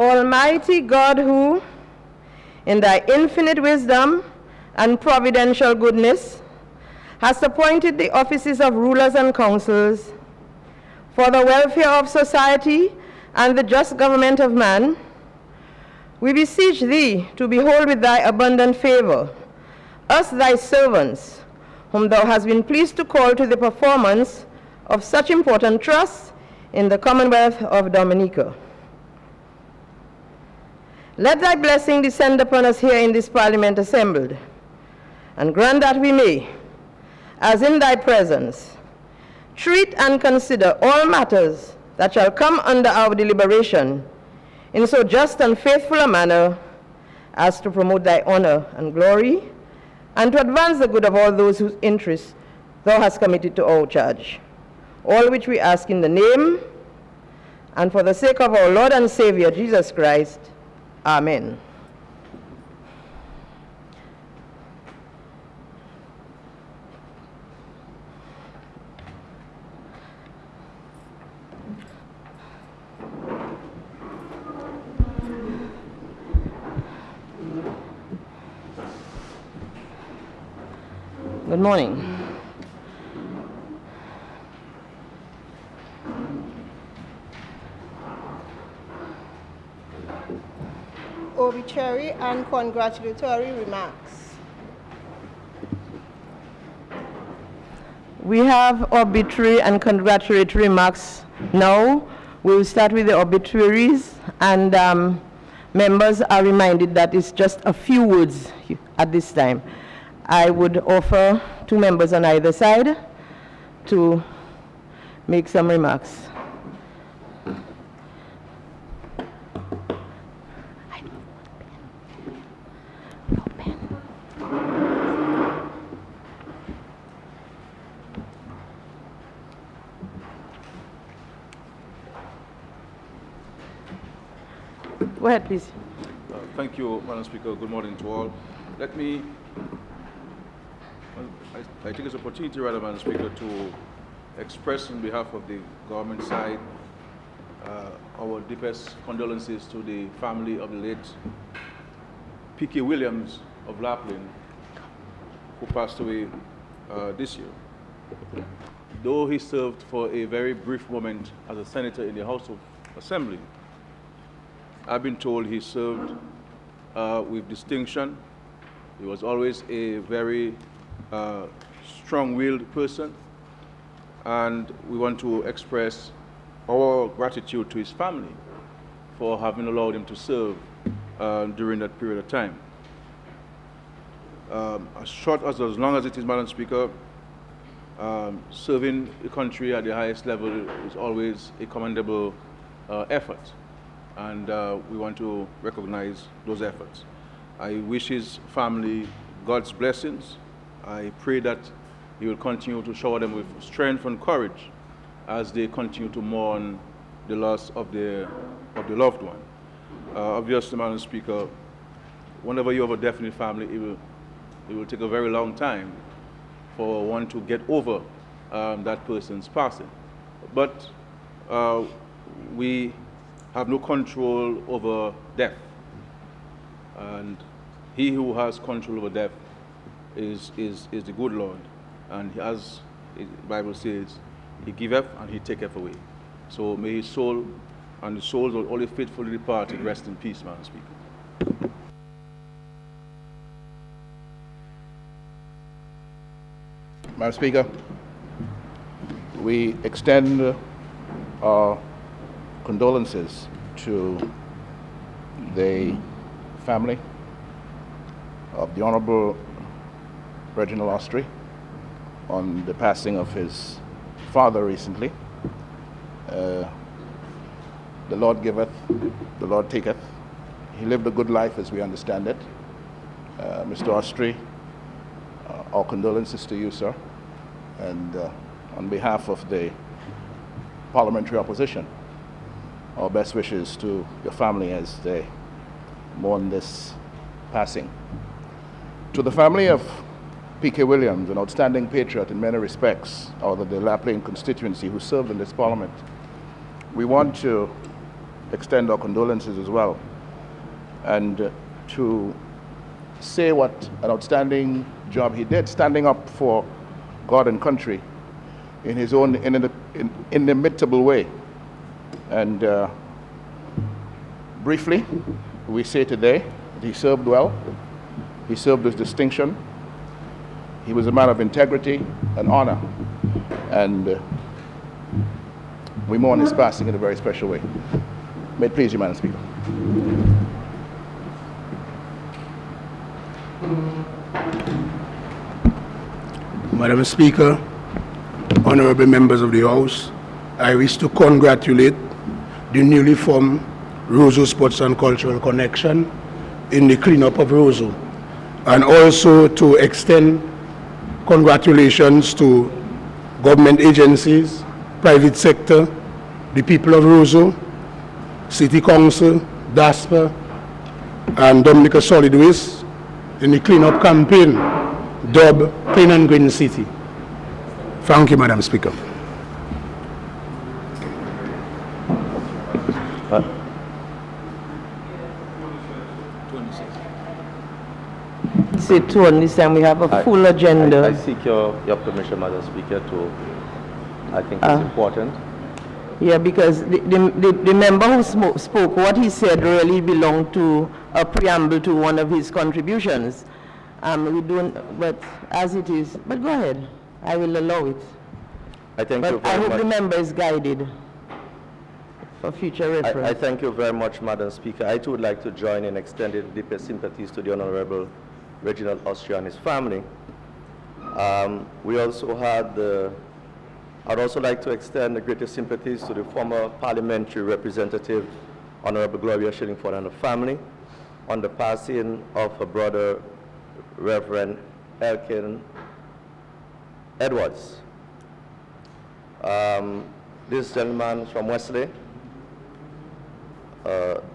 Almighty God, who, in thy infinite wisdom and providential goodness, hast appointed the offices of rulers and councils for the welfare of society and the just government of man, we beseech thee to behold with thy abundant favor us thy servants, whom thou hast been pleased to call to the performance of such important trusts in the Commonwealth of Dominica. Let thy blessing descend upon us here in this Parliament assembled, and grant that we may, as in thy presence, treat and consider all matters that shall come under our deliberation in so just and faithful a manner as to promote thy honor and glory, and to advance the good of all those whose interests thou hast committed to our charge. All which we ask in the name and for the sake of our Lord and Savior Jesus Christ. Amen. Good morning. Obituary and congratulatory remarks. We have obituary and congratulatory remarks now. We will start with the obituaries, and members are reminded that it's just a few words at this time. I would offer 2 members on either side to make some remarks. Go ahead, please. Thank you, Madam Speaker. Good morning to all. Let me, I take this opportunity, rather, Madam Speaker, to express on behalf of the government side our deepest condolences to the family of the late P.K. Williams of Lapland, who passed away this year. Though he served for a very brief moment as a senator in the House of Assembly, I've been told he served with distinction. He was always a very strong-willed person, and we want to express our gratitude to his family for having allowed him to serve during that period of time. As long as it is, Madam Speaker, serving the country at the highest level is always a commendable effort, and we want to recognize those efforts. I wish his family God's blessings. I pray that he will continue to shower them with strength and courage as they continue to mourn the loss of the loved one. Obviously, Madam Speaker, whenever you have a death in the family, it will take a very long time for one to get over that person's passing. But we have no control over death. And he who has control over death is the good Lord. And as the Bible says, he giveth and he taketh away. So may his soul and the souls of all the faithfully departed rest in peace, Madam Speaker. Madam Speaker, we extend our condolences to the family of the Honorable Reginald Ostry on the passing of his father recently. The Lord giveth, the Lord taketh. He lived a good life as we understand it. Mr. Ostry, our condolences to you, sir, and on behalf of the parliamentary opposition, our best wishes to your family as they mourn this passing. To the family of P.K. Williams, an outstanding patriot in many respects, out of the Lapland constituency who served in this parliament, we want to extend our condolences as well, and to say what an outstanding job he did, standing up for God and country in his own inimitable way. And briefly, we say today that he served well, he served with distinction, he was a man of integrity and honor, and we mourn his passing in a very special way. May it please you, Madam Speaker. Madam Speaker, honorable members of the House, I wish to congratulate the newly formed Roseau Sports and Cultural Connection in the cleanup of Roseau, and also to extend congratulations to government agencies, private sector, the people of Roseau, City Council, DASPA, and Dominica Solid Waste in the cleanup campaign dubbed Clean and Green City. Thank you, Madam Speaker. Say to this time we have a full agenda. I seek your permission, Madam Speaker, to, I think it's important. Yeah, because the member who spoke, what he said really belonged to a preamble to one of his contributions. We don't, but as it is, but go ahead, I will allow it. I thank but you very I hope much. the member is guided for future reference. I thank you very much, Madam Speaker. I too would like to join in extending deepest sympathies to the Honorable Reginald Austria and his family. We also had I'd also like to extend the greatest sympathies to the former parliamentary representative, Honorable Gloria Shillingford, and the family on the passing of her brother, Reverend Elkin Edwards. This gentleman from Wesley,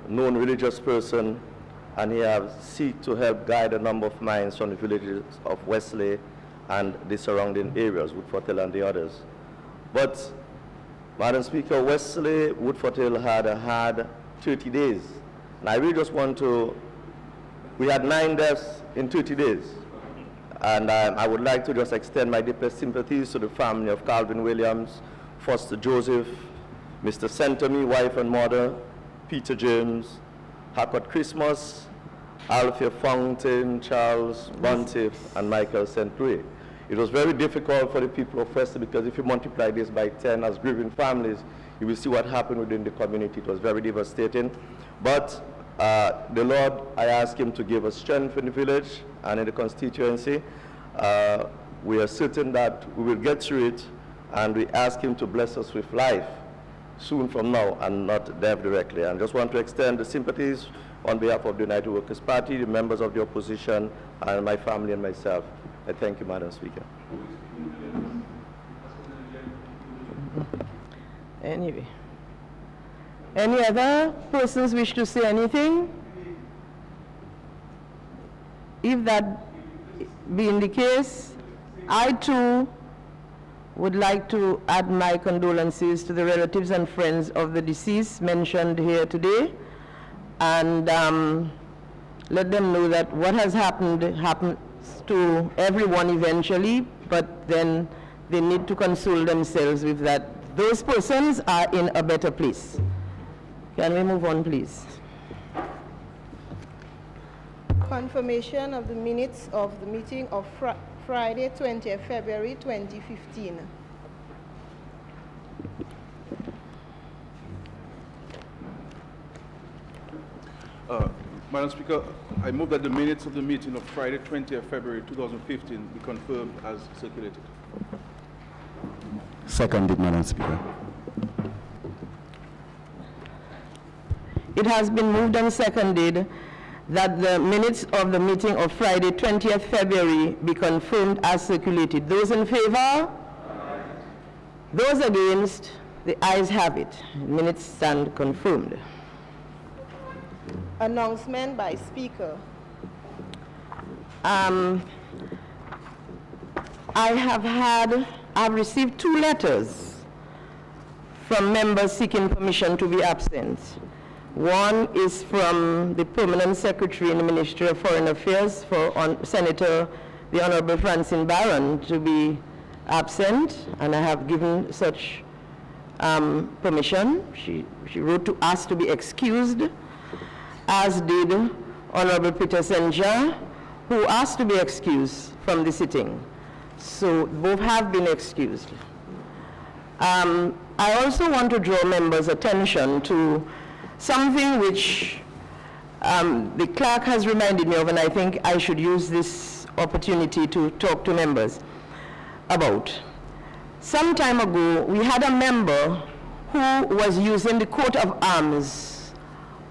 known religious person, and he has sought to help guide a number of minds from the villages of Wesley and the surrounding areas, Woodford Hill and the others. But, Madam Speaker, Wesley, Woodford Hill had a hard 30 days. And I really just want to, we had 9 deaths in 30 days. And I would like to just extend my deepest sympathies to the family of Calvin Williams, Foster Joseph, Mr. Centomy, wife and mother, Peter James, Hackett Christmas, Alfia Fountain, Charles Buntiff, and Michael St. Louis. It was very difficult for the people of Wesley because if you multiply this by 10 as grieving families, you will see what happened within the community. It was very devastating. But the Lord, I ask him to give us strength in the village and in the constituency. We are certain that we will get through it, and we ask him to bless us with life soon from now and not death directly. And just want to extend the sympathies on behalf of the United Workers' Party, the members of the opposition, and my family and myself. I thank you, Madam Speaker. Anyway, any other persons wish to say anything? If that being the case, I too would like to add my condolences to the relatives and friends of the deceased mentioned here today, and let them know that what has happened happens to everyone eventually, but then they need to console themselves with that. Those persons are in a better place. Can we move on, please? Confirmation of the minutes of the meeting of Friday, 20th February 2015. Madam Speaker, I move that the minutes of the meeting of Friday, 20th February 2015 be confirmed as circulated. Seconded, Madam Speaker. It has been moved and seconded that the minutes of the meeting of Friday, 20th February be confirmed as circulated. Those in favor? Aye. Those against? The ayes have it. Minutes stand confirmed. Announcement by Speaker. I've received 2 letters from members seeking permission to be absent. One is from the Permanent Secretary in the Ministry of Foreign Affairs for Senator the Honorable Francine Barron to be absent, and I have given such permission. She wrote to ask to be excused, as did Honorable Peter Senja, who asked to be excused from the sitting. So both have been excused. I also want to draw members' attention to something which the clerk has reminded me of, and I think I should use this opportunity to talk to members about. Some time ago, we had a member who was using the coat of arms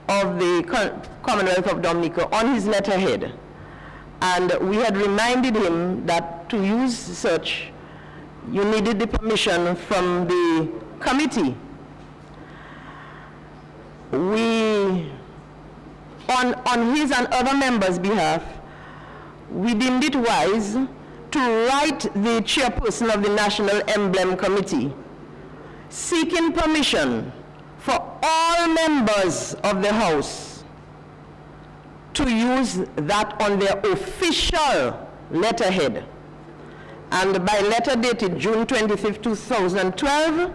of the Commonwealth of Dominica on his letterhead. And we had reminded him that to use such, you needed the permission from the committee. We, on his and other members' behalf, we deemed it wise to write the chairperson of the National Emblem Committee seeking permission for all members of the House to use that on their official letterhead. And by letter dated June 25, 2012,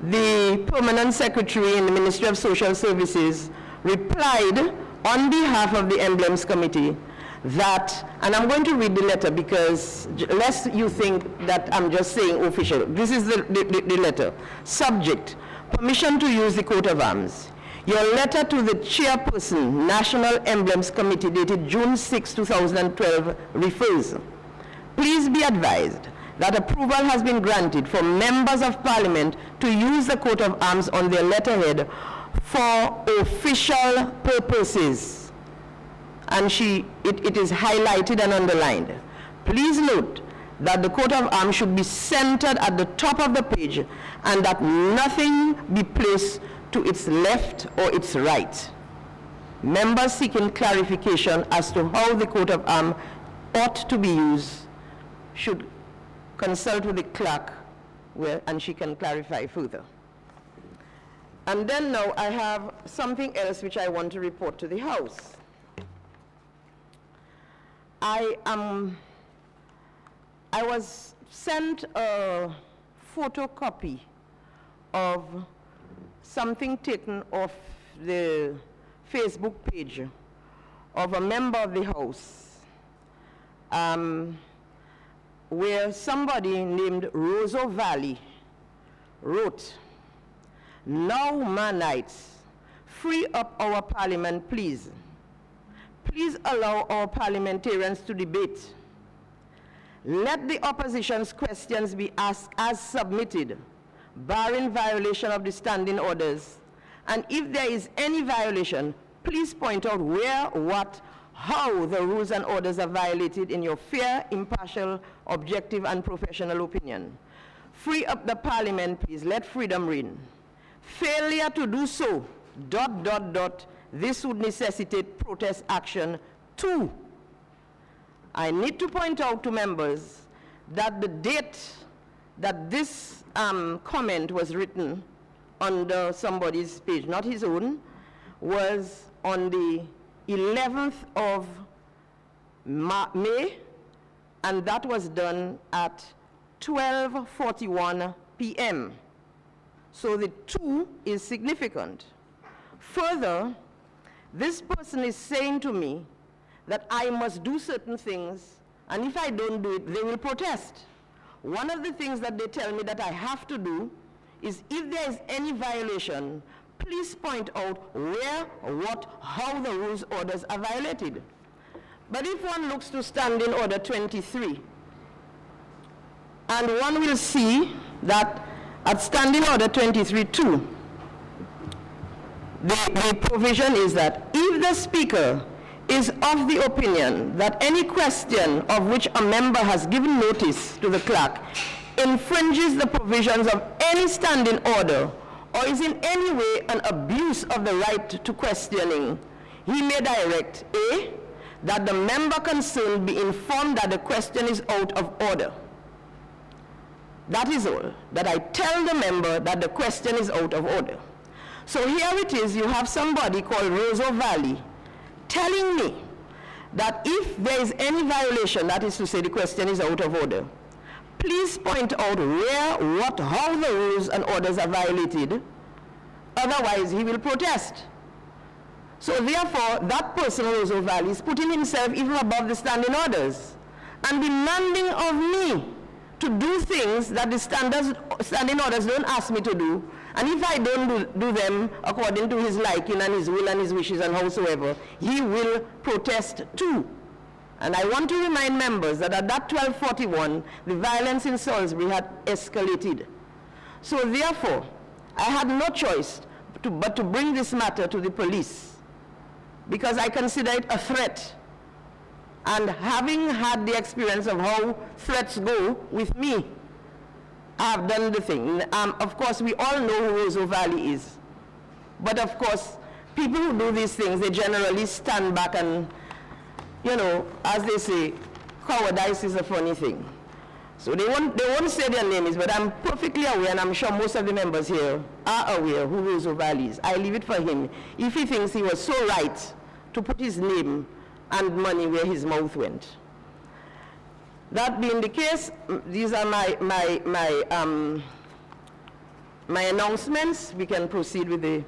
the Permanent Secretary in the Ministry of Social Services replied on behalf of the Emblems Committee that, and I'm going to read the letter because lest you think that I'm just saying official. This is the letter. Subject, permission to use the coat of arms. Your letter to the chairperson, National Emblems Committee, dated June 6, 2012, refers. Please be advised that approval has been granted for members of Parliament to use the coat of arms on their letterhead for official purposes. And it is highlighted and underlined. Please note that the coat of arms should be centered at the top of the page and that nothing be placed to its left or its right. Members seeking clarification as to how the coat of arms ought to be used should consult with the clerk and she can clarify further. And then now I have something else which I want to report to the House. I was sent a photocopy of something taken off the Facebook page of a member of the House where somebody named Roseau Valley wrote, "Now, Manites, free up our Parliament, please. Please allow our parliamentarians to debate. Let the opposition's questions be asked as submitted, barring violation of the standing orders. And if there is any violation, please point out where, what, how the rules and orders are violated in your fair, impartial, objective, and professional opinion. Free up the Parliament, please. Let freedom reign. Failure to do so, ... this would necessitate protest action too." I need to point out to members that the date that this comment was written under somebody's page, not his own, was on the 11th of May, and that was done at 12:41 p.m. So the 2 is significant. Further, this person is saying to me that I must do certain things, and if I don't do it, they will protest. One of the things that they tell me that I have to do is if there is any violation, please point out where, what, how the rules orders are violated. But if one looks to Standing Order 23, and one will see that at Standing Order 23-2, the provision is that if the Speaker is of the opinion that any question of which a member has given notice to the clerk infringes the provisions of any standing order or is in any way an abuse of the right to questioning, he may direct A, that the member concerned be informed that the question is out of order. That is all, that I tell the member that the question is out of order. So here it is, you have somebody called Roseau Valley telling me that if there is any violation, that is to say the question is out of order, please point out where, what, how the rules and orders are violated, otherwise he will protest. So therefore, that person, Roseau Valley, is putting himself even above the standing orders and demanding of me to do things that the standing orders don't ask me to do. And if I don't do them according to his liking and his will and his wishes and howsoever, he will protest too. And I want to remind members that at that 1241, the violence in Salisbury had escalated. So therefore, I had no choice but to bring this matter to the police, because I consider it a threat. And having had the experience of how threats go with me, I have done the thing. Of course, we all know who Roseau Valley is. But of course, people who do these things, they generally stand back and, you know, as they say, cowardice is a funny thing. So they won't say their names, but I'm perfectly aware, and I'm sure most of the members here are aware who Roseau Valley is. I leave it for him. If he thinks he was so right to put his name and money where his mouth went. That being the case, these are my announcements. We can proceed with the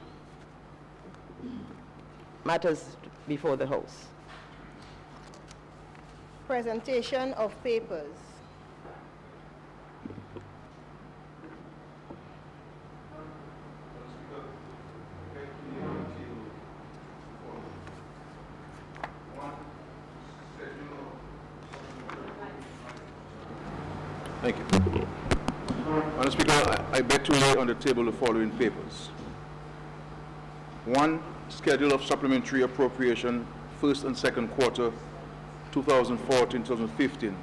matters before the House. Presentation of papers. Thank you. Madam Speaker, I beg to lay on the table the following papers. 1. Schedule of supplementary appropriation, first and second quarter, 2014-2015,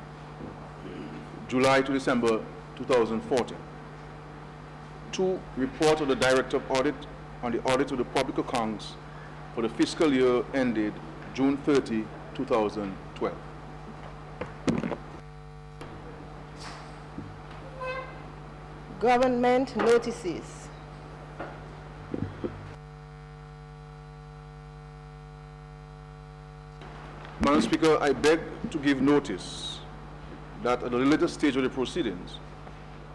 July to December 2014. 2. Report of the Director of Audit on the audit of the public accounts for the fiscal year ended June 30, 2012. Government notices. Madam Speaker, I beg to give notice that at the later stage of the proceedings,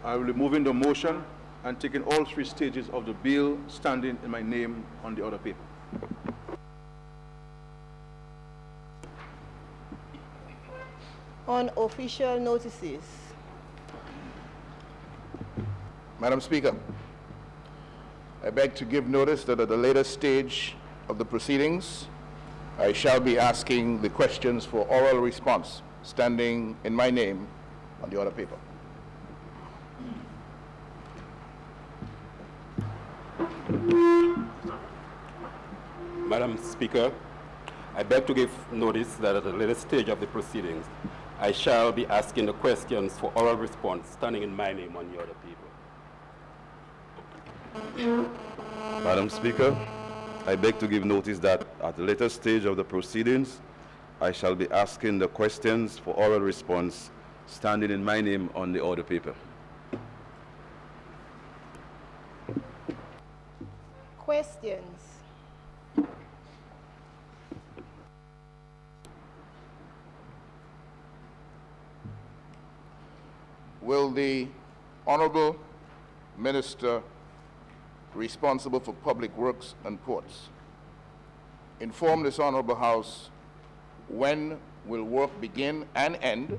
I will be moving the motion and taking all 3 stages of the bill standing in my name on the other paper. On official notices. Madam Speaker, I beg to give notice that at the later stage of the proceedings, I shall be asking the questions for oral response, standing in my name on the other paper. Madam Speaker, I beg to give notice that at the later stage of the proceedings, I shall be asking the questions for oral response, standing in my name on the other paper. Madam Speaker, I beg to give notice that at the later stage of the proceedings, I shall be asking the questions for oral response, standing in my name on the order paper. Questions. Will the Honorable Minister responsible for Public Works and Ports inform this Honorable House when will work begin and end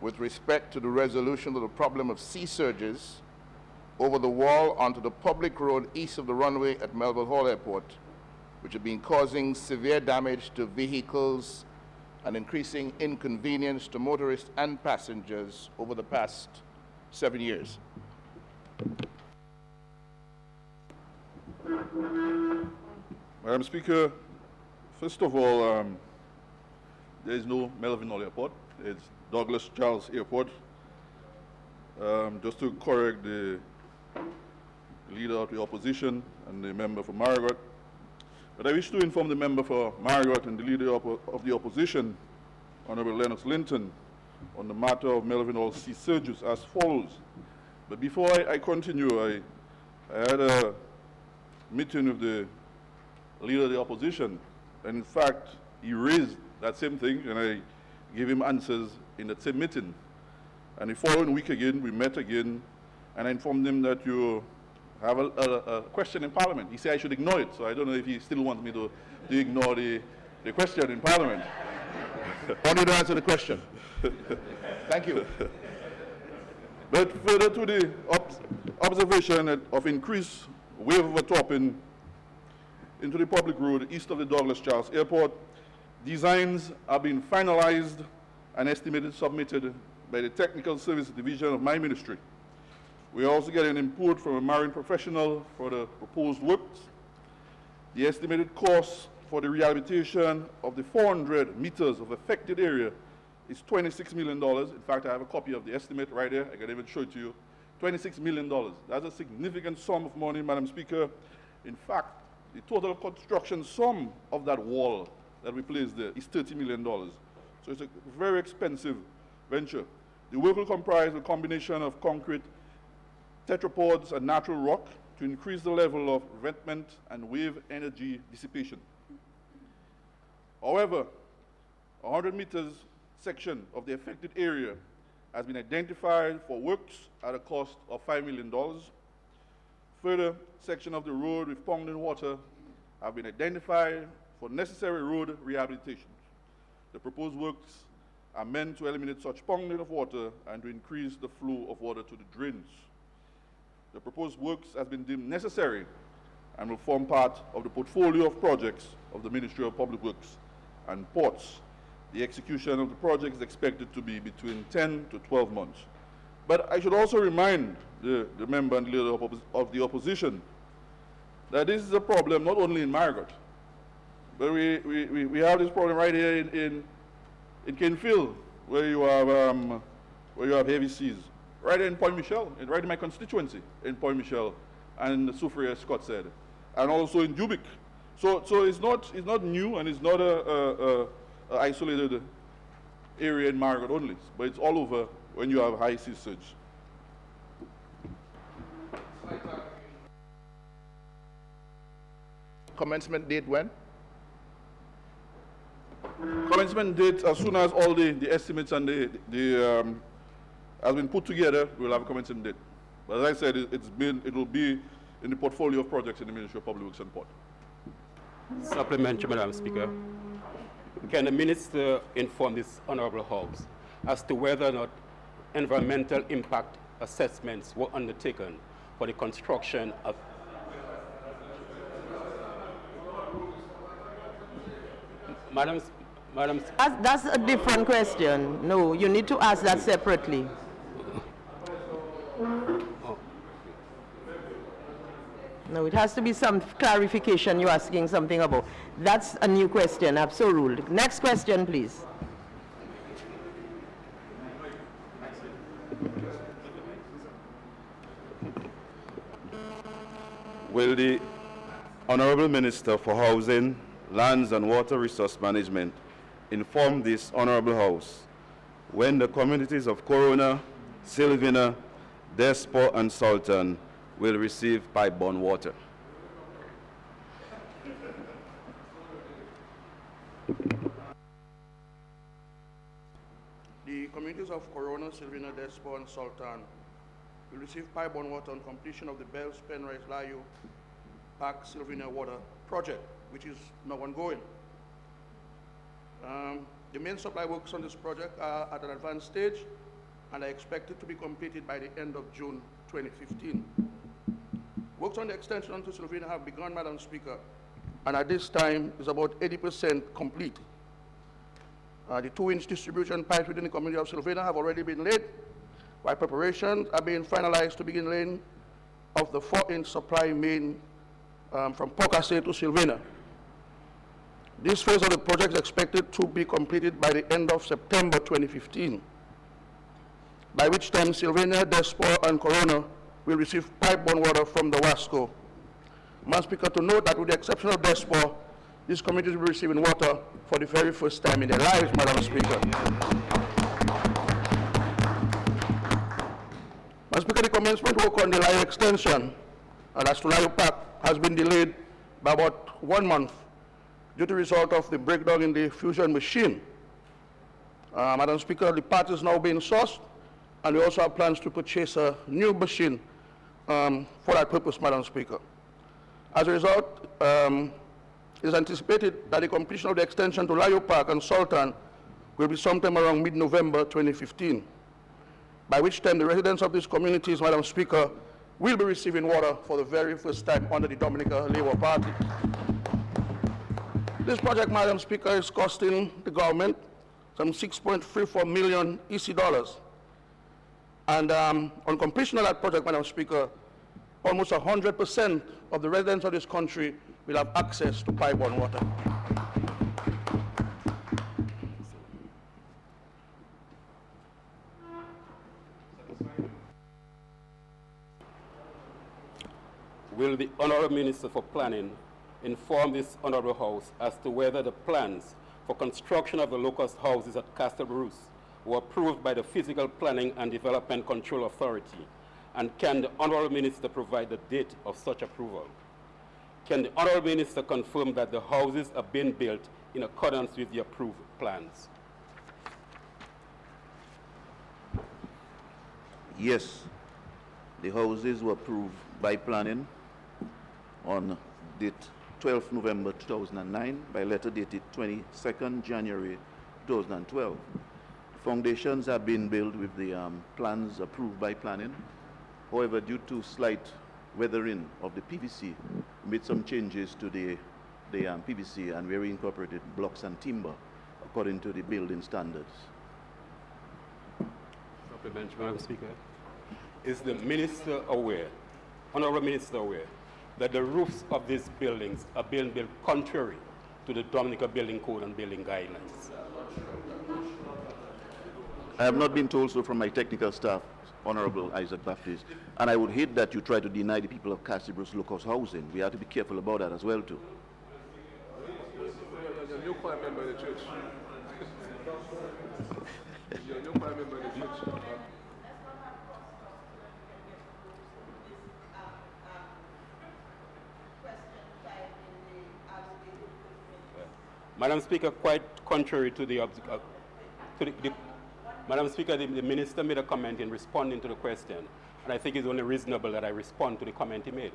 with respect to the resolution of the problem of sea surges over the wall onto the public road east of the runway at Melville Hall Airport, which have been causing severe damage to vehicles and increasing inconvenience to motorists and passengers over the past 7 years. Madam Speaker, first of all, there is no Melville Hall Airport. It's Douglas Charles Airport. Just to correct the leader of the opposition and the member for Margaret, but I wish to inform the member for Margaret and the leader of the opposition, Honorable Lennox Linton, on the matter of Melville Hall sea surges as follows. But before I continue, I had a meeting with the leader of the opposition. And in fact, he raised that same thing, and I gave him answers in that same meeting. And the following week again, we met again, and I informed him that you have a question in Parliament. He said I should ignore it, so I don't know if he still wants me to ignore the question in Parliament. I want you to answer the question. Thank you. But further to the observation of increased wave overtopping into the public road east of the Douglas Charles Airport, designs are being finalized and estimated submitted by the Technical Service Division of my ministry. We are also getting input from a marine professional for the proposed works. The estimated cost for the rehabilitation of the 400 meters of affected area is $26 million. In fact, I have a copy of the estimate right there. I can even show it to you. $26 million. That's a significant sum of money, Madam Speaker. In fact, the total construction sum of that wall that we placed there is $30 million. So it's a very expensive venture. The work will comprise a combination of concrete, tetrapods, and natural rock to increase the level of revetment and wave energy dissipation. However, a 100 meters section of the affected area has been identified for works at a cost of $5 million. Further section of the road with pond and water have been identified for necessary road rehabilitation. The proposed works are meant to eliminate such ponding of water and to increase the flow of water to the drains. The proposed works has been deemed necessary and will form part of the portfolio of projects of the Ministry of Public Works and Ports. The execution of the project is expected to be between 10 to 12 months. But I should also remind the member and leader of the opposition that this is a problem not only in Marigot, but we have this problem right here in Kenfield, where you have heavy seas. Right in Point Michel, right in my constituency, in Point Michel, and Soufriere, as Scott said, and also in Dubic. So it's not new, and it's not a isolated area in Marigot only, but it's all over when you have high sea surge. Commencement date when? Commencement date as soon as all the estimates and the has been put together, we'll have a commencement date. But as I said, it will be in the portfolio of projects in the Ministry of Public Works and Port. Supplementary, Madam Speaker. Can the Minister inform this Honourable House as to whether or not environmental impact assessments were undertaken for the construction of Madam, That's a different question. No, you need to ask that separately. No, it has to be some clarification you're asking something about. That's a new question, absolutely. Next question, please. Will the Honourable Minister for Housing, Lands and Water Resource Management inform this Honourable House when the communities of Corona, Sylvina, Despo and Sultan will receive pipe-borne water? The communities of Corona, Sylvina, Despo and Sultan will receive pipe-borne water on completion of the Bells, Penrise, Layo, Park, Sylvina Water project, which is now ongoing. The main supply works on this project are at an advanced stage and are expected to be completed by the end of June 2015. Works on the extension onto Sylvina have begun, Madam Speaker, and at this time is about 80% complete. The 2-inch distribution pipes within the community of Sylvina have already been laid, while preparations are being finalized to begin laying of the 4-inch supply main from Pokase to Sylvina. This phase of the project is expected to be completed by the end of September 2015, by which time Sylvina, Despo, and Corona will receive pipe-borne water from the WASCO. Madam Speaker, to note that with the exception of Despo, these communities will be receiving water for the very first time in their lives, Madam Speaker. Madam Speaker, the commencement work on the Layo extension, and as to Layo Park, has been delayed by about 1 month due to the result of the breakdown in the fusion machine. Madam Speaker, the part is now being sourced, and we also have plans to purchase a new machine for that purpose, Madam Speaker. As a result, it is anticipated that the completion of the extension to Layo Park and Sultan will be sometime around mid-November 2015, by which time the residents of these communities, Madam Speaker, will be receiving water for the very first time under the Dominica Labour Party. This project, Madam Speaker, is costing the government some 6.34 million EC dollars. And on completion of that project, Madam Speaker, almost 100% of the residents of this country will have access to pipe-borne water. Will the Honourable Minister for Planning inform this Honourable House as to whether the plans for construction of the locust houses at Castle Bruce were approved by the Physical Planning and Development Control Authority? And can the Honourable Minister provide the date of such approval? Can the Honourable Minister confirm that the houses are being built in accordance with the approved plans? Yes, the houses were approved by planning on date 12 November 2009 by letter dated 22nd January 2012. Foundations have been built with the plans approved by planning. However, due to slight weathering of the PVC, we made some changes to the PVC, and we incorporated blocks and timber according to the building standards. Madam Speaker, is the Minister aware, Honourable Minister aware, that the roofs of these buildings are being built contrary to the Dominica Building Code and Building Guidelines? I have not been told so from my technical staff, Honorable Isaac Baptist, and I would hate that you try to deny the people of Castle Bruce locust housing. We have to be careful about that as well, too. You're a new choir member of the church. You're a new choir member of the church. Madam Speaker, quite contrary to the Madam Speaker, the Minister made a comment in responding to the question, and I think it's only reasonable that I respond to the comment he made.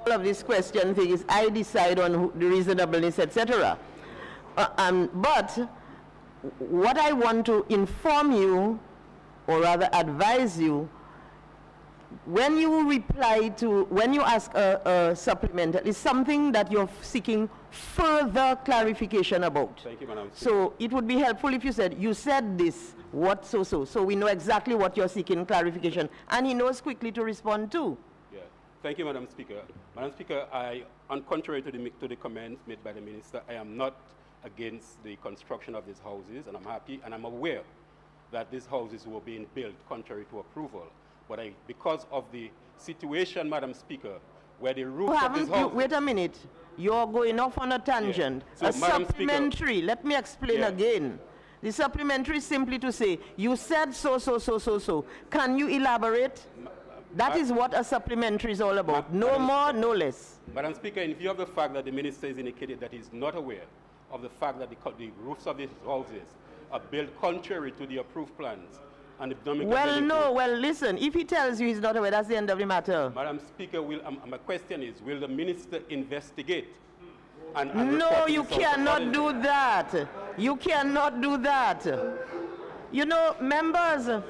All of this question thing is I decide on the reasonableness, etc. But what I want to inform you, or rather advise you, when you reply to, when you ask a supplemental, it's something that you're seeking further clarification about. Thank you, Madam Speaker. So it would be helpful if you said this, what so we know exactly what you're seeking clarification, and he knows quickly to respond to. Yeah. Thank you, Madam Speaker. Madam Speaker, on contrary to the comments made by the Minister, I am not against the construction of these houses, and I'm happy and I'm aware that these houses were being built contrary to approval. But because of the situation, Madam Speaker, where the roof of this house... Wait a minute. You're going off on a tangent. Yeah. So, Madam supplementary, Speaker, let me explain again. The supplementary is simply to say, you said so. Can you elaborate? That is what a supplementary is all about. No more, no less. Madam Speaker, in view of the fact that the Minister has indicated that he's not aware of the fact that the roofs of these houses are built contrary to the approved plans, and the well, listen, if he tells you he's not aware, that's the end of the matter. Madam Speaker, my question is, will the Minister investigate? No, you cannot do that. You cannot do that. You know, members,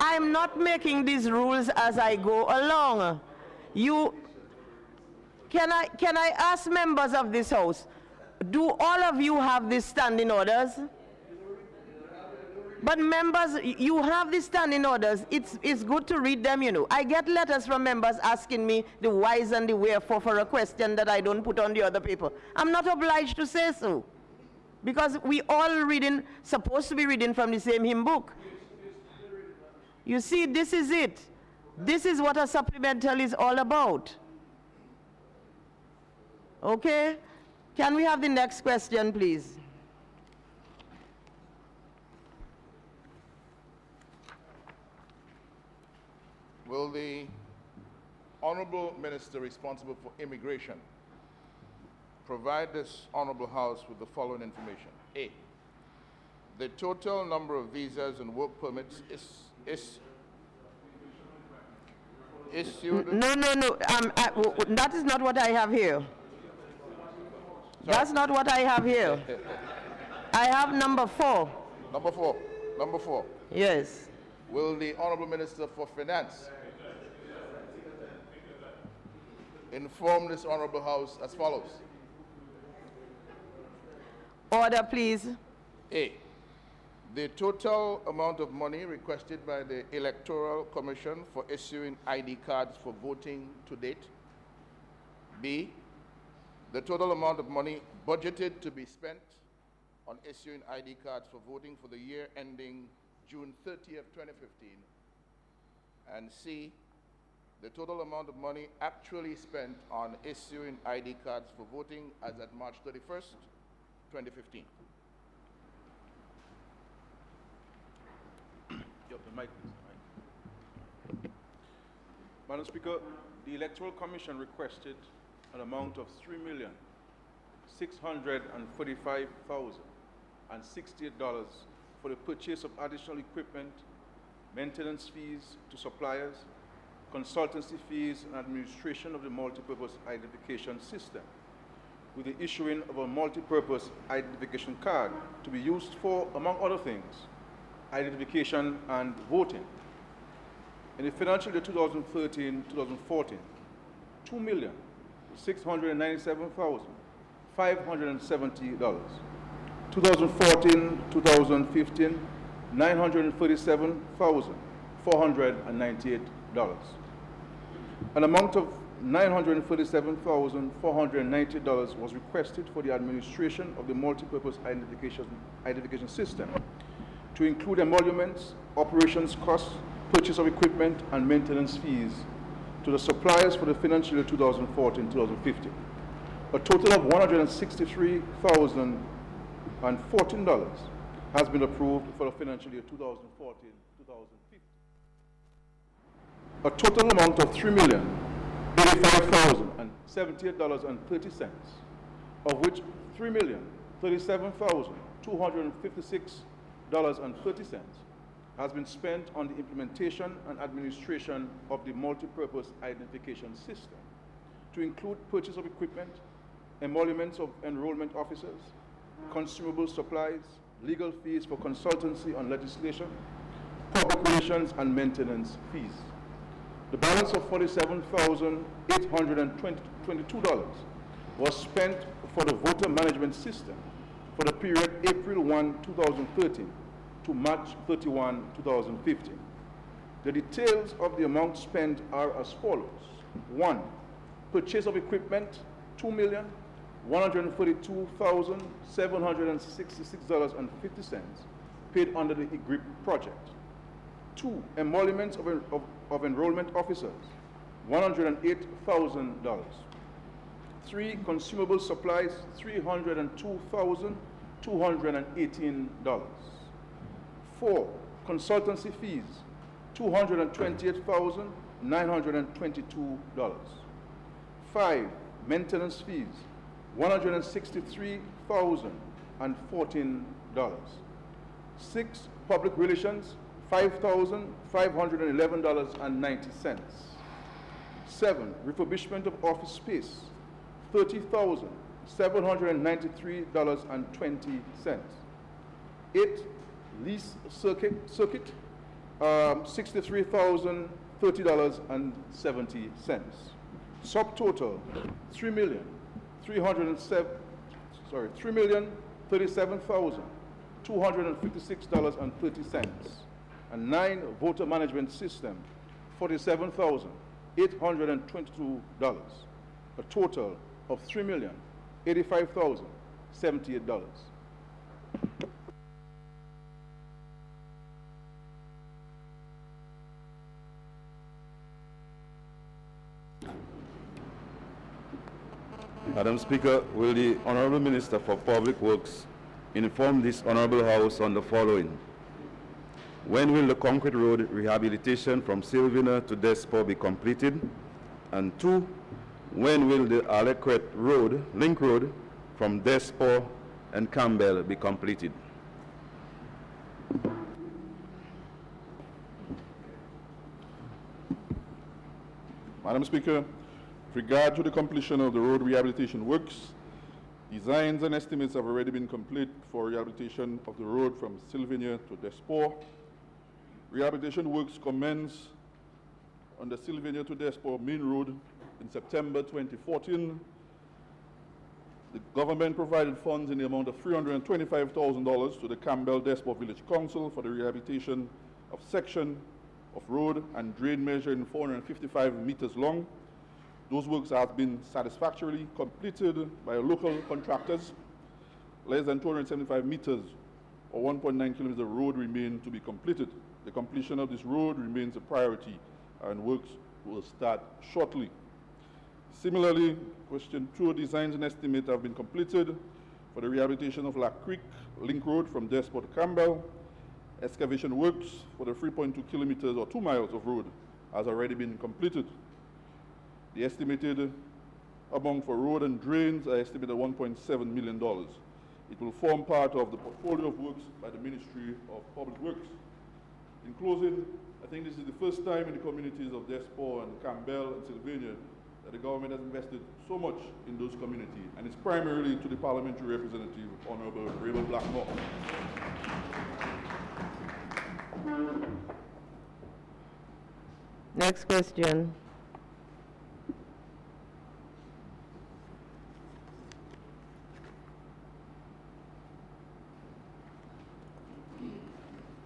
I'm not making these rules as I go along. Can I ask members of this House, do all of you have these standing orders? But members, you have these standing orders. It's good to read them, you know. I get letters from members asking me the whys and the wherefore for a question that I don't put on the other paper. I'm not obliged to say so, because we all supposed to be reading from the same hymn book. You see, this is it. This is what a supplemental is all about. Okay? Can we have the next question, please? Will the Honorable Minister responsible for immigration, provide this Honorable House with the following information. A, the total number of visas and work permits is issued. No. That is not what I have here. Sorry. That's not what I have here. I have number 4. Number 4. Number 4. Yes. Will the Honorable Minister for Finance inform this Honorable House as follows? Order, please. A, the total amount of money requested by the Electoral Commission for issuing ID cards for voting to date. B, the total amount of money budgeted to be spent on issuing ID cards for voting for the year ending June 30th, 2015. And C, the total amount of money actually spent on issuing ID cards for voting as at March 31st, 2015. The mic, please. Madam Speaker, the Electoral Commission requested an amount of $3,645,068 for the purchase of additional equipment, maintenance fees to suppliers, consultancy fees, and administration of the multipurpose identification system, with the issuing of a multipurpose identification card to be used for, among other things, identification and voting. In the financial year 2013-2014, $2,697,570. 2014-2015, $937,498. An amount of $937,490 was requested for the administration of the multipurpose identification system, to include emoluments, operations costs, purchase of equipment, and maintenance fees to the suppliers for the financial year 2014-2015. A total of $163,014 has been approved for the financial year 2014-2015. A total amount of $3,085,078.30, of which $3,037,256.30 has been spent on the implementation and administration of the multipurpose identification system, to include purchase of equipment, emoluments of enrollment officers, consumable supplies, legal fees for consultancy on legislation, public relations, and maintenance fees. The balance of $47,822 was spent for the voter management system for the period April 1, 2013 to March 31, 2015. The details of the amount spent are as follows. 1. Purchase of equipment, $2,142,766.50 paid under the EGRIP project. 2. Emoluments of enrollment officers, $108,000. 3. Consumable supplies, $302,218. 4. Consultancy fees, $228,922. 5. Maintenance fees, $163,014. 6. Public relations, $5,511.90. 7. Refurbishment of office space, $30,793.20. 8. Lease circuit, $63,030.70. Subtotal, $3,037,256.30. And 9. Voter management system, $47,822. A total of $3,085,078. Madam Speaker, will the Honorable Minister for Public Works inform this Honorable House on the following? When will the concrete road rehabilitation from Sylvina to Despo be completed? And 2, when will the Alequette Road, Link Road, from Despot and Campbell be completed? Madam Speaker, with regard to the completion of the road rehabilitation works, designs and estimates have already been complete for rehabilitation of the road from Sylvania to Despot. Rehabilitation works commenced on the Sylvania to Despot main road in September 2014. The government provided funds in the amount of $325,000 to the Campbell-Despot Village Council for the rehabilitation of section of road and drain measuring 455 meters long. Those works have been satisfactorily completed by local contractors. Less than 275 meters or 1.9 kilometers of road remain to be completed. The completion of this road remains a priority and works will start shortly. Similarly, question 2, designs and estimates have been completed for the rehabilitation of Lac Creek Link Road from Despot to Campbell. Excavation works for the 3.2 kilometers or 2 miles of road has already been completed. The estimated amount for road and drains are estimated at $1.7 million. It will form part of the portfolio of works by the Ministry of Public Works. In closing, I think this is the first time in the communities of Despot and Campbell and Sylvania that the government has invested so much in those communities, and it's primarily to the parliamentary representative, Honorable Raymond Blackmore. Next question.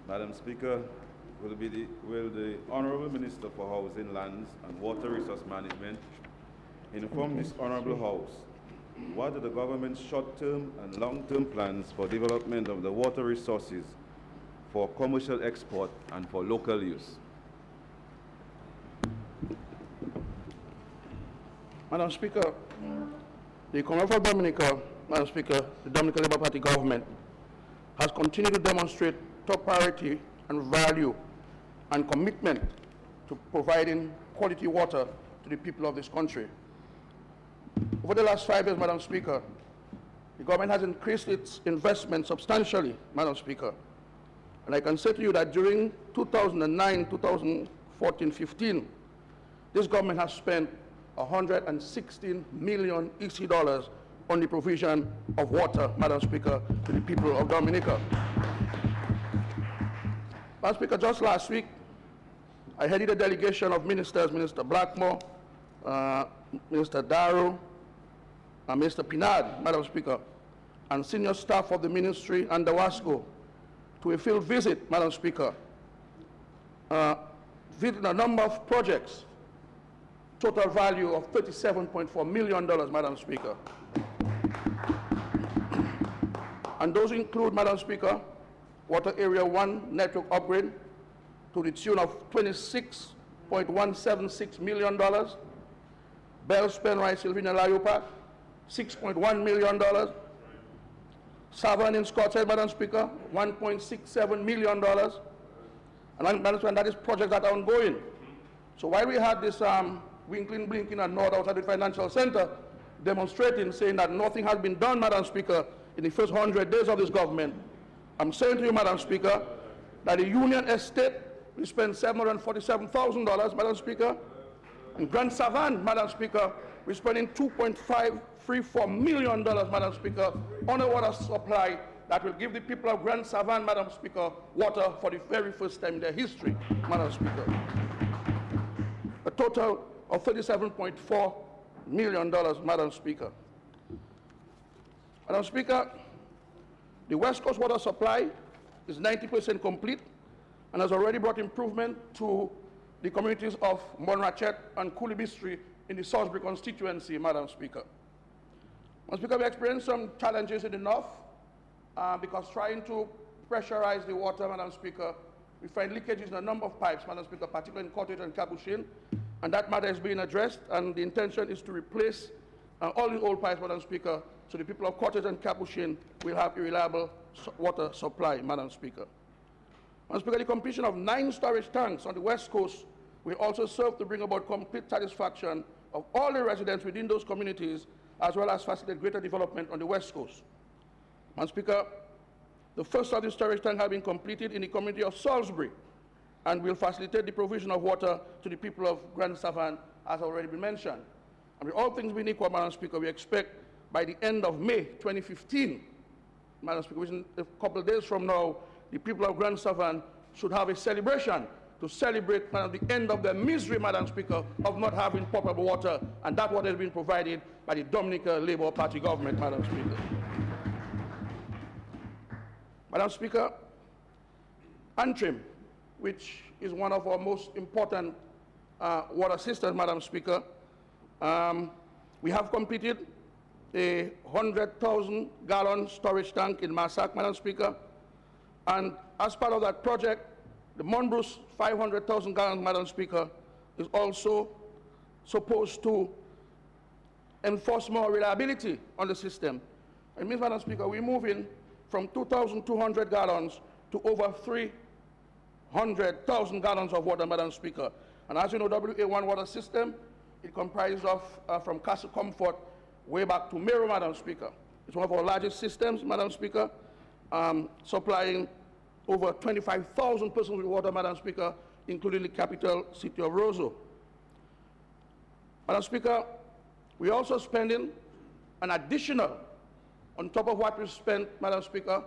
Madam Speaker, will the Honourable Minister for Housing, Lands and Water Resource Management inform this Honourable House what are the government's short-term and long-term plans for development of the water resources for commercial export and for local use? Madam Speaker, the Commonwealth of Dominica, Madam Speaker, the Dominica Labour Party government has continued to demonstrate top priority and value and commitment to providing quality water to the people of this country. Over the last 5 years, Madam Speaker, the government has increased its investment substantially, Madam Speaker. And I can say to you that during 2009, 2014, 15, this government has spent 116 million EC dollars on the provision of water, Madam Speaker, to the people of Dominica. Madam Speaker, just last week, I headed a delegation of ministers, Minister Blackmore, Minister Darrow, and Minister Pinard, Madam Speaker, and senior staff of the ministry and the WASCO to a field visit, Madam Speaker, visiting a number of projects, total value of $37.4 million, Madam Speaker. And those include, Madam Speaker, Water Area 1 network upgrade to the tune of $26.176 million. Bells, Penrice, Sylvania, Layupa, $6.1 million. Savannah in Scotland, Madam Speaker, $1.67 million. And Madam Speaker, that is projects that are ongoing. So while we had this winkling, blinking, and nod outside the financial center demonstrating, saying that nothing has been done, Madam Speaker, in the first 100 days of this government, I'm saying to you, Madam Speaker, that the Union Estate, we spent $747,000, Madam Speaker. In Grand Savannah, Madam Speaker, we're spending $2.534 million, Madam Speaker, on a water supply that will give the people of Grand Savannah, Madam Speaker, water for the very first time in their history, Madam Speaker. A total of $37.4 million, Madam Speaker. Madam Speaker, the West Coast water supply is 90% complete and has already brought improvement to the communities of Monrachet and Coolibistry in the Salisbury constituency, Madam Speaker. Madam Speaker, we experienced some challenges in the north because trying to pressurize the water, Madam Speaker, we find leakages in a number of pipes, Madam Speaker, particularly in Cottage and Capuchin, and that matter is being addressed, and the intention is to replace all the old pipes, Madam Speaker, so the people of Cottage and Capuchin will have a reliable water supply, Madam Speaker. Madam Speaker, the completion of 9 storage tanks on the West Coast will also serve to bring about complete satisfaction of all the residents within those communities, as well as facilitate greater development on the West Coast. Madam Speaker, the first of the storage tank has been completed in the community of Salisbury and will facilitate the provision of water to the people of Grand Savan, as already been mentioned. And with all things being equal, Madam Speaker, we expect by the end of May 2015, Madam Speaker, which is a couple of days from now, the people of Grand Savan should have a celebration to celebrate the end of their misery, Madam Speaker, of not having potable water, and that water has been provided by the Dominica Labour Party government, Madam Speaker. Madam Speaker, Antrim, which is one of our most important water systems, Madam Speaker, we have completed a 100,000 gallon storage tank in Massac, Madam Speaker, and as part of that project, the Monbruce 500,000 gallons, Madam Speaker, is also supposed to enforce more reliability on the system. It means, Madam Speaker, we're moving from 2,200 gallons to over 300,000 gallons of water, Madam Speaker. And as you know, WA1 water system, it comprises of, from Castle Comfort way back to Mero, Madam Speaker. It's one of our largest systems, Madam Speaker, supplying over 25,000 persons with water, Madam Speaker, including the capital city of Roseau. Madam Speaker, we're also spending an additional, on top of what we spent, Madam Speaker,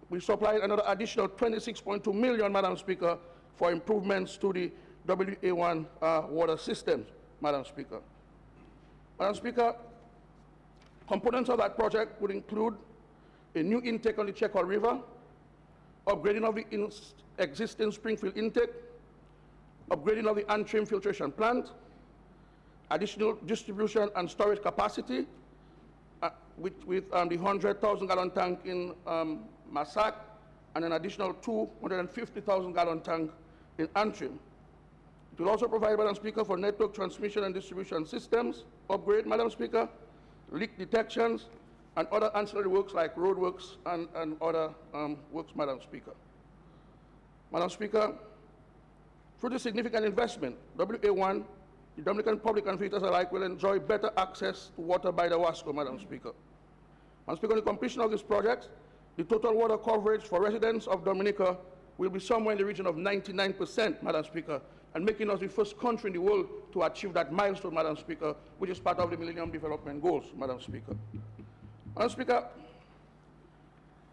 we supplied another additional 26.2 million, Madam Speaker, for improvements to the WA1 water systems, Madam Speaker. Madam Speaker, components of that project would include a new intake on the Checkall River, upgrading of the existing Springfield intake, upgrading of the Antrim filtration plant, additional distribution and storage capacity with the 100,000 gallon tank in Massac, and an additional 250,000 gallon tank in Antrim. It will also provide, Madam Speaker, for network transmission and distribution systems, upgrade, Madam Speaker, leak detections, and other ancillary works like road works and other works, Madam Speaker. Madam Speaker, through this significant investment, WA1, the Dominican public and visitors alike will enjoy better access to water by the Wasco, Madam Speaker. Madam Speaker, on the completion of this project, the total water coverage for residents of Dominica will be somewhere in the region of 99%, Madam Speaker, and making us the first country in the world to achieve that milestone, Madam Speaker, which is part of the Millennium Development Goals, Madam Speaker. Madam Speaker,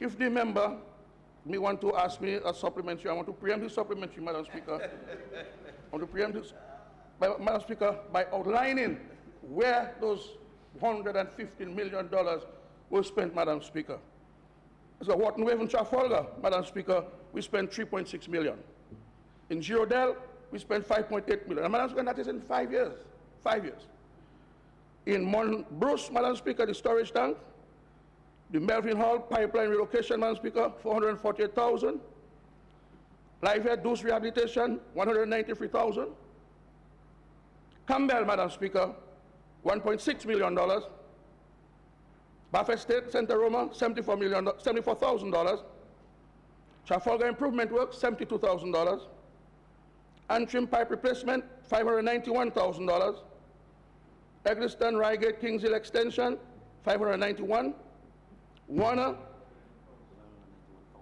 if the member may want to ask me a supplementary, I want to preempt this supplementary, Madam Speaker. I want to preempt this, Madam Speaker, by outlining where those $115 million were spent, Madam Speaker. So Wharton Wave and Trafalgar, Madam Speaker, we spent $3.6 million. In Girodale, we spent $5.8 million. And Madam Speaker, that is in 5 years. 5 years. In Monbruce, Madam Speaker, the storage tank, the Melvin Hall pipeline relocation, Madam Speaker, $448,000. Livehead Deuce rehabilitation, $193,000. Campbell, Madam Speaker, $1.6 million. Buffett State, Santa Roma, $74,000. Trafalgar improvement work, $72,000. Antrim pipe replacement, $591,000. Eggleston, Reigate, Kings Hill extension, $591,000. Warner,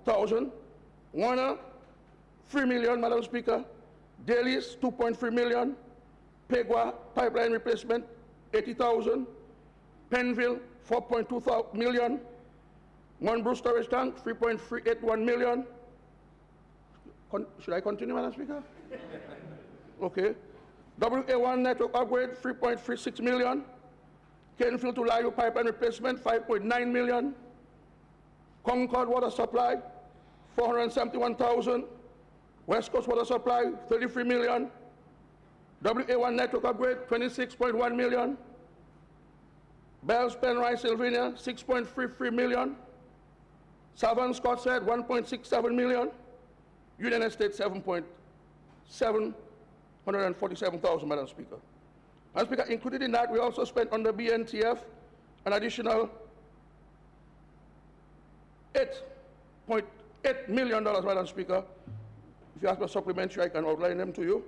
$1,000. Warner, $3 million, Madam Speaker. Daly's, $2.3 million. Pegua pipeline replacement, $80,000. Penville, $4.2 million. Monbruce storage tank, $3.381 million. Should I continue, Madam Speaker? Okay. WA1 network upgrade, $3.36 million. Kenfield to Layo pipeline replacement, $5.9 million. Concord water supply, $471,000. West Coast water supply, $33 million. WA1 network upgrade, $26.1 million. Bells, Penrice, Sylvania, $6.33 million. Savon, Scott said, $1.67 million. Union Estate, $747,000, Madam Speaker. Madam Speaker, included in that, we also spent under BNTF an additional $8.8 million, Madam Speaker. If you ask for supplementary, I can outline them to you.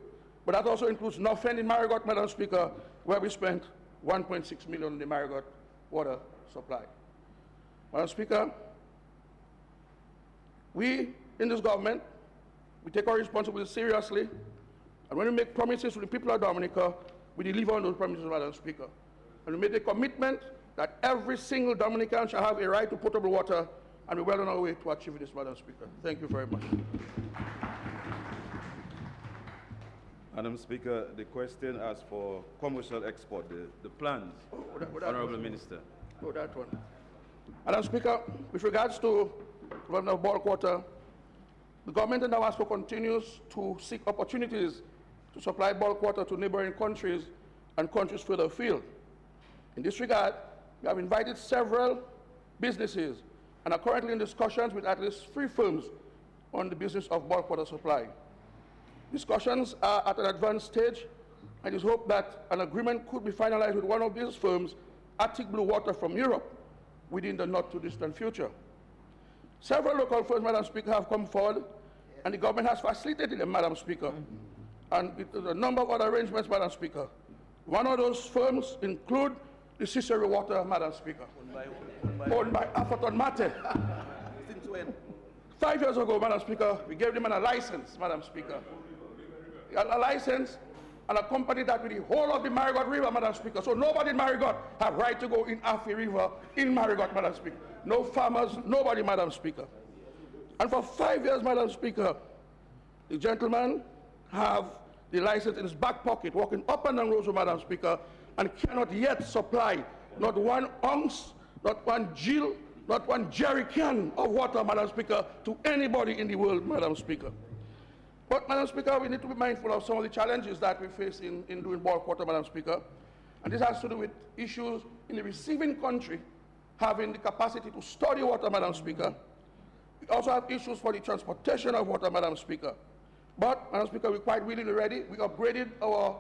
But that also includes nothing in Marigot, Madam Speaker, where we spent 1.6 million in the Marigot water supply. Madam Speaker, we in this government, we take our responsibility seriously, and when we make promises to the people of Dominica, we deliver on those promises, Madam Speaker. And we made a commitment that every single Dominican shall have a right to potable water, and we're well on our way to achieve this, Madam Speaker. Thank you very much. Madam Speaker, the question asks for commercial export, the plans. Honorable Minister. Oh, that one. Madam Speaker, with regards to running of bulk water, the government in Damascus continues to seek opportunities to supply bulk water to neighboring countries and countries further afield. In this regard, we have invited several businesses and are currently in discussions with at least 3 firms on the business of bulk water supply. Discussions are at an advanced stage, and it is hoped that an agreement could be finalized with one of these firms, Arctic Blue Water from Europe, within the not-too-distant future. Several local firms, Madam Speaker, have come forward, and the government has facilitated them, Madam Speaker. And with a number of other arrangements, Madam Speaker. One of those firms include the Cicero Water, Madam Speaker, owned by Atherton Mate. Since when? 5 years ago, Madam Speaker, we gave them a license, Madam Speaker. A license and a company that with the whole of the Marigot River, Madam Speaker. So nobody in Marigot have right to go in Afi River in Marigot, Madam Speaker. No farmers, nobody, Madam Speaker. And for 5 years, Madam Speaker, the gentleman have the license in his back pocket, walking up and down Roseau, Madam Speaker, and cannot yet supply not 1 ounce, not 1 gill, not 1 jerry can of water, Madam Speaker, to anybody in the world, Madam Speaker. But, Madam Speaker, we need to be mindful of some of the challenges that we face in doing bulk water, Madam Speaker. And this has to do with issues in the receiving country having the capacity to store the water, Madam Speaker. We also have issues for the transportation of water, Madam Speaker. But, Madam Speaker, we're quite willing and ready. We upgraded our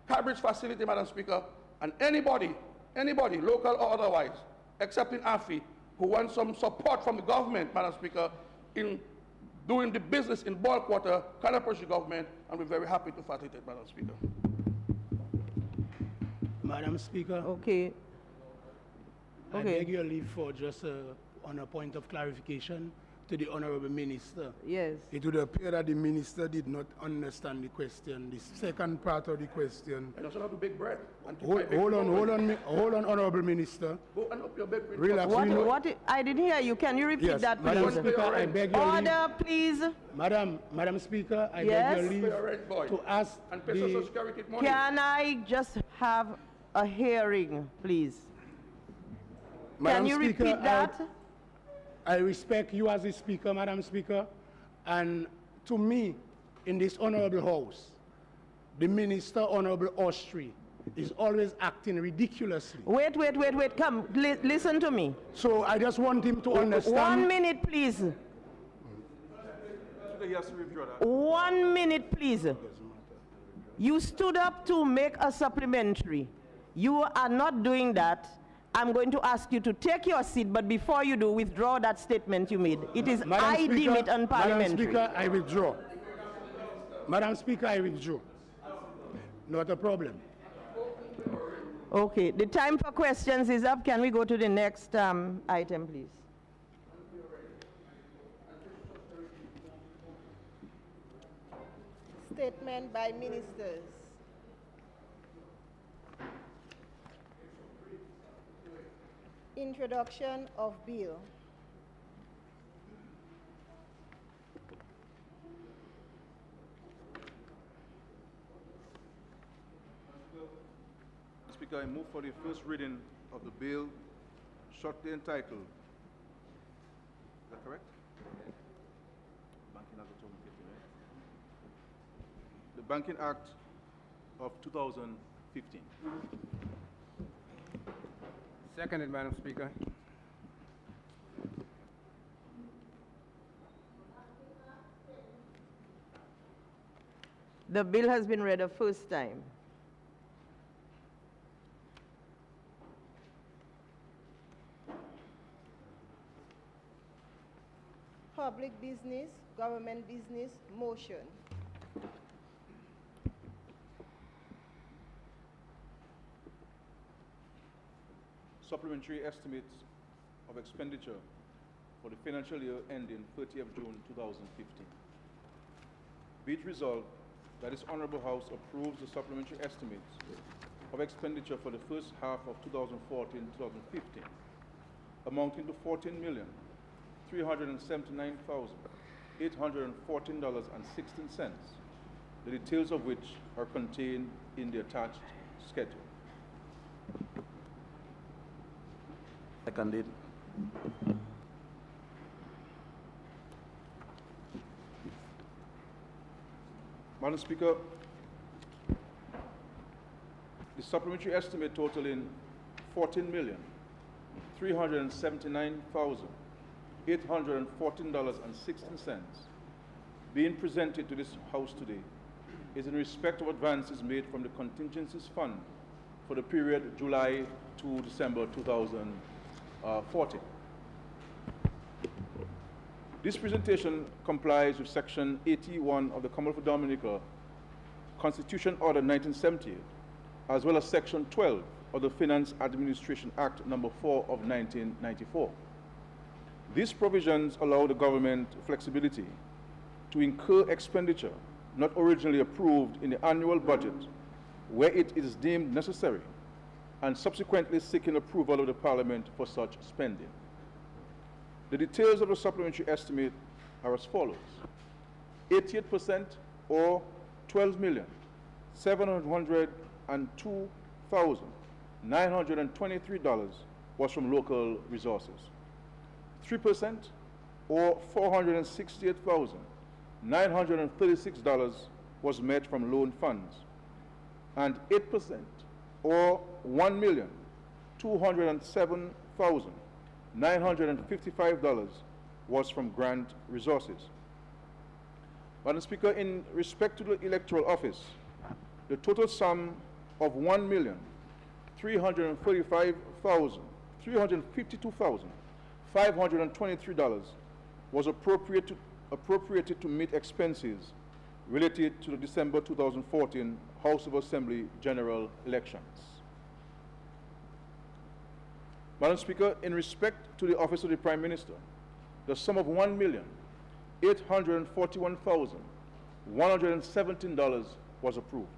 Cambridge facility, Madam Speaker, and anybody, local or otherwise, except in AFI, who wants some support from the government, Madam Speaker, in doing the business in bulk water, can approach the government, and we're very happy to facilitate, Madam Speaker. Madam Speaker. Okay. I beg your leave for just on a point of clarification to the Honorable Minister. Yes. It would appear that the Minister did not understand the question, the second part of the question. I also have to bake bread. Hold on, Honorable Minister. Go and up your bake bread. Relax. I didn't hear you. Can you repeat that, please? Madam Speaker, I beg your leave. Order, please. Madam Speaker, I beg your leave to ask and pay Social Security money. Can I just have a hearing, please? Madam Can you Speaker, repeat that? I respect you as a speaker, Madam Speaker, and to me, in this honorable house, the Minister, Honorable Austri, is always acting ridiculously. Wait, come, listen to me. So I just want him to understand. 1 minute, please. He has to withdraw that. 1 minute, please. You stood up to make a supplementary. You are not doing that. I'm going to ask you to take your seat, but before you do, withdraw that statement you made. It is, I deem it unparliamentary. Madam Speaker, I withdraw. Madam Speaker, I withdraw. Not a problem. Okay, the time for questions is up. Can we go to the next item, please? Statement by ministers. Introduction of bill. Speaker, I move for the first reading of the bill shortly entitled. Is that correct? Banking Act of 2015, right? The Banking Act of 2015. Seconded, Madam Speaker. The bill has been read a first time. Public business, government business, motion. supplementary estimates of expenditure for the financial year ending 30th June 2015. Be it resolved that this Honorable House approves the supplementary estimates of expenditure for the first half of 2014-2015, amounting to $14,379,814.16, the details of which are contained in the attached schedule. Seconded. Madam Speaker, the supplementary estimate totaling $14,379,814.16 being presented to this House today is in respect of advances made from the contingencies fund for the period July to December 2014. This presentation complies with Section 81 of the Commonwealth of Dominica Constitution Order 1978, as well as Section 12 of the Finance Administration Act No. 4 of 1994. These provisions allow the government flexibility to incur expenditure not originally approved in the annual budget where it is deemed necessary, and subsequently seeking approval of the Parliament for such spending. The details of the supplementary estimate are as follows. 88% or $12,702,923 was from local resources. 3% or $468,936 was met from loan funds. And 8% or $1,207,955 was from grant resources. Madam Speaker, in respect to the electoral office, the total sum of $352,523 was appropriated to meet expenses related to the December 2014 House of Assembly general elections. Madam Speaker, in respect to the office of the Prime Minister, the sum of $1,841,117 was approved.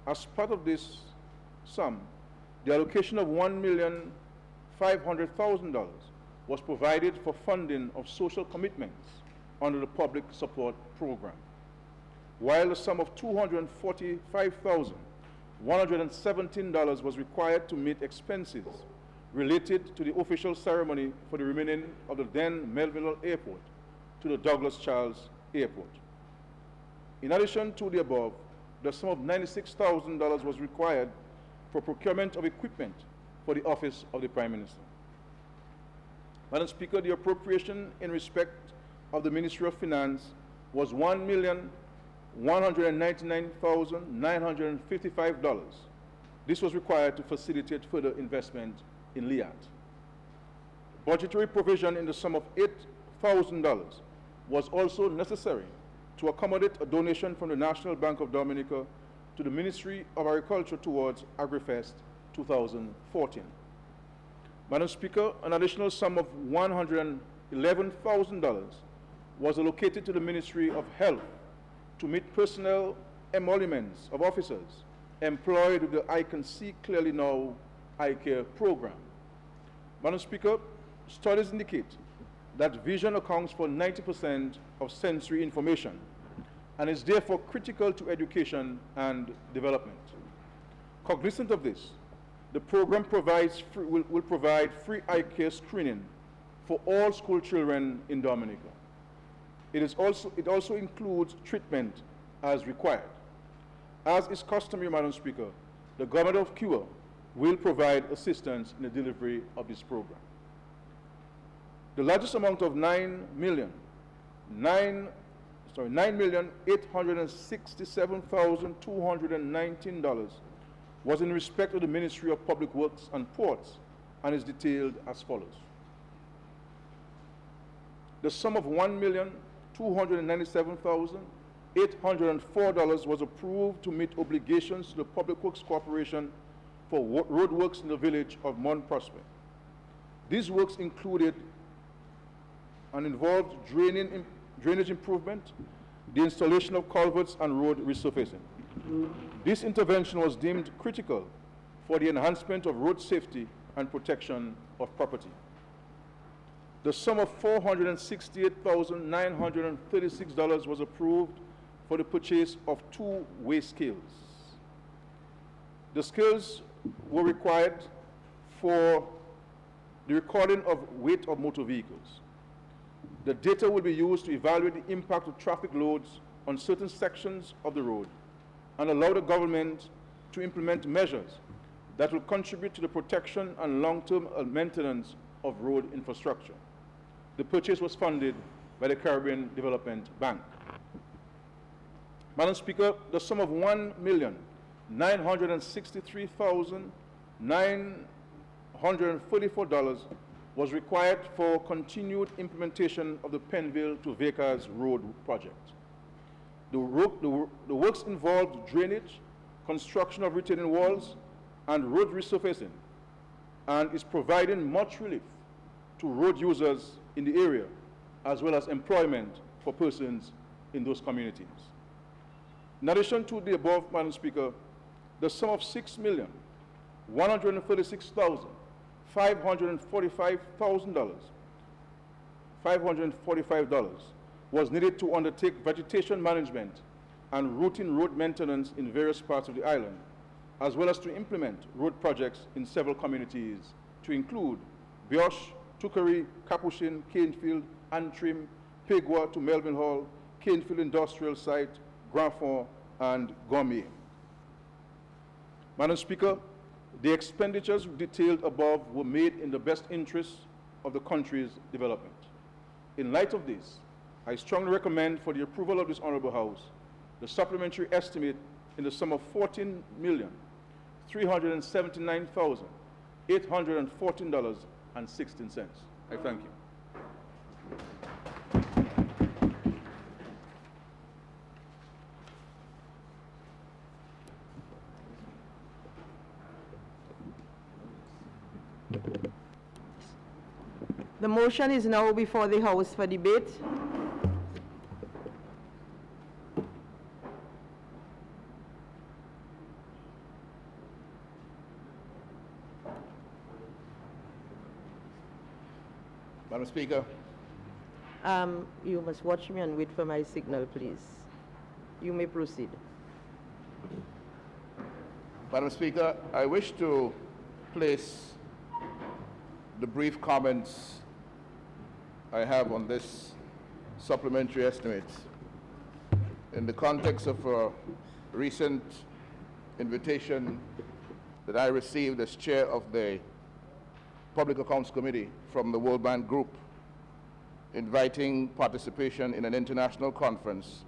As part of this sum, the allocation of $1,500,000 was provided for funding of social commitments under the Public Support Program, while the sum of $245,117 was required to meet expenses related to the official ceremony for the remaining of the then Melville Airport to the Douglas Charles Airport. In addition to the above, the sum of $96,000 was required for procurement of equipment for the office of the Prime Minister. Madam Speaker, the appropriation in respect of the Ministry of Finance was $1,199,955. This was required to facilitate further investment in LIAT. Budgetary provision in the sum of $8,000 was also necessary to accommodate a donation from the National Bank of Dominica to the Ministry of Agriculture towards AgriFest 2014. Madam Speaker, an additional sum of $111,000 was allocated to the Ministry of Health to meet personnel emoluments of officers employed with the I Can See Clearly Now eye care program. Madam Speaker, studies indicate that vision accounts for 90% of sensory information and is therefore critical to education and development. Cognizant of this, the program will provide free eye care screening for all school children in Dominica. It also includes treatment as required. As is customary, Madam Speaker, the Government of Cuba will provide assistance in the delivery of this program. The largest amount of $9,867,219 was in respect of the Ministry of Public Works and Ports and is detailed as follows. The sum of $1,297,804 was approved to meet obligations to the Public Works Corporation for road works in the village of Mount Prospect. These works included and involved drainage improvement, the installation of culverts and road resurfacing. This intervention was deemed critical for the enhancement of road safety and protection of property. The sum of $468,936 was approved for the purchase of 2 weigh scales. The scales were required for the recording of weight of motor vehicles. The data will be used to evaluate the impact of traffic loads on certain sections of the road and allow the government to implement measures that will contribute to the protection and long-term maintenance of road infrastructure. The purchase was funded by the Caribbean Development Bank. Madam Speaker, the sum of $1,963,934 was required for continued implementation of the Penville to Vickers Road project. The works involved drainage, construction of retaining walls, and road resurfacing, and is providing much relief to road users in the area, as well as employment for persons in those communities. In addition to the above, Madam Speaker, the sum of $6,136,545 was needed to undertake vegetation management and routine road maintenance in various parts of the island, as well as to implement road projects in several communities to include Biosh, Tuckery, Capuchin, Canefield, Antrim, Pigwa to Melvin Hall, Canefield Industrial Site, Grand Fond, and Gourmet. Madam Speaker, the expenditures detailed above were made in the best interest of the country's development. In light of this, I strongly recommend for the approval of this Honorable House the supplementary estimate in the sum of $14,379,814.16. I thank you. The motion is now before the House for debate. Madam Speaker. You must watch me and wait for my signal, please. You may proceed. Madam Speaker, I wish to place the brief comments I have on this supplementary estimate in the context of a recent invitation that I received as chair of the Public Accounts Committee from the World Bank Group, inviting participation in an international conference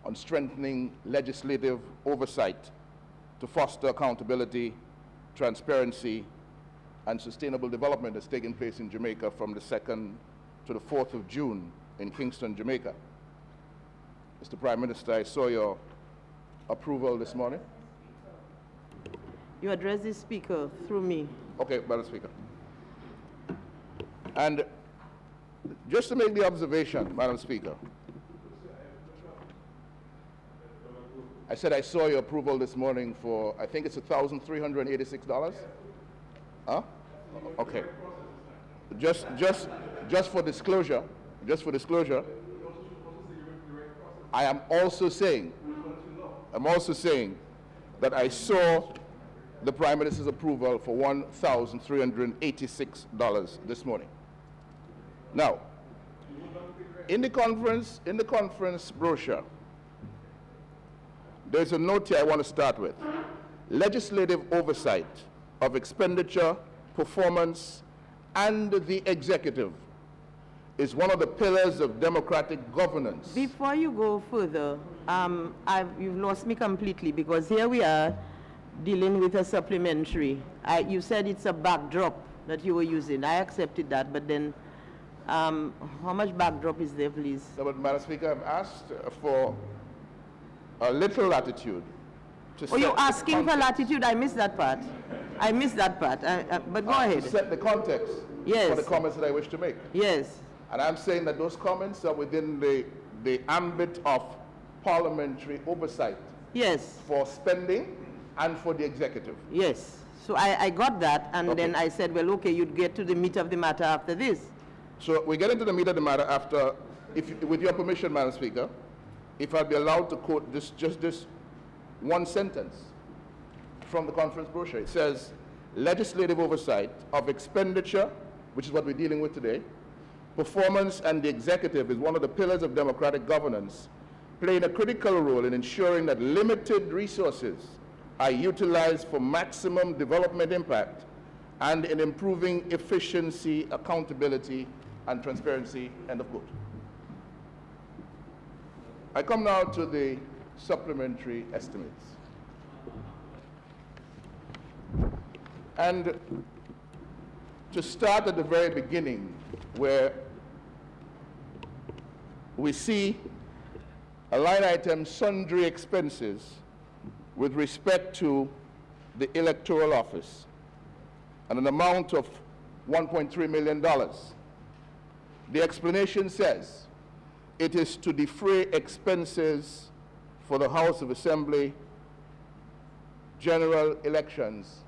on strengthening legislative oversight to foster accountability, transparency, and sustainable development that's taking place in Jamaica from the 2nd to the 4th of June in Kingston, Jamaica. Mr. Prime Minister, I saw your approval this morning. You address the Speaker through me. Okay, Madam Speaker. And just to make the observation, Madam Speaker, I said I saw your approval this morning for, I think it's $1,386. Huh? Okay. Just for disclosure, I am also saying that I saw the Prime Minister's approval for $1,386 this morning. Now, in the conference brochure, there's a note here I want to start with. Legislative oversight of expenditure, performance, and the executive is one of the pillars of democratic governance. Before you go further, you've lost me completely, because here we are dealing with a supplementary. You said it's a backdrop that you were using. I accepted that, but then how much backdrop is there, please? No, but Madam Speaker, I've asked for a little latitude. Oh, you're asking for latitude? I missed that part. I missed that part, but go ahead. To set the context Yes. for the comments that I wish to make. Yes. And I'm saying that those comments are within the ambit of parliamentary oversight. Yes. For spending and for the executive. Yes. So I got that, and Okay. then I said, well, okay, you'd get to the meat of the matter after this. So we get into the meat of the matter after, with your permission, Madam Speaker, if I'd be allowed to quote just this one sentence from the conference brochure. It says, legislative oversight of expenditure, which is what we're dealing with today, performance and the executive is one of the pillars of democratic governance, playing a critical role in ensuring that limited resources are utilized for maximum development impact and in improving efficiency, accountability, and transparency, end of quote. I come now to the supplementary estimates. And to start at the very beginning, where we see a line item, sundry expenses, with respect to the electoral office, and an amount of $1.3 million. The explanation says it is to defray expenses for the House of Assembly general elections,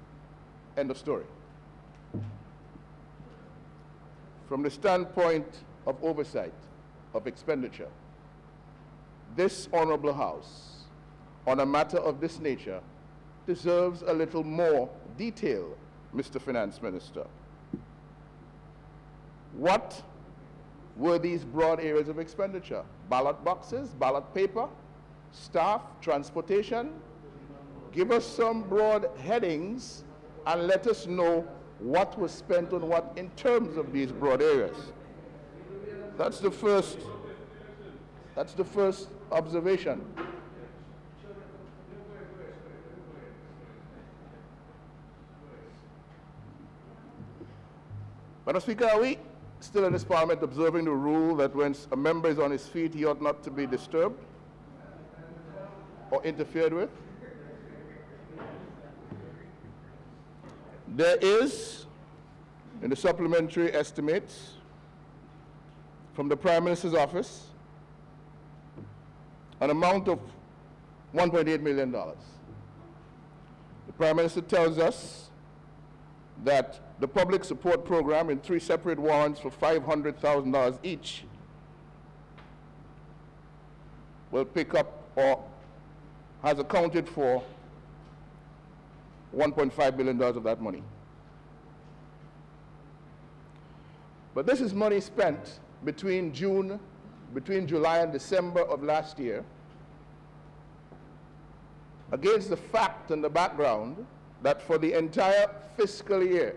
end of story. From the standpoint of oversight of expenditure, this honorable House, on a matter of this nature, deserves a little more detail, Mr. Finance Minister. What were these broad areas of expenditure? Ballot boxes, ballot paper, staff, transportation? Give us some broad headings and let us know what was spent on what in terms of these broad areas. That's the first observation. Madam Speaker, are we still in this Parliament observing the rule that when a member is on his feet, he ought not to be disturbed or interfered with? There is, in the supplementary estimates from the Prime Minister's office, an amount of $1.8 million. The Prime Minister tells us that the public support program in 3 separate warrants for $500,000 each will pick up or has accounted for $1.5 billion of that money. But this is money spent between July and December of last year, against the fact and the background that for the entire fiscal year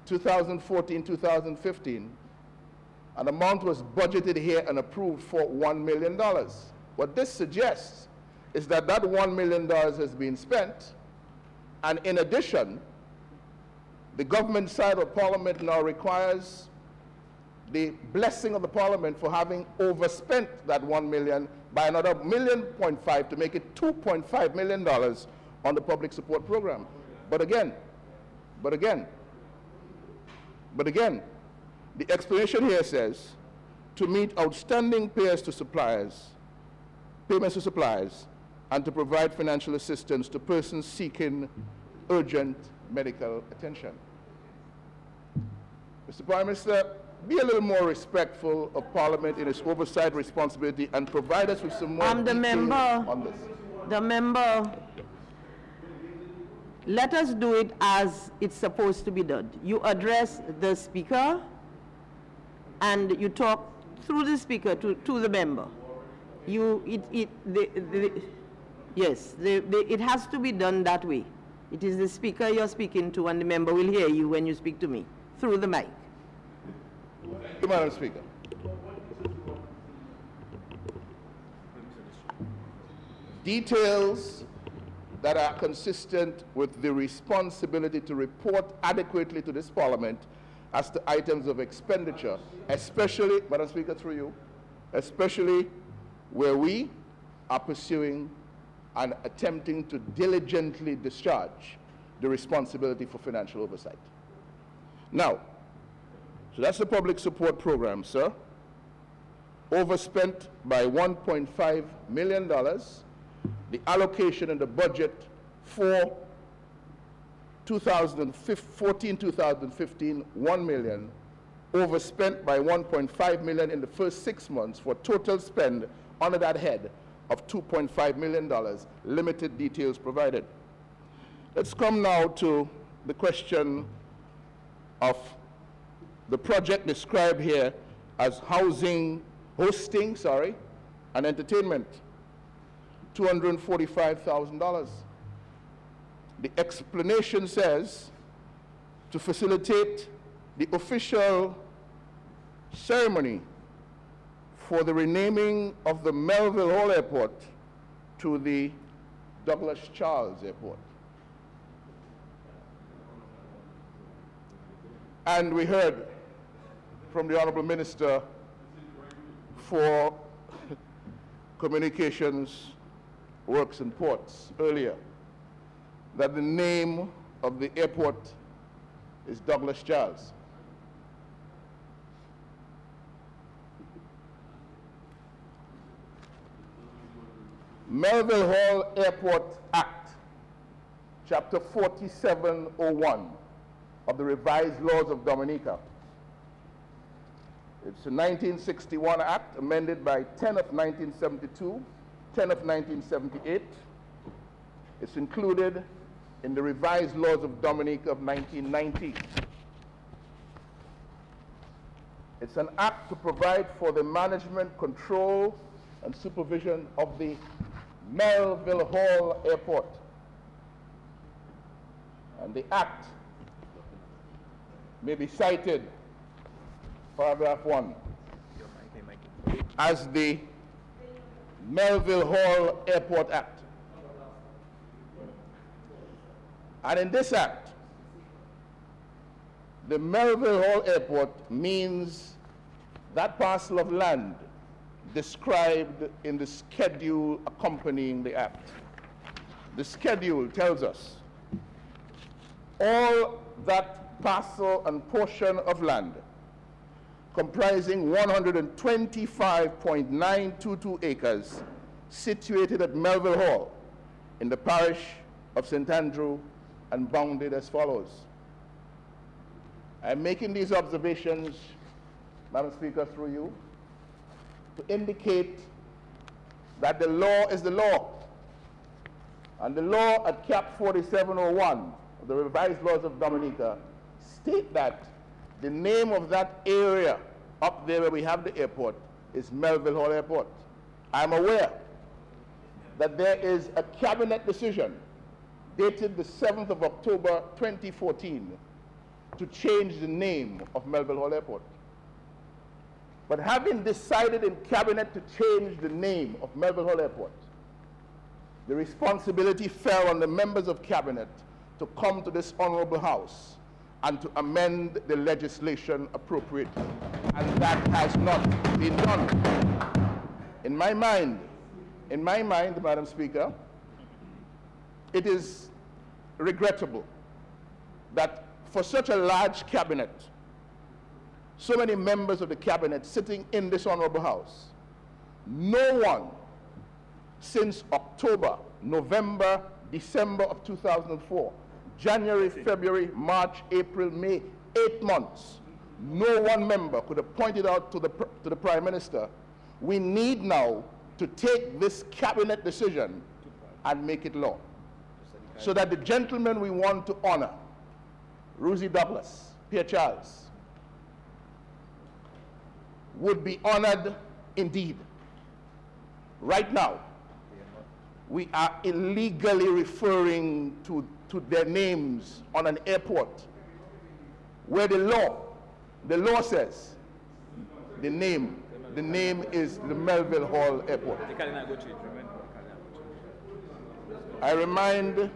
2014-2015, an amount was budgeted here and approved for $1 million. What this suggests is that that $1 million has been spent, and in addition, the government side of Parliament now requires the blessing of the Parliament for having overspent that $1 million by another $1.5 million to make it $2.5 million on the public support program. But again, the explanation here says to meet outstanding payments to suppliers, and to provide financial assistance to persons seeking urgent medical attention. Mr. Prime Minister, be a little more respectful of Parliament in its oversight responsibility and provide us with some more detail on this. The member, let us do it as it's supposed to be done. You address the Speaker and you talk through the Speaker to the member. It has to be done that way. It is the Speaker you're speaking to, and the member will hear you when you speak to me through the mic. Thank you, Madam Speaker. Details that are consistent with the responsibility to report adequately to this Parliament as to items of expenditure, especially, Madam Speaker, through you, especially where we are pursuing and attempting to diligently discharge the responsibility for financial oversight. Now, so that's the public support program, sir. Overspent by $1.5 million. The allocation in the budget for 2014-2015, $1 million. Overspent by $1.5 million in the first 6 months for total spend under that head of $2.5 million. Limited details provided. Let's come now to the question of the project described here as hosting, and entertainment, $245,000. The explanation says to facilitate the official ceremony for the renaming of the Melville Hall Airport to the Douglas Charles Airport. And we heard from the Honorable Minister for Communications, Works and Ports earlier that the name of the airport is Douglas Charles. Melville Hall Airport Act, Chapter 4701 of the Revised Laws of Dominica. It's a 1961 Act amended by 10 of 1972, 10 of 1978. It's included in the Revised Laws of Dominica of 1990. It's an act to provide for the management, control, and supervision of the Melville Hall Airport. And the act may be cited, paragraph 1, as the Melville Hall Airport Act. And in this act, the Melville Hall Airport means that parcel of land described in the schedule accompanying the act. The schedule tells us all that parcel and portion of land comprising 125.922 acres situated at Melville Hall in the parish of St. Andrew and bounded as follows. I'm making these observations, Madam Speaker, through you, to indicate that the law is the law. And the law at Cap 4701 of the Revised Laws of Dominica state that the name of that area up there where we have the airport is Melville Hall Airport. I'm aware that there is a cabinet decision dated the 7th of October 2014 to change the name of Melville Hall Airport. But having decided in cabinet to change the name of Melville Hall Airport, the responsibility fell on the members of cabinet to come to this honorable house and to amend the legislation appropriately. And that has not been done. In my mind, Madam Speaker, it is regrettable that for such a large cabinet, so many members of the cabinet sitting in this honorable house, no one since October, November, December of 2004, January, February, March, April, May, 8 months, no one member could have pointed out to the Prime Minister, we need now to take this cabinet decision and make it law. So that the gentlemen we want to honor, Rosie Douglas, Pierre Charles, would be honored indeed. Right now, we are illegally referring to their names on an airport where the law says the name is the Melville Hall Airport. I remind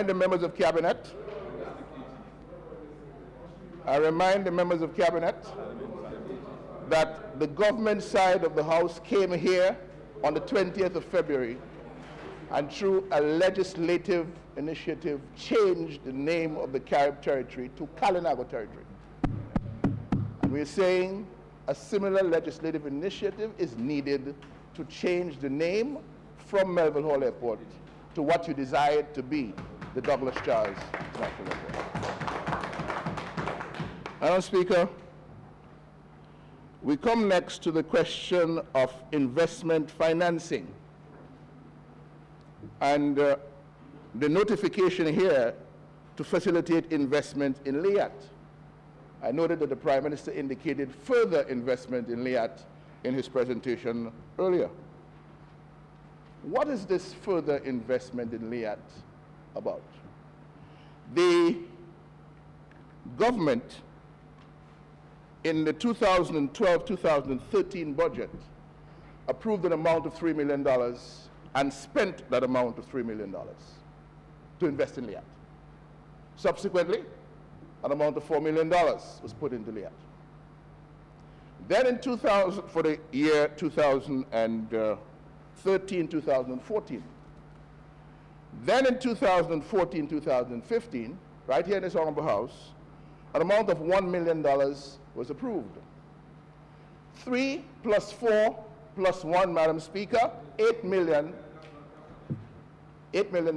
the members of cabinet, that the government side of the house came here on the 20th of February and through a legislative initiative changed the name of the Carib Territory to Kalinago Territory. And we're saying a similar legislative initiative is needed to change the name from Melville Hall Airport to what you desire it to be, the Douglas Charles International Airport. Madam Speaker, we come next to the question of investment financing. And the notification here to facilitate investment in LIAT. I noted that the Prime Minister indicated further investment in LIAT in his presentation earlier. What is this further investment in LIAT about? The government in the 2012-2013 budget approved an amount of $3 million and spent that amount of $3 million to invest in LIAT. Subsequently, an amount of $4 million was put into LIAT. Then in 2000, for the year 2013-2014, then in 2014-2015, right here in this Honorable House, an amount of $1 million was approved. 3 plus 4 plus 1, Madam Speaker, $8 million. $8 million.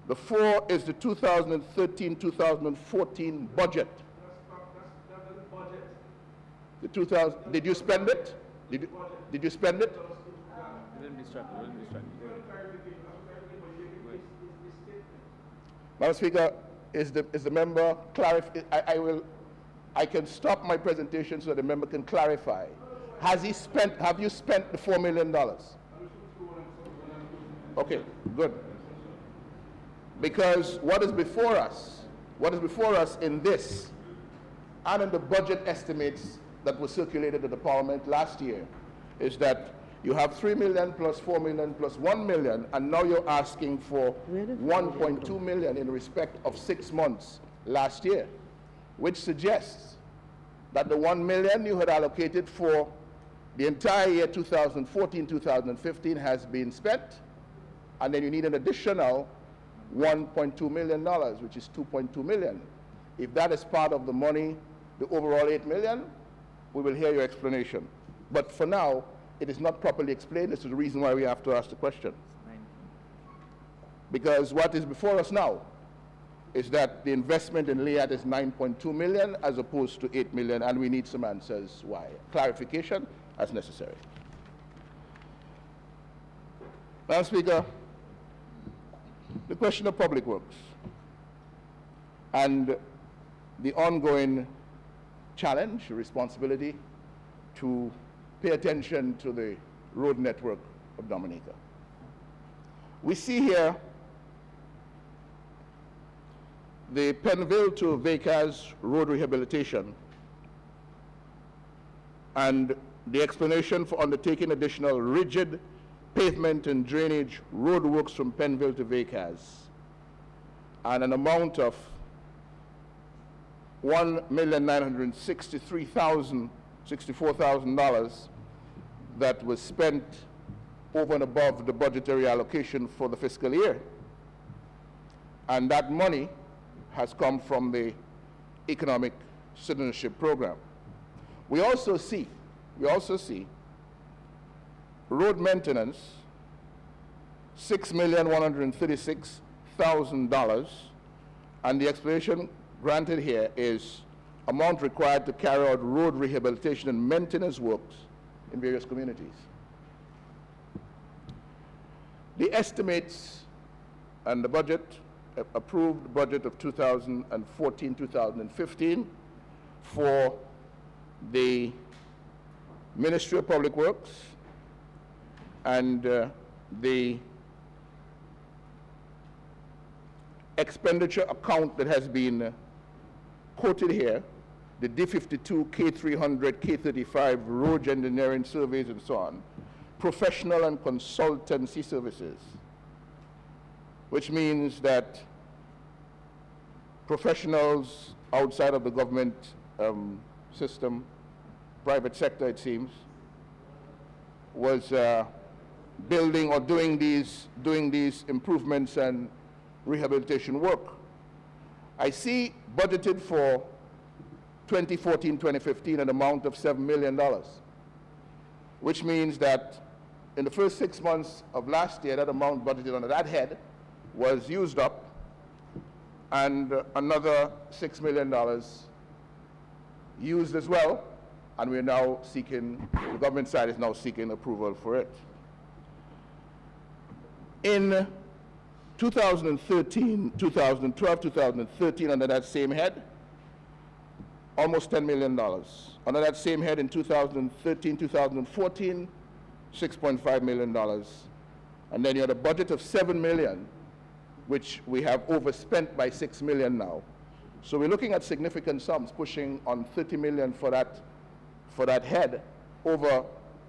The 4 is the 2013-2014 budget. The 2000. Did you spend it? Did you spend it? Madam Speaker, is the member clarify? I can stop my presentation so the member can clarify. Have you spent the $4 million? Okay, good. Because what is before us in this and in the budget estimates that were circulated to the Parliament last year is that you have $3 million plus $4 million plus $1 million, and now you're asking for $1.2 million in respect of 6 months last year, which suggests that the $1 million you had allocated for the entire year 2014-2015 has been spent, and then you need an additional $1.2 million, which is $2.2 million. If that is part of the money, the overall $8 million, we will hear your explanation. But for now, it is not properly explained. This is the reason why we have to ask the question. Because what is before us now is that the investment in LIAT is $9.2 million as opposed to $8 million, and we need some answers why. Clarification as necessary. Madam Speaker, the question of public works and the ongoing challenge, responsibility to pay attention to the road network of Dominica. We see here the Penville to Vacaz road rehabilitation and the explanation for undertaking additional rigid pavement and drainage road works from Penville to Vacaz, and an amount of $1,964,000 that was spent over and above the budgetary allocation for the fiscal year. And that money has come from the Economic Citizenship Program. We also see road maintenance, $6,136,000, and the explanation granted here is amount required to carry out road rehabilitation and maintenance works in various communities. The estimates and the budget, approved budget of 2014-2015 for the Ministry of Public Works and the expenditure account that has been quoted here, the D52, K300, K35 road engineering surveys and so on, professional and consultancy services, which means that professionals outside of the government system, private sector it seems, was building or doing these improvements and rehabilitation work. I see budgeted for 2014-2015 an amount of $7 million, which means that in the first 6 months of last year, that amount budgeted under that head was used up, and another $6 million used as well, and we're now seeking, the government side is now seeking approval for it. In 2013, 2012, 2013, under that same head, almost $10 million. Under that same head in 2013, 2014, $6.5 million. And then you had a budget of $7 million, which we have overspent by $6 million now. So we're looking at significant sums, pushing on $30 million for that head over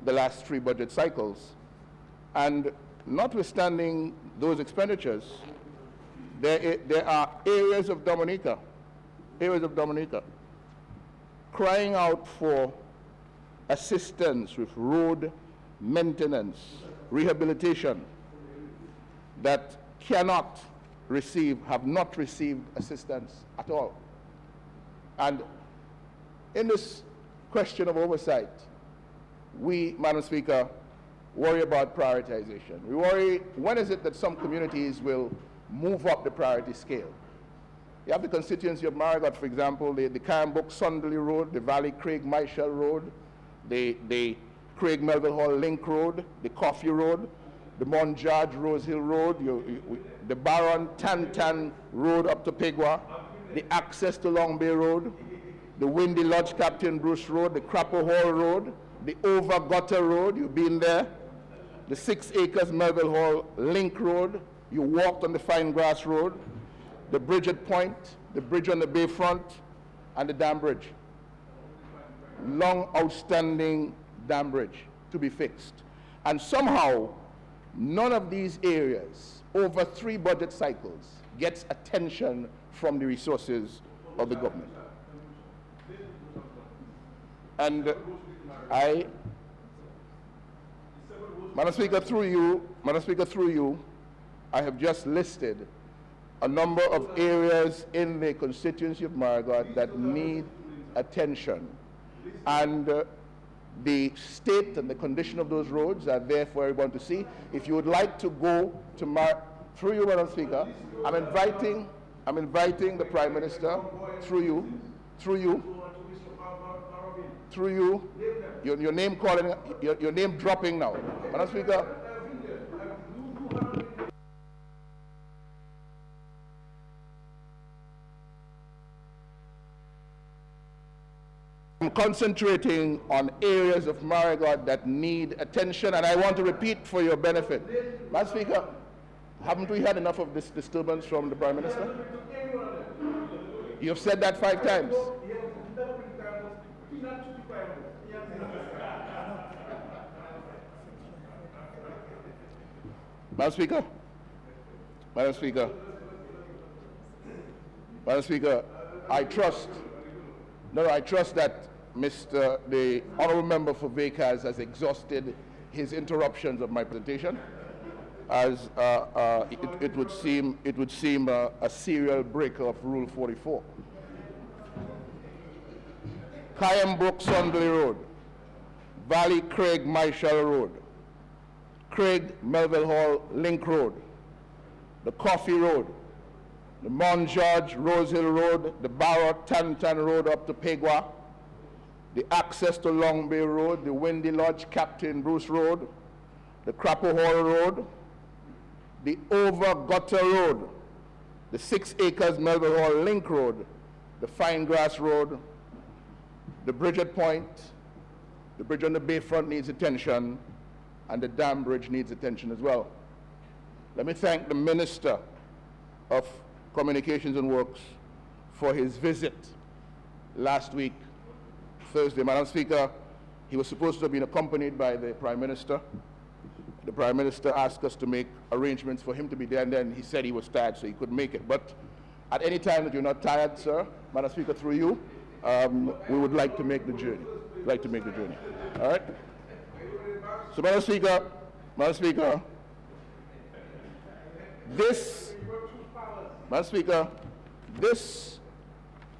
the last 3 budget cycles. And notwithstanding those expenditures, there are areas of Dominica crying out for assistance with road maintenance, rehabilitation, that cannot receive, have not received assistance at all. And in this question of oversight, we, Madam Speaker, worry about prioritization. We worry, when is it that some communities will move up the priority scale? You have the constituency of Marigot, for example, the Cambrook-Sunderley Road, the Valley-Craig-Michel Road, the Craig-Melville Hall Link Road, the Coffee Road, the Mount George Rose Hill Road, the Baron-Tantan Road up to Pigwa, the access to Long Bay Road, the Windy Lodge Captain Bruce Road, the Crapo Hall Road, the Over Gutter Road, you've been there, the 6 Acres Melville Hall Link Road, you walked on the Fine Grass Road, the bridge at Point, the bridge on the Bayfront, and the dam bridge. Long outstanding dam bridge to be fixed. And somehow, none of these areas over 3 budget cycles gets attention from the resources of the government. And Madam Speaker, through you, I have just listed a number of areas in the constituency of Marigot that need attention. And the state and the condition of those roads are there for everyone to see. If you would like to go to through you, Madam Speaker, I'm inviting the Prime Minister, through you, your name calling, your name dropping now. Madam Speaker. I'm concentrating on areas of Marigot that need attention, and I want to repeat for your benefit. Madam Speaker, haven't we had enough of this disturbance from the Prime Minister? You have said that 5 times. Madam Speaker, I trust that the Honourable Member for Vacas has exhausted his interruptions of my presentation, as it would seem a serial breaker of Rule 44. Cambrook-Sunderley Road, Valley-Craig-Michel Road, Craig-Melville Hall Link Road, the Coffee Road, the Mount George Rose Hill Road, the Barrow-Tantan Road up to Pigwa, the access to Long Bay Road, the Windy Lodge Captain Bruce Road, the Crapo Hall Road, the Over Gutter Road, the 6 Acres Melville Hall Link Road, the Fine Grass Road, the bridge at Point, the bridge on the Bayfront needs attention, and the dam bridge needs attention as well. Let me thank the Minister of Communications and Works for his visit last week, Thursday. Madam Speaker, he was supposed to have been accompanied by the Prime Minister. The Prime Minister asked us to make arrangements for him to be there, and then he said he was tired, so he couldn't make it. But at any time that you're not tired, sir, Madam Speaker, through you, we would like to make the journey. All right? So, Madam Madam Speaker,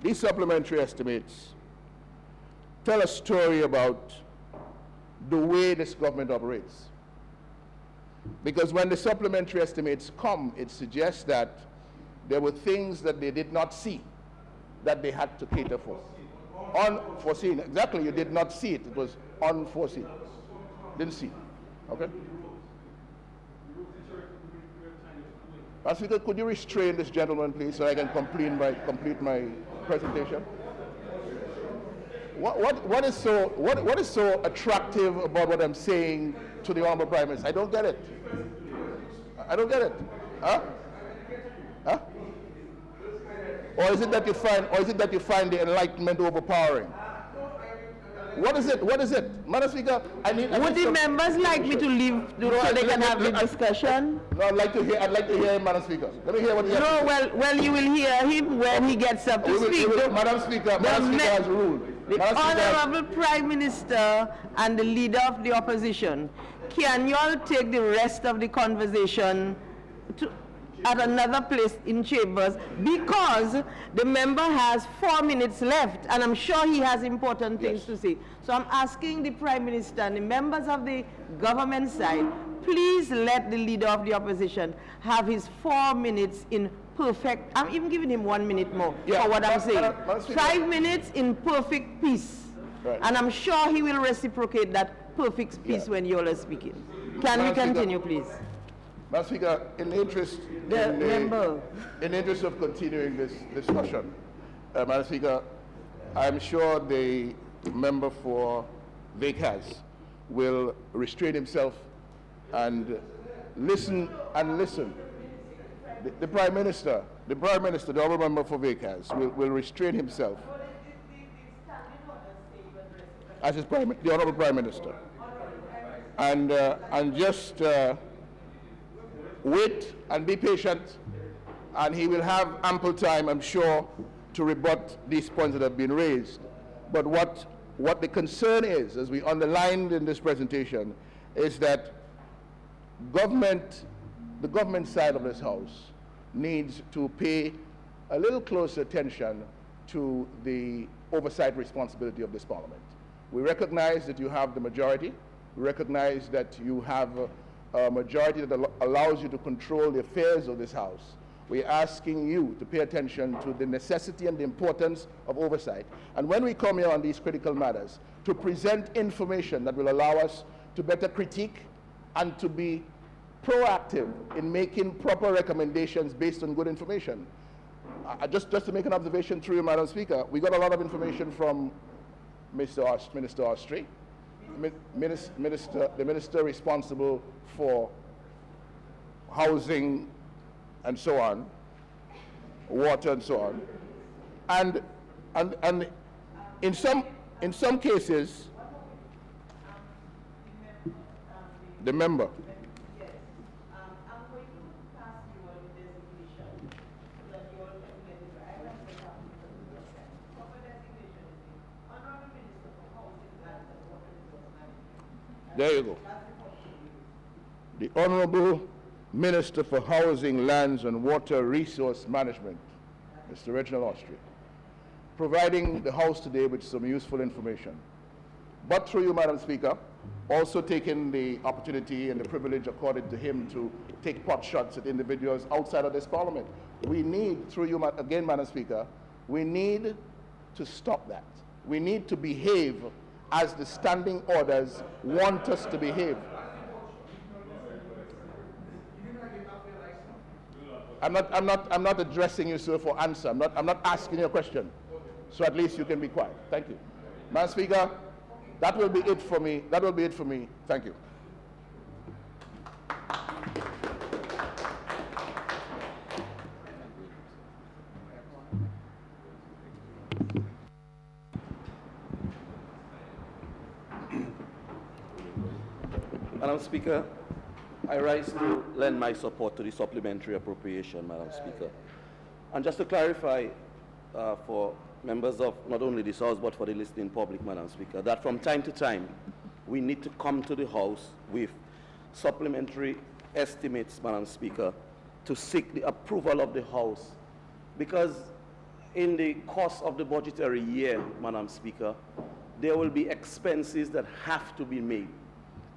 these supplementary estimates tell a story about the way this government operates. Because when the supplementary estimates come, it suggests that there were things that they did not see that they had to cater for. Unforeseen. Exactly, you did not see it. It was unforeseen. Didn't see it. Okay? Madam Speaker, could you restrain this gentleman, please, so I can complete my presentation? What is so attractive about what I'm saying to the Honorable Prime Minister? I don't get it. I don't get it. Huh? Huh? Or is it that you find the enlightenment overpowering? What is it? What is it? Madam Speaker, would the members like me to leave so they can have the discussion? No, I'd like to hear him, Madam Speaker. Let me hear what he has to say. Well, you will hear him when he gets up to speak. Madam Speaker has ruled. The Honorable Prime Minister and the Leader of the Opposition, can you all take the rest of the conversation at another place in chambers, because the member has 4 minutes left and I'm sure he has important things to say. So I'm asking the Prime Minister and the members of the government side, please let the Leader of the Opposition have his 4 minutes in perfect, I'm even giving him 1 minute more for what I'm saying. 5 minutes in perfect peace. Right. And I'm sure he will reciprocate that perfect peace when you all are speaking. Can we continue, please? Madam Speaker, in the interest of continuing this discussion, Madam Speaker, I'm sure the member for Vacaz will restrain himself and listen and listen. The Prime Minister, the Honourable Member for Vacaz will restrain himself as the Honourable Prime Minister, and just wait and be patient, and he will have ample time, I'm sure, to rebut these points that have been raised. But what the concern is, as we underlined in this presentation, is that the government side of this House needs to pay a little closer attention to the oversight responsibility of this Parliament. We recognize that you have the majority. We recognize that you have a majority that allows you to control the affairs of this House. We're asking you to pay attention to the necessity and the importance of oversight. And when we come here on these critical matters, to present information that will allow us to better critique and to be proactive in making proper recommendations based on good information. Just to make an observation through you, Madam Speaker, we got a lot of information from Minister Ostry, the minister responsible for housing and so on, water and so on, and in some cases, the member. There you go. The Honorable Minister for Housing, Lands and Water Resource Management, Mr. Reginald Ostry, providing the House today with some useful information. But through you, Madam Speaker, also taking the opportunity and the privilege accorded to him to take pot shots at individuals outside of this Parliament. We need, through you again, Madam Speaker, we need to stop that. We need to behave as the standing orders want us to behave. I'm not addressing you, sir, for answer. I'm not asking you a question. So at least you can be quiet. Thank you. Madam Speaker, that will be it for me. That will be it for me. Thank you. Madam Speaker, I rise to lend my support to the supplementary appropriation, Madam Speaker. And just to clarify for members of not only this House but for the listening public, Madam Speaker, that from time to time we need to come to the House with supplementary estimates, Madam Speaker, to seek the approval of the House, because in the course of the budgetary year, Madam Speaker, there will be expenses that have to be made,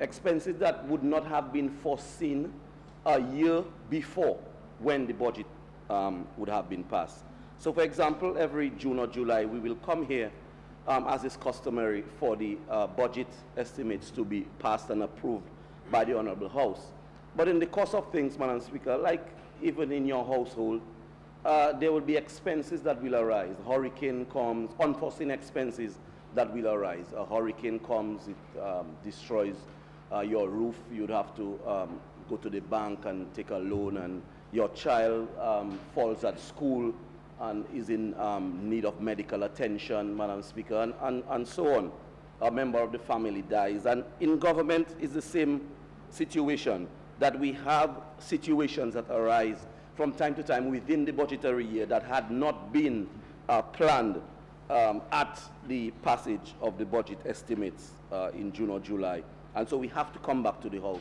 expenses that would not have been foreseen a year before when the budget would have been passed. So, for example, every June or July, we will come here, as is customary, for the budget estimates to be passed and approved by the Honorable House. But in the course of things, Madam Speaker, like even in your household, there will be expenses that will arise. A hurricane comes, unforeseen expenses that will arise. A hurricane comes, it destroys your roof. You'd have to go to the bank and take a loan, and your child falls at school and is in need of medical attention, Madam Speaker, and so on. A member of the family dies. And in government, it's the same situation, that we have situations that arise from time to time within the budgetary year that had not been planned at the passage of the budget estimates in June or July. And so we have to come back to the House.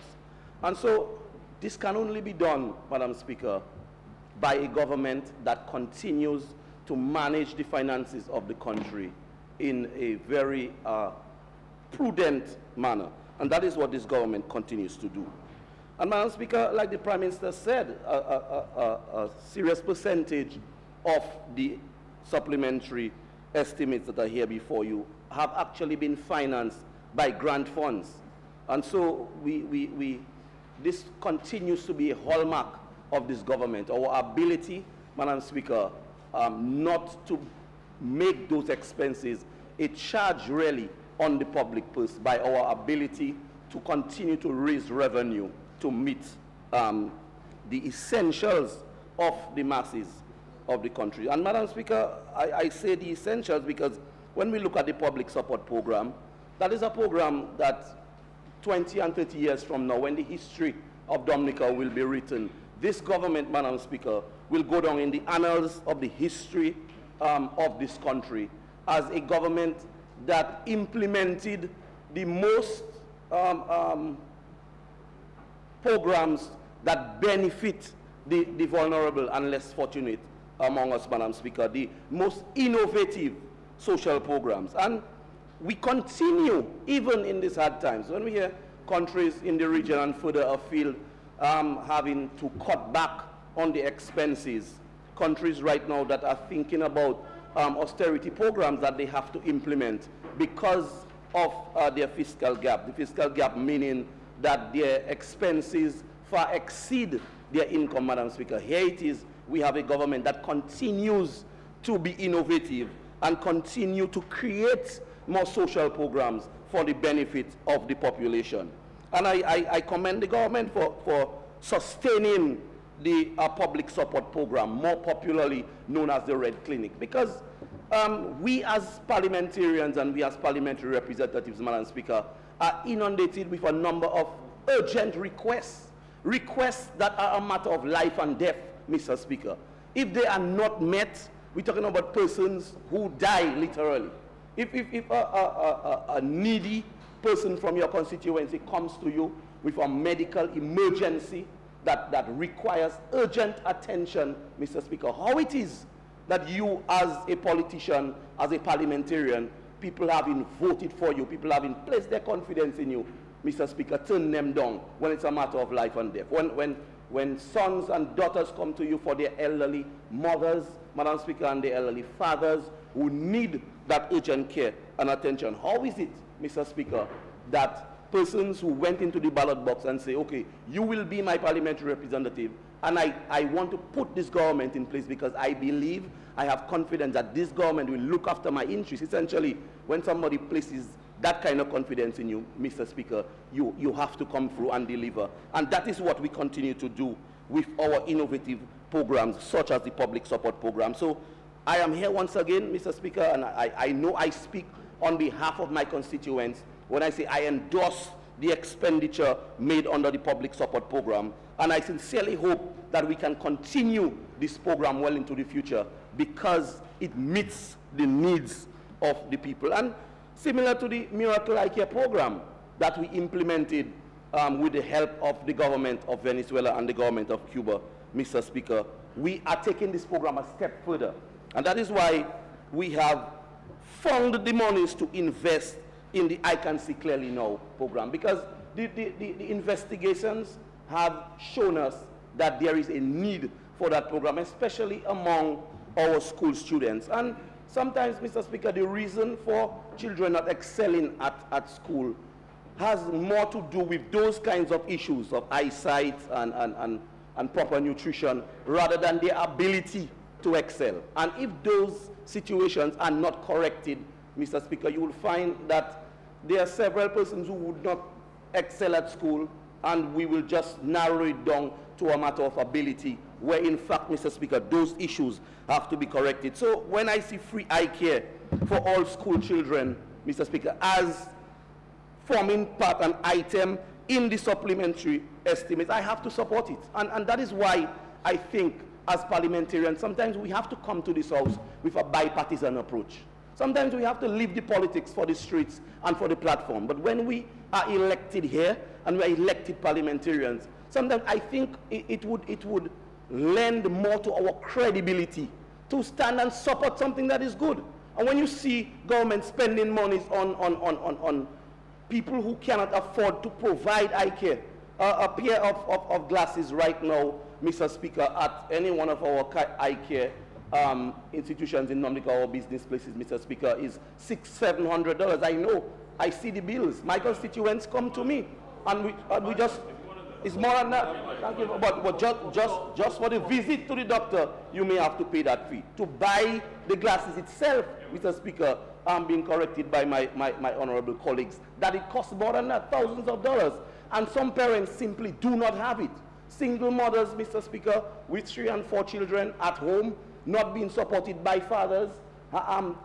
And so this can only be done, Madam Speaker, by a government that continues to manage the finances of the country in a very prudent manner. And that is what this government continues to do. And Madam Speaker, like the Prime Minister said, a serious percentage of the supplementary estimates that are here before you have actually been financed by grant funds. And so this continues to be a hallmark of this government, our ability, Madam Speaker, not to make those expenses a charge really on the public purse by our ability to continue to raise revenue to meet the essentials of the masses of the country. And Madam Speaker, I say the essentials because when we look at the public support program, that is a program that 20 and 30 years from now, when the history of Dominica will be written, this government, Madam Speaker, will go down in the annals of the history of this country as a government that implemented the most programs that benefit the vulnerable and less fortunate among us, Madam Speaker, the most innovative social programs. And we continue, even in these hard times, when we hear countries in the region and further afield having to cut back on the expenses, countries right now that are thinking about austerity programs that they have to implement because of their fiscal gap. The fiscal gap meaning that their expenses far exceed their income, Madam Speaker. Here it is, we have a government that continues to be innovative and continue to create more social programs for the benefit of the population. And I commend the government for sustaining the public support program, more popularly known as the Red Clinic, because we as parliamentarians and we as parliamentary representatives, Madam Speaker, are inundated with a number of urgent requests that are a matter of life and death, Mr. Speaker. If they are not met, we're talking about persons who die literally. If a needy person from your constituency comes to you with a medical emergency that requires urgent attention, Mr. Speaker, how it is that you as a politician, as a parliamentarian, people having voted for you, people having placed their confidence in you, Mr. Speaker, turn them down when it's a matter of life and death. When sons and daughters come to you for their elderly mothers, Madam Speaker, and their elderly fathers who need that urgent care and attention, how is it, Mr. Speaker, that persons who went into the ballot box and say, okay, you will be my parliamentary representative, and I want to put this government in place because I believe, I have confidence that this government will look after my interests. Essentially, when somebody places that kind of confidence in you, Mr. Speaker, you have to come through and deliver. And that is what we continue to do with our innovative programs, such as the public support program. So I am here once again, Mr. Speaker, and I know I speak on behalf of my constituents when I say I endorse the expenditure made under the public support program. And I sincerely hope that we can continue this program well into the future because it meets the needs of the people. And similar to the Miracle Eye Care program that we implemented with the help of the government of Venezuela and the government of Cuba, Mr. Speaker, we are taking this program a step further. And that is why we have found the monies to invest in the I Can See Clearly Now program, because the investigations have shown us that there is a need for that program, especially among our school students. And sometimes, Mr. Speaker, the reason for children not excelling at school has more to do with those kinds of issues of eyesight and proper nutrition, rather than their ability to excel. And if those situations are not corrected, Mr. Speaker, you will find that there are several persons who would not excel at school, and we will just narrow it down to a matter of ability, where in fact, Mr. Speaker, those issues have to be corrected. So when I see free eye care for all school children, Mr. Speaker, as forming part, an item in the supplementary estimates, I have to support it. And that is why I think, as parliamentarians, sometimes we have to come to this house with a bipartisan approach. Sometimes we have to leave the politics for the streets and for the platform. But when we are elected here, and we are elected parliamentarians, sometimes I think it would lend more to our credibility to stand and support something that is good. And when you see government spending monies on people who cannot afford to provide eye care, a pair of glasses right now, Mr. Speaker, at any one of our eye care institutions in Dominica or business places, Mr. Speaker, is $600–700. I know. I see the bills. My constituents come to me, and we just, it's more than that. Thank you. But just for the visit to the doctor, you may have to pay that fee. To buy the glasses itself, Mr. Speaker, I'm being corrected by my honorable colleagues, that it costs more than that, thousands of dollars. And some parents simply do not have it. Single mothers, Mr. Speaker, with 3 and 4 children at home, not being supported by fathers,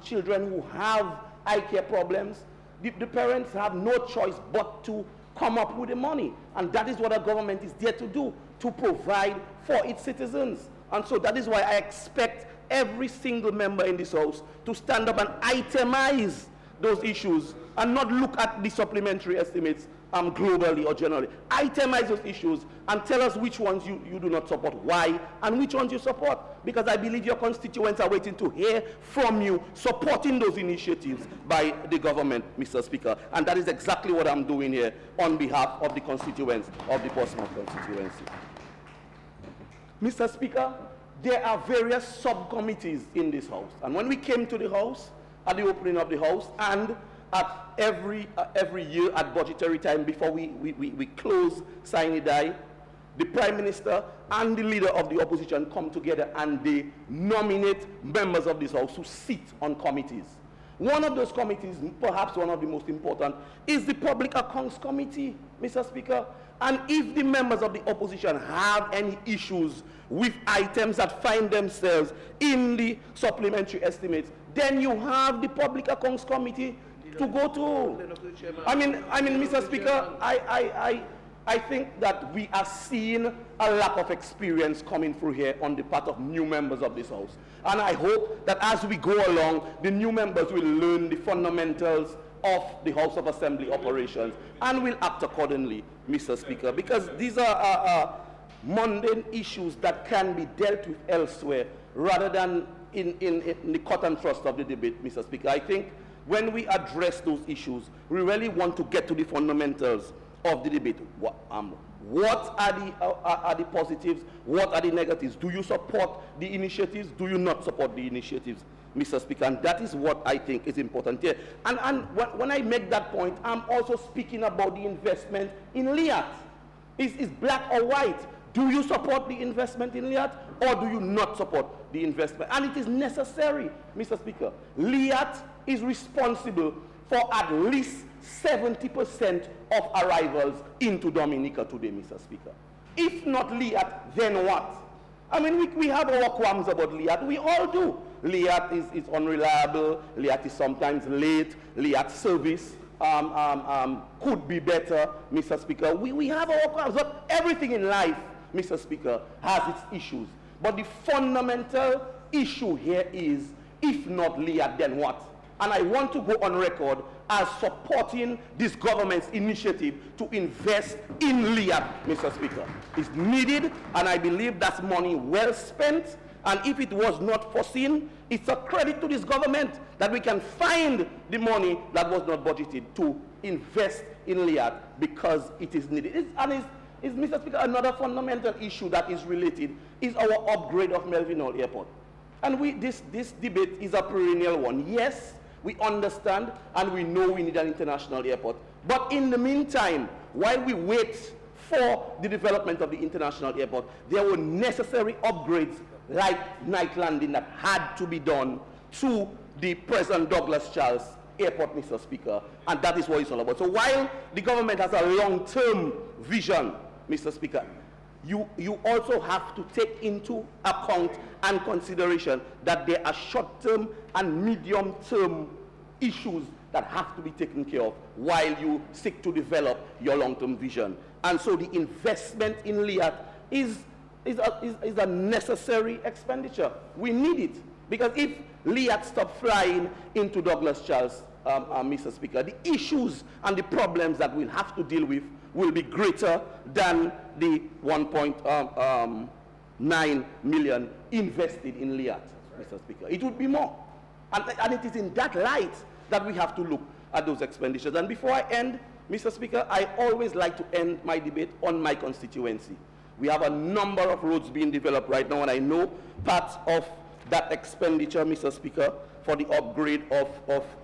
children who have eye care problems. The parents have no choice but to come up with the money. And that is what a government is there to do, to provide for its citizens. And so that is why I expect every single member in this house to stand up and itemize those issues and not look at the supplementary estimates globally or generally. Itemize those issues and tell us which ones you do not support, why, and which ones you support. Because I believe your constituents are waiting to hear from you supporting those initiatives by the government, Mr. Speaker. And that is exactly what I'm doing here on behalf of the constituents of the Portsmouth constituency. Mr. Speaker, there are various subcommittees in this house. And when we came to the house, at the opening of the house, and at every year at budgetary time before we close sine die, the Prime Minister and the leader of the opposition come together and they nominate members of this house to sit on committees. One of those committees, perhaps one of the most important, is the Public Accounts Committee, Mr. Speaker. And if the members of the opposition have any issues with items that find themselves in the supplementary estimates, then you have the Public Accounts Committee to go to. I mean, Mr. Speaker, I think that we are seeing a lack of experience coming through here on the part of new members of this house. And I hope that as we go along, the new members will learn the fundamentals of the House of Assembly operations and will act accordingly, Mr. Speaker, because these are mundane issues that can be dealt with elsewhere rather than in the cut and thrust of the debate, Mr. Speaker. I think when we address those issues, we really want to get to the fundamentals of the debate. What are the positives? What are the negatives? Do you support the initiatives? Do you not support the initiatives, Mr. Speaker? And that is what I think is important here. And when I make that point, I'm also speaking about the investment in LIAT. Is black or white? Do you support the investment in LIAT or do you not support the investment? And it is necessary, Mr. Speaker. LIAT is responsible for at least 70% of arrivals into Dominica today, Mr. Speaker. If not LIAT, then what? I mean, we have our qualms about LIAT. We all do. LIAT is unreliable. LIAT is sometimes late. LIAT service could be better, Mr. Speaker. We have our qualms. But everything in life, Mr. Speaker, has its issues. But the fundamental issue here is, if not LIAT, then what? And I want to go on record as supporting this government's initiative to invest in Liat, Mr. Speaker. It's needed, and I believe that's money well spent. And if it was not foreseen, it's a credit to this government that we can find the money that was not budgeted to invest in Liat because it is needed. Mr. Speaker, another fundamental issue that is related is our upgrade of Melvin Hall Airport. And this debate is a perennial one. Yes, we understand and we know we need an international airport. But in the meantime, while we wait for the development of the international airport, there were necessary upgrades like night landing that had to be done to the present Douglas Charles Airport, Mr. Speaker, and that is what it's all about. So while the government has a long-term vision, Mr. Speaker, you also have to take into account and consideration that there are short-term and medium-term issues that have to be taken care of while you seek to develop your long-term vision. And so the investment in Liat is a necessary expenditure. We need it, because if Liat stops flying into Douglas Charles, Mr. Speaker, the issues and the problems that we'll have to deal with will be greater than the 1.9 million invested in Liat, Mr. Speaker. It would be more. And it is in that light that we have to look at those expenditures. And before I end, Mr. Speaker, I always like to end my debate on my constituency. We have a number of roads being developed right now, and I know part of that expenditure, Mr. Speaker, for the upgrade of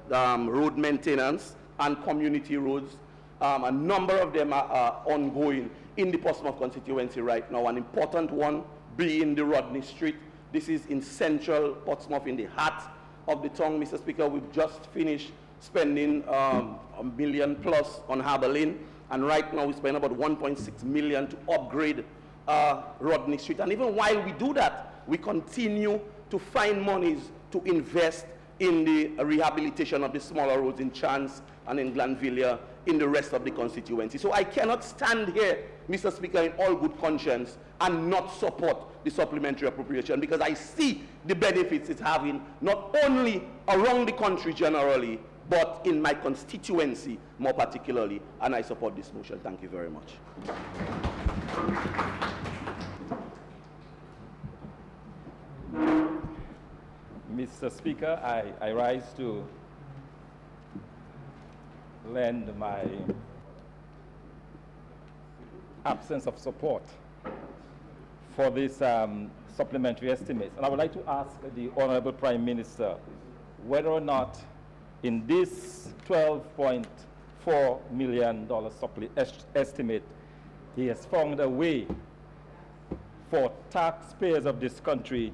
road maintenance and community roads. A number of them are ongoing in the Portsmouth constituency right now. An important one being the Rodney Street. This is in central Portsmouth, in the heart of the town, Mr. Speaker. We've just finished spending $1 million plus on Harbour Lane, and right now we spend about $1.6 million to upgrade Rodney Street. And even while we do that, we continue to find monies to invest in the rehabilitation of the smaller roads in Chance and in Glanvilla, in the rest of the constituency. So I cannot stand here, Mr. Speaker, in all good conscience and not support the supplementary appropriation, because I see the benefits it's having not only around the country generally, but in my constituency more particularly, and I support this motion. Thank you very much. Mr. Speaker, I rise to lend my absence of support for this supplementary estimates. And I would like to ask the Honorable Prime Minister whether or not in this $12.4 million estimate, he has found a way for taxpayers of this country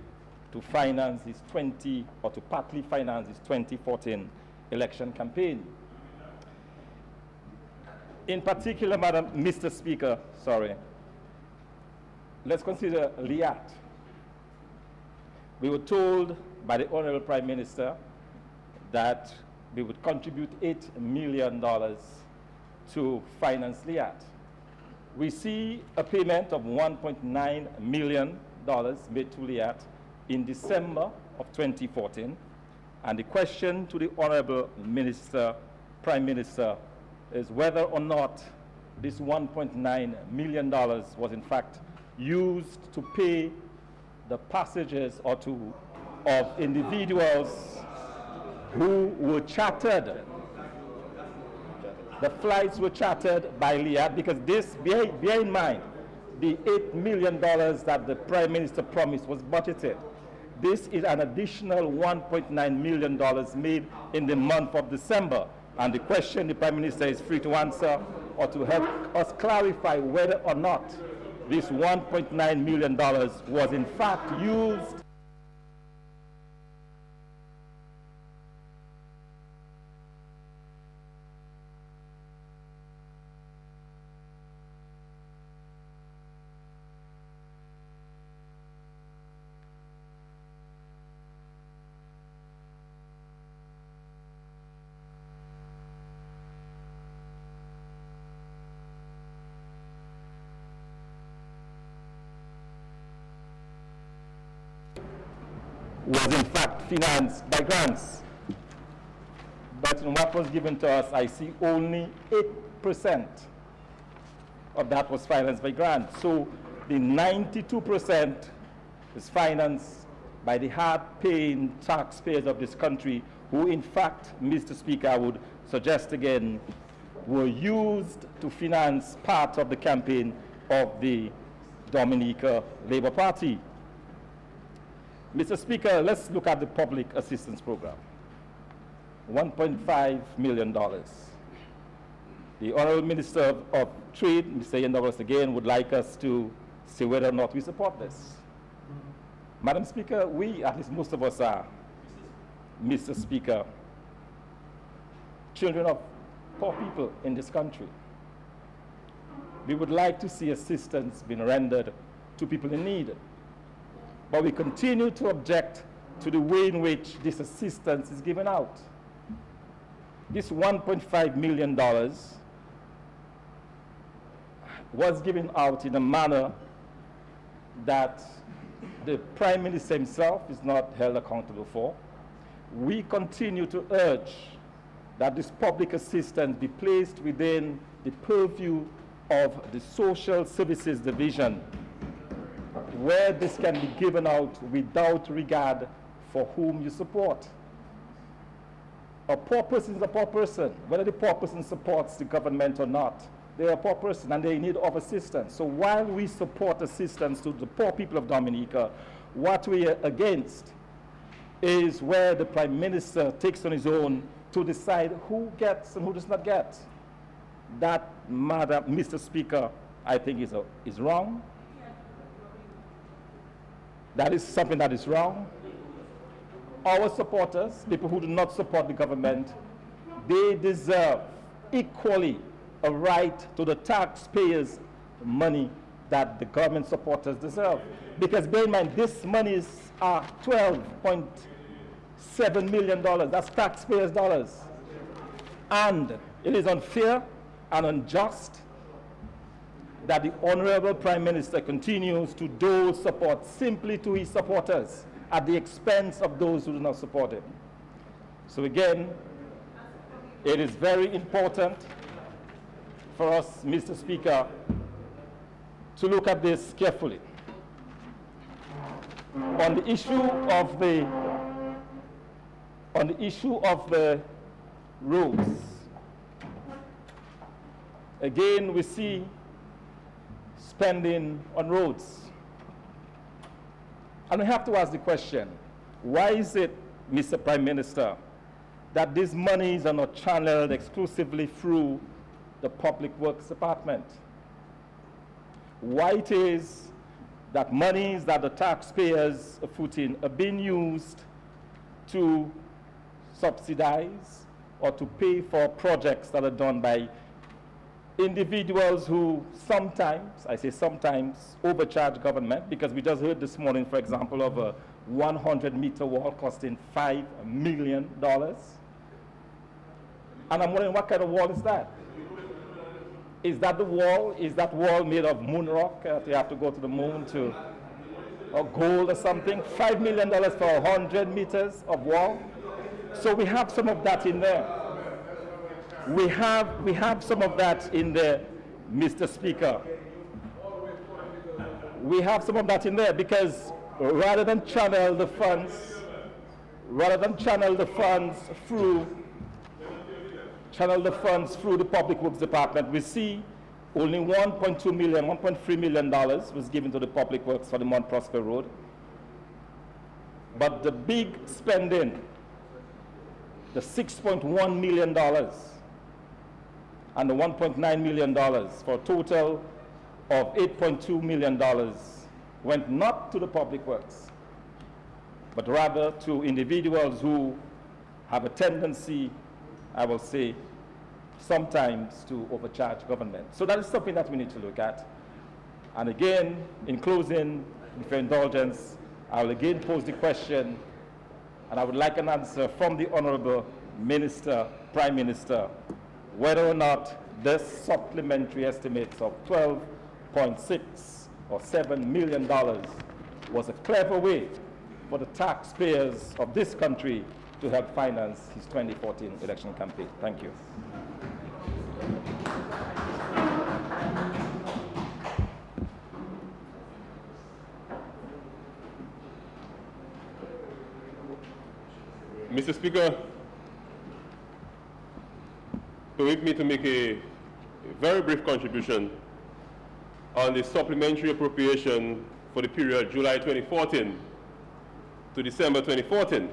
to finance his to partly finance his 2014 election campaign. In particular, Mr. Speaker, let's consider Liat. We were told by the Honorable Prime Minister that we would contribute $8 million to finance Liat. We see a payment of $1.9 million made to Liat in December of 2014. And the question to the Honorable Prime Minister, is whether or not this $1.9 million was in fact used to pay the passages of individuals who were chartered. The flights were chartered by Liat, because this, bear in mind, the $8 million that the Prime Minister promised was budgeted. This is an additional $1.9 million made in the month of December. And the question the Prime Minister is free to answer, or to help us clarify whether or not this $1.9 million was in fact used was in fact financed by grants. But in what was given to us, I see only 8% of that was financed by grants. So the 92% is financed by the hard-paying taxpayers of this country, who in fact, Mr. Speaker, I would suggest again, were used to finance part of the campaign of the Dominica Labour Party. Mr. Speaker, let's look at the public assistance program. $1.5 million. The Honourable Minister of Trade, Mr. Yendowers, again, would like us to say whether or not we support this. Madam Speaker, we, at least most of us are, Mr. Speaker, children of poor people in this country. We would like to see assistance being rendered to people in need. But we continue to object to the way in which this assistance is given out. This $1.5 million was given out in a manner that the Prime Minister himself is not held accountable for. We continue to urge that this public assistance be placed within the purview of the Social Services Division, where this can be given out without regard for whom you support. A poor person is a poor person, whether the poor person supports the government or not. They're a poor person and they need of assistance. So while we support assistance to the poor people of Dominica, what we are against is where the Prime Minister takes on his own to decide who gets and who does not get. That, Mr. Speaker, I think is wrong. That is something that is wrong. Our supporters, people who do not support the government, they deserve equally a right to the taxpayers' money that the government supporters deserve. Because bear in mind, this money is $12.7 million. That's taxpayers' dollars. And it is unfair and unjust that the Honorable Prime Minister continues to dole support simply to his supporters at the expense of those who do not support him. So again, it is very important for us, Mr. Speaker, to look at this carefully. On the issue of the roads, again, we see spending on roads. And we have to ask the question, why is it, Mr. Prime Minister, that these monies are not channeled exclusively through the Public Works Department? Why it is that monies that the taxpayers are putting are being used to subsidize or to pay for projects that are done by individuals who sometimes, I say sometimes, overcharge government, because we just heard this morning, for example, of a 100-meter wall costing $5 million. And I'm wondering, what kind of wall is that? Is that wall made of moon rock? You have to go to the moon to, or gold or something? $5 million for 100 meters of wall? So we have some of that in there. We have some of that in there, Mr. Speaker. We have some of that in there because rather than channel the funds through the Public Works Department, we see only $1.3 million was given to the Public Works for the Mount Prosper Road. But the big spending, the $6.1 million and the $1.9 million for a total of $8.2 million went not to the Public Works, but rather to individuals who have a tendency, I will say, sometimes to overcharge government. So that is something that we need to look at. And again, in closing, with your indulgence, I will again pose the question, and I would like an answer from the Honorable Minister, Prime Minister, whether or not this supplementary estimates of $12.6 or $7 million was a clever way for the taxpayers of this country to help finance his 2014 election campaign. Thank you. Mr. Speaker, permit me to make a very brief contribution on the supplementary appropriation for the period July 2014 to December 2014.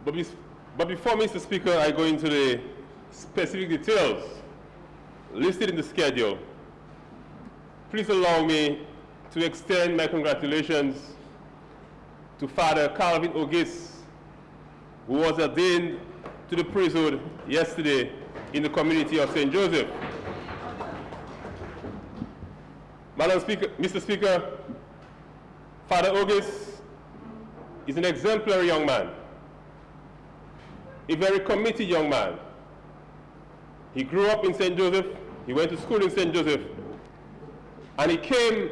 But before, Mr. Speaker, I go into the specific details listed in the schedule, please allow me to extend my congratulations to Father Calvin Ogis, who was ordained to the priesthood yesterday in the community of St. Joseph. Mr. Speaker, Father Ogis is an exemplary young man, a very committed young man. He grew up in St. Joseph, he went to school in St. Joseph, and he came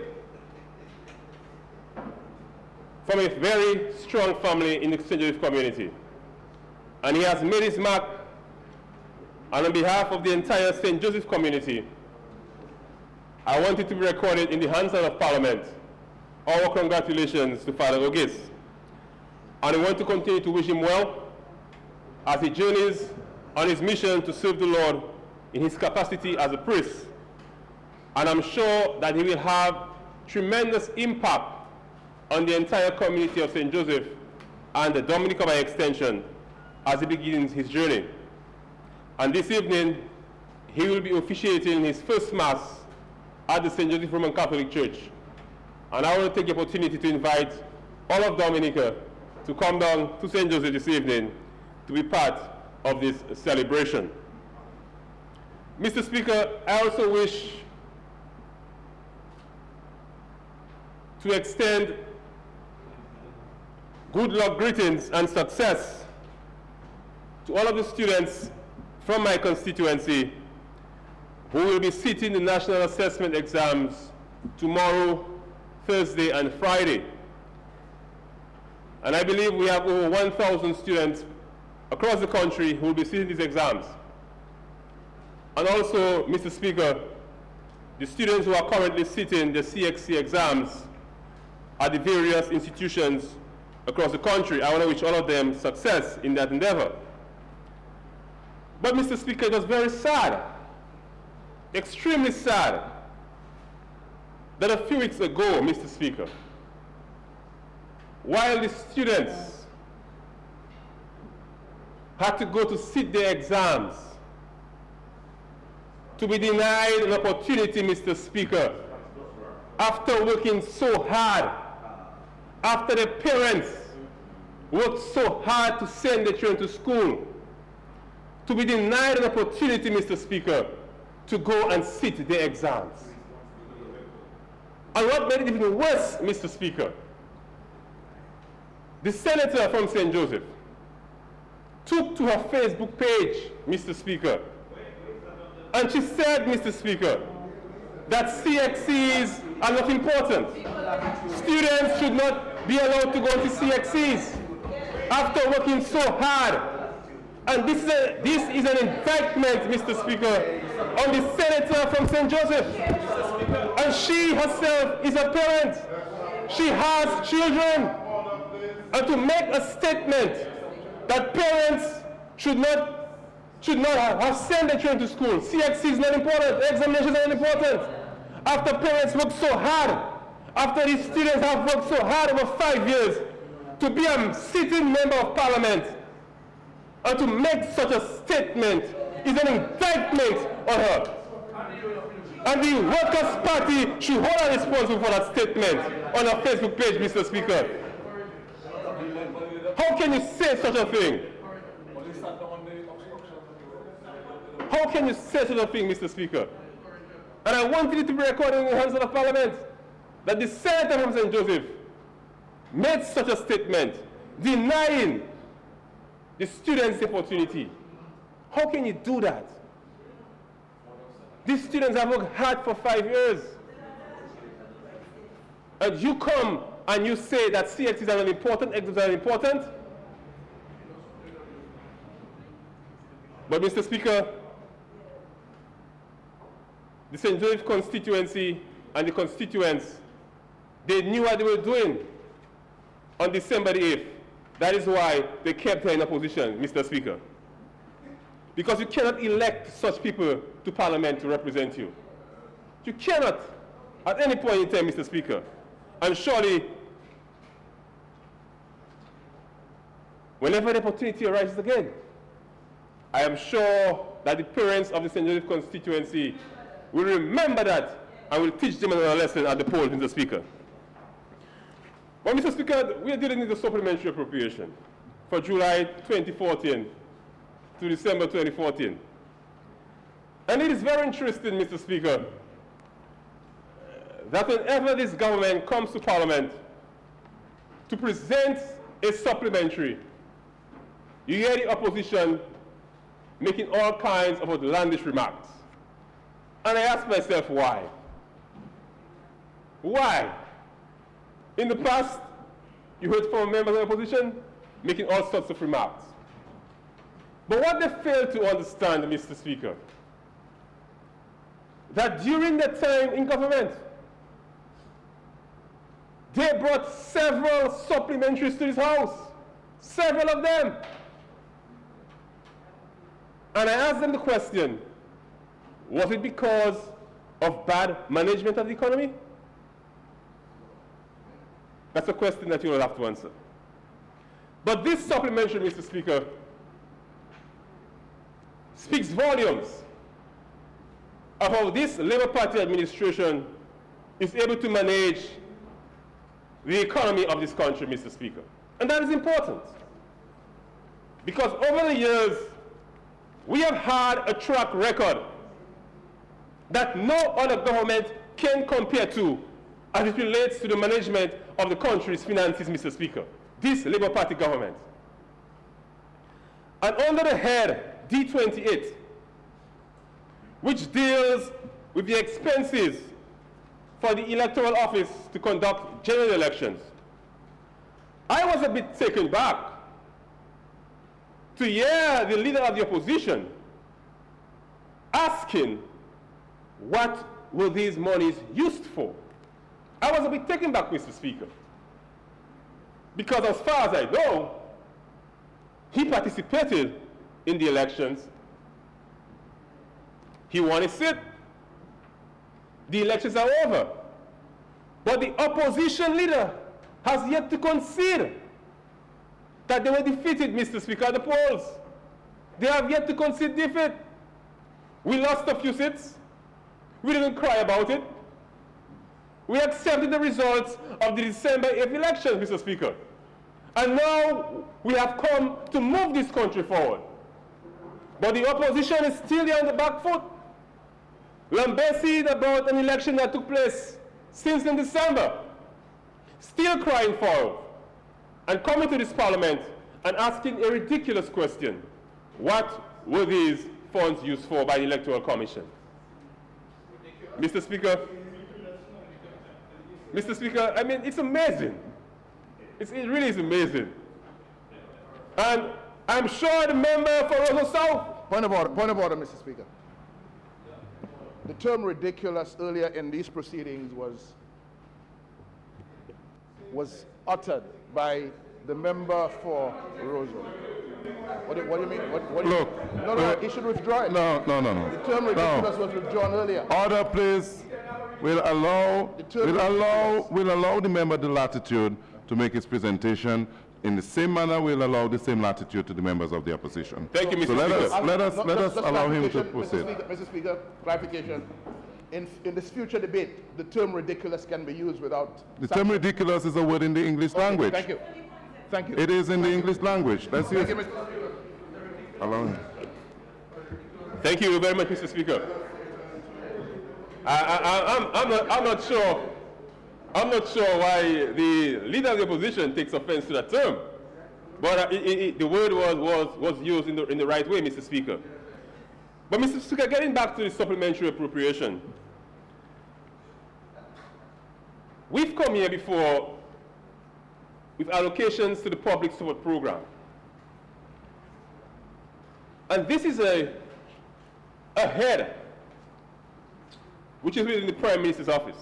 from a very strong family in the St. Joseph community. And he has made his mark, and on behalf of the entire St. Joseph community, I want it to be recorded in the Hansard of Parliament. Our congratulations to Father Ogis. And I want to continue to wish him well as he journeys on his mission to serve the Lord in his capacity as a priest. And I'm sure that he will have tremendous impact on the entire community of St. Joseph and the Dominica by extension as he begins his journey. And this evening, he will be officiating his first Mass at the St. Joseph Roman Catholic Church. And I want to take the opportunity to invite all of Dominica to come down to St. Joseph this evening to be part of this celebration. Mr. Speaker, I also wish to extend good luck greetings and success to all of the students from my constituency who will be sitting the national assessment exams tomorrow, Thursday, and Friday. And I believe we have over 1,000 students across the country who will be sitting these exams. And also, Mr. Speaker, the students who are currently sitting the CXC exams at the various institutions across the country, I want to wish all of them success in that endeavor. But Mr. Speaker, it was very sad, extremely sad, that a few weeks ago, Mr. Speaker, while the students had to go to sit their exams, to be denied an opportunity, Mr. Speaker, after working so hard, after the parents worked so hard to send their children to school, to be denied an opportunity, Mr. Speaker, to go and sit their exams. And what made it even worse, Mr. Speaker, the senator from St. Joseph took to her Facebook page, Mr. Speaker, and she said, Mr. Speaker, that CXCs are not important. Students should not be allowed to go to CXCs after working so hard. And this is an indictment, Mr. Speaker, on the senator from St. Joseph. And she herself is a parent. She has children. And to make a statement that parents should not have sent their children to school. CXC is not important. Examinations are not important. After parents work so hard, after these students have worked so hard over 5 years to be a sitting member of parliament, and to make such a statement is an indictment on her. And the Workers' Party should hold her responsible for that statement on her Facebook page, Mr. Speaker. How can you say such a thing? How can you say such a thing, Mr. Speaker? And I wanted it to be recorded in the hands of the Parliament that the senator from St. Joseph made such a statement denying the students the opportunity. How can you do that? These students have worked hard for 5 years. And you come and you say that CXCs are unimportant, exits are unimportant. But Mr. Speaker, the St. Joseph constituency and the constituents, they knew what they were doing on December the 8th. That is why they kept her in opposition, Mr. Speaker. Because you cannot elect such people to Parliament to represent you. You cannot, at any point in time, Mr. Speaker. And surely, whenever the opportunity arises again, I am sure that the parents of the St. Joseph constituency will remember that and will teach them another lesson at the polls, Mr. Speaker. But, Mr. Speaker, we are dealing with a supplementary appropriation for July 2014 to December 2014. And it is very interesting, Mr. Speaker, that whenever this government comes to Parliament to present a supplementary, you hear the opposition making all kinds of outlandish remarks. And I ask myself, why? Why? In the past, you heard from members of the opposition making all sorts of remarks. But what they fail to understand, Mr. Speaker, that during their time in government, they brought several supplementaries to this House, several of them. And I asked them the question, was it because of bad management of the economy? That's a question that you will have to answer. But this supplementary, Mr. Speaker, speaks volumes of how this Labour Party administration is able to manage the economy of this country, Mr. Speaker. And that is important. Because over the years, we have had a track record that no other government can compare to as it relates to the management of the country's finances, Mr. Speaker. This Labour Party government. And under the head D28, which deals with the expenses for the electoral office to conduct general elections, I was a bit taken back to hear the leader of the opposition asking what were these monies used for. I was a bit taken back, Mr. Speaker, because as far as I know, he participated in the elections. He won his seat. The elections are over. But the opposition leader has yet to concede that they were defeated, Mr. Speaker, at the polls. They have yet to concede defeat. We lost a few seats. We didn't cry about it. We accepted the results of the December 8th elections, Mr. Speaker. And now we have come to move this country forward. But the opposition is still there on the back foot, lambasting about an election that took place since in December, still crying foul, and coming to this Parliament and asking a ridiculous question. What were these funds used for by the Electoral Commission? Mr. Speaker, I mean, it's amazing. It really is amazing. And I'm sure the member for Roseau South. Point of order, Mr. Speaker. The term ridiculous earlier in these proceedings was uttered by the member for Roseau. What do you mean? Look. No, he should withdraw it. No. The term ridiculous was withdrawn earlier. Order, please. We'll allow the member the latitude to make his presentation. In the same manner, we'll allow the same latitude to the members of the opposition. Thank you, Mr. So Speaker. let us allow him to proceed. Mr. Speaker, clarification. In this future debate, the term ridiculous can be used without... The term ridiculous is a word in the English language. Thank you. Thank you. It is in the English language. Let's use it. Allow him. Thank you very much, Mr. Speaker. I'm not sure why the leader of the opposition takes offense to that term, but the word was used in the right way, Mr. Speaker. But Mr. Speaker, getting back to the supplementary appropriation, we've come here before with allocations to the public support program. And this is a head which is within the Prime Minister's office.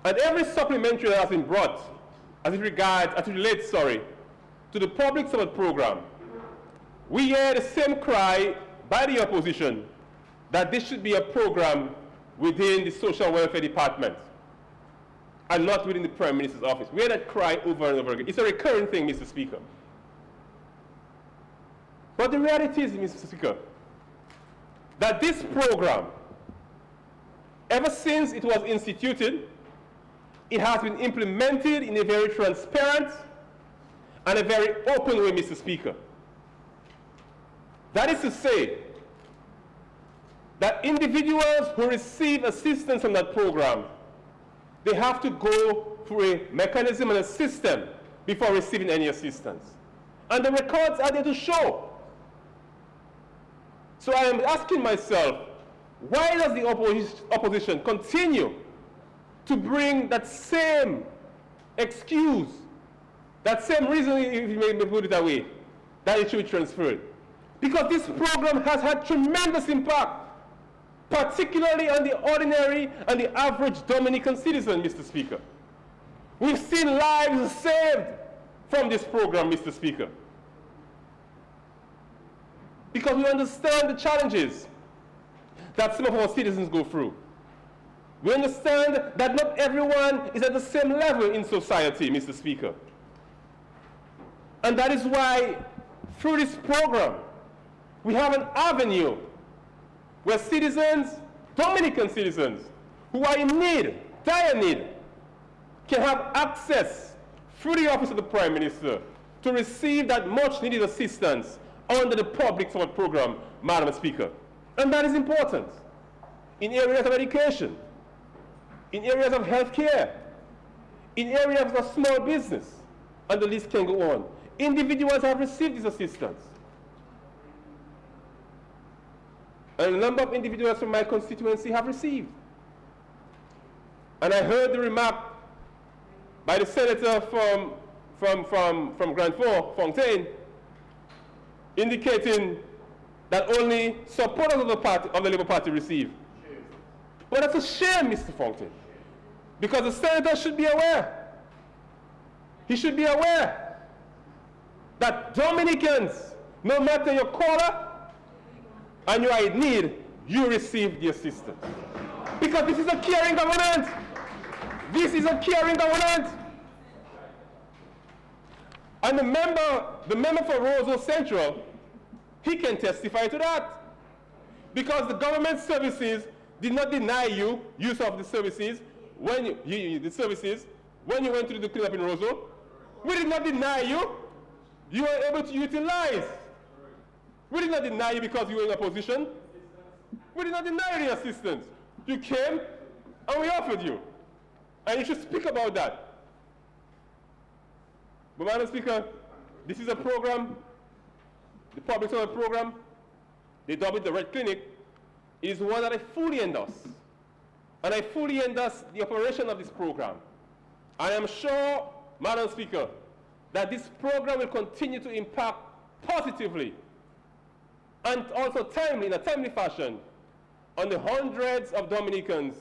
And every supplementary that has been brought as it relates to the public support program, we hear the same cry by the opposition that this should be a program within the Social Welfare Department and not within the Prime Minister's office. We hear that cry over and over again. It's a recurring thing, Mr. Speaker. But the reality is, Mr. Speaker, that this program, ever since it was instituted, it has been implemented in a very transparent and a very open way, Mr. Speaker. That is to say that individuals who receive assistance from that program, they have to go through a mechanism and a system before receiving any assistance. And the records are there to show. So I am asking myself, why does the opposition continue to bring that same excuse, that same reason, if you may put it that way, that it should be transferred? Because this program has had tremendous impact, particularly on the ordinary and the average Dominican citizen, Mr. Speaker. We've seen lives saved from this program, Mr. Speaker. Because we understand the challenges that some of our citizens go through. We understand that not everyone is at the same level in society, Mr. Speaker. And that is why, through this program, we have an avenue where citizens, Dominican citizens, who are in need, dire need, can have access through the office of the Prime Minister to receive that much needed assistance under the public support program, Madam Speaker. And that is important in areas of education, in areas of healthcare, in areas of small business, and the list can go on. Individuals have received this assistance. And a number of individuals from my constituency have received. And I heard the remark by the senator from Grand Fort, Fontaine, indicating that only supporters of the Labour Party receive. But that's a shame, Mr. Fontaine, because the senator should be aware. He should be aware that Dominicans, no matter your color and you are in need, you receive the assistance. Because this is a caring government. This is a caring government. And the member for Roseau Central, he can testify to that. Because the government services did not deny you use of the services when you went to do the cleanup in Roseau. We did not deny you. You were able to utilize. We did not deny you because you were in opposition. We did not deny you the assistance. You came and we offered you. And you should speak about that. But Madam Speaker, this is a program, the public service program, they dub it the Red Clinic, is one that I fully endorse. And I fully endorse the operation of this program. I am sure, Madam Speaker, that this program will continue to impact positively and also in a timely fashion, on the hundreds of Dominicans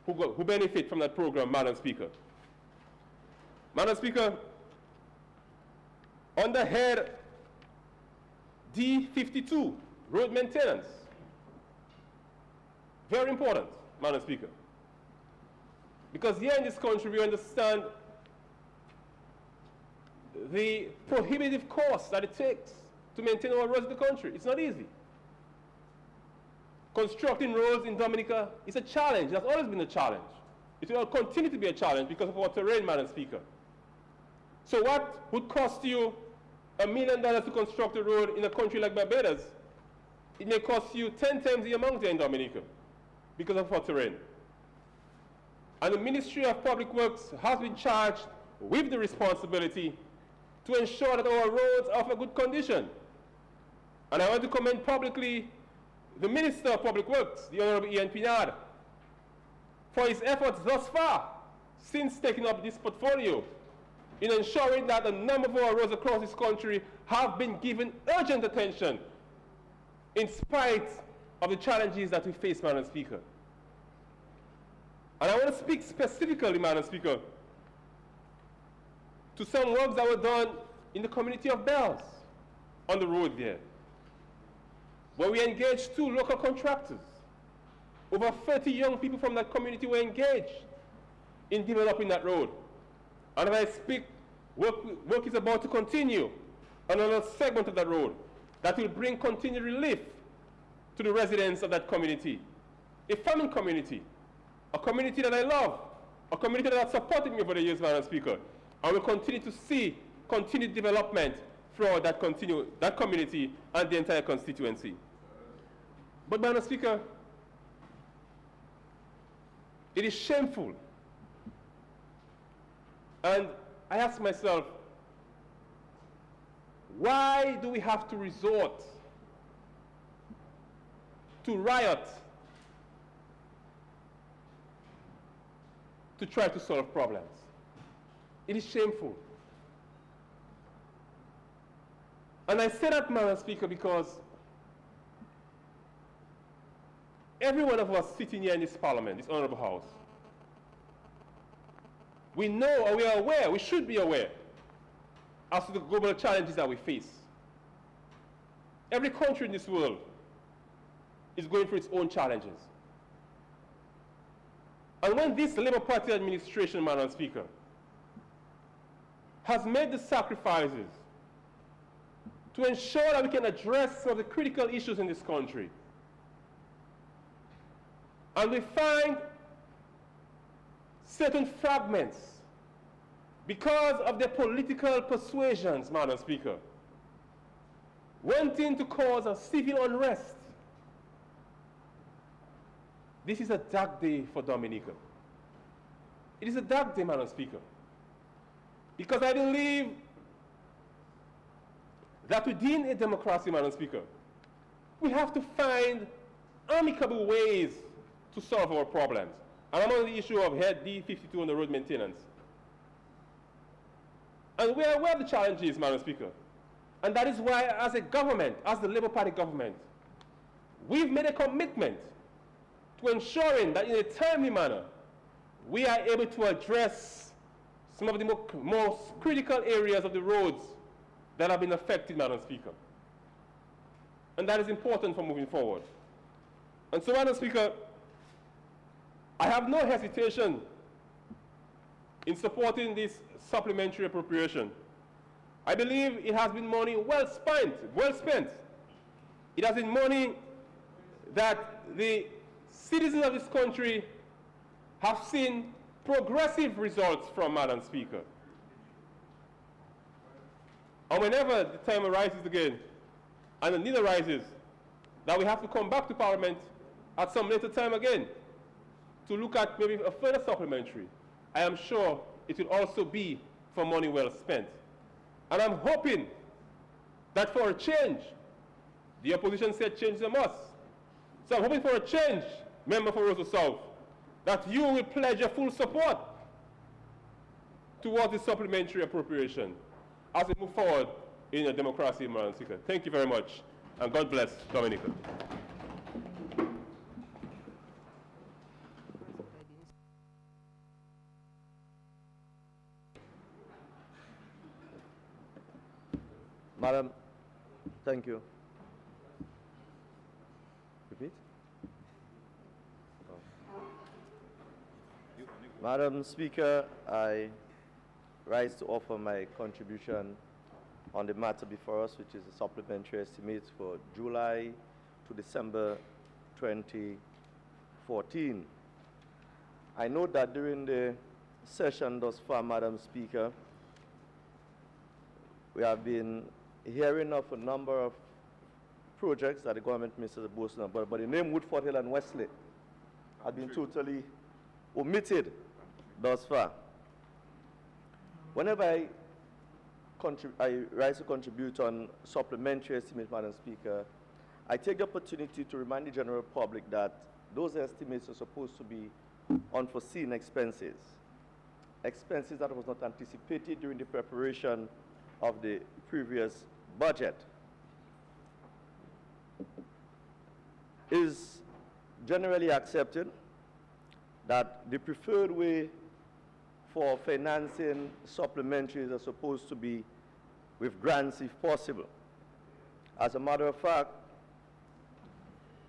who benefit from that program, Madam Speaker. Madam Speaker, under head D52, road maintenance, very important, Madam Speaker. Because here in this country, we understand the prohibitive cost that it takes to maintain our roads in the country. It's not easy. Constructing roads in Dominica is a challenge. It has always been a challenge. It will continue to be a challenge because of our terrain, Madam Speaker. So what would cost you $1 million to construct a road in a country like Barbados? It may cost you 10 times the amount here in Dominica because of our terrain. And the Ministry of Public Works has been charged with the responsibility to ensure that our roads are of a good condition. And I want to commend publicly the Minister of Public Works, the Honorable Ian Pinard, for his efforts thus far since taking up this portfolio in ensuring that a number of our roads across this country have been given urgent attention in spite of the challenges that we face, Madam Speaker. And I want to speak specifically, Madam Speaker, to some works that were done in the community of Bells on the road there, where we engaged 2 local contractors. Over 30 young people from that community were engaged in developing that road. And as I speak, work is about to continue on another segment of that road that will bring continued relief to the residents of that community. A farming community, a community that I love, a community that has supported me over the years, Madam Speaker, and will continue to see continued development throughout that community and the entire constituency. But, Madam Speaker, it is shameful. And I ask myself, why do we have to resort to riot to try to solve problems? It is shameful. And I say that, Madam Speaker, because every one of us sitting here in this Parliament, this Honorable House, we know, or we are aware, we should be aware as to the global challenges that we face. Every country in this world is going through its own challenges. And when this Labour Party administration, Madam Speaker, has made the sacrifices to ensure that we can address some of the critical issues in this country, and we find certain fragments because of their political persuasions, Madam Speaker, wanting to cause a civil unrest. This is a dark day for Dominica. It is a dark day, Madam Speaker, because I believe that within a democracy, Madam Speaker, we have to find amicable ways to solve our problems. And I'm on the issue of Head D52 on the road maintenance. And we are aware of the challenges, Madam Speaker. And that is why, as a government, as the Labour Party government, we've made a commitment to ensuring that in a timely manner, we are able to address some of the most critical areas of the roads that have been affected, Madam Speaker. And that is important for moving forward. And so, Madam Speaker, I have no hesitation in supporting this supplementary appropriation. I believe it has been money well spent. It has been money that the citizens of this country have seen progressive results from, Madam Speaker. And whenever the time arises again, and the need arises, that we have to come back to Parliament at some later time again to look at maybe a further supplementary, I am sure it will also be for money well spent. And I'm hoping that for a change, the opposition said change is a must. So I'm hoping for a change, member for Roseau South, that you will pledge your full support towards the supplementary appropriation as we move forward in a democracy, Madam Speaker. Thank you very much, and God bless Dominica. Madam, thank you. Repeat. Oh. Madam Speaker, I rise to offer my contribution on the matter before us, which is a supplementary estimate for July to December 2014. I know that during the session thus far, Madam Speaker, we have been hearing of a number of projects that the government ministers are boasting about, but the name Woodford Hill and Wesley have been totally omitted thus far. Whenever I rise to contribute on supplementary estimates, Madam Speaker, I take the opportunity to remind the general public that those estimates are supposed to be unforeseen expenses. expenses that was not anticipated during the preparation of the previous budget. It is generally accepted that the preferred way for financing supplementaries are supposed to be with grants if possible. As a matter of fact,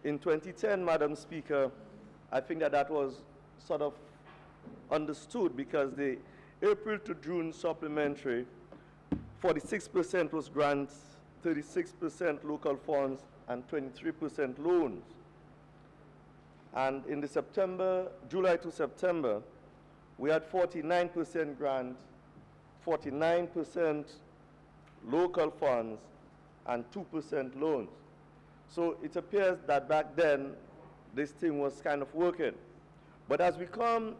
in 2010, Madam Speaker, I think that was sort of understood because the April to June supplementary, 46% was grants, 36% local funds, and 23% loans. And in the July to September, we had 49% grant, 49% local funds, and 2% loans. So it appears that back then, this thing was kind of working. But as we come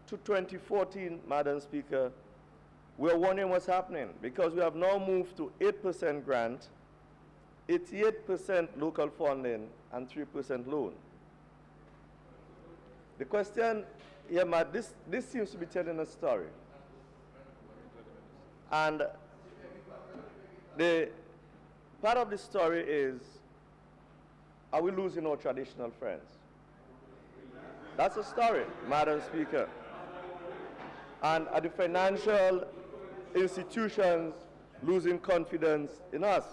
to 2014, Madam Speaker, we're wondering what's happening because we have now moved to 8% grant, 88% local funding, and 3% loan. The question, yeah, this seems to be telling a story. And the part of the story is, are we losing our traditional friends? That's a story, Madam Speaker. And are the financial institutions losing confidence in us?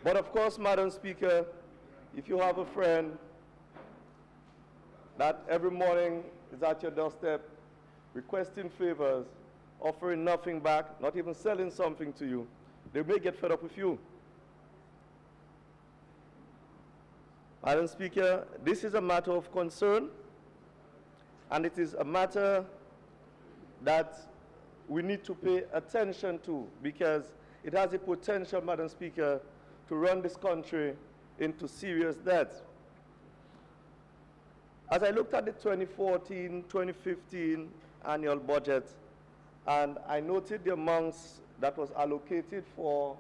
But of course, Madam Speaker, if you have a friend that every morning is at your doorstep requesting favors, offering nothing back, not even selling something to you, they may get fed up with you. Madam Speaker, this is a matter of concern, and it is a matter that we need to pay attention to because it has a potential, Madam Speaker, to run this country into serious debt. As I looked at the 2014-2015 annual budget, and I noted the amounts that was allocated for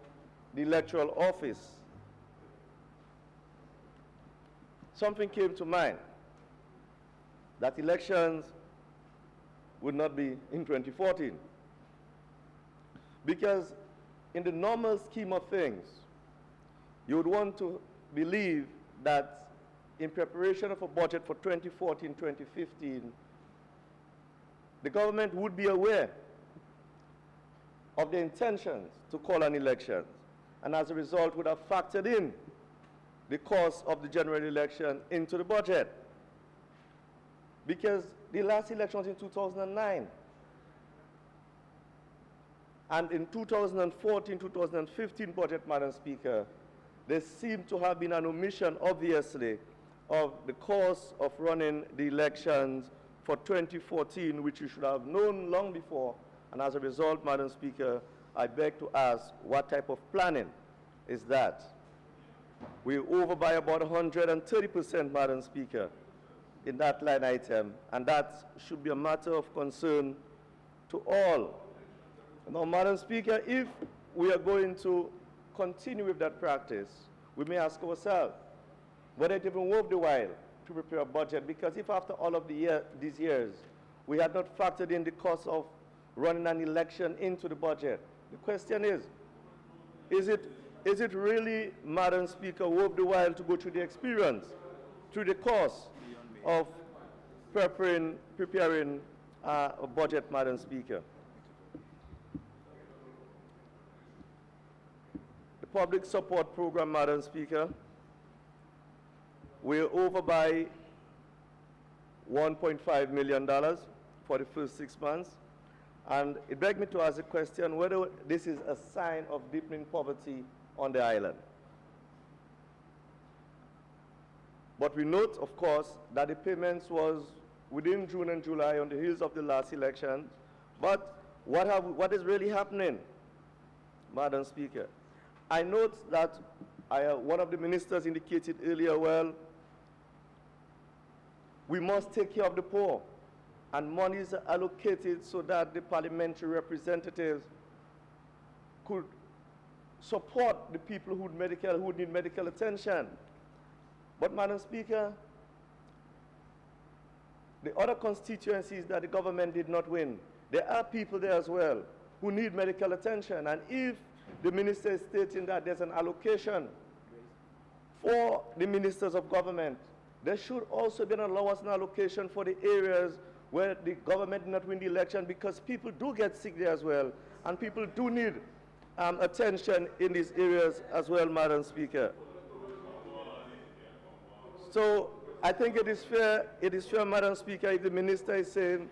the electoral office, something came to mind, that elections would not be in 2014. Because in the normal scheme of things, you would want to believe that in preparation of a budget for 2014-2015, the government would be aware of the intentions to call an election, and as a result would have factored in the cost of the general election into the budget. Because the last election was in 2009. And in 2014-2015 budget, Madam Speaker, there seemed to have been an omission, obviously, of the cost of running the elections for 2014, which you should have known long before. And as a result, Madam Speaker, I beg to ask, what type of planning is that? We're over by about 130%, Madam Speaker, in that line item, and that should be a matter of concern to all. Now, Madam Speaker, if we are going to continue with that practice, we may ask ourselves whether it even worth the while to prepare a budget, because if after all of these years we had not factored in the cost of running an election into the budget, the question is it really, Madam Speaker, worth the while to go through the experience, through the cost of preparing a budget, Madam Speaker? The public support program, Madam Speaker, we're over by $1.5 million for the first 6 months. And it begs me to ask the question whether this is a sign of deepening poverty on the island. But we note, of course, that the payments was within June and July on the heels of the last election. But what is really happening, Madam Speaker? I note that one of the ministers indicated earlier, well, we must take care of the poor, and monies are allocated so that the parliamentary representatives could support the people who need medical attention. But, Madam Speaker, the other constituencies that the government did not win, there are people there as well who need medical attention. And if the minister is stating that there's an allocation for the ministers of government, there should also be an allowance and allocation for the areas where the government did not win the election, because people do get sick there as well, and people do need attention in these areas as well, Madam Speaker. So I think it is fair, Madam Speaker, if the minister is saying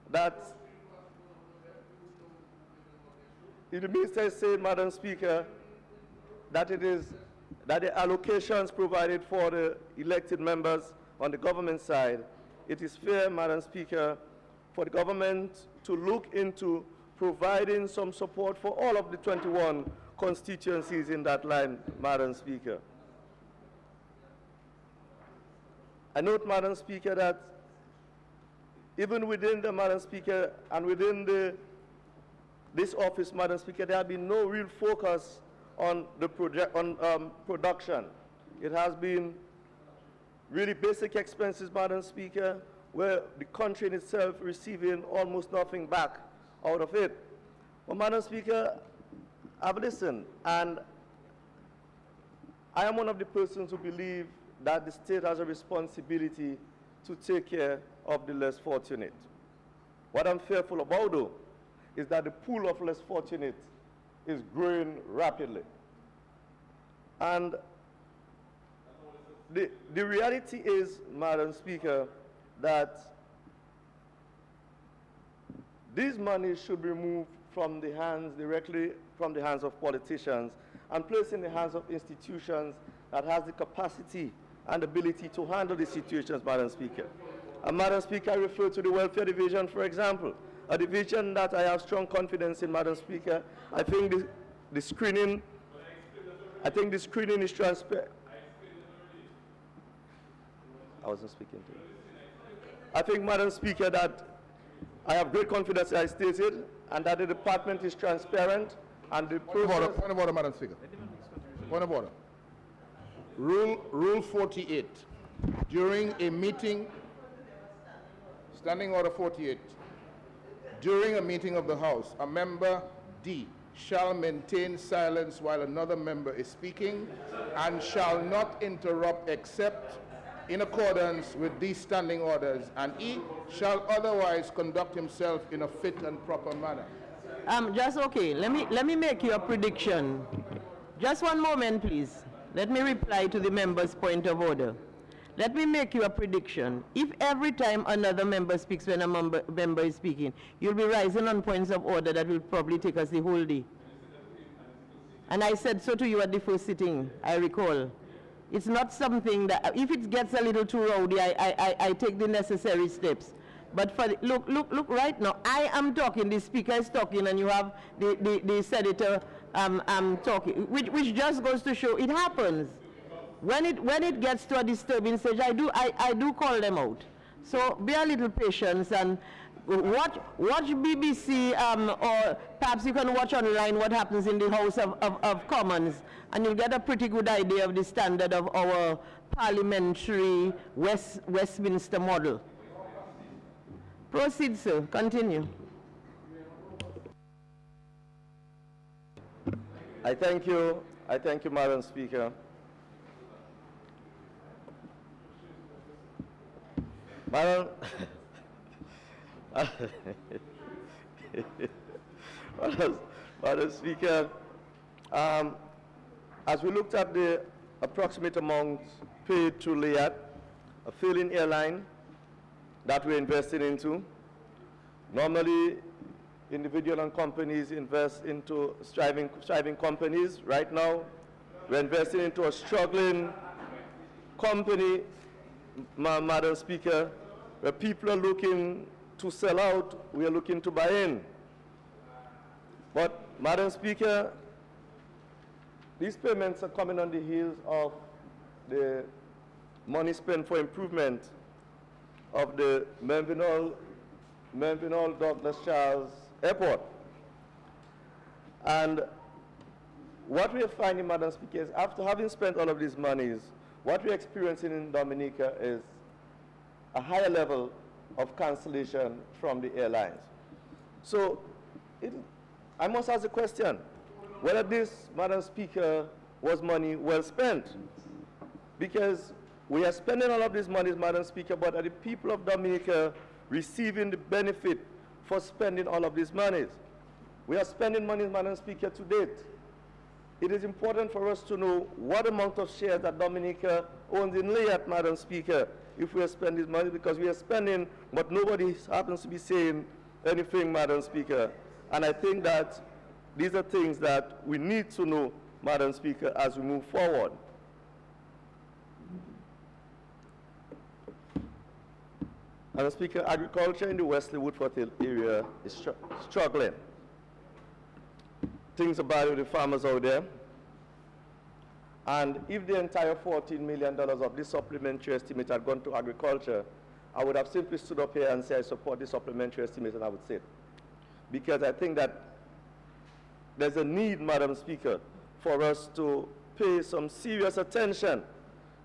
that, Madam Speaker, that the allocations provided for the elected members on the government side, it is fair, Madam Speaker, for the government to look into providing some support for all of the 21 constituencies in that line, Madam Speaker. I note, Madam Speaker, that even within the, Madam Speaker, and within this office, Madam Speaker, there has been no real focus on the production. It has been really basic expenses, Madam Speaker, where the country in itself receiving almost nothing back out of it. Well, Madam Speaker, I've listened, and I am one of the persons who believe that the state has a responsibility to take care of the less fortunate. What I'm fearful about, though, is that the pool of less fortunate is growing rapidly. And the reality is, Madam Speaker, that these monies should be removed from the hands, directly from the hands of politicians, and placed in the hands of institutions that has the capacity and ability to handle these situations, Madam Speaker. And Madam Speaker, I refer to the Welfare Division, for example, a division that I have strong confidence in, Madam Speaker. I think the screening is transparent. I wasn't speaking to you. I think, Madam Speaker, that I have great confidence, as I stated, and that the department is transparent, and the process... Point of order, Madam Speaker. Point of order. Rule 48. During a meeting, Standing Order 48, during a meeting of the House, a member D shall maintain silence while another member is speaking and shall not interrupt except in accordance with these standing orders, and E shall otherwise conduct himself in a fit and proper manner. Just okay, let me make you a prediction. Just one moment, please. Let me reply to the member's point of order. Let me make you a prediction. If every time another member speaks when a member is speaking, you'll be rising on points of order that will probably take us the whole day. And I said so to you at the first sitting, I recall. It's not something that, if it gets a little too rowdy, I take the necessary steps. But for look right now, I am talking, the speaker is talking, and you have the senator talking, which just goes to show it happens. When it gets to a disturbing stage, I do call them out. So be a little patient and watch BBC, or perhaps you can watch online what happens in the House of Commons, and you'll get a pretty good idea of the standard of our parliamentary Westminster model. Proceed, sir. Continue. I thank you, Madam Speaker. Madam Speaker, as we looked at the approximate amount paid to Liat, a failing airline that we're investing into, normally individual and companies invest into striving companies. Right now, we're investing into a struggling company, Madam Speaker, where people are looking to sell out, we are looking to buy in. But, Madam Speaker, these payments are coming on the heels of the money spent for improvement of the Melvinol Douglas Charles Airport. And what we are finding, Madam Speaker, is after having spent all of these monies, what we're experiencing in Dominica is a higher level of cancellation from the airlines. So I must ask the question, whether this, Madam Speaker, was money well spent. Because we are spending all of these monies, Madam Speaker, but are the people of Dominica receiving the benefit for spending all of these monies? We are spending money, Madam Speaker, to date. It is important for us to know what amount of shares that Dominica owns in Liat, Madam Speaker, if we are spending this money, because we are spending, but nobody happens to be saying anything, Madam Speaker. And I think that these are things that we need to know, Madam Speaker, as we move forward. Madam Speaker, agriculture in the Wesley Woodford Hill area is struggling. Things are bad with the farmers out there. And if the entire $14 million of this supplementary estimate had gone to agriculture, I would have simply stood up here and said I support this supplementary estimate, and I would say it. Because I think that there's a need, Madam Speaker, for us to pay some serious attention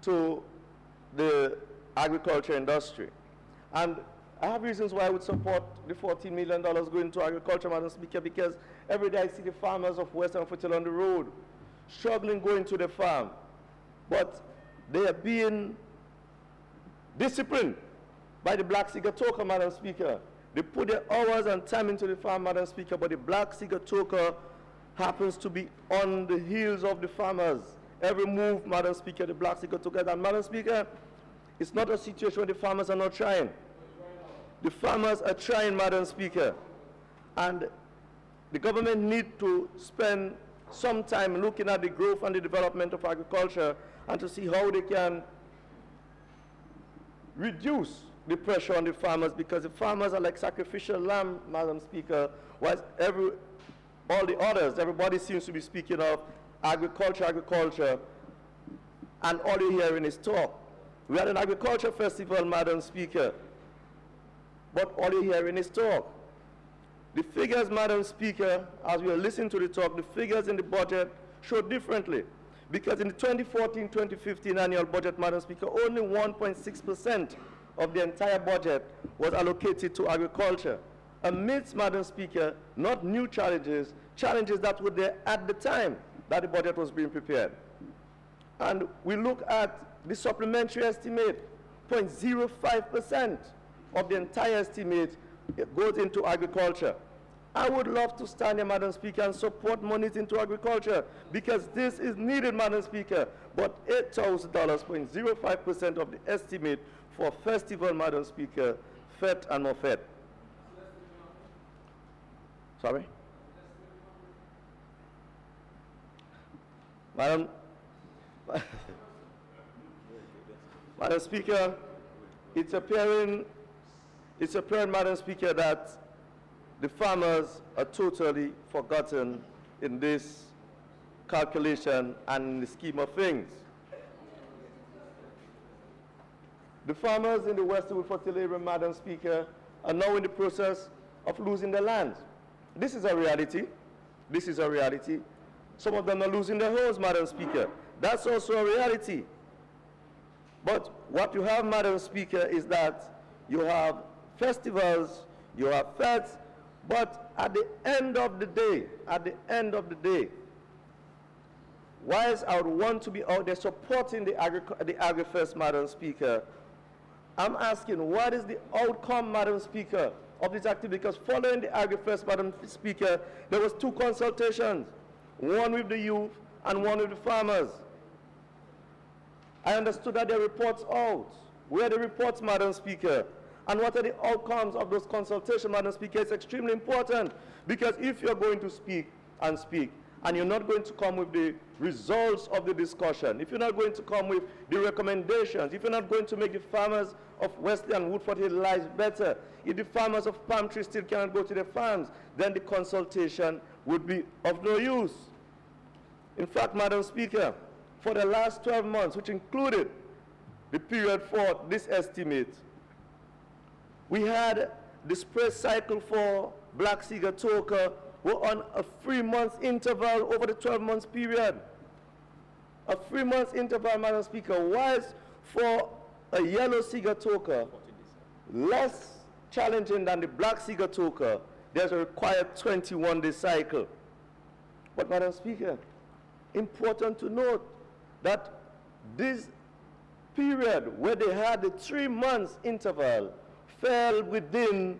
to the agriculture industry. And I have reasons why I would support the $14 million going to agriculture, Madam Speaker, because every day I see the farmers of Western Foothill on the road struggling going to the farm. But they are being disciplined by the Black Sigatoka, Madam Speaker. They put their hours and time into the farm, Madam Speaker, but the Black Sigatoka happens to be on the heels of the farmers. Every move, Madam Speaker, the Black Sigatoka. And Madam Speaker, it's not a situation where the farmers are not trying. The farmers are trying, Madam Speaker. And the government needs to spend some time looking at the growth and the development of agriculture and to see how they can reduce the pressure on the farmers, because the farmers are like sacrificial lamb, Madam Speaker, whilst all the others, everybody seems to be speaking of agriculture, and all you're hearing is talk. We had an agriculture festival, Madam Speaker, but all you're hearing is talk. The figures, Madam Speaker, as we are listening to the talk, the figures in the budget show differently. Because in the 2014-2015 annual budget, Madam Speaker, only 1.6% of the entire budget was allocated to agriculture. Amidst, Madam Speaker, not new challenges, challenges that were there at the time that the budget was being prepared. And we look at the supplementary estimate, 0.05% of the entire estimate goes into agriculture. I would love to stand here, Madam Speaker, and support monies into agriculture, because this is needed, Madam Speaker. But $8,000, 0.05% of the estimate for festival, Madam Speaker, FET and MOFET. Sorry? Madam Speaker, it's apparent, Madam Speaker, that the farmers are totally forgotten in this calculation and in the scheme of things. The farmers in the Western Woodford Hill area, Madam Speaker, are now in the process of losing their land. This is a reality. This is a reality. Some of them are losing their homes, Madam Speaker. That's also a reality. But what you have, Madam Speaker, is that you have festivals, you have fetes, but at the end of the day, whilst I would want to be out there supporting the AgriFest, Madam Speaker, I'm asking, what is the outcome, Madam Speaker, of this activity? Because following the AgriFest, Madam Speaker, there was 2 consultations, one with the youth and one with the farmers. I understood that there are reports out. Where are the reports, Madam Speaker? And what are the outcomes of those consultations, Madam Speaker? It's extremely important, because if you're going to speak, and you're not going to come with the results of the discussion, if you're not going to come with the recommendations, if you're not going to make the farmers of Wesley and Woodford Hill lives better, if the farmers of Palm Tree still cannot go to their farms, then the consultation would be of no use. In fact, Madam Speaker, for the last 12 months, which included the period for this estimate, we had the spread cycle for Black Sigatoka were on a 3-month interval over the 12-month period. A 3-month interval, Madam Speaker, whilst for a yellow Sigatoka, less challenging than the Black Sigatoka, there's a required 21-day cycle. But, Madam Speaker, important to note that this period where they had the 3 months interval fell within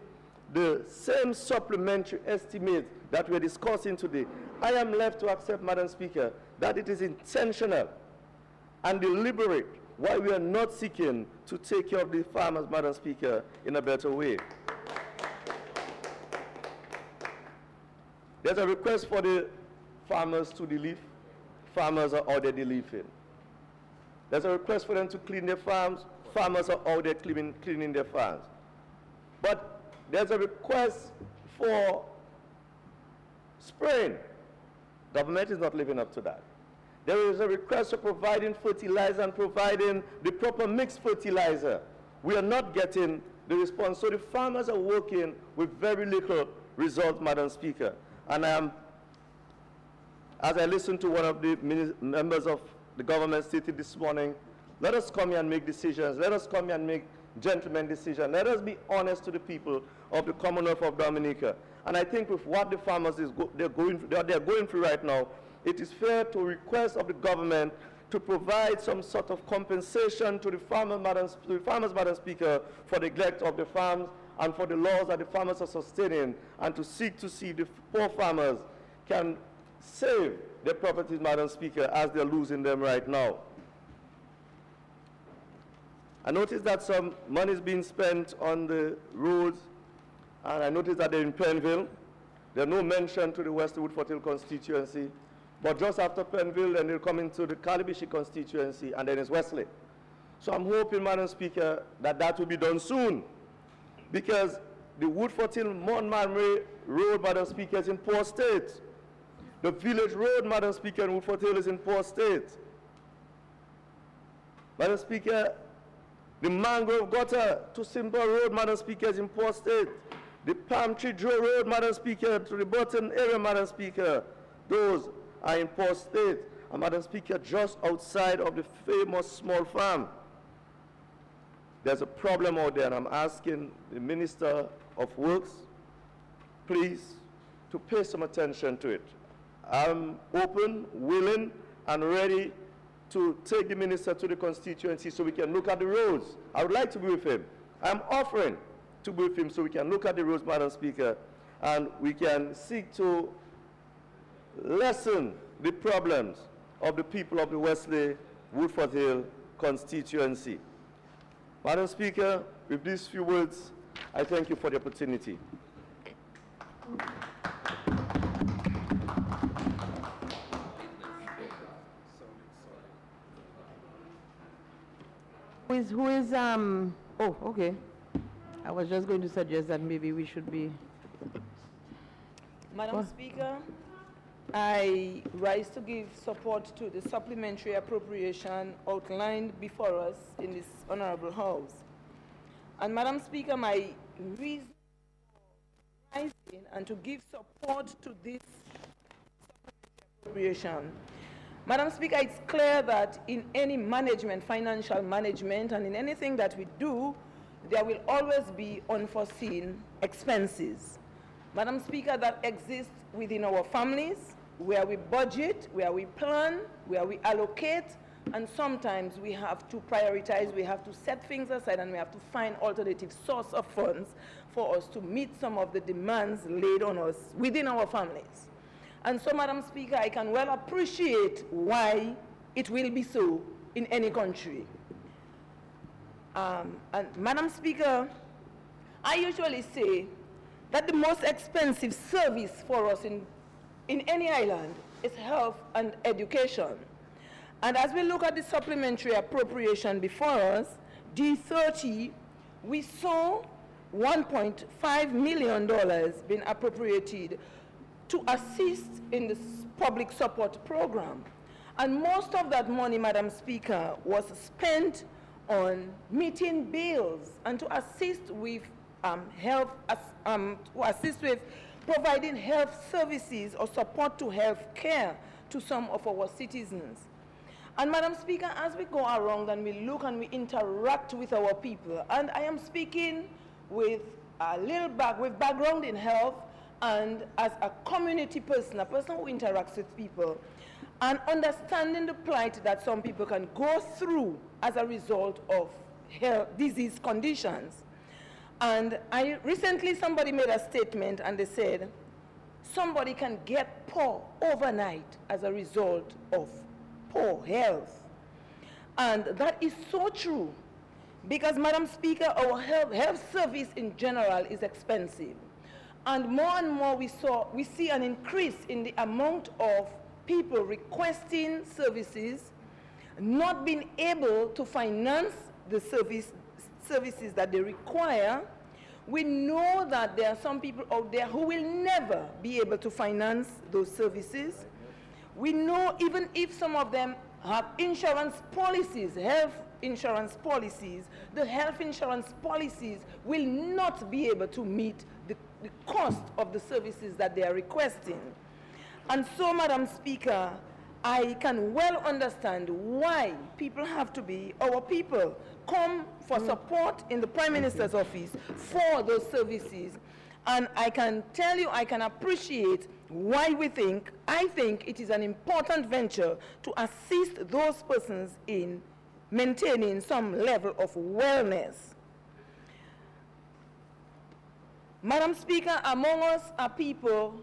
the same supplementary estimate that we're discussing today. I am left to accept, Madam Speaker, that it is intentional and deliberate why we are not seeking to take care of the farmers, Madam Speaker, in a better way. There's a request for the farmers to relieve. Farmers are out there relieving. There's a request for them to clean their farms. Farmers are out there cleaning their farms. But there's a request for spraying. Government is not living up to that. There is a request for providing fertilizer and providing the proper mixed fertilizer. We are not getting the response. So the farmers are working with very little result, Madam Speaker. And as I listened to one of the members of the government stated this morning, let us come here and make decisions. Let us come here and make gentlemen decisions. Let us be honest to the people of the Commonwealth of Dominica. And I think with what the farmers they're going through right now, it is fair to request of the government to provide some sort of compensation to the farmers, Madam Speaker, for the neglect of the farms and for the laws that the farmers are sustaining, and to seek to see the poor farmers can save their properties, Madam Speaker, as they're losing them right now. I noticed that some money is being spent on the roads, and I noticed that they're in Penville. There's no mention to the Westwood Foothill constituency, but just after Penville, then they'll come into the Calibishi constituency, and then it's Wesley. So I'm hoping, Madam Speaker, that that will be done soon, because the Woodford Hill Montgomery Road, Madam Speaker, is in poor state. The village road, Madam Speaker, in Woodford Hill is in poor state. Madam Speaker, the Mangrove Gutter to Simple Road, Madam Speaker, is in poor state. The Palm Tree Draw Road, Madam Speaker, to the Button area, Madam Speaker, those are in poor state. And Madam Speaker, just outside of the famous small farm, there's a problem out there, and I'm asking the Minister of Works, please, to pay some attention to it. I'm open, willing, and ready to take the minister to the constituency so we can look at the roads. I would like to be with him. I'm offering to be with him so we can look at the roads, Madam Speaker, and we can seek to lessen the problems of the people of the Wesley Woodford Hill constituency. Madam Speaker, with these few words, I thank you for the opportunity. Oh, okay. I was just going to suggest that maybe we should be. Madam Speaker, I rise to give support to the supplementary appropriation outlined before us in this honorable House. And Madam Speaker, my reason for rising and to give support to this supplementary appropriation, Madam Speaker, it's clear that in any management, financial management, and in anything that we do, there will always be unforeseen expenses. Madam Speaker, that exists within our families, where we budget, where we plan, where we allocate, and sometimes we have to prioritize, we have to set things aside, and we have to find alternative source of funds for us to meet some of the demands laid on us within our families. And so, Madam Speaker, I can well appreciate why it will be so in any country. And Madam Speaker, I usually say that the most expensive service for us in any island is health and education. And as we look at the supplementary appropriation before us, D30, we saw $1.5 million being appropriated to assist in this public support program. And most of that money, Madam Speaker, was spent on meeting bills and to assist with providing health services or support to health care to some of our citizens. And Madam Speaker, as we go around and we look and we interact with our people, and I am speaking with a little background in health and as a community person, a person who interacts with people, and understanding the plight that some people can go through as a result of health disease conditions. And recently somebody made a statement and they said, somebody can get poor overnight as a result of poor health. And that is so true, because Madam Speaker, our health service in general is expensive. And more we see an increase in the amount of people requesting services, not being able to finance the services that they require. We know that there are some people out there who will never be able to finance those services. We know even if some of them have insurance policies, health insurance policies, the health insurance policies will not be able to meet the cost of the services that they are requesting. And so, Madam Speaker, I can well understand why people have to be, our people, come for support in the Prime Minister's office for those services. And I can tell you, I can appreciate why I think it is an important venture to assist those persons in maintaining some level of wellness. Madam Speaker, among us are people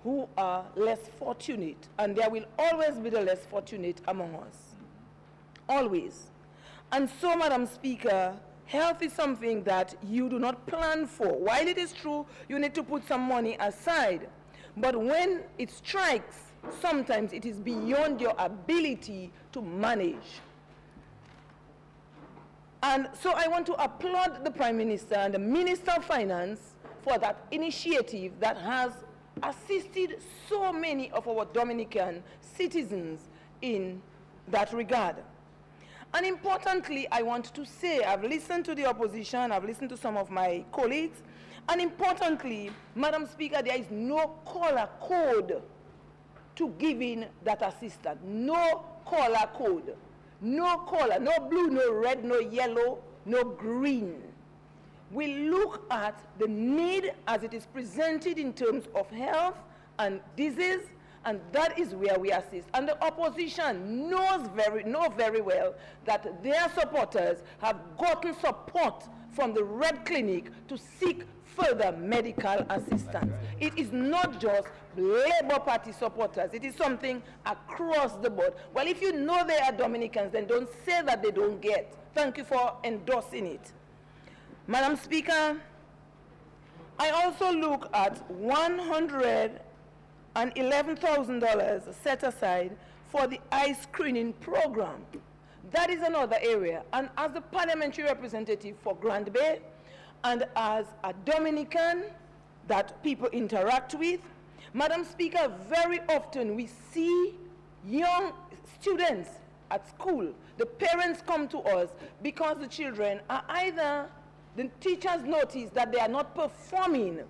who are less fortunate, and there will always be the less fortunate among us. Always. And so, Madam Speaker, health is something that you do not plan for. While it is true, you need to put some money aside. But when it strikes, sometimes it is beyond your ability to manage. And so I want to applaud the Prime Minister and the Minister of Finance for that initiative that has assisted so many of our Dominican citizens in that regard. And importantly, I want to say, I've listened to the opposition, I've listened to some of my colleagues, and importantly, Madam Speaker, there is no color code to giving that assistance. No color code. No color, no blue, no red, no yellow, no green. We look at the need as it is presented in terms of health and disease, and that is where we assist. And the opposition know very well that their supporters have gotten support from the Red Clinic to seek further medical assistance. It is not just Labour Party supporters. It is something across the board. Well, if you know they are Dominicans, then don't say that they don't get. Thank you for endorsing it. Madam Speaker, I also look at $111,000 set aside for the eye screening program. That is another area. And as the parliamentary representative for Grand Bay, and as a Dominican that people interact with, Madam Speaker, very often we see young students at school. The parents come to us because the children are either, the teachers notice that they are not performing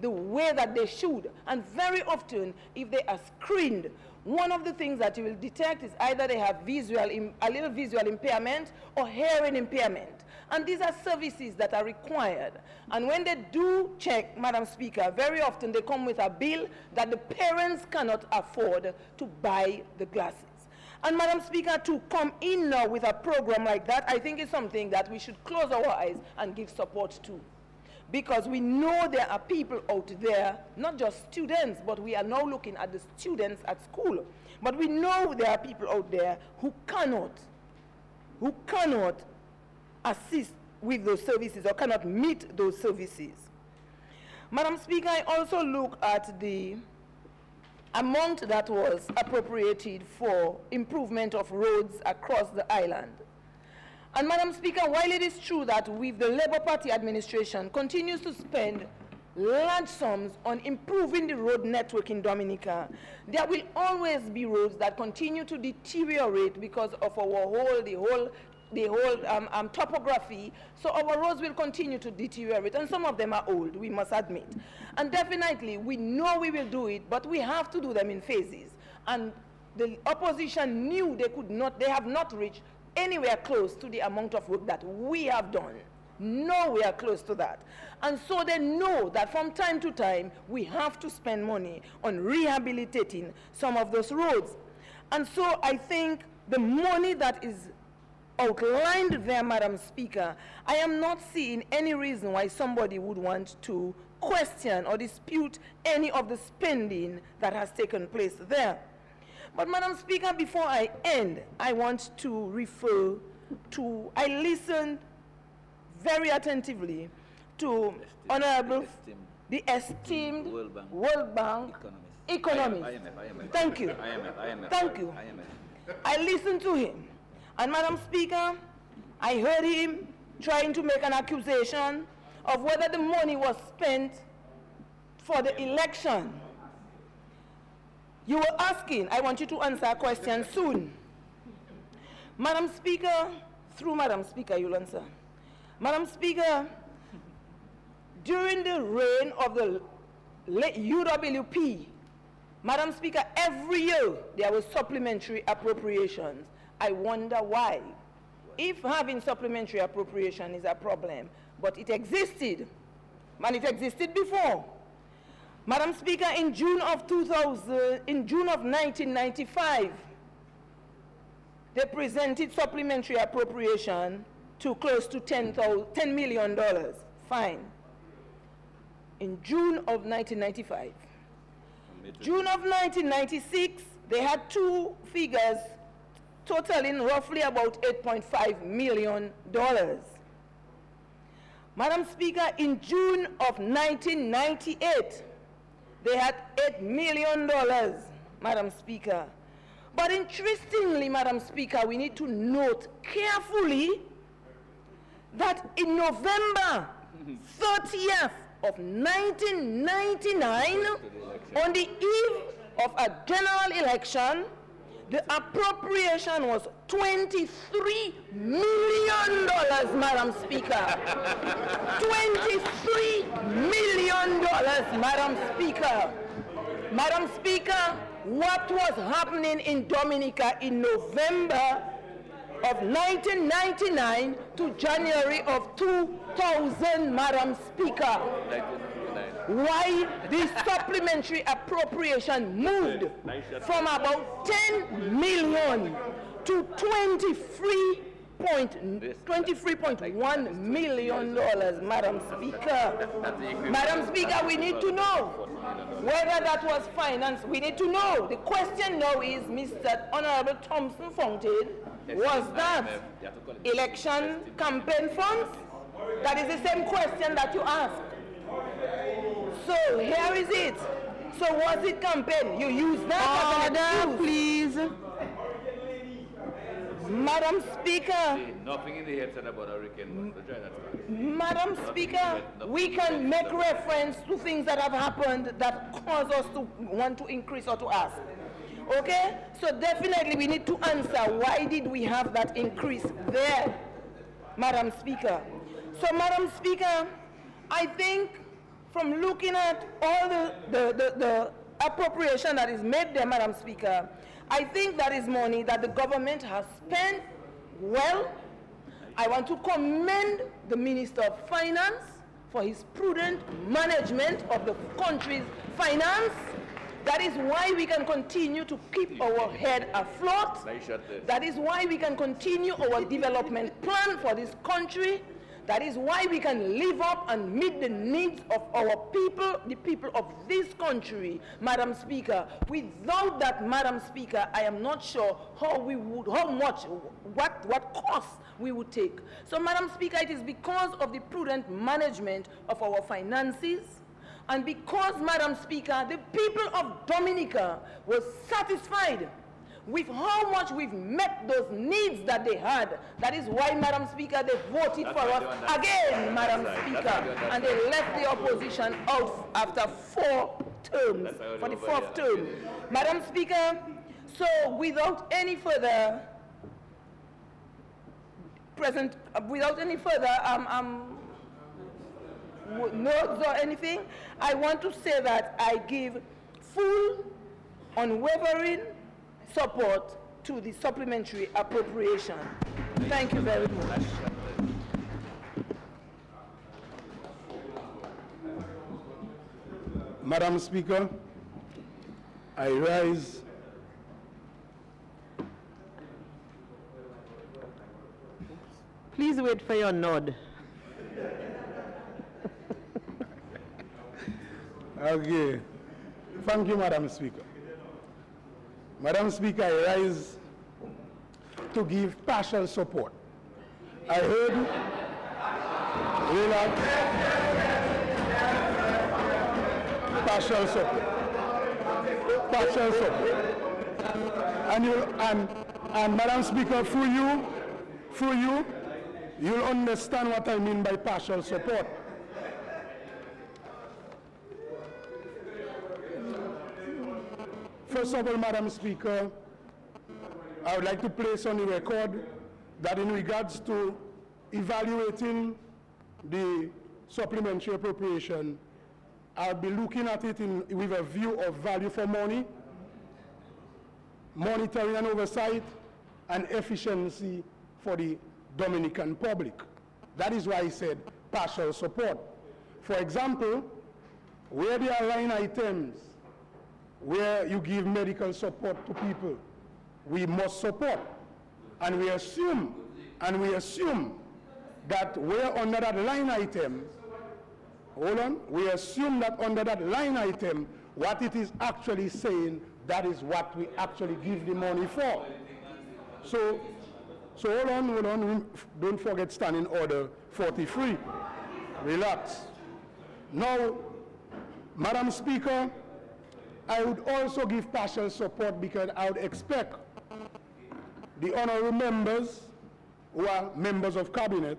the way that they should. And very often, if they are screened, one of the things that you will detect is either they have a little visual impairment or hearing impairment. And these are services that are required. And when they do check, Madam Speaker, very often they come with a bill that the parents cannot afford to buy the glasses. And Madam Speaker, to come in now with a program like that, I think is something that we should close our eyes and give support to. Because we know there are people out there, not just students, but we are now looking at the students at school. But we know there are people out there who cannot assist with those services or cannot meet those services. Madam Speaker, I also look at the amount that was appropriated for improvement of roads across the island. And Madam Speaker, while it is true that with the Labour Party administration continues to spend large sums on improving the road network in Dominica, there will always be roads that continue to deteriorate because of the whole topography. So our roads will continue to deteriorate, and some of them are old, we must admit. And definitely, we know we will do it, but we have to do them in phases. And The opposition knew they have not reached anywhere close to the amount of work that we have done. Nowhere close to that. And so they know that from time to time, we have to spend money on rehabilitating some of those roads. And so I think the money that is outlined there, Madam Speaker, I am not seeing any reason why somebody would want to question or dispute any of the spending that has taken place there. But Madam Speaker, before I end, I want to refer to, I listened very attentively to the esteemed World Bank economist. Thank you. Thank you. I listened to him. And Madam Speaker, I heard him trying to make an accusation of whether the money was spent for the election. You were asking, I want you to answer a question soon. Madam Speaker, through Madam Speaker, you'll answer. Madam Speaker, during the reign of the UWP, Madam Speaker, every year there was supplementary appropriations. I wonder why. If having supplementary appropriation is a problem, but it existed, and it existed before. Madam Speaker, in June of 1995, they presented supplementary appropriation to close to $10 million. Fine. In June of 1995. June of 1996, they had two figures totaling roughly about $8.5 million. Madam Speaker, in June of 1998, they had $8 million, Madam Speaker. But interestingly, Madam Speaker, we need to note carefully that in November 30th of 1999, on the eve of a general election, the appropriation was $23 million, Madam Speaker. $23 million, Madam Speaker. Madam Speaker, what was happening in Dominica in November of 1999 to January of 2000, Madam Speaker? Why this supplementary appropriation moved from about 10 million to $23.1 million, Madam Speaker. Madam Speaker, we need to know whether that was financed. We need to know. The question now is, Mr. Honorable Thompson Fountain, was that election campaign funds? That is the same question that you asked. So here is it. So was it campaign? You use that as an excuse. Please. Madam Speaker. Nothing in the head said about hurricane. Madam Speaker, we can make reference to things that have happened that cause us to want to increase or to ask. Okay? So definitely we need to answer, why did we have that increase there, Madam Speaker? So Madam Speaker, I think from looking at all the appropriation that is made there, Madam Speaker, I think that is money that the government has spent well. I want to commend the Minister of Finance for his prudent management of the country's finance. That is why we can continue to keep our head afloat. That is why we can continue our development plan for this country. That is why we can live up and meet the needs of our people, the people of this country, Madam Speaker. Without that, Madam Speaker, I am not sure how we would, what costs we would take. So, Madam Speaker, it is because of the prudent management of our finances, and because, Madam Speaker, the people of Dominica were satisfied with how much we've met those needs that they had. That is why, Madam Speaker, they voted for us again, Madam Speaker, and they left the opposition out after 4 terms, for the 4th term. Madam Speaker, so without any further notes or anything, I want to say that I give full, unwavering support to the supplementary appropriation. Thank you very much. Madam Speaker, I rise Please wait for your nod. Okay. Thank you, Madam Speaker. Madam Speaker, I rise to give partial support. I heard partial support. Partial support. And Madam Speaker, through you, you'll understand what I mean by partial support. First of all, Madam Speaker, I would like to place on the record that in regards to evaluating the supplementary appropriation, I'll be looking at it with a view of value for money, monitoring and oversight, and efficiency for the Dominican public. That is why I said partial support. For example, where there are line items where you give medical support to people, we must support. And we assume that where under that line item, we assume that under that line item, what it is actually saying, that is what we actually give the money for. So hold on, don't forget Standing Order 43. Relax. Now, Madam Speaker, I would also give partial support because I would expect the honorable members who are members of cabinet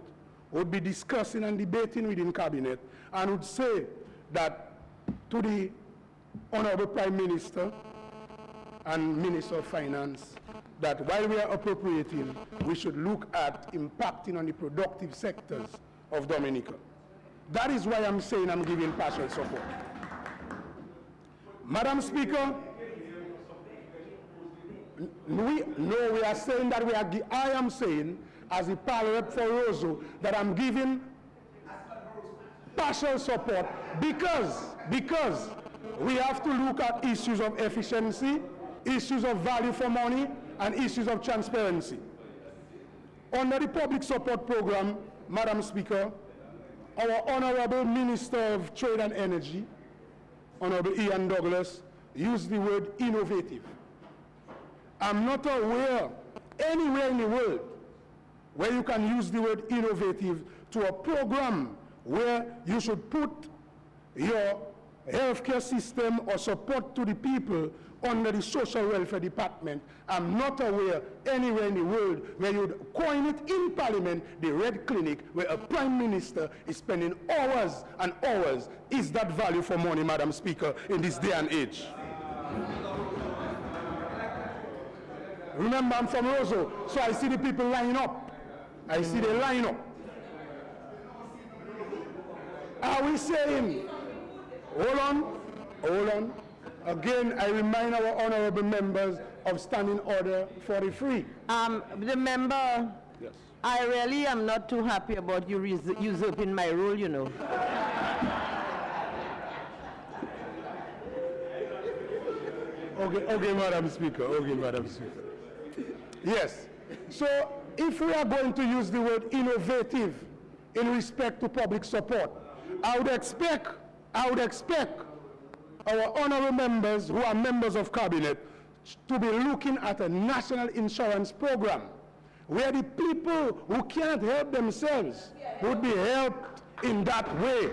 would be discussing and debating within cabinet and would say that to the honorable Prime Minister and Minister of Finance that while we are appropriating, we should look at impacting on the productive sectors of Dominica. That is why I'm saying I'm giving partial support. Madam Speaker, we are saying that I am saying, as a parlor rep for Roseau, that I'm giving partial support because we have to look at issues of efficiency, issues of value for money, and issues of transparency. Under the public support program, Madam Speaker, our Honorable Minister of Trade and Energy, Honorable Ian Douglas, used the word innovative. I'm not aware anywhere in the world where you can use the word innovative to a program where you should put your healthcare system or support to the people under the social welfare department. I'm not aware anywhere in the world where you'd coin it in Parliament, the Red Clinic, where a Prime Minister is spending hours and hours. Is that value for money, Madam Speaker, in this day and age? Remember, I'm from Roseau, so I see the people line up. I see they line up. Are we saying, hold on. Again, I remind our honorable members of Standing Order 43. The member, yes. I really am not too happy about you usurping my role, you know. Okay, Madam Speaker. Yes. So if we are going to use the word innovative in respect to public support, I would expect our honorable members who are members of cabinet to be looking at a national insurance program where the people who can't help themselves would be helped in that way.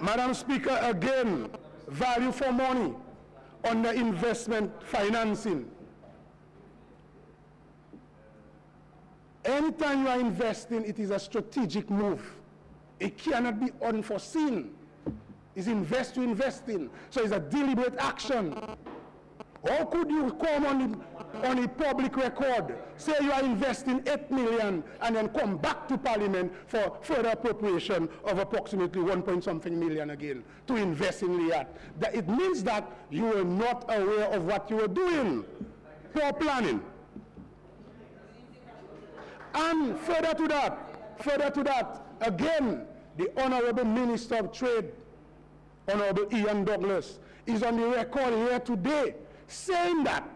Madam Speaker, again, value for money under investment financing. Anytime you are investing, it is a strategic move. It cannot be unforeseen. It's invest to invest in. So it's a deliberate action. How could you come on the on a public record, say you are investing 8 million and then come back to Parliament for further appropriation of approximately 1-point-something million again to invest in Liat. It means that you were not aware of what you were doing. Poor planning. And further to that, again, the Honorable Minister of Trade, Honorable Ian Douglas, is on the record here today saying that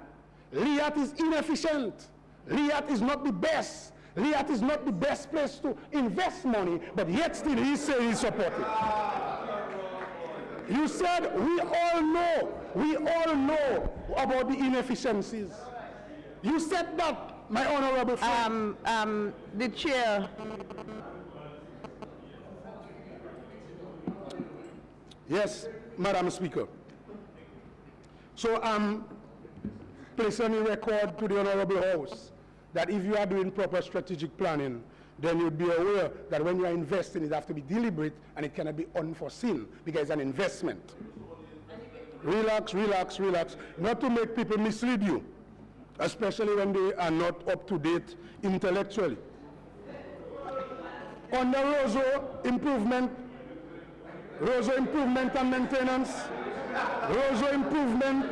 Liat is inefficient. Liat is not the best. Liat is not the best place to invest money, but yet still he says he's supporting. You said we all know about the inefficiencies. You said that, my honorable friend. The chair. Yes, Madam Speaker. So I'm placing a record to the Honorable House that if you are doing proper strategic planning, then you'd be aware that when you are investing, it has to be deliberate and it cannot be unforeseen because it's an investment. Relax, relax, relax. Not to make people mislead you, especially when they are not up to date intellectually. On the Roseau improvement and maintenance, Roseau improvement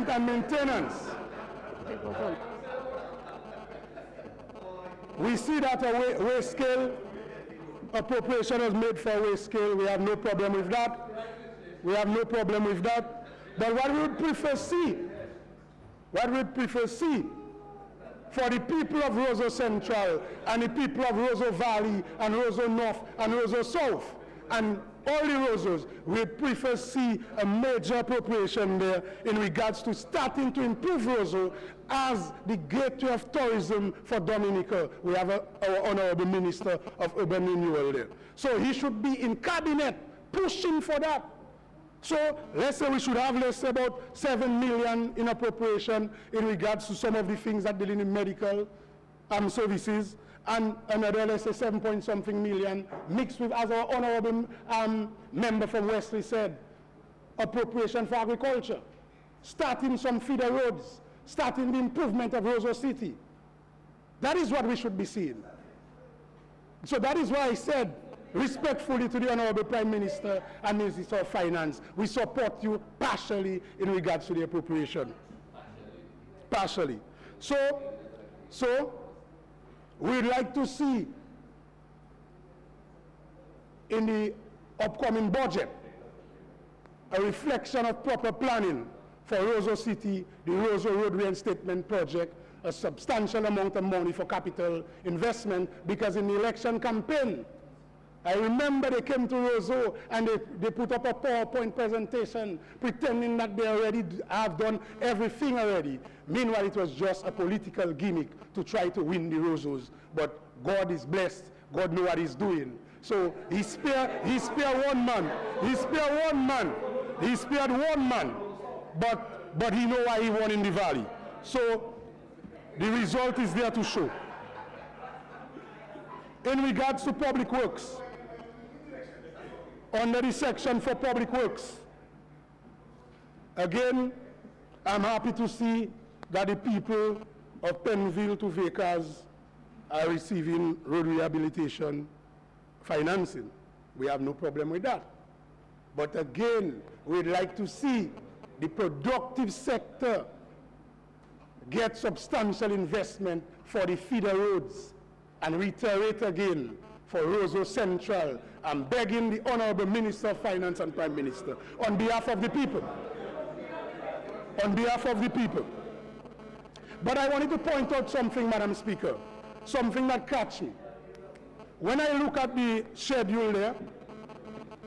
and maintenance. We see that a waste scale appropriation is made for waste scale. We have no problem with that. But what we would prefer see for the people of Roseau Central and the people of Roseau Valley and Roseau North and Roseau South and all the Roseaus, we prefer see a major appropriation there in regards to starting to improve Roseau as the gateway of tourism for Dominica. We have our Honorable Minister of Urban Renewal there. So he should be in cabinet pushing for that. So let's say we should have, let's say, about 7 million in appropriation in regards to some of the things that deal in medical services, and another, let's say, 7-point-something million mixed with, as our honorable member from Wesley said, appropriation for agriculture, starting some feeder roads, starting the improvement of Roseau City. That is what we should be seeing. So that is why I said, respectfully to the Honorable Prime Minister and Minister of Finance, we support you partially in regards to the appropriation. Partially. So we'd like to see in the upcoming budget a reflection of proper planning for Roseau City, the Roseau Road Reinstatement Project, a substantial amount of money for capital investment, because in the election campaign, I remember they came to Roseau and they put up a PowerPoint presentation pretending that they already have done everything already. Meanwhile, it was just a political gimmick to try to win the Roseaus. But God is blessed. God knows what he's doing. So he spared one man. He spared one man. But he knows why he won in the valley. So the result is there to show. In regards to public works, under the section for public works, again, I'm happy to see that the people of Penville to Vickers are receiving road rehabilitation financing. We have no problem with that. But again, we'd like to see the productive sector get substantial investment for the feeder roads. And reiterate again, for Roseau Central, I'm begging the Honorable Minister of Finance and Prime Minister, on behalf of the people. But I wanted to point out something, Madam Speaker, something that catch me. When I look at the schedule there,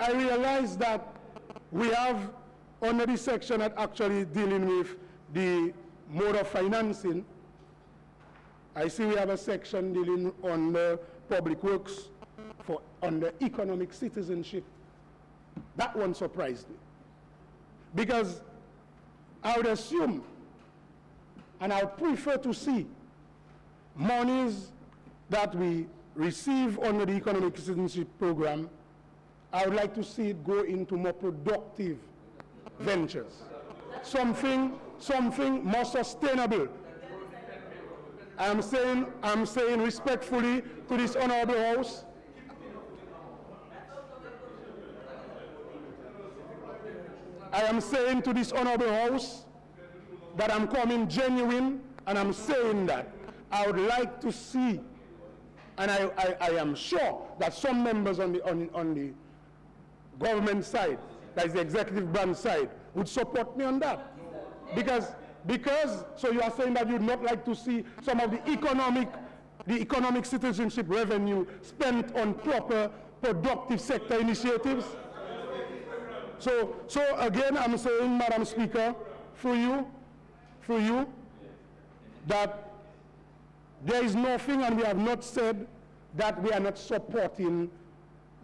I realize that we have, under the section that actually dealing with the mode of financing, I see we have a section dealing on the public works for under economic citizenship. That one surprised me. Because I would assume, and I would prefer to see, monies that we receive under the economic citizenship program, I would like to see it go into more productive ventures. Something more sustainable. I'm saying respectfully to this honorable House, I am saying to this honorable House that I'm coming genuine, and I'm saying that I would like to see, and I am sure that some members on the government side, that is the executive branch side, would support me on that. Because, so you are saying that you'd not like to see some of the economic citizenship revenue spent on proper productive sector initiatives? So again, I'm saying, Madam Speaker, through you, that there is nothing, and we have not said that we are not supporting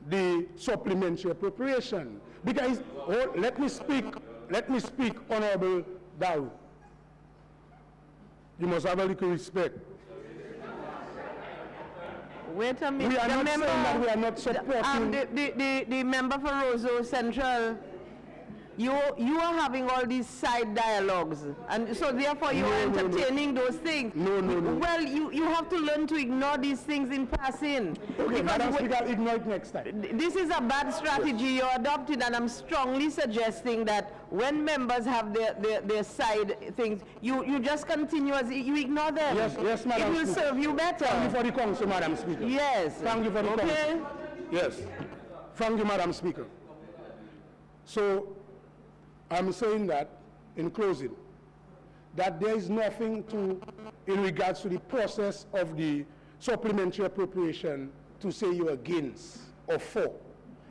the supplementary appropriation. Because, let me speak, Honorable Daru. You must have a little respect. Wait a minute. We are not saying that we are not supporting. The member for Roseau Central, you are having all these side dialogues, and so therefore you are entertaining those things. No. Well, you have to learn to ignore these things in passing. Okay, Madam Speaker, ignore it next time. This is a bad strategy you're adopting, and I'm strongly suggesting that when members have their side things, you just continue as you ignore them. Yes, Madam It will serve you better. Thank you for the counsel, Madam Speaker. Yes. Thank you for the counsel. Yes. Thank you, Madam Speaker. So, I'm saying that, in closing, that there is nothing in regards to the process of the supplementary appropriation to say you're against or for.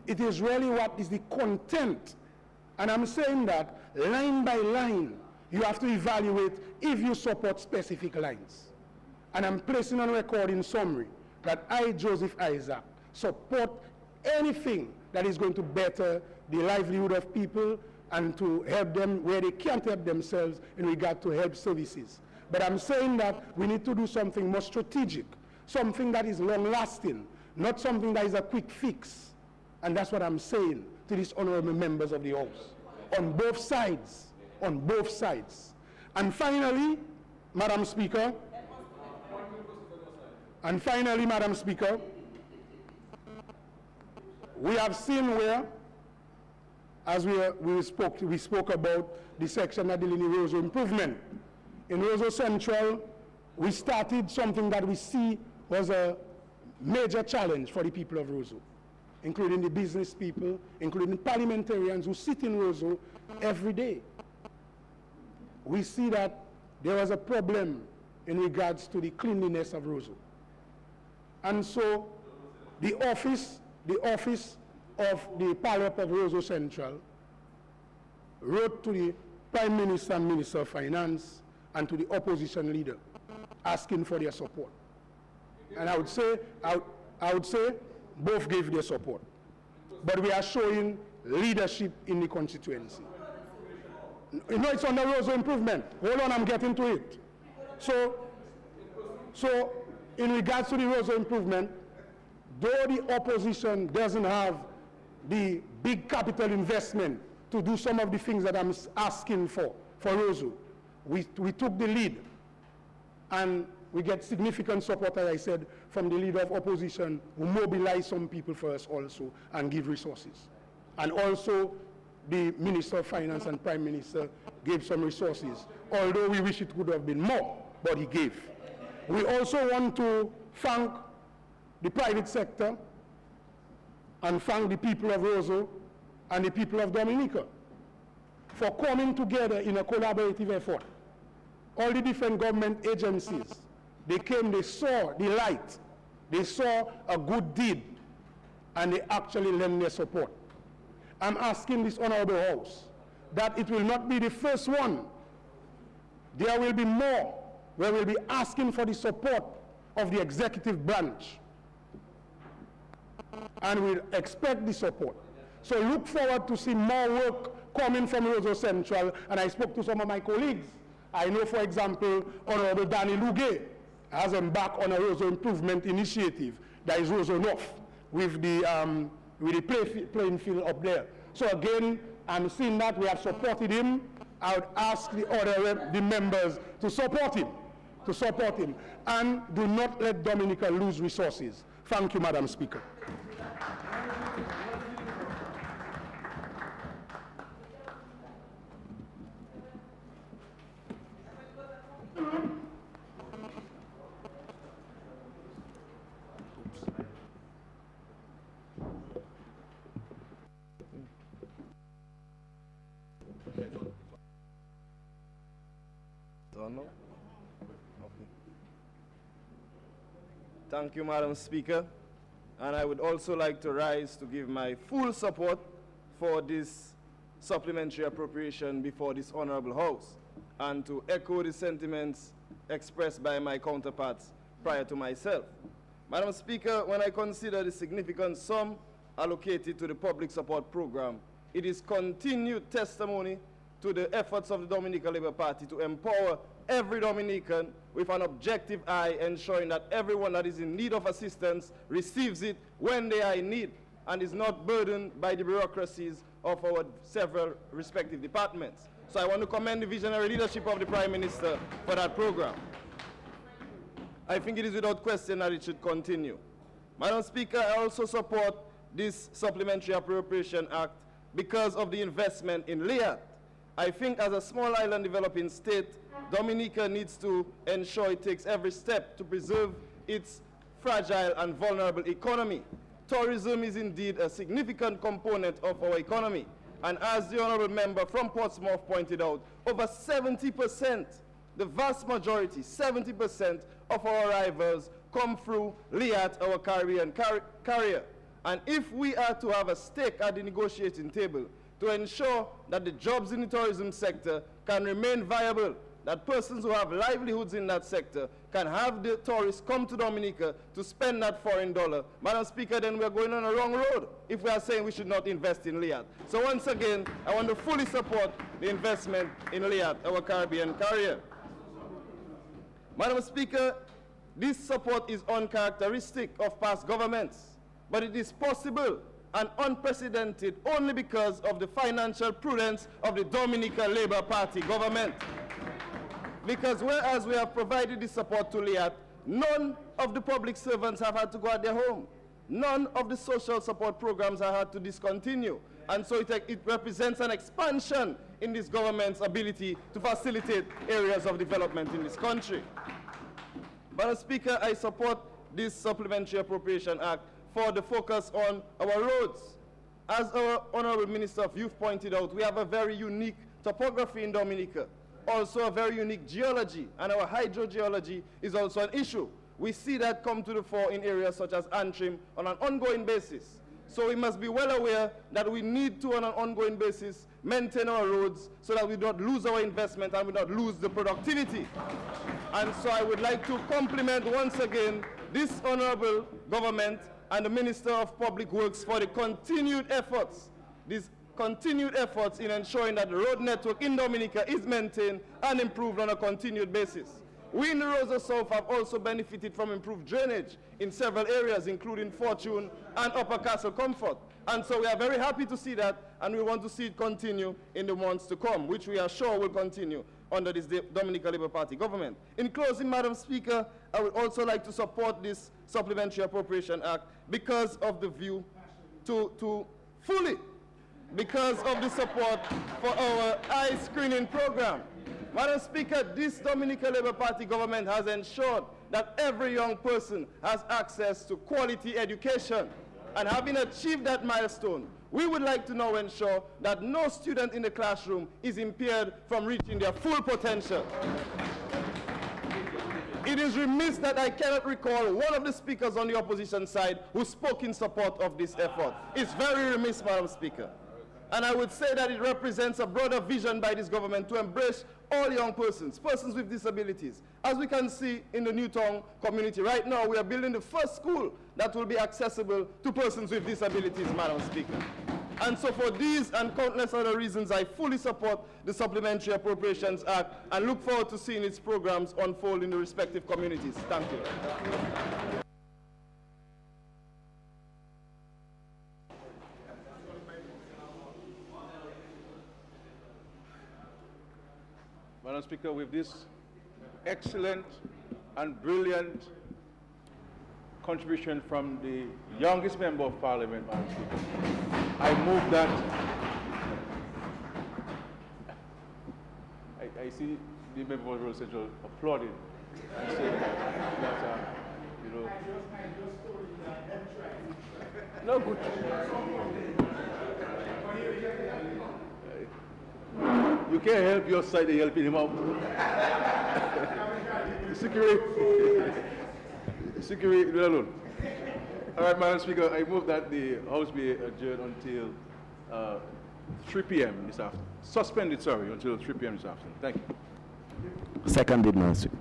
It is really what is the content. And I'm saying that line by line, you have to evaluate if you support specific lines. And I'm placing on record in summary that I, Joseph Isaac, support anything that is going to better the livelihood of people and to help them where they can't help themselves in regard to health services. But I'm saying that we need to do something more strategic, something that is long-lasting, not something that is a quick fix. And that's what I'm saying to these honorable members of the House, on both sides, And finally, Madam Speaker, we have seen where, as we spoke about the section that dealing with Roseau improvement. In Roseau Central, we started something that we see was a major challenge for the people of Roseau, including the business people, including parliamentarians who sit in Roseau every day. We see that there was a problem in regards to the cleanliness of Roseau. And so the office of the Parliament of Roseau Central wrote to the Prime Minister and Minister of Finance and to the opposition leader asking for their support. And I would say both gave their support. But we are showing leadership in the constituency. You know, it's on the Roseau improvement. Hold on, I'm getting to it. So in regards to the Roseau improvement, though the opposition doesn't have the big capital investment to do some of the things that I'm asking for Roseau, we took the lead, and we get significant support, as I said, from the leader of opposition, who mobilized some people for us also and give resources. And also the Minister of Finance and Prime Minister gave some resources, although we wish it could have been more, but he gave. We also want to thank the private sector and thank the people of Roseau and the people of Dominica for coming together in a collaborative effort. All the different government agencies, they came, they saw the light, they saw a good deed, and they actually lend their support. I'm asking this honorable House that it will not be the first one. There will be more where we'll be asking for the support of the executive branch. And we'll expect the support. So look forward to see more work coming from Roseau Central. And I spoke to some of my colleagues. I know, for example, Honorable Danny Luge has embarked on a Roseau improvement initiative that is Roseau North with the playing field up there. So again, And seeing that we have supported him, I would ask the members to support him, and do not let Dominica lose resources. Thank you, Madam Speaker. Thank you, Madam Speaker. And I would also like to rise to give my full support for this supplementary appropriation before this Honorable House, and to echo the sentiments expressed by my counterparts prior to myself. Madam Speaker, when I consider the significant sum allocated to the public support program, it is continued testimony to the efforts of the Dominica Labour Party to empower every Dominican with an objective eye, ensuring that everyone that is in need of assistance receives it when they are in need and is not burdened by the bureaucracies of our several respective departments. So I want to commend the visionary leadership of the Prime Minister for that program. I think it is without question that it should continue. Madam Speaker, I also support this Supplementary Appropriation Act because of the investment in LEAT. I think as a small island developing state, Dominica needs to ensure it takes every step to preserve its fragile and vulnerable economy. Tourism is indeed a significant component of our economy. And as the Honourable Member from Portsmouth pointed out, over 70%, the vast majority, 70% of our arrivals come through LEAT, our Caribbean carrier. And if we are to have a stake at the negotiating table to ensure that the jobs in the tourism sector can remain viable, that persons who have livelihoods in that sector can have the tourists come to Dominica to spend that foreign dollar, Madam Speaker, then we're going on a wrong road if we are saying we should not invest in LEAT. So once again, I want to fully support the investment in LEAT, our Caribbean carrier. Madam Speaker, this support is uncharacteristic of past governments, but it is possible and unprecedented only because of the financial prudence of the Dominica Labour Party government. Because whereas we have provided this support to LEAT, none of the public servants have had to go at their home. None of the social support programs have had to discontinue. And so it represents an expansion in this government's ability to facilitate areas of development in this country. Madam Speaker, I support this Supplementary Appropriation Act for the focus on our roads. As our Honourable Minister of Youth pointed out, we have a very unique topography in Dominica, also a very unique geology, and our hydrogeology is also an issue. We see that come to the fore in areas such as Antrim on an ongoing basis. So we must be well aware that we need to, on an ongoing basis, maintain our roads so that we don't lose our investment and we don't lose the productivity. And so I would like to compliment once again this honourable government and the Minister of Public Works for the continued efforts, in ensuring that the road network in Dominica is maintained and improved on a continued basis. We in the Roseau South have also benefited from improved drainage in several areas, including Fortune and Upper Castle Comfort. And so we are very happy to see that, and we want to see it continue in the months to come, which we are sure will continue under this Dominica Labour Party government. In closing, Madam Speaker, I would also like to support this Supplementary Appropriation Act because of the view because of the support for our eye screening program. Madam Speaker, this Dominica Labour Party government has ensured that every young person has access to quality education. And having achieved that milestone, we would like to now ensure that no student in the classroom is impaired from reaching their full potential. It is remiss that I cannot recall one of the speakers on the opposition side who spoke in support of this effort. It's very remiss, Madam Speaker. And I would say that it represents a broader vision by this government to embrace all young persons, persons with disabilities. As we can see in the Newtown community right now, we are building the first school that will be accessible to persons with disabilities, Madam Speaker. And so for these and countless other reasons, I fully support the Supplementary Appropriations Act and look forward to seeing its programs unfold in the respective communities. Thank you. Madam Speaker, with this excellent and brilliant contribution from the youngest member of Parliament, Madam Speaker, I move that. I see the member of Roseau Central applauding and saying that, you know. No good. You can't help your side, you're helping him out. Security, leave it alone. All right, Madam Speaker, I move that the House be adjourned until 3 p.m. this afternoon. Suspended, sorry, until 3 p.m. this afternoon. Thank you. Seconded, Madam Speaker.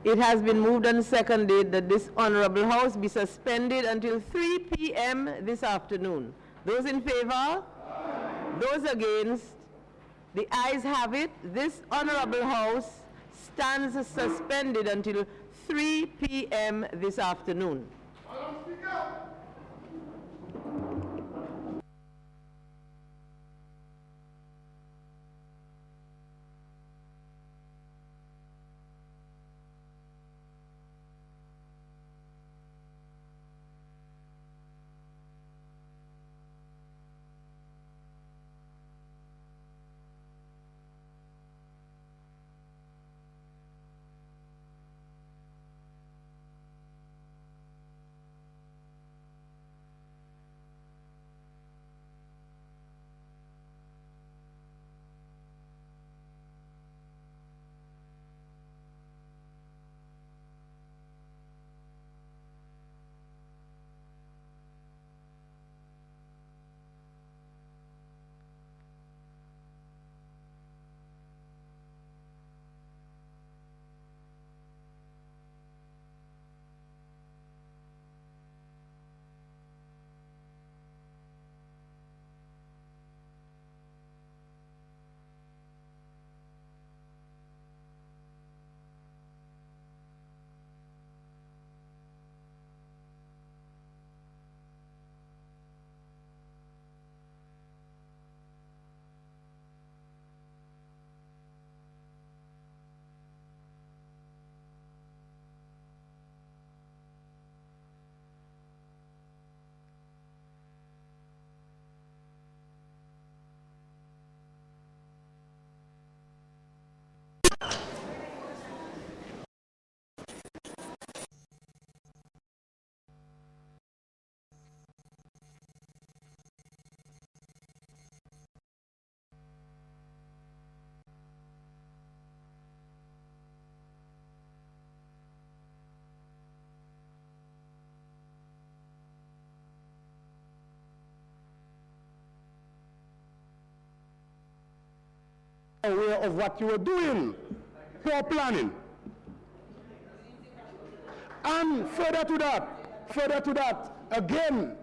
It has been moved and seconded that this Honorable House be suspended until 3 p.m. this afternoon. Those in favor? Aye. Those against? The ayes have it. This Honorable House stands suspended until 3 p.m. this afternoon. Aware of what you were doing, poor planning. And further to that, again,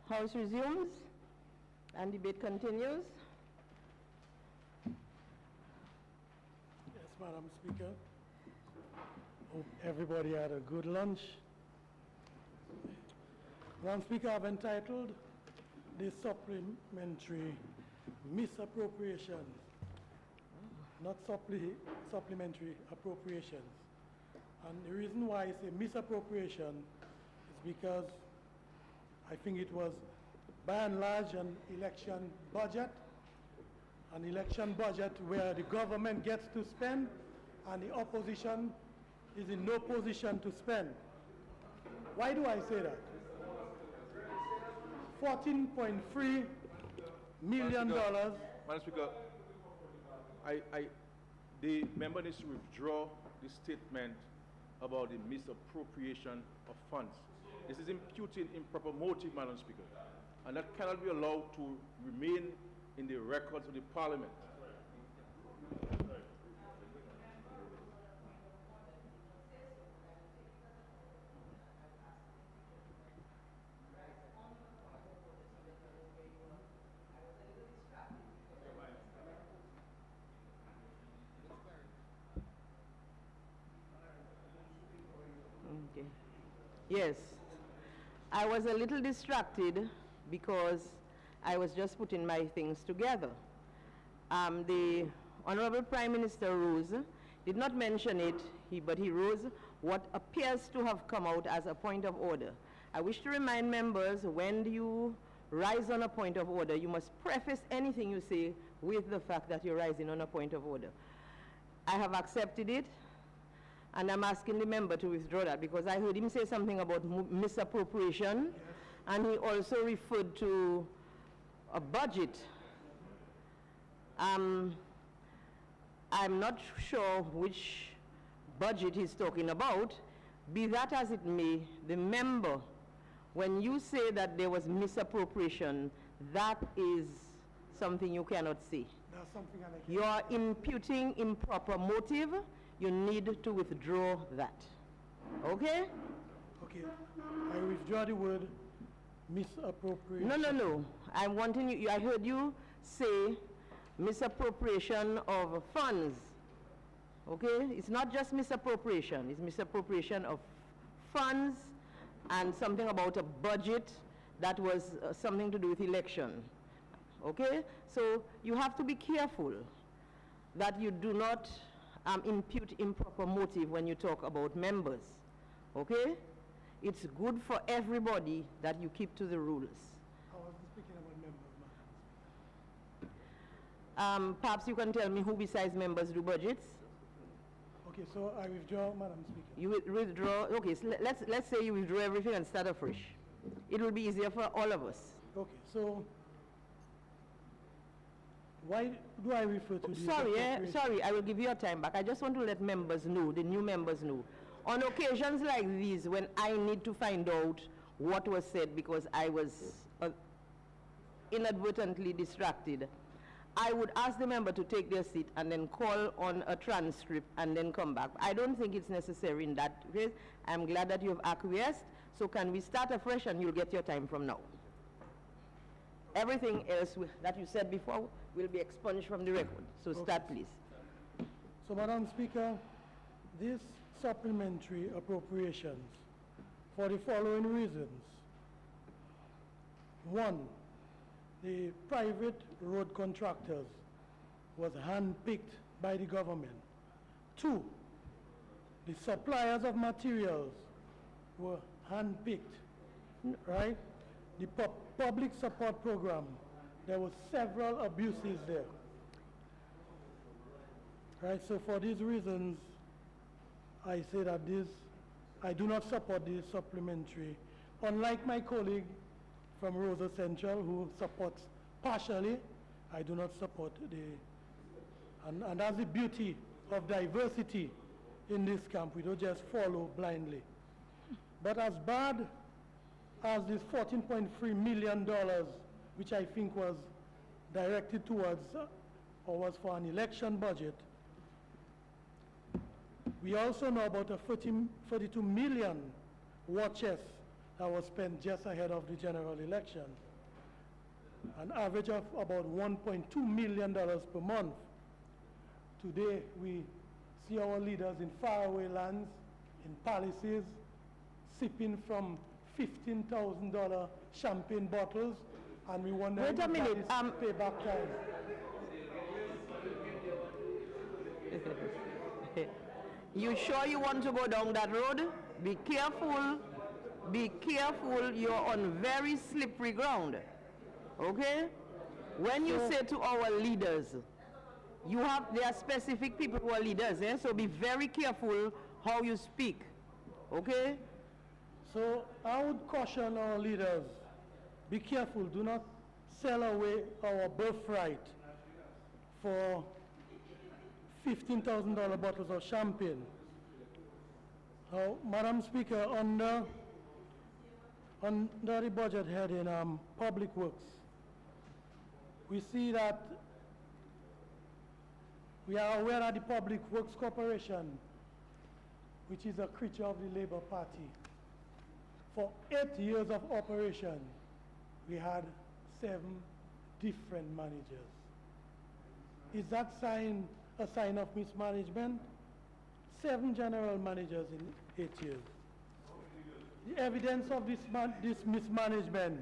House resumes and debate continues. Yes, Madam Speaker. Hope everybody had a good lunch. Madam Speaker, I've entitled this supplementary misappropriations, not supplementary appropriations. And the reason why I say misappropriation is because I think it was by and large an election budget where the government gets to spend and the opposition is in no position to spend. Why do I say that? $14.3 million. Madam Speaker, the member needs to withdraw the statement about the misappropriation of funds. This is imputing improper motive, Madam Speaker, and that cannot be allowed to remain in the records of the Parliament. Okay. Yes, I was a little distracted because I was just putting my things together. The Honorable Prime Minister Roseau did not mention it, but he rose what appears to have come out as a point of order. I wish to remind members, when you rise on a point of order, you must preface anything you say with the fact that you're rising on a point of order. I have accepted it, and I'm asking the member to withdraw that because I heard him say something about misappropriation, yes. And he also referred to a budget. I'm not sure which budget he's talking about. Be that as it may, the member, when you say that there was misappropriation, that is something you cannot say. That's something I like. You are imputing improper motive. You need to withdraw that. Okay? Okay. I withdraw the word misappropriation. No. I'm wanting you, I heard you say misappropriation of funds. Okay? It's not just misappropriation. It's misappropriation of funds and something about a budget that was something to do with election. Okay? So you have to be careful that you do not impute improper motive when you talk about members. Okay? It's good for everybody that you keep to the rules. I wasn't speaking about members. Perhaps you can tell me who besides members do budgets? Okay, so I withdraw, Madam Speaker. You withdraw, okay, so let's say you withdraw everything and start afresh. It will be easier for all of us. Okay, so why do I refer to this? Sorry, I will give you your time back. I just want to let members know, the new members know. On occasions like these, when I need to find out what was said because I was inadvertently distracted, I would ask the member to take their seat and then call on a transcript and then come back. I don't think it's necessary in that case. I'm glad that you have acquiesced. So can we start afresh and you'll get your time from now. Everything else that you said before will be expunged from the record. So start, please. So, Madam Speaker, this supplementary appropriations for the following reasons. One, the private road contractors was handpicked by the government. Two, the suppliers of materials were handpicked, right? The public support program, there were several abuses there. Right, so for these reasons, I say that I do not support this supplementary. Unlike my colleague from Roseau Central who supports partially, I do not support and that's the beauty of diversity in this camp. We don't just follow blindly. But as bad as this $14.3 million, which I think was directed towards or was for an election budget, we also know about a 32 million war chest that was spent just ahead of the general election. An average of about $1.2 million per month. Today, we see our leaders in faraway lands, in palaces, sipping from $15,000 champagne bottles, and we wonder wait a minute, if that is payback time. You sure you want to go down that road? Be careful. Be careful. You're on very slippery ground. Okay? When you say to our leaders, there are specific people who are leaders, eh? So be very careful how you speak. Okay? So I would caution our leaders, be careful, do not sell away our birthright for $15,000 bottles of champagne. Madam Speaker, under the budget heading Public Works, we see that we are aware that the Public Works Corporation, which is a creature of the Labour Party, for 8 years of operation, we had 7 different managers. Is that a sign of mismanagement? 7 general managers in 8 years. The evidence of this mismanagement,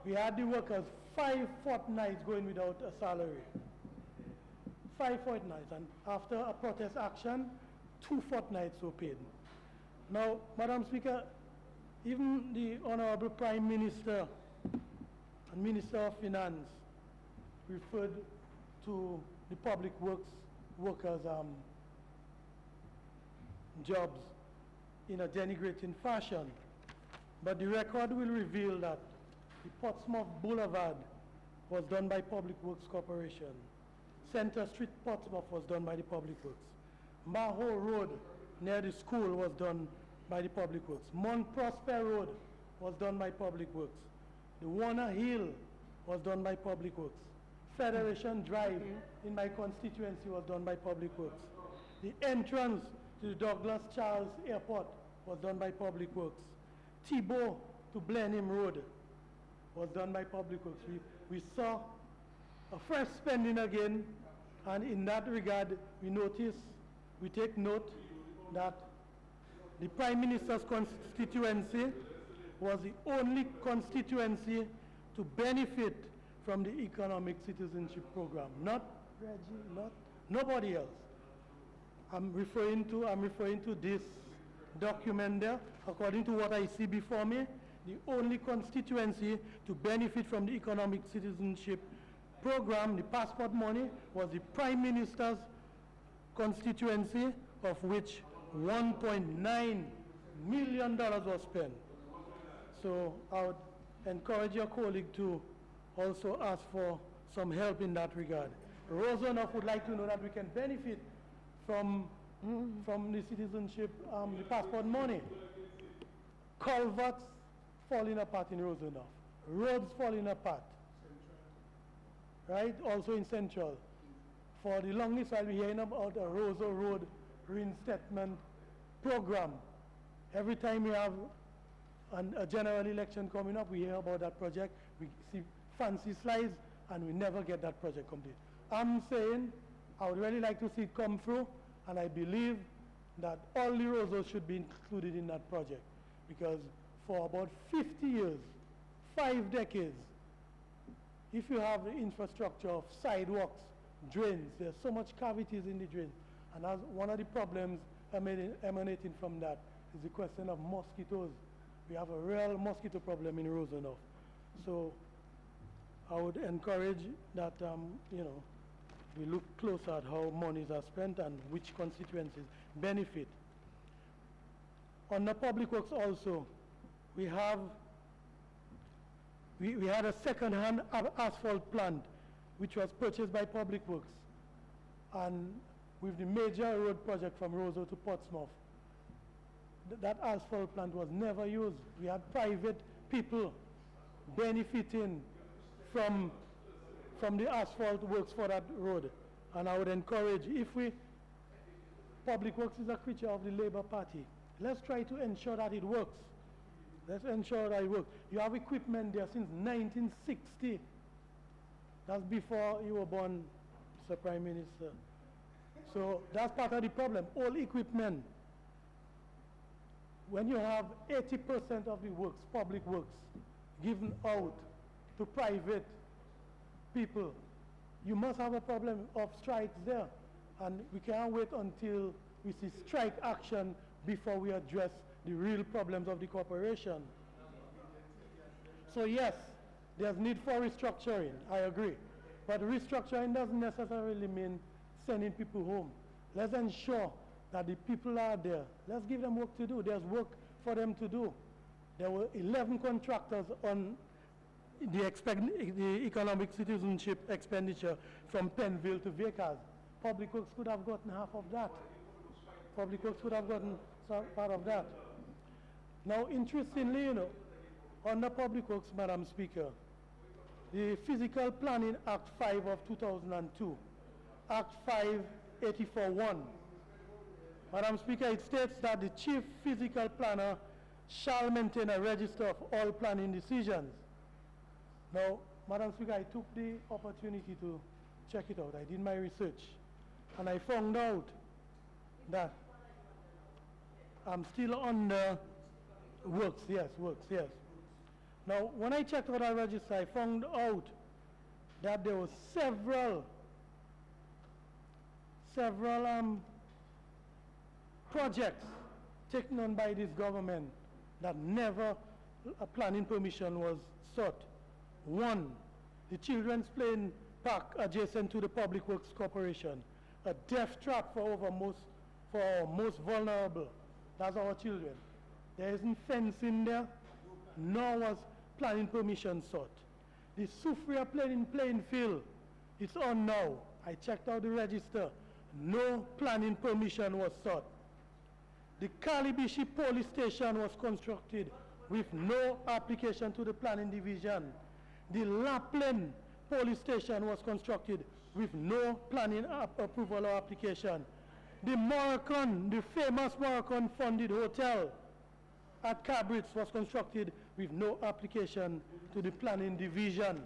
we had the workers 5 fortnights going without a salary. 5 fortnights, and after a protest action, 2 fortnights were paid. Now, Madam Speaker, even the Honorable Prime Minister and Minister of Finance referred to the Public Works workers' jobs in a denigrating fashion. But the record will reveal that the Portsmouth Boulevard was done by Public Works Corporation. Center Street, Portsmouth was done by the Public Works. Maho Road near the school was done by the Public Works. Mount Prosper Road was done by Public Works. The Warner Hill was done by Public Works. Federation Drive in my constituency was done by Public Works. The entrance to the Douglas Charles Airport was done by Public Works. Thibault to Blenheim Road was done by Public Works. We saw a fresh spending again, and in that regard, we take note that the Prime Minister's constituency was the only constituency to benefit from the economic citizenship program. Not Reggie, nobody else. I'm referring to this document there. According to what I see before me, the only constituency to benefit from the economic citizenship program, the passport money, was the Prime Minister's constituency, of which $1.9 million was spent. So I would encourage your colleague to also ask for some help in that regard. Roseau would like to know that we can benefit from the citizenship, the passport money. Culverts falling apart in Roseau, roads falling apart, right? Also in Central. For the longest while, we're hearing about a Roseau Road reinstatement program. Every time we have a general election coming up, we hear about that project. We see fancy slides, and we never get that project complete. I'm saying I would really like to see it come through, and I believe that all the Roseau should be included in that project, because for about 50 years, 5 decades, if you have the infrastructure of sidewalks, drains, there's so much cavities in the drains, and as one of the problems emanating from that is the question of mosquitoes. We have a real mosquito problem in Roseau. So I would encourage that we look closer at how monies are spent and which constituencies benefit. On the Public Works also, we had a second-hand asphalt plant which was purchased by Public Works, and with the major road project from Roseau to Portsmouth, that asphalt plant was never used. We had private people benefiting from the asphalt works for that road. And I would encourage, Public Works is a creature of the Labour Party, let's try to ensure that it works. Let's ensure that it works. You have equipment there since 1960. That's before you were born, Mr. Prime Minister. So that's part of the problem. All equipment. When you have 80% of the works, public works, given out to private people, you must have a problem of strikes there. And we can't wait until we see strike action before we address the real problems of the corporation. So yes, there's need for restructuring, I agree. But restructuring doesn't necessarily mean sending people home. Let's ensure that the people are there. Let's give them work to do. There's work for them to do. There were 11 contractors on the economic citizenship expenditure from Penville to Vickers. Public Works could have gotten half of that. Public Works could have gotten some part of that. Now, interestingly, you know, under Public Works, Madam Speaker, the Physical Planning Act 5 of 2002, Act 584-1, Madam Speaker, it states that the Chief Physical Planner shall maintain a register of all planning decisions. Now, Madam Speaker, I took the opportunity to check it out. I did my research, and I found out that I'm still under works, yes. Now, when I checked out our register, I found out that there were several projects taken on by this government that never a planning permission was sought. One, the children's playing park adjacent to the Public Works Corporation, a death trap for our most vulnerable. That's our children. There isn't fencing there, nor was planning permission sought. The Sufria playing field, it's on now. I checked out the register. No planning permission was sought. The Kalibishi police station was constructed with no application to the planning division. The Lapland police station was constructed with no planning approval or application. The Moroccan, the famous Moroccan funded hotel at Cabritz was constructed with no application to the planning division.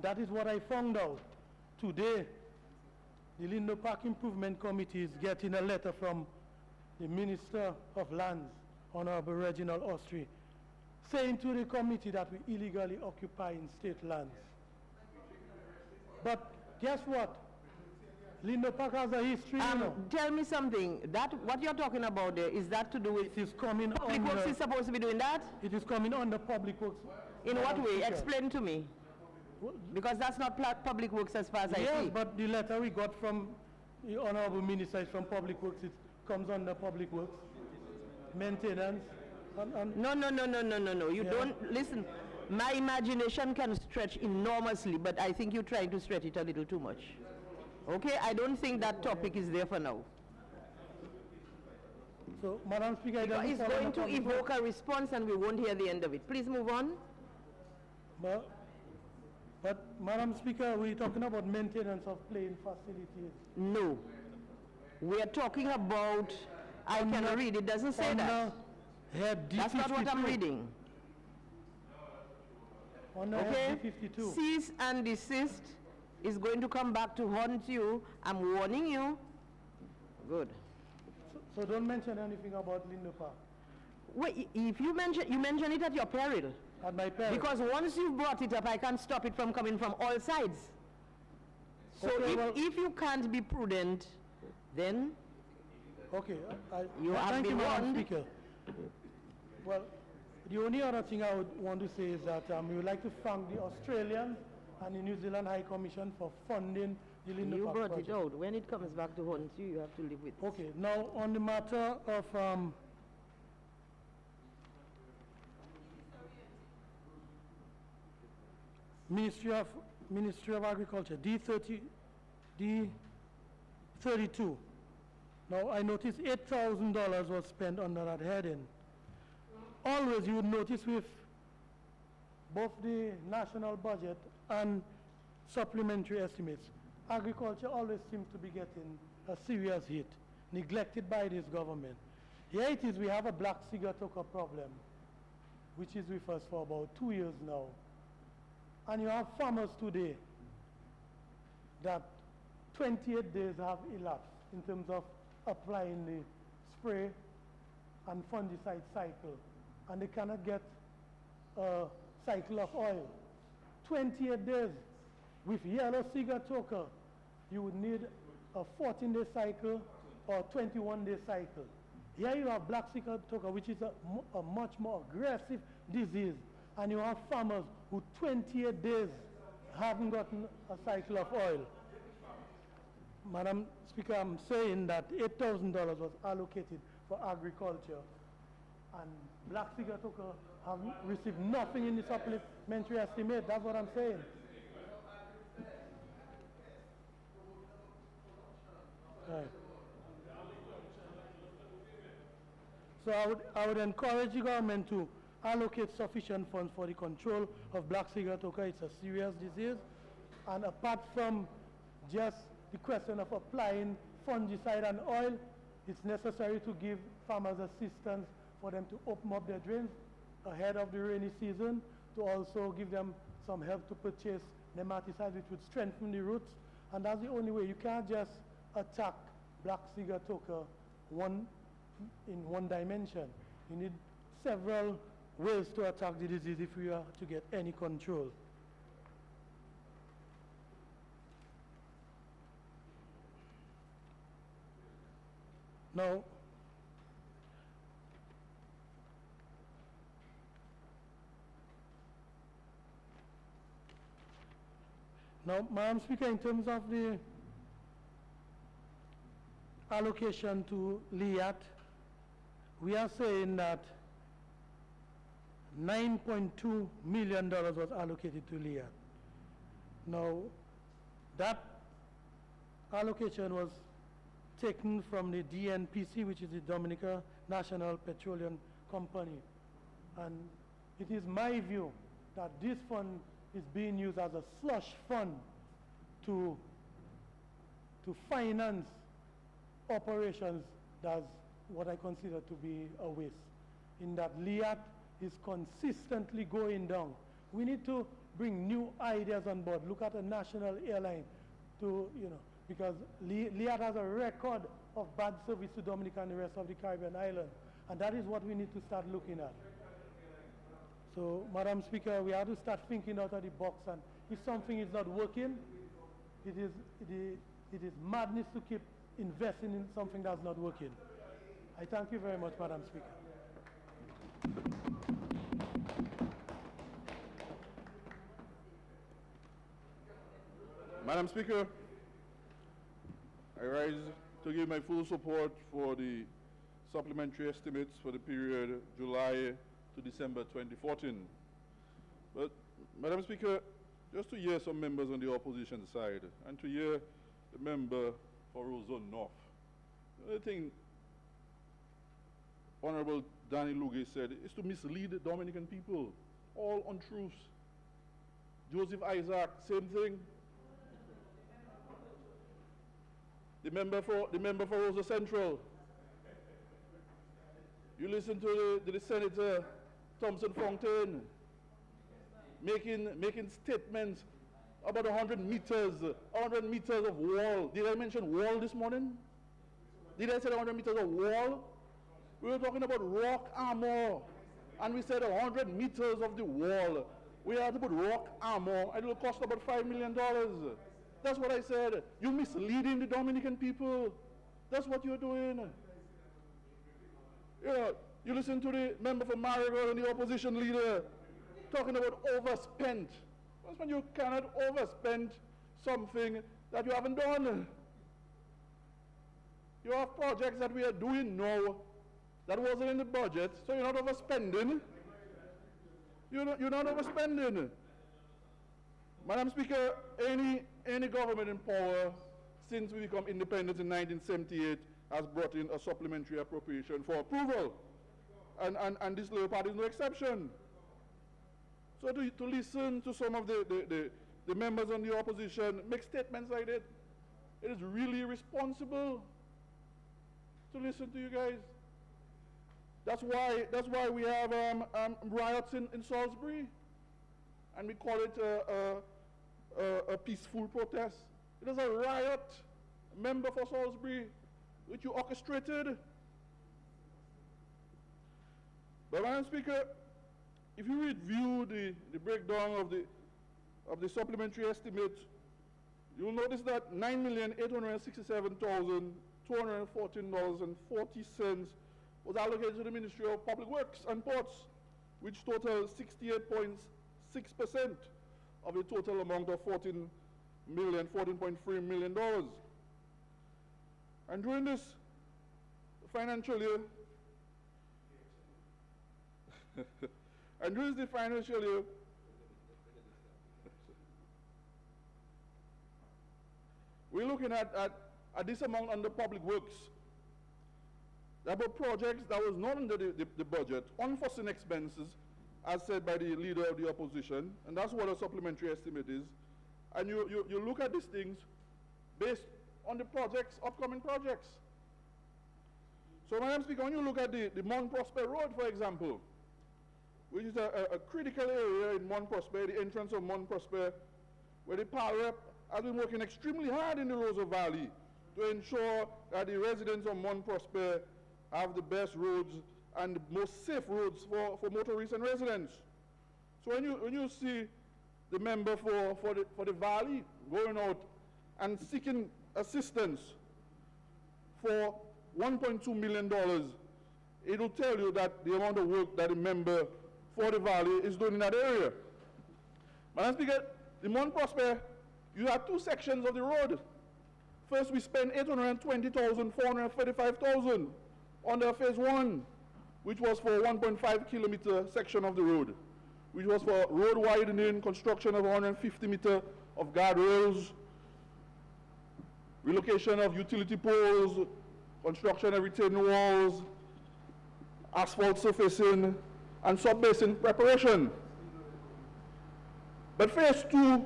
That is what I found out. Today, the Lindo Park Improvement Committee is getting a letter from the Minister of Lands, Honorable Reginald Austrie, saying to the committee that we illegally occupy in state lands. But guess what? Lindo Park has a history. Tell me something. That what you're talking about there, is that to do with it is coming Public Works is supposed to be doing that? It is coming under Public Works. In what way? Explain to me. Because that's not Public Works as far as I see. Yes, but the letter we got from the Honorable Minister is from Public Works. It comes under Public Works. Maintenance. No. You don't, listen, my imagination can stretch enormously, but I think you're trying to stretch it a little too much. Okay, I don't think that topic is there for now. So, Madam Speaker, it's going to evoke a response and we won't hear the end of it. Please move on. But Madam Speaker, we're talking about maintenance of playing facilities. No. We are talking about, I can read, it doesn't say that. That's not what I'm reading. Okay, cease and desist is going to come back to haunt you. I'm warning you. Good. So don't mention anything about Lindo Park. Wait, if you mention it at your peril. At my peril. Because once you've brought it up, I can't stop it from coming from all sides. So okay, if you can't be prudent, then okay, you have been warned. Speaker. Well, the only other thing I would want to say is that we would like to thank the Australians and the New Zealand High Commission for funding the Lindo Park You brought project. it out. When it comes back to haunt you, you have to live with it. Okay, now on the matter of Ministry of Agriculture, D32. Now I noticed $8,000 was spent under that heading. Always you would notice with both the national budget and supplementary estimates, agriculture always seems to be getting a serious hit, neglected by this government. Here it is, we have a black cigarette problem. which is with us for about 2 years now. And you have farmers today that 28 days have elapsed in terms of applying the spray and fungicide cycle, and they cannot get a cycle of oil. 28 days. With yellow cigar toker, you would need a 14-day cycle or 21-day cycle. Here you have black cigar toker, which is a much more aggressive disease, and you have farmers who 28 days haven't gotten a cycle of oil. Madam Speaker, I'm saying that $8,000 was allocated for agriculture, and black cigar toker have received nothing in the supplementary estimate. That's what I'm saying. Right. So I would encourage the government to allocate sufficient funds for the control of black cigar toker. It's a serious disease, and apart from just the question of applying fungicide and oil, it's necessary to give farmers assistance for them to open up their drains ahead of the rainy season, to also give them some help to purchase nematicides which would strengthen the roots. And that's the only way. You can't just attack black cigar toker in one dimension. You need several ways to attack the disease if we are to get any control. Now, Madam Speaker, in terms of the allocation to LIAT, we are saying that $9.2 million was allocated to LIAT. Now, that allocation was taken from the DNPC, which is the Dominica National Petroleum Company. And it is my view that this fund is being used as a slush fund to finance operations. That's what I consider to be a waste, in that LIAT is consistently going down. We need to bring new ideas on board. Look at a national airline because LIAT has a record of bad service to Dominica and the rest of the Caribbean islands, and that is what we need to start looking at. So, Madam Speaker, we have to start thinking out of the box, and if something is not working, it is madness to keep investing in something that's not working. I thank you very much, Madam Speaker. Madam Speaker, I rise to give my full support for the supplementary estimates for the period July to December 2014. But, Madam Speaker, just to hear some members on the opposition side and to hear the member for Roseau North, the thing Honorable Danny Luge said is to mislead the Dominican people. All untruths. Joseph Isaac, same thing. The member for Roseau Central. You listen to the Senator Thompson Fontaine making statements about 100 meters of wall. Did I mention wall this morning? Did I say 100 meters of wall? We were talking about rock armor, and we said 100 meters of the wall. We had to put rock armor, and it will cost about $5 million. That's what I said. You're misleading the Dominican people. That's what you're doing. You listen to the member for Marigold and the opposition leader talking about overspent. That's when you cannot overspend something that you haven't done. You have projects that we are doing now that wasn't in the budget, so you're not overspending. You're not overspending. Madam Speaker, any government in power since we become independent in 1978 has brought in a supplementary appropriation for approval. And this Labour Party is no exception. So to listen to some of the members on the opposition make statements like that, it is really irresponsible to listen to you guys. That's why we have riots in Salisbury, and we call it a peaceful protest. It is a riot, member for Salisbury, which you orchestrated. But Madam Speaker, if you review the breakdown of the supplementary estimate, you'll notice that $9,867,214.40 was allocated to the Ministry of Public Works and Ports, which total 68.6% of the total amount of $14.3 million. And during this financial year, we're looking at this amount under public works. About projects that was not under the budget, unforeseen expenses, as said by the leader of the opposition, and that's what a supplementary estimate is. And you look at these things based on the projects, upcoming projects. So, Madam Speaker, when you look at the Mount Prosper Road, for example, which is a critical area in Mount Prosper, the entrance of Mount Prosper, where the power rep has been working extremely hard in the Roseau Valley to ensure that the residents of Mount Prosper have the best roads and the most safe roads for motorists and residents. So when you see the member for the Valley going out and seeking assistance for $1.2 million, it will tell you that the amount of work that the member for the Valley is doing in that area. Madam Speaker, the Mount Prosper, you have two sections of the road. First, we spent $820,435 under phase 1, which was for a 1.5 kilometer section of the road, which was for road widening, construction of 150 meter of guardrails, relocation of utility poles, construction of retaining walls, asphalt surfacing, and sub-basin preparation. But phase 2,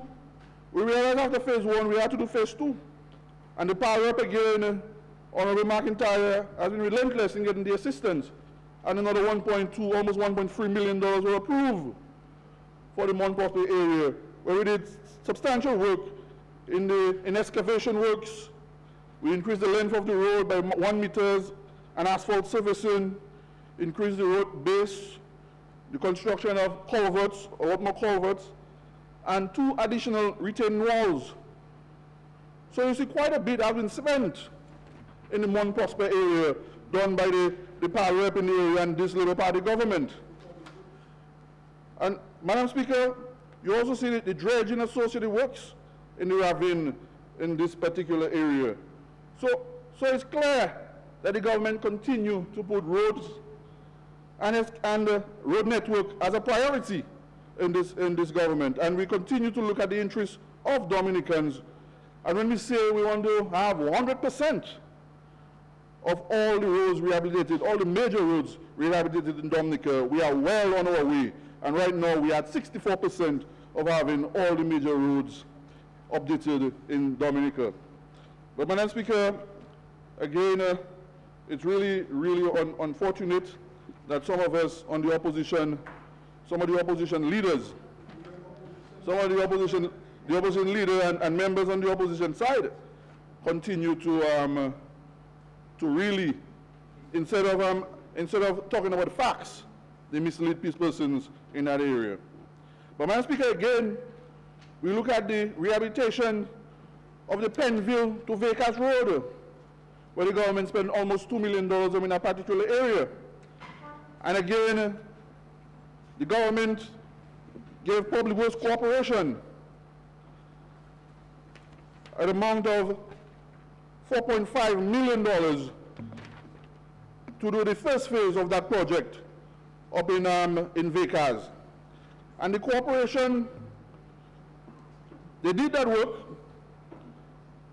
we realized after phase 1 we had to do phase 2. And the power up again, Honorable McIntyre, has been relentless in getting the assistance. And another 1.2, almost $1.3 million were approved for the Mount Prosper area, where we did substantial work in excavation works. We increased the length of the road by 1 meter and asphalt surfacing, increased the road base, the construction of culverts, or what more culverts, and 2 additional retaining walls. So you see quite a bit has been spent in the Mount Prosper area, done by the power rep in the area and this Labour Party government. And Madam Speaker, you also see the dredging associated works in the ravine in this particular area. So it's clear that the government continue to put roads and road network as a priority in this government, and we continue to look at the interests of Dominicans. And when we say we want to have 100% of all the roads rehabilitated, all the major roads rehabilitated in Dominica, we are well on our way. And right now we are at 64% of having all the major roads updated in Dominica. But Madam Speaker, again, it's really, really unfortunate that some of us on the opposition, some of the opposition leaders, some of the opposition leader and members on the opposition side continue to really, instead of talking about facts, they mislead persons in that area. But Madam Speaker, again, we look at the rehabilitation of the Penville to Vekas Road, where the government spent almost $2 million in a particular area. And again, the government gave Public Works Corporation an amount of $4.5 million to do the first phase of that project up in Vekas. And the corporation, they did that work,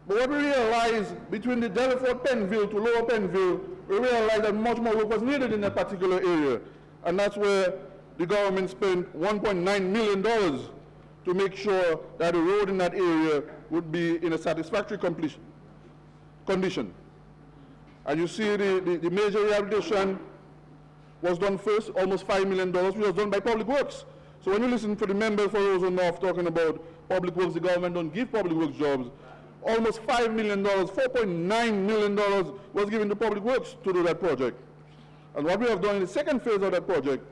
but what we realized between the Delaford Penville to Lower Penville, we realized that much more work was needed in that particular area. And that's where the government spent $1.9 million to make sure that the road in that area would be in a satisfactory condition. And you see the major rehabilitation was done first, almost $5 million, which was done by Public Works. So when you listen to the members for Roseau North talking about Public Works, the government don't give Public Works jobs, almost $5 million, $4.9 million was given to Public Works to do that project. And what we have done in the second phase of that project,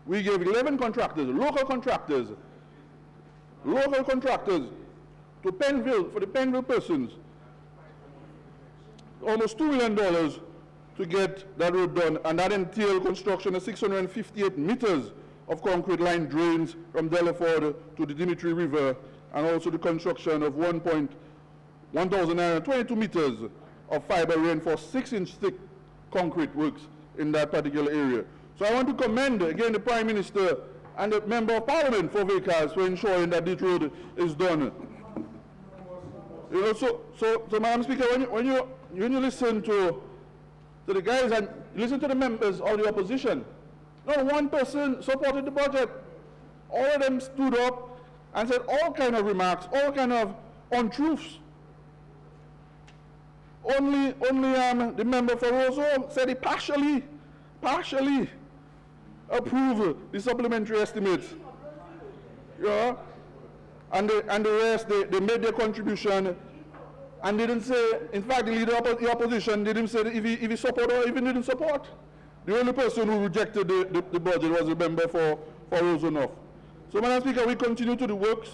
we gave 11 contractors, local contractors, to Penville, for the Penville persons, almost $2 million to get that road done, and that entailed construction of 658 meters of concrete line drains from Delaford to the Dimitri River, and also the construction of 1,922 meters of fiber reinforced 6-inch thick concrete works in that particular area. So I want to commend again the Prime Minister and the Member of Parliament for vehicles for ensuring that this road is done. You know, so Madam Speaker, when you listen to the guys and listen to the members of the opposition, not one person supported the budget. All of them stood up and said all kind of remarks, all kind of untruths. Only the member for Roseau said he partially approved the supplementary estimates. Yeah? And the rest, they made their contribution and didn't say, in fact, the leader of the opposition didn't say if he supported or even didn't support. The only person who rejected the budget was the member for Roseau North. So, Madam Speaker, we continue to the works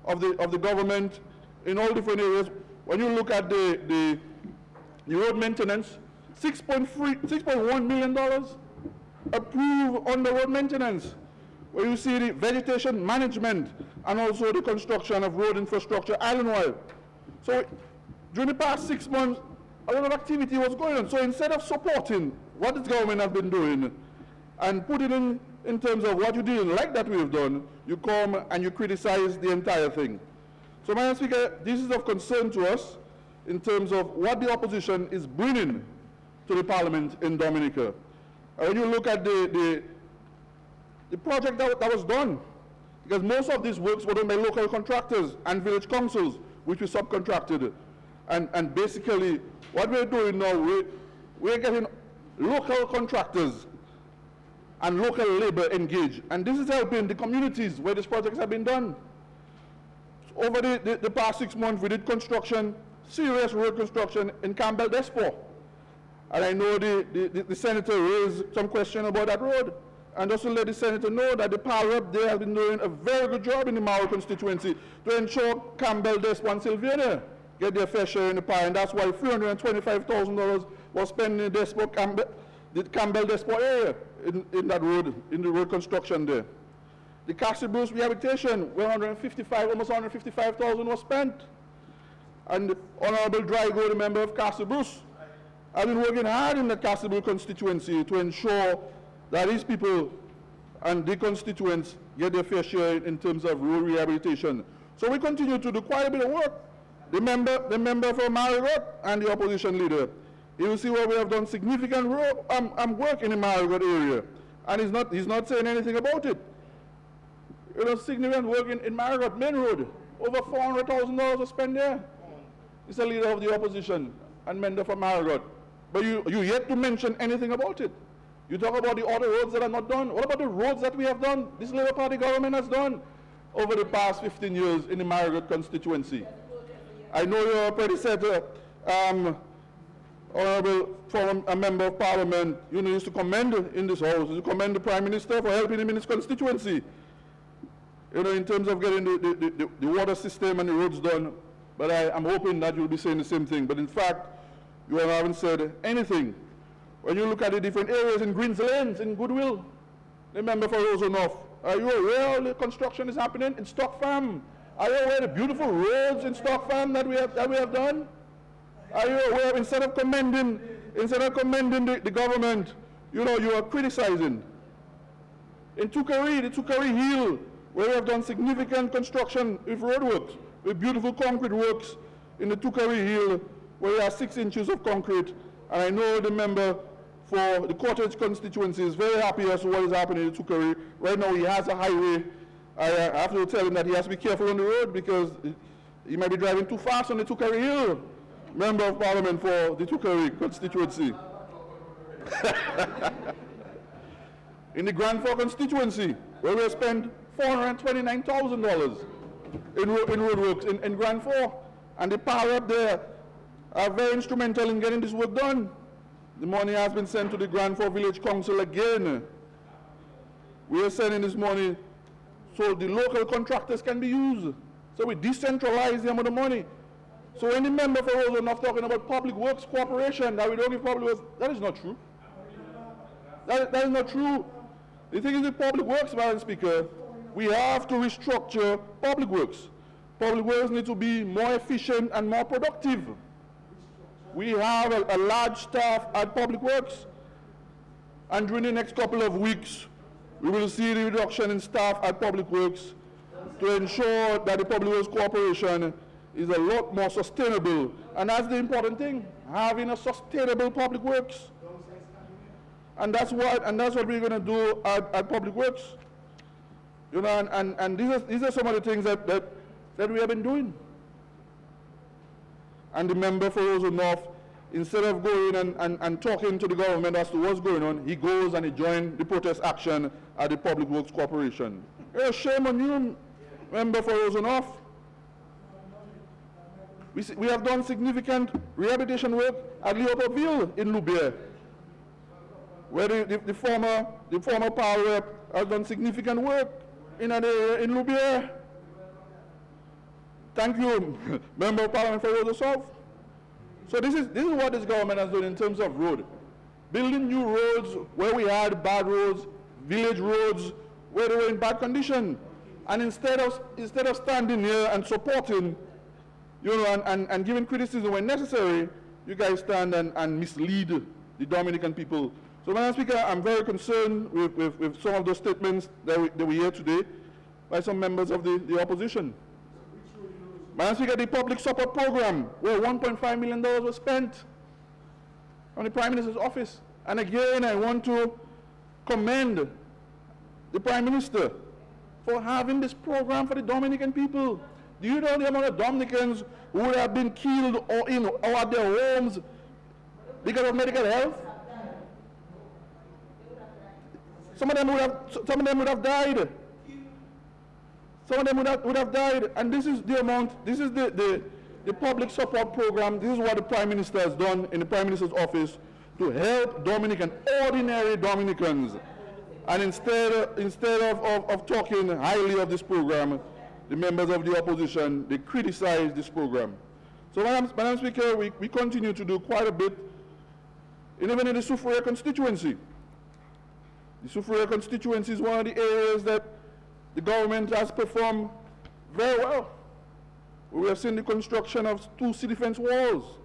of the government in all different areas. When you look at the road maintenance, $6.1 million approved on the road maintenance, where you see the vegetation management and also the construction of road infrastructure island-wide. So during the past 6 months, a lot of activity was going on. So instead of supporting what the government has been doing and put it in terms of what you didn't like that we have done, you come and you criticize the entire thing. So, Madam Speaker, this is of concern to us in terms of what the opposition is bringing to the Parliament in Dominica. When you look at the project that was done, because most of these works were done by local contractors and village councils, which we subcontracted. And basically, what we're doing now, we're getting local contractors and local labor engaged. And this is helping the communities where these projects have been done. Over the past 6 months, we did construction, serious road construction in Campbell Despot. And I know the senator raised some question about that road. And just to let the senator know that the power up there has been doing a very good job in the Maro constituency to ensure Campbell Despot and Sylvania get their fair share in the pie. And that's why $325,000 was spent in the Campbell Despot area in that road, in the road construction there. The Castle Bruce rehabilitation, where almost $155,000 was spent. And the Honorable Drygo, the member of Castle Bruce, has been working hard in the Castle Bruce constituency to ensure that these people and the constituents get their fair share in terms of road rehabilitation. So we continue to do quite a bit of work. The member for Marigot and the opposition leader, you will see where we have done significant work in the Marigot area. And he's not saying anything about it. You know, significant work in Marigot Main Road. Over $400,000 was spent there. He's the leader of the opposition and member for Marigot. But you yet to mention anything about it. You talk about the other roads that are not done. What about the roads that we have done, this Labour Party government has done over the past 15 years in the Marigot constituency? I know your predecessor, Honorable former member of Parliament, you know, used to commend in this house, to commend the Prime Minister for helping him in his constituency, you know, in terms of getting the water system and the roads done. But I'm hoping that you'll be saying the same thing. But in fact, you haven't said anything. When you look at the different areas in Greens Lanes, in Goodwill, the member for Roseau North, are you aware all the construction is happening in Stock Farm? Are you aware of the beautiful roads in Stock Farm that we have done? Are you aware, instead of commending the government, you know, you are criticizing? In Tukari, the Tukari Hill, where we have done significant construction with roadworks, with beautiful concrete works in the Tukari Hill, where we have 6 inches of concrete. And I know the member for the Cottage constituency is very happy as to what is happening in Tukari. Right now he has a highway. I have to tell him that he has to be careful on the road because he might be driving too fast on the Tukari Hill. Member of Parliament for the Tukari constituency. in the Grand Forks constituency, where we spent $429,000 in roadworks in Grand Forks. And the power up there are very instrumental in getting this work done. The money has been sent to the Grand Forks Village Council again. We are sending this money so the local contractors can be used. So we decentralize the amount of money. So when the member for Roseau not talking about public works cooperation, that we don't give public works, that is not true. That is not true. The thing is with public works, Madam Speaker, we have to restructure public works. Public works need to be more efficient and more productive. We have a large staff at public works, and during the next couple of weeks, we will see the reduction in staff at public works to ensure that the public works cooperation is a lot more sustainable. And that's the important thing, having a sustainable public works. And that's what we're going to do at public works. You know, and these are some of the things that we have been doing. And the member for Roseau North, instead of going and talking to the government as to what's going on, he goes and he joins the protest action at the Public Works Corporation. Shame on you, member for Roseau North. We have done significant rehabilitation work at Leopoldville in Loubier, where the former power rep has done significant work in an area in Loubier. Thank you, Member of Parliament for Roseau South. So this is what this government has done in terms of road. Building new roads where we had bad roads, village roads where they were in bad condition. And instead of standing here and supporting, you know, and giving criticism when necessary, you guys stand and mislead the Dominican people. So, Madam Speaker, I'm very concerned with some of those statements that we hear today by some members of the opposition. Madam Speaker, the public support program, where $1.5 million was spent on the Prime Minister's office. And again, I want to commend the Prime Minister for having this program for the Dominican people. Do you know the amount of Dominicans who would have been killed or at their homes because of medical health? Some of them would have died. Some of them would have died, and this is the amount, this is the public support program. This is what the Prime Minister has done in the Prime Minister's office to help ordinary Dominicans. And instead of talking highly of this program, the members of the opposition, they criticize this program. So, Madam Speaker, we continue to do quite a bit, even in the Soufriere constituency. The Soufriere constituency is one of the areas that the government has performed very well. We have seen the construction of 2 city fence walls.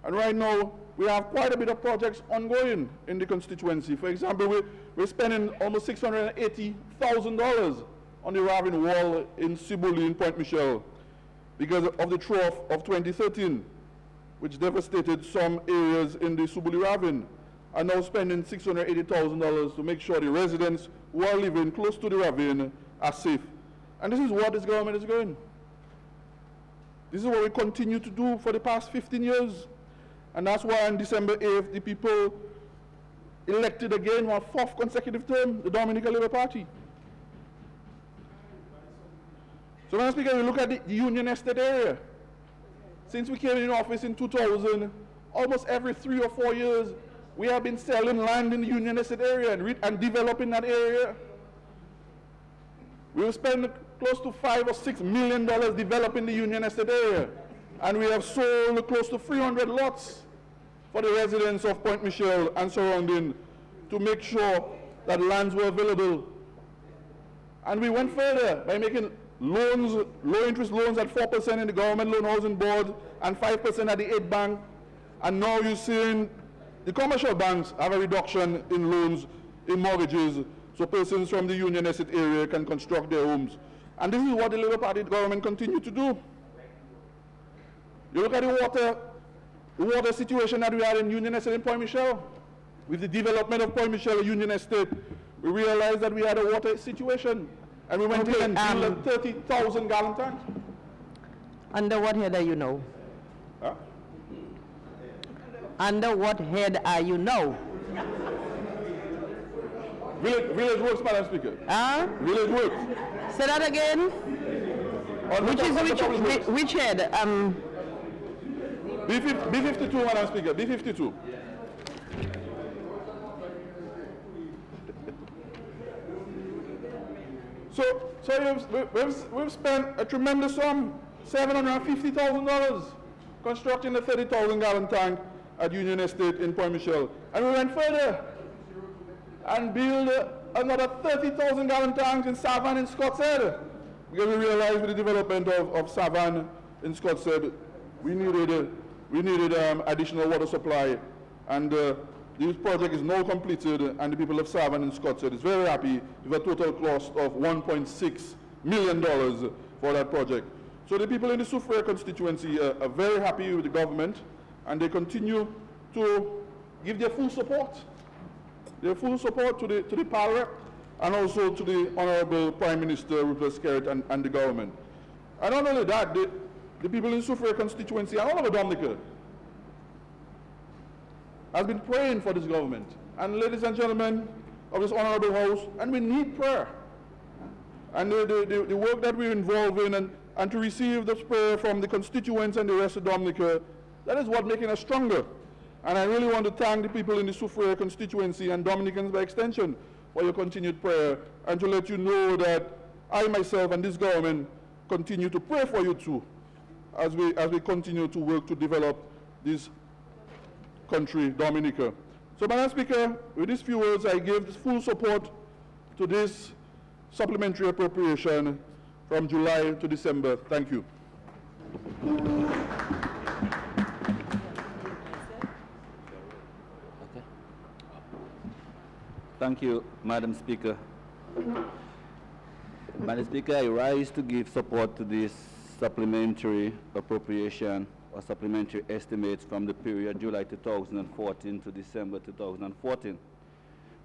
And right now, we have quite a bit of projects ongoing in the constituency. For example, we're spending almost $680,000 on the Ravine Wall in Sibuli in Point Michel because of the trough of 2013, which devastated some areas in the Sibuli Ravine. Are now spending $680,000 to make sure the residents who are living close to the ravine are safe. And this is what this government is doing. This is what we continue to do for the past 15 years. And that's why on December 8th, the people elected again for a 4th consecutive term, the Dominican Labour Party. So, Madam Speaker, we look at the Union Estate area. Since we came in office in 2000, almost every 3 or 4 years, we have been selling land in the Union Estate area and developing that area. We will spend close to $5 or $6 million developing the Union Estate area. And we have sold close to 300 lots for the residents of Point Michel and surrounding to make sure that lands were available. And we went further by making loans, low interest loans at 4% in the Government Loan Housing Board and 5% at the Aid Bank. And now you're seeing the commercial banks have a reduction in loans, in mortgages, so persons from the Union Estate area can construct their homes. And this is what the Labour Party government continue to do. You look at the water situation that we had in Union Estate in Point Michel. With the development of Point Michel Union Estate, we realized that we had a water situation. And we went in and built 30,000 gallon tanks. Under what head are you now? Huh? Under what head are you now? Village Works, Madam Speaker. Village Works. Say that again. Which head? B52, Madam Speaker. B52. So we've spent a tremendous sum, $750,000, constructing a 30,000-gallon tank at Union Estate in Point Michel. And we went further and built another 30,000-gallon tanks in Savan in Scotshead, because we realized with the development of Savan in Scotshead, we needed additional water supply. And this project is now completed, and the people of Savan and Scotshead is very happy with a total cost of $1.6 million for that project. So the people in the Soufriere constituency are very happy with the government, and they continue to give their full support. Their full support to the PAL and also to the Honorable Prime Minister Rupert Skerrit and the government. And not only that, the people in the Soufriere constituency and all over Dominica has been praying for this government. And ladies and gentlemen of this honorable house, and we need prayer. And the work that we're involved in and to receive this prayer from the constituents and the rest of Dominica, that is what making us stronger. And I really want to thank the people in the Soufriere constituency and Dominicans by extension for your continued prayer, and to let you know that I myself and this government continue to pray for you too, as we continue to work to develop this country, Dominica. So, Madam Speaker, with these few words, I give full support to this supplementary appropriation from July to December. Thank you. Thank you, Madam Speaker. Madam Speaker, I rise to give support to this supplementary appropriation or supplementary estimates from the period July 2014 to December 2014.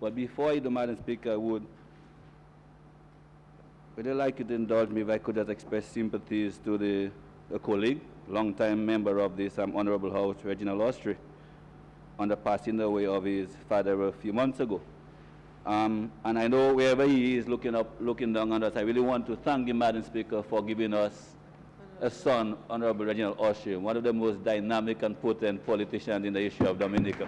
But before I do, Madam Speaker, I would really like you to indulge me if I could just express sympathies to a colleague, long-time member of this Honorable House, Reginald Austri, on the passing away of his father a few months ago. And I know wherever he is looking down on us, I really want to thank you, Madam Speaker, for giving us a son, Honorable Reginald Austri, one of the most dynamic and potent politicians in the issue of Dominica.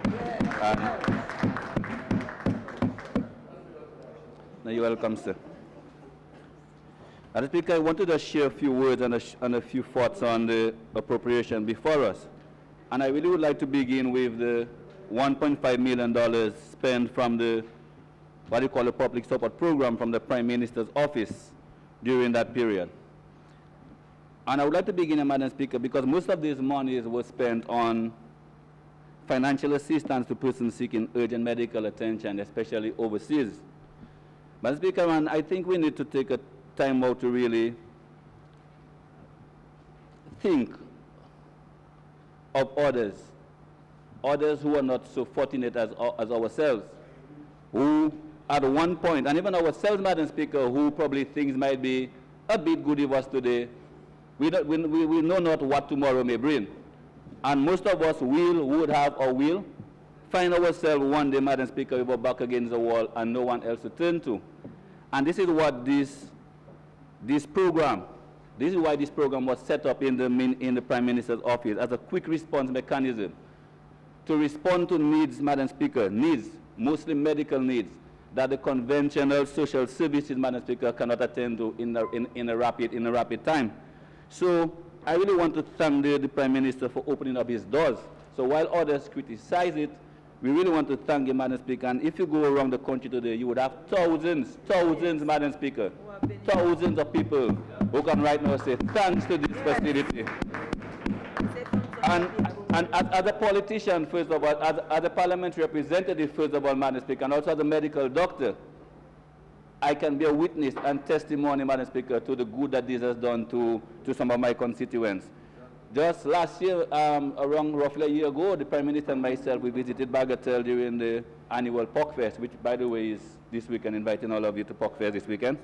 Now you're welcome, sir. Madam Speaker, I wanted to share a few words and a few thoughts on the appropriation before us. And I really would like to begin with the $1.5 million spent from the what you call a public support program from the Prime Minister's office during that period. And I would like to begin, Madam Speaker, because most of these monies were spent on financial assistance to persons seeking urgent medical attention, especially overseas. Madam Speaker, and I think we need to take a time out to really think of others who are not so fortunate as ourselves, who at one point, and even ourselves, Madam Speaker, who probably things might be a bit good with us today, we know not what tomorrow may bring. And most of us would have or will find ourselves one day, Madam Speaker, with our back against the wall and no one else to turn to. And this is what this program, this is why this program was set up in the Prime Minister's office as a quick response mechanism to respond to needs, Madam Speaker, needs, mostly medical needs, that the conventional social services, Madam Speaker, cannot attend to in a rapid time. So I really want to thank the Prime Minister for opening up his doors. So while others criticize it, we really want to thank you, Madam Speaker. And if you go around the country today, you would have thousands, Madam Speaker, thousands of people who can right now say thanks to this facility. And as a politician, first of all, as a parliamentary representative, first of all, Madam Speaker, and also as a medical doctor, I can be a witness and testimony, Madam Speaker, to the good that this has done to some of my constituents. Just last year, around roughly a year ago, the Prime Minister and myself, we visited Bagatelle during the annual Pork Fest, which, by the way, is this weekend, inviting all of you to Pork Fest this weekend.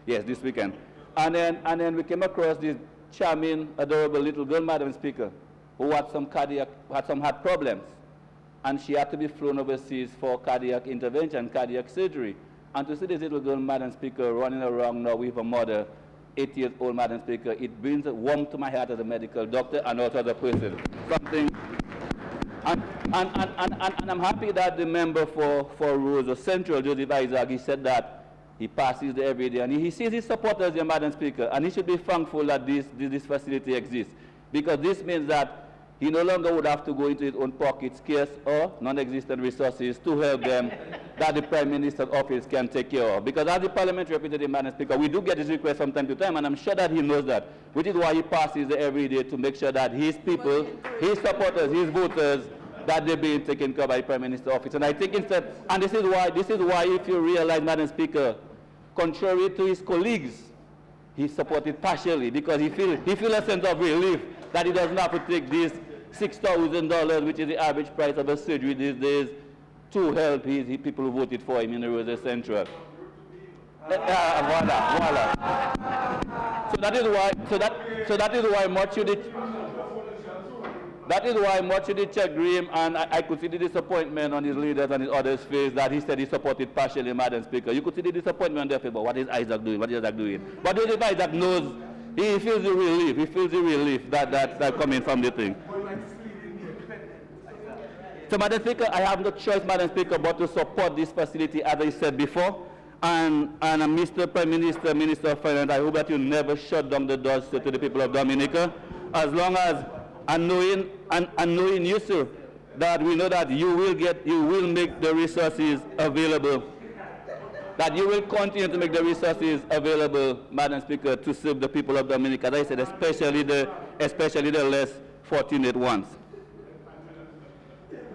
Yes, this weekend. And then we came across this charming, adorable little girl, Madam Speaker, who had some heart problems. And she had to be flown overseas for cardiac intervention, cardiac surgery. And to see this little girl, Madam Speaker, running around now with her mother, 8-year-old, Madam Speaker, it brings a warmth to my heart as a medical doctor and also as a person. Something, and I'm happy that the member for Roseau Central, Joseph Isaac, he said that he passes there every day, and he sees his supporters here, Madam Speaker, and he should be thankful that this facility exists, because this means that he no longer would have to go into his own pocket, scarce or non-existent resources to help them that the Prime Minister's office can take care of. Because as the parliamentary representative, Madam Speaker, we do get this request from time to time, and I'm sure that he knows that, which is why he passes there every day to make sure that his people, his supporters, his voters, that they're being taken care of by the Prime Minister's office. And I think instead, and this is why if you realize, Madam Speaker, contrary to his colleagues, he supported partially, because he feels a sense of relief that he doesn't have to take this $6,000, which is the average price of a surgery these days, to help his people who voted for him in the Roseau Central. Voila. So that is why much of the chagrin, and I could see the disappointment on his leaders and his others' face that he said he supported partially, Madam Speaker. You could see the disappointment on their face, but what is Isaac doing? What is Isaac doing? But Joseph Isaac knows, he feels the relief. He feels the relief that coming from the thing. So, Madam Speaker, I have no choice, Madam Speaker, but to support this facility, as I said before. And Mr. Prime Minister, Minister of Finance, I hope that you never shut down the doors to the people of Dominica, as long as, and knowing you, sir, that we know that you will make the resources available, that you will continue to make the resources available, Madam Speaker, to serve the people of Dominica, as I said, especially the less fortunate ones.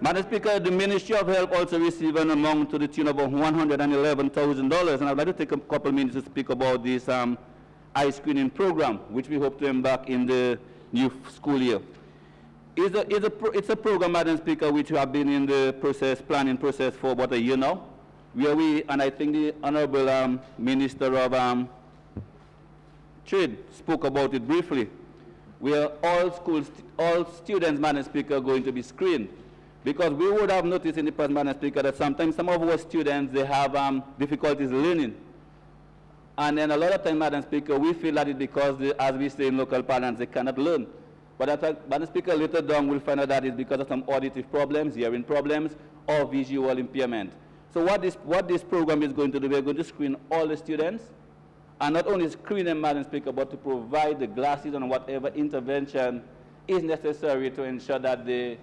Madam Speaker, the Ministry of Health also received an amount to the tune of $111,000, and I'd like to take a couple minutes to speak about this eye screening program, which we hope to embark in the new school year. It's a program, Madam Speaker, which we have been in the planning process for about a year now, where we, and I think the Honorable Minister of Trade spoke about it briefly, where all students, Madam Speaker, are going to be screened. Because we would have noticed in the past, Madam Speaker, that sometimes some of our students, they have difficulties learning. And then a lot of times, Madam Speaker, we feel that it's because, as we say in local parlance, they cannot learn. But Madam Speaker, later down we'll find out that it's because of some auditive problems, hearing problems, or visual impairment. So what this program is going to do, we're going to screen all the students, and not only screen them, Madam Speaker, but to provide the glasses and whatever intervention is necessary to ensure that the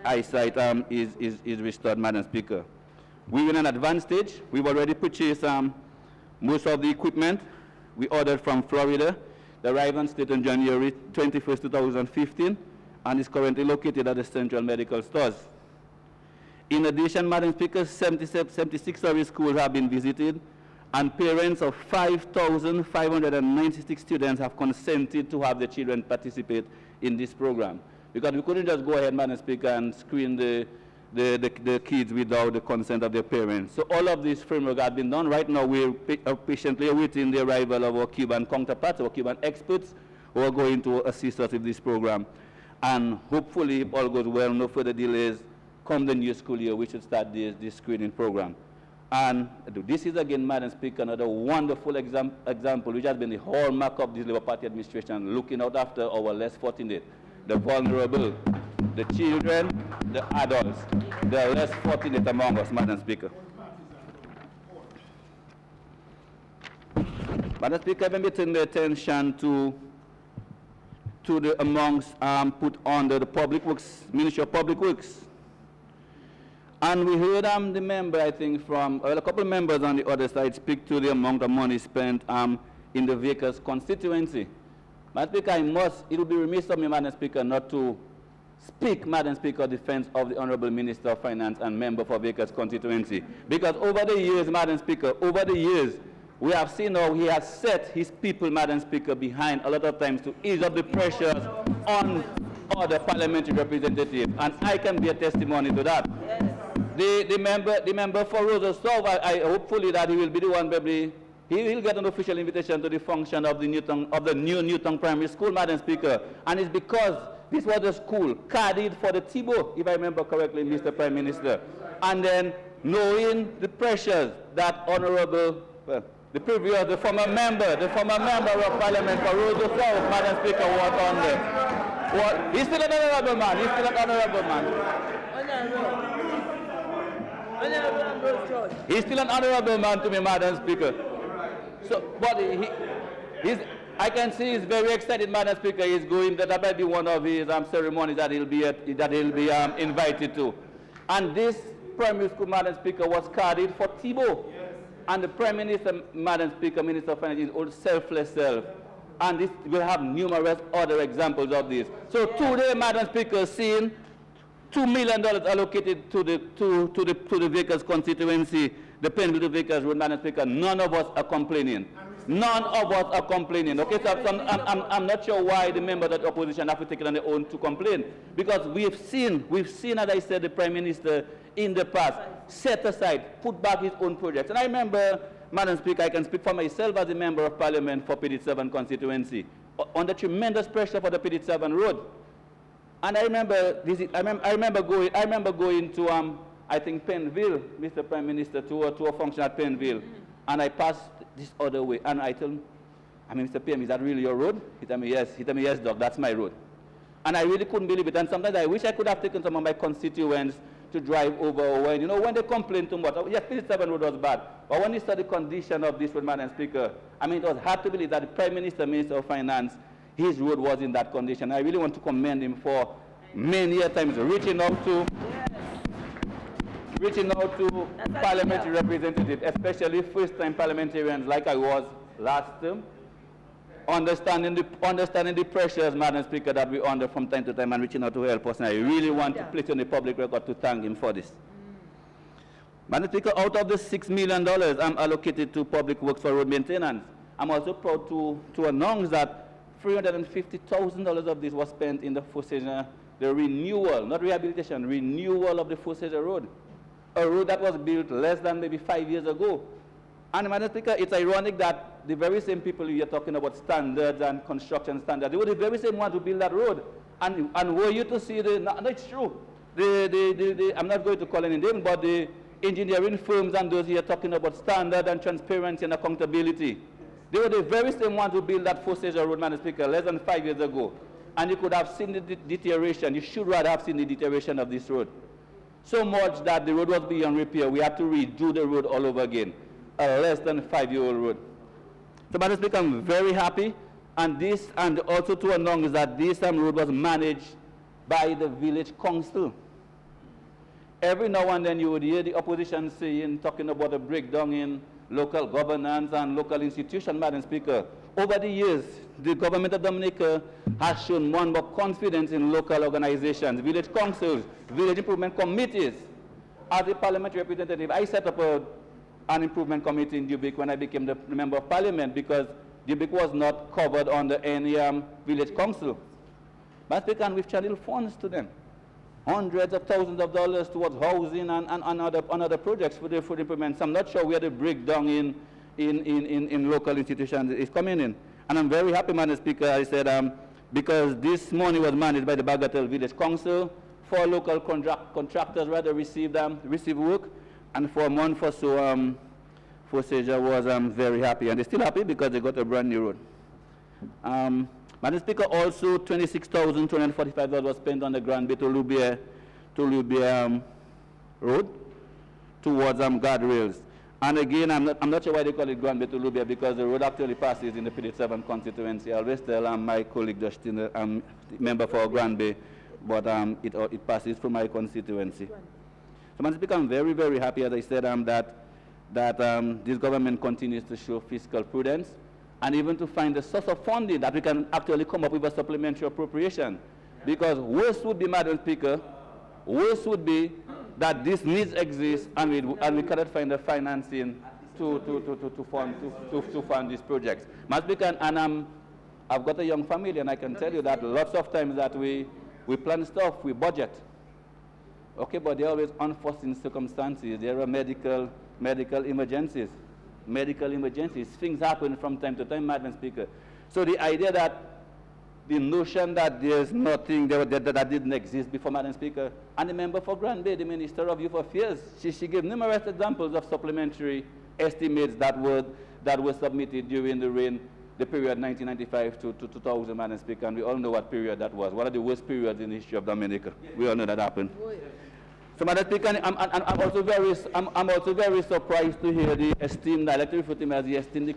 eyesight is restored, Madam Speaker. We're in an advanced stage. We've already purchased most of the equipment. We ordered from Florida. The arrived on state on January 21st, 2015, and is currently located at the Central Medical Stores. In addition, Madam Speaker, 76 service schools have been visited, and parents of 5,596 students have consented to have their children participate in this program. Because we couldn't just go ahead, Madam Speaker, and screen the kids without the consent of their parents. So all of this framework has been done. Right now, we're patiently awaiting the arrival of our Cuban counterparts, our Cuban experts, who are going to assist us with this program. And hopefully, if all goes well, no further delays, come the new school year, we should start this screening program. And this is, again, Madam Speaker, another wonderful example, which has been the hallmark of this Labour Party administration, looking out after our less fortunate, the vulnerable, the children, the adults, the less fortunate among us, Madam Speaker. Madam Speaker, let me turn the attention to the amounts put under the Public Works, Ministry of Public Works. And we heard the member, I think, from a couple of members on the other side speak to the amount of money spent in the Vickers constituency. Madam Speaker, it would be remiss of me, Madam Speaker, not to speak, Madam Speaker, defense of the Honorable Minister of Finance and member for Vickers constituency. Because over the years, Madam Speaker, we have seen how he has set his people, Madam Speaker, behind a lot of times to ease up the pressures on other parliamentary representatives. And I can be a testimony to that. Yes. The member for Roseau South, I hopefully that he will be the one, maybe, he will get an official invitation to the function of the new Newton Primary School, Madam Speaker. And it's because this was a school carried for the Thibault, if I remember correctly, Mr. Prime Minister. And then knowing the pressures that Honorable, well, the former member of Parliament for Roseau South, Madam Speaker, was under. Well, he's still an honorable man. He's still an honorable man. He's still an honorable man to me, Madam Speaker. So, but I can see he's very excited, Madam Speaker. He's going. That might be one of his ceremonies that he'll be invited to. And this primary school, Madam Speaker, was carried for Thibault. Yes. And the Prime Minister, Madam Speaker, Minister of Finance, is all selfless self. And this will have numerous other examples of this. So today, Madam Speaker, seeing $2 million allocated to the Vickers constituency, the Penville Vickers Road, Madam Speaker, none of us are complaining. None of us are complaining. Okay, so I'm not sure why the members of the opposition have to take it on their own to complain, because we've seen, as I said, the Prime Minister in the past set aside, put back his own projects. And I remember, Madam Speaker, I can speak for myself as a member of Parliament for PD7 constituency, under tremendous pressure for the PD7 road. And I remember going to I think Penville, Mr. Prime Minister, to a function at Penville, and I passed this other way, and I told him, Mr. PM, is that really your road? He told me, yes. He told me, yes, Doc, that's my road. And I really couldn't believe it. And sometimes I wish I could have taken some of my constituents to drive over when they complain too much. Yes, 57 road was bad. But when you saw the condition of this road, Madam Speaker, it was hard to believe that the Prime Minister, Minister of Finance, his road was in that condition. I really want to commend him for many times reaching out to parliamentary representatives, especially first-time parliamentarians like I was last term, understanding the pressures, Madam Speaker, that we're under from time to time and reaching out to help us. And I really want to place on the public record to thank him for this. Madam Speaker, out of the $6 million I'm allocated to public works for road maintenance, I'm also proud to announce that $350,000 of this was spent in the Fosager, the renewal, not rehabilitation, renewal of the Fosager road. A road that was built less than maybe 5 years ago. And Madam Speaker, it's ironic that the very same people you're talking about standards and construction standards, they were the very same ones who built that road. And were you to see no, it's true. I'm not going to call any name, but the engineering firms and those here talking about standard and transparency and accountability, they were the very same ones who built that Fosager road, Madam Speaker, less than 5 years ago. And you could have seen the deterioration. You should rather have seen the deterioration of this road. So much that the road was beyond repair. We had to redo the road all over again. A less than 5-year-old road. So, Madam Speaker, I'm very happy. And also to announce that this road was managed by the village council. Every now and then you would hear the opposition talking about a breakdown in local governance and local institutions, Madam Speaker. Over the years, the government of Dominica has shown more and more confidence in local organizations, village councils, village improvement committees. As a parliamentary representative, I set up an improvement committee in Dubic when I became the member of parliament, because Dubic was not covered under any village council. But Speaker, and we've channeled funds to them. Hundreds of thousands of dollars towards housing and other projects for the food improvements. I'm not sure where the breakdown in local institutions is coming in. And I'm very happy, Madam Speaker, I said, because this money was managed by the Bagatelle Village Council. 4 local contractors rather received work, and for a month or so, Fosager was very happy. And they're still happy because they got a brand new road. Madam Speaker, also $26,245 was spent on the Grand Bay to Loubier road towards guardrails. And again, I'm not sure why they call it Grand Bay to Loubier, because the road actually passes in the PD7 constituency. I always tell my colleague Justin, I'm member for Grand Bay, but it passes through my constituency. So, Madam Speaker, I'm very, very happy, as I said, that this government continues to show fiscal prudence, and even to find the source of funding that we can actually come up with a supplementary appropriation. Because worst would be, Madam Speaker, worst would be that this needs exist and we cannot find the financing to fund these projects. Madam Speaker, and I've got a young family, and I can tell you that lots of times that we plan stuff, we budget. Okay, but there are always unforeseen circumstances. There are medical emergencies. Things happen from time to time, Madam Speaker. So the idea that the notion that there's nothing that didn't exist before, Madam Speaker. And the member for Grand Bay, the Minister of Youth Affairs, she gave numerous examples of supplementary estimates that were submitted during the period 1995 to 2000, Madam Speaker, and we all know what period that was. One of the worst periods in the history of Dominica. We all know that happened. So, Madam Speaker, I'm also very surprised to hear the esteemed, I like to refer to him as the esteemed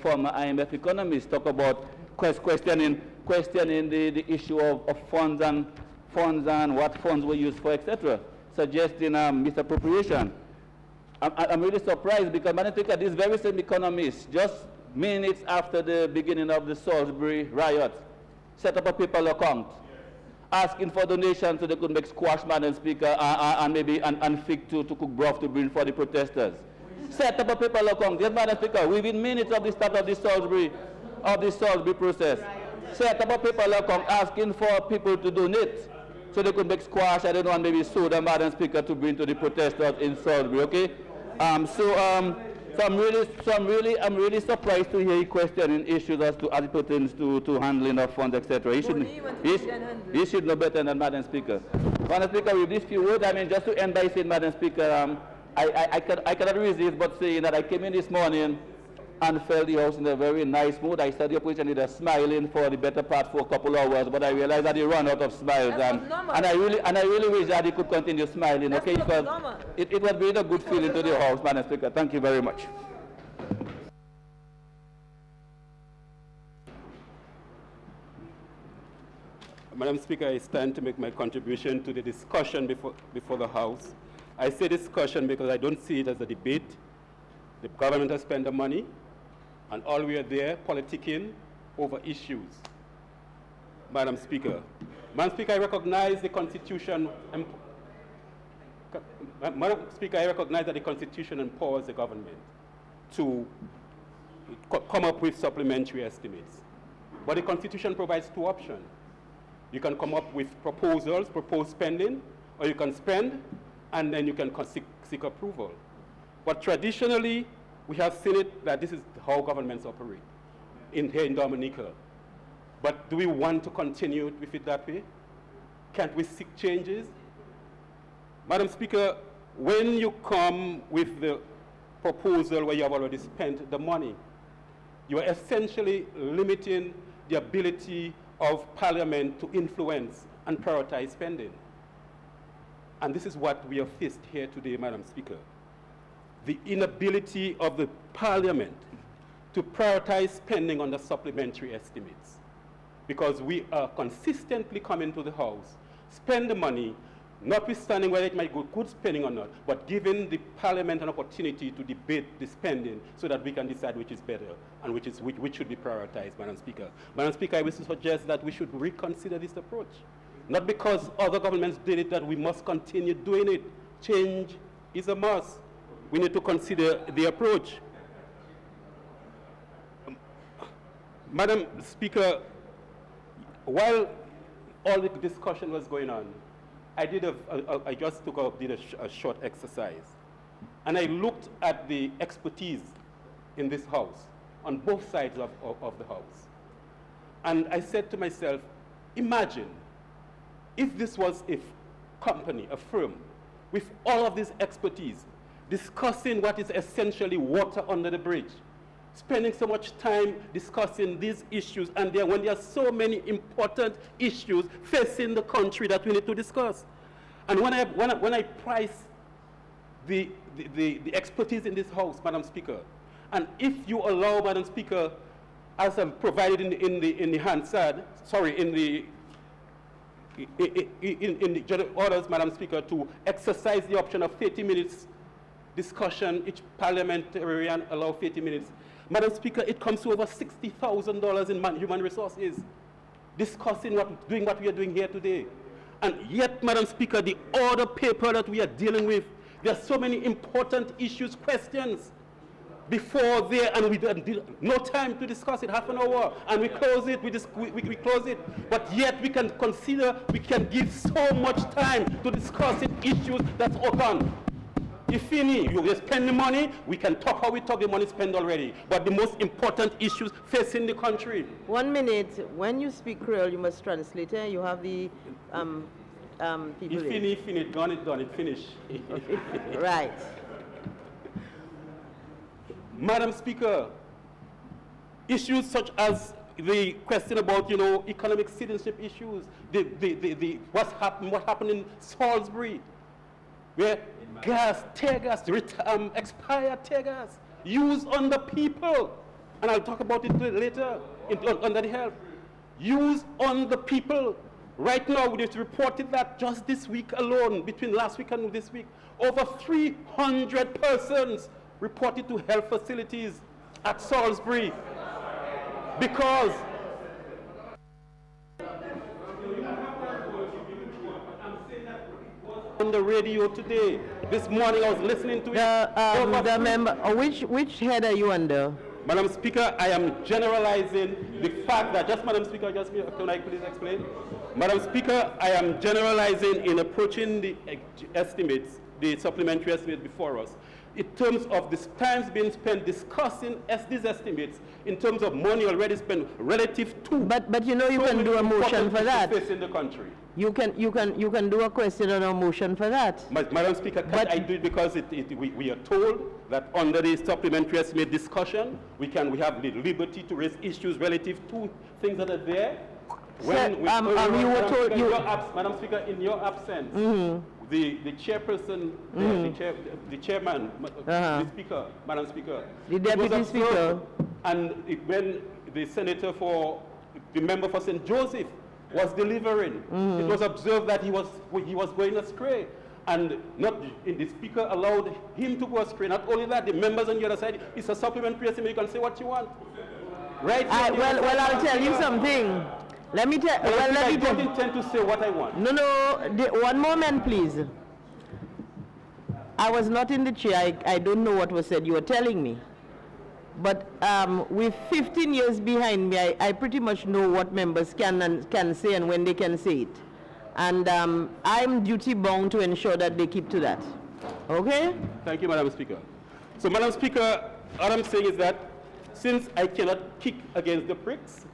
former IMF economist talk about questioning the issue of funds and what funds were used for, etc., suggesting misappropriation. I'm really surprised because, Madam Speaker, this very same economist, just minutes after the beginning of the Salisbury riot, set up a PayPal account, asking for donations so they could make squash, Madam Speaker, and fig to cook broth to bring for the protesters. Set up a PayPal account, yes, Madam Speaker, within minutes of the start of the Salisbury process. Set up a PayPal account asking for people to donate so they could make squash, I don't know, and maybe soda, Madam Speaker, to bring to the protesters in Salisbury, okay? So I'm really surprised to hear you questioning issues as it pertains to handling of funds, etc. He should know better than Madam Speaker. Madam Speaker, with these few words, I mean, just to end by saying, Madam Speaker, I cannot resist but saying that I came in this morning and felt the House in a very nice mood. I said the opposition leader smiling for the better part for a couple of hours, but I realized that he ran out of smiles, and I really wish that he could continue smiling. Okay, because it was really a good feeling to the House, Madam Speaker. Thank you very much. Madam Speaker, I stand to make my contribution to the discussion before the House. I say discussion because I don't see it as a debate. The government has spent the money, and all we are there politicking over issues. Madam Speaker, I recognize the Constitution. Madam Speaker, I recognize that the Constitution empowers the government to come up with supplementary estimates. But the Constitution provides two options. You can come up with proposals, propose spending, or you can spend, and then you can seek approval. But traditionally, we have seen it that this is how governments operate here in Dominica. But do we want to continue with it that way? Can't we seek changes? Madam Speaker, when you come with the proposal where you have already spent the money, you are essentially limiting the ability of Parliament to influence and prioritize spending. And this is what we have faced here today, Madam Speaker. The inability of the Parliament to prioritize spending on the supplementary estimates, because we are consistently coming to the House, spend the money, notwithstanding whether it might go good spending or not, but giving the Parliament an opportunity to debate the spending so that we can decide which is better and which should be prioritized, Madam Speaker. Madam Speaker, I wish to suggest that we should reconsider this approach. Not because other governments did it that we must continue doing it. Change is a must. We need to consider the approach. Madam Speaker, while all the discussion was going on, I did a short exercise, and I looked at the expertise in this House on both sides of the House, and I said to myself, imagine if this was a company, a firm, with all of this expertise, discussing what is essentially water under the bridge, spending so much time discussing these issues, and when there are so many important issues facing the country that we need to discuss. And when I price the expertise in this House, Madam Speaker, and if you allow, Madam Speaker, as I'm provided in the Hansard, sorry, in the general orders, Madam Speaker, to exercise the option of 30 minutes discussion, each parliamentarian allow 30 minutes. Madam Speaker, it comes to over $60,000 in human resources, discussing doing what we are doing here today. And yet, Madam Speaker, the order paper that we are dealing with, there are so many important issues, questions before there, and we don't no time to discuss it, half an hour, and we close it, we close it. But yet we can consider, we can give so much time to discussing issues that's open. If you spend the money, we can talk how we talk, the money spent already. But the most important issues facing the country. 1 minute. When you speak Creole, you must translate it. You have the people. Fini, done it, finish. Right. Madam Speaker, issues such as the question about, economic citizenship issues, what happened in Salisbury, where tear gas, expired tear gas, used on the people, and I'll talk about it later under the health, used on the people. Right now, it's reported that just this week alone, between last week and this week, over 300 persons reported to health facilities at Salisbury because on the radio today. This morning I was listening to the member, which head are you under? Madam Speaker, I am generalizing the fact that, Madam Speaker, can I please explain? Madam Speaker, I am generalizing in approaching the estimates, the supplementary estimates before us, in terms of the times being spent discussing these estimates in terms of money already spent relative to. But you can do a motion for that. In the country. You can do a question or a motion for that. Madam Speaker, I do it because we are told that under the supplementary estimate discussion, we have the liberty to raise issues relative to things that are there. Madam Speaker, in your absence, the chairperson, the chairman, the speaker, Madam Speaker, the deputy speaker, and when the senator the member for St. Joseph was delivering, it was observed that he was going astray, and the speaker allowed him to go astray. Not only that, the members on the other side, it's a supplementary estimate. You can say what you want, right? Well, I'll tell you something. Let me tell. I don't intend to say what I want. No. One moment, please. I was not in the chair. I don't know what was said. You were telling me. But with 15 years behind me, I pretty much know what members can say and when they can say it. And I'm duty bound to ensure that they keep to that. Okay? Thank you, Madam Speaker. So, Madam Speaker, what I'm saying is that since I cannot kick against the pricks,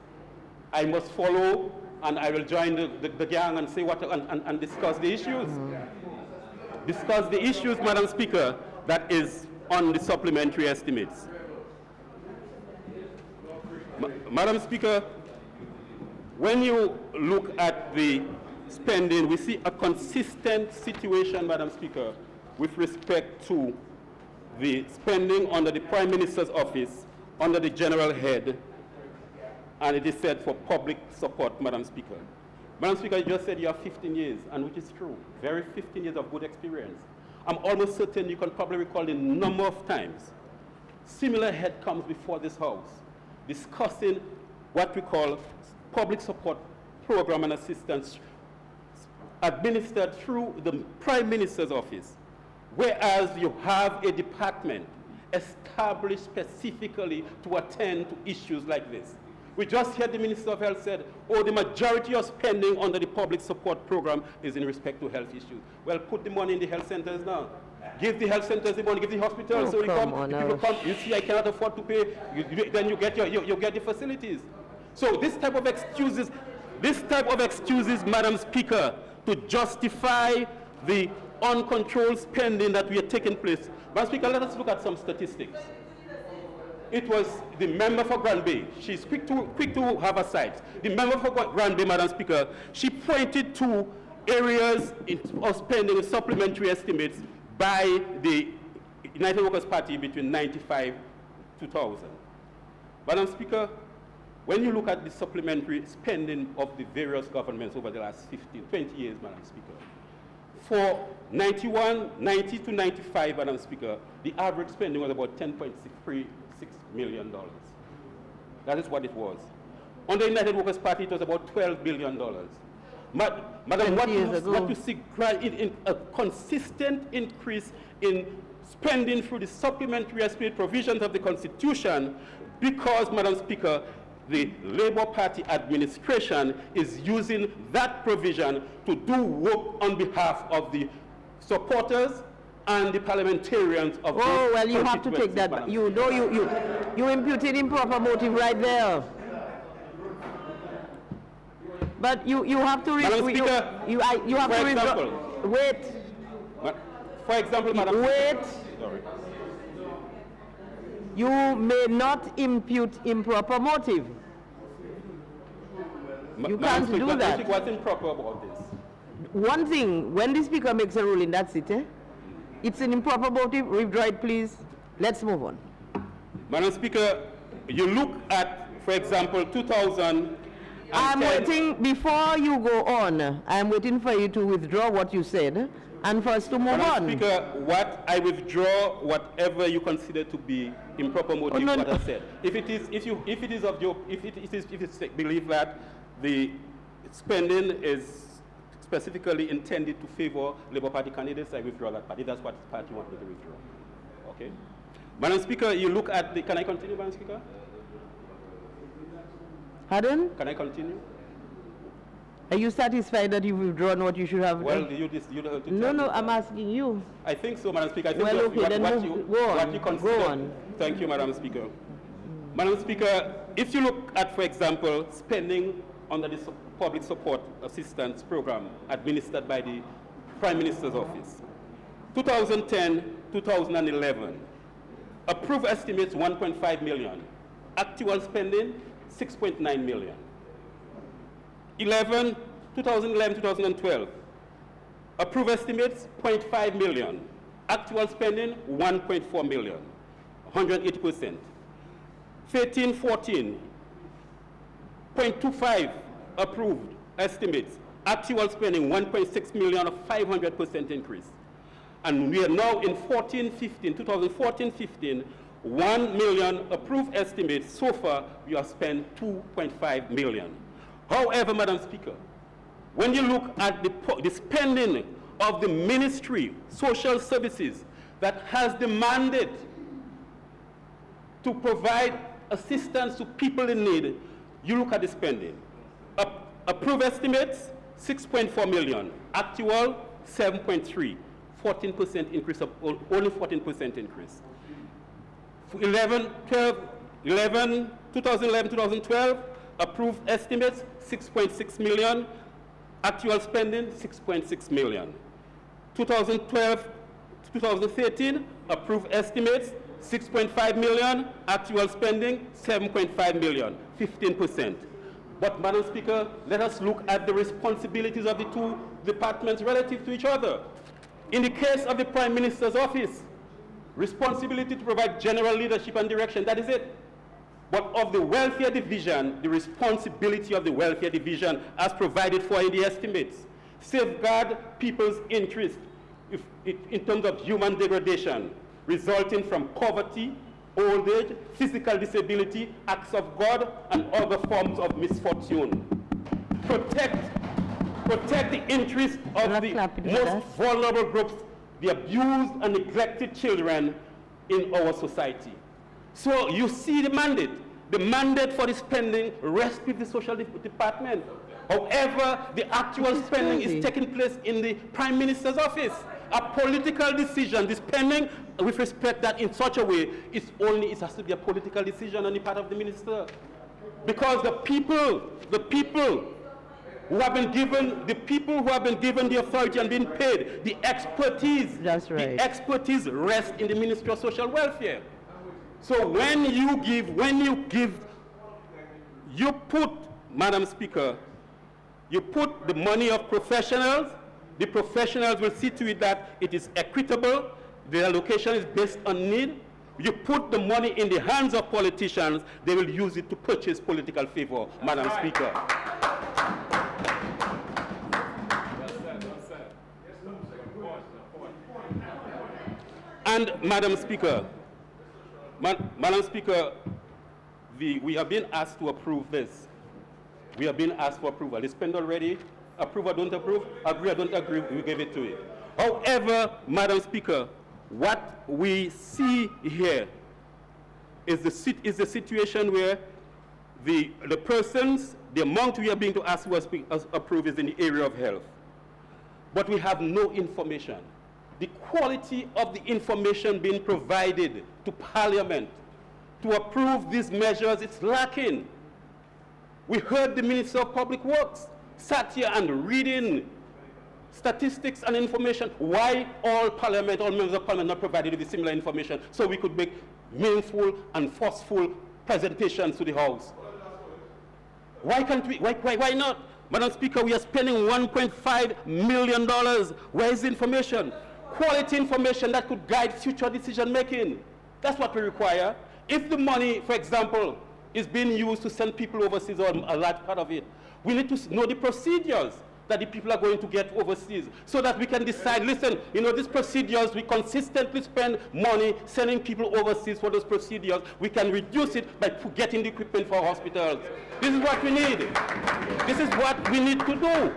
I must follow and I will join the gang and say what and discuss the issues. Discuss the issues, Madam Speaker, that is on the supplementary estimates. Madam Speaker, when you look at the spending, we see a consistent situation, Madam Speaker, with respect to the spending under the Prime Minister's office, under the general head, and it is said for public support, Madam Speaker. Madam Speaker, you just said you have 15 years, and which is true, 15 years of good experience. I'm almost certain you can probably recall the number of times similar head comes before this House discussing what we call public support program and assistance administered through the Prime Minister's office, whereas you have a department established specifically to attend to issues like this. We just heard the Minister of Health said, the majority of spending under the public support program is in respect to health issues. Well, put the money in the health centers now. Give the health centers the money, give the hospitals, so people come. You see, I cannot afford to pay, then you get the facilities. So this type of excuses, Madam Speaker, to justify the uncontrolled spending that we are taking place. Madam Speaker, let us look at some statistics. It was the member for Granby. She's quick to have a sight. The member for Granby, Madam Speaker, she pointed to areas of spending in supplementary estimates by the United Workers' Party between 1995 to 2000. Madam Speaker, when you look at the supplementary spending of the various governments over the last 20 years, Madam Speaker, for 90 to 95, Madam Speaker, the average spending was about $10.6 million. That is what it was. Under the United Workers' Party, it was about $12 billion. Madam, what you see in a consistent increase in spending through the supplementary estimate provisions of the Constitution, because, Madam Speaker, the Labour Party administration is using that provision to do work on behalf of the supporters and the parliamentarians of Oh, those well, you have to take that back. You know, you imputed improper motive right there. But you have to... Madam Speaker, you have for to... example, wait. For example, Madam Wait. Sorry. You may not impute improper motive. You can't do that. What's improper about this? One thing, when the Speaker makes a ruling, that's it. It's an improper motive. Withdraw it, please. Let's move on. Madam Speaker, you look at, for example, 2000. I'm waiting, before you go on, I'm waiting for you to withdraw what you said and for us to move Madam on. Speaker, I withdraw whatever you consider to be improper motive, what I said. If it is believed that the spending is specifically intended to favor Labour Party candidates, I withdraw that part. If that's what the party wants me to withdraw. Okay? Madam Speaker, you look at the... Can I continue, Madam Speaker? Pardon? Can I continue? Are you satisfied that you've withdrawn what you should have Well, done? No, I'm asking you. I think so, Madam Speaker. I think Well, okay, then what go you consider... Go on. Thank you, Madam Speaker. Madam Speaker, if you look at, for example, spending under the Public Support Assistance Program administered by the Prime Minister's Office, 2010-2011, approved estimates 1.5 million, actual spending 6.9 million. 2011-2012, approved estimates 0.5 million, actual spending 1.4 million, 180%. 13-14, 0.25 approved estimates, actual spending 1.6 million, a 500% increase. And we are now in 2014-15, 1 million approved estimates. So far, we have spent 2.5 million. However, Madam Speaker, when you look at the spending of the Ministry, Social Services, that has the mandate to provide assistance to people in need, you look at the spending. Approved estimates, 6.4 million. Actual, 7.3. 14% increase, only 14% increase. 2011-2012, approved estimates, 6.6 million. Actual spending, 6.6 million. 2012-2013, approved estimates, 6.5 million. Actual spending, 7.5 million, 15%. But, Madam Speaker, let us look at the responsibilities of the two departments relative to each other. In the case of the Prime Minister's Office, responsibility to provide general leadership and direction, that is it. But of the Welfare Division, the responsibility of the Welfare Division as provided for in the estimates, safeguard people's interest in terms of human degradation, resulting from poverty, old age, physical disability, acts of God, and other forms of misfortune. Protect the interests of the most vulnerable groups, the abused and neglected children in our society. So you see the mandate. The mandate for the spending rests with the Social Department. However, the actual spending is taking place in the Prime Minister's Office. A political decision, the spending, with respect that in such a way, it has to be a political decision on the part of the minister. Because the people who have been given, the authority and been paid, the expertise, the expertise rests in the Ministry of Social Welfare. So when you put, Madam Speaker, you put the money of professionals, the professionals will see to it that it is equitable, the allocation is based on need. You put the money in the hands of politicians, they will use it to purchase political favor, Madam Speaker. And Madam Speaker, we have been asked to approve this. We have been asked for approval. It's spent already. Approve or don't approve, agree or don't agree, we give it to it. However, Madam Speaker, what we see here is the situation where the amount we are being to ask to approve is in the area of health. But we have no information the quality of the information being provided to Parliament to approve these measures, it's lacking. We heard the Minister of Public Works sat here and reading statistics and information. Why all Parliament, all members of Parliament not provided with similar information so we could make meaningful and forceful presentations to the House? Why can't we, why not? Madam Speaker, we are spending $1.5 million. Where is the information? Quality information that could guide future decision making. That's what we require. If the money, for example, is being used to send people overseas, or a large part of it, we need to know the procedures that the people are going to get overseas so that we can decide, listen, you know, these procedures, we consistently spend money sending people overseas for those procedures. We can reduce it by getting the equipment for hospitals. This is what we need. This is what we need to do.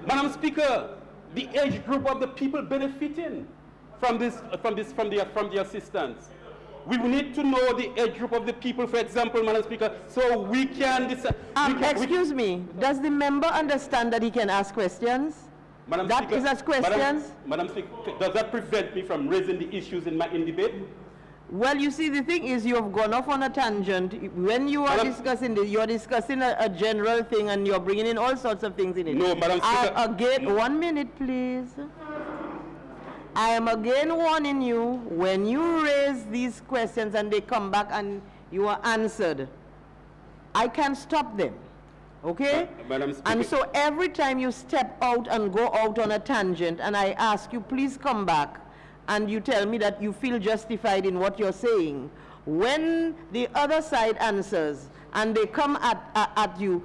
Madam Speaker, the age group of the people benefiting from the assistance. We need to know the age group of the people, for example, Madam Speaker, so we can decide. Excuse me, does the member understand that he can ask questions? Madam That Speaker, is as questions? Madam Speaker, does that prevent me from raising the issues in debate? Well, you see, the thing is, you have gone off on a tangent. When you are discussing this, you're discussing a general thing, and you're bringing in all sorts of things in it. No, Madam Speaker. Again, 1 minute, please. I am again warning you, when you raise these questions and they come back and you are answered, I can stop them, okay? Madam Speaker. And so every time you step out and go out on a tangent and I ask you, please come back, and you tell me that you feel justified in what you're saying, when the other side answers and they come at you,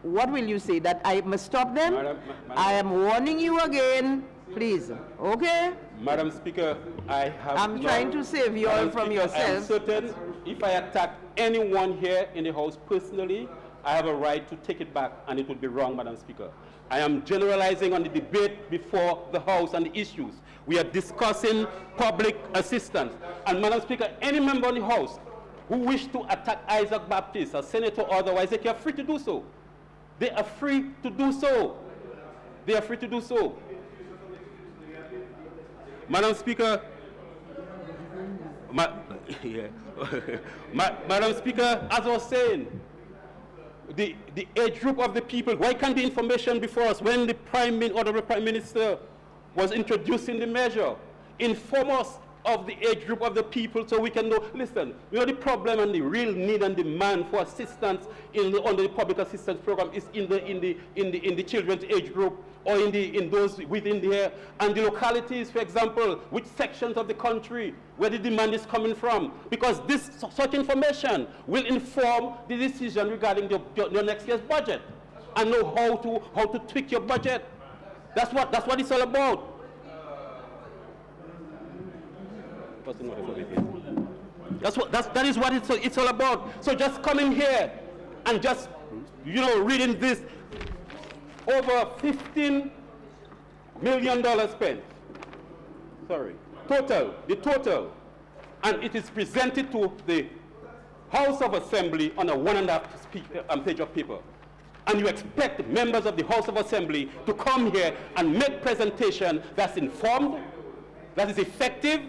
what will you say? That I must stop them? Madam, I am warning you again. Please, okay? Madam Speaker, I'm trying to save you all from yourself. I am certain if I attack anyone here in the House personally, I have a right to take it back, and it would be wrong, Madam Speaker. I am generalizing on the debate before the House and the issues. We are discussing public assistance. And Madam Speaker, any member of the House who wish to attack Isaac Baptist, a senator or otherwise, they are free to do so. They are free to do so. They are free to do so. Madam Speaker, Madam Speaker, as I was saying, the age group of the people, why can't the information before us when the Honorable Prime Minister was introducing the measure inform us of the age group of the people so we can know, listen, you know, the problem and the real need and demand for assistance under the public assistance program is in the children's age group, or in those within there, and the localities, for example, which sections of the country where the demand is coming from, because such information will inform the decision regarding your next year's budget, and know how to tweak your budget. That's what it's all about. That is what it's all about. So just coming here and just, you know, reading this, over $15 million spent. Sorry, the total, and it is presented to the House of Assembly on a 1.5 page of paper. And you expect members of the House of Assembly to come here and make presentation that's informed, that is effective,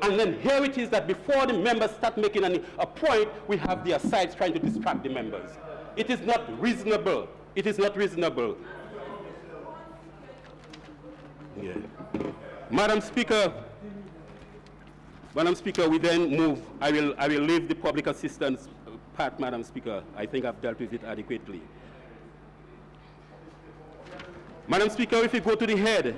and then here it is that before the members start making a point, we have the asides trying to distract the members. It is not reasonable. It is not reasonable. Yeah. Madam Speaker, we then move. I will leave the public assistance part, Madam Speaker. I think I've dealt with it adequately. Madam Speaker, if we go to the head,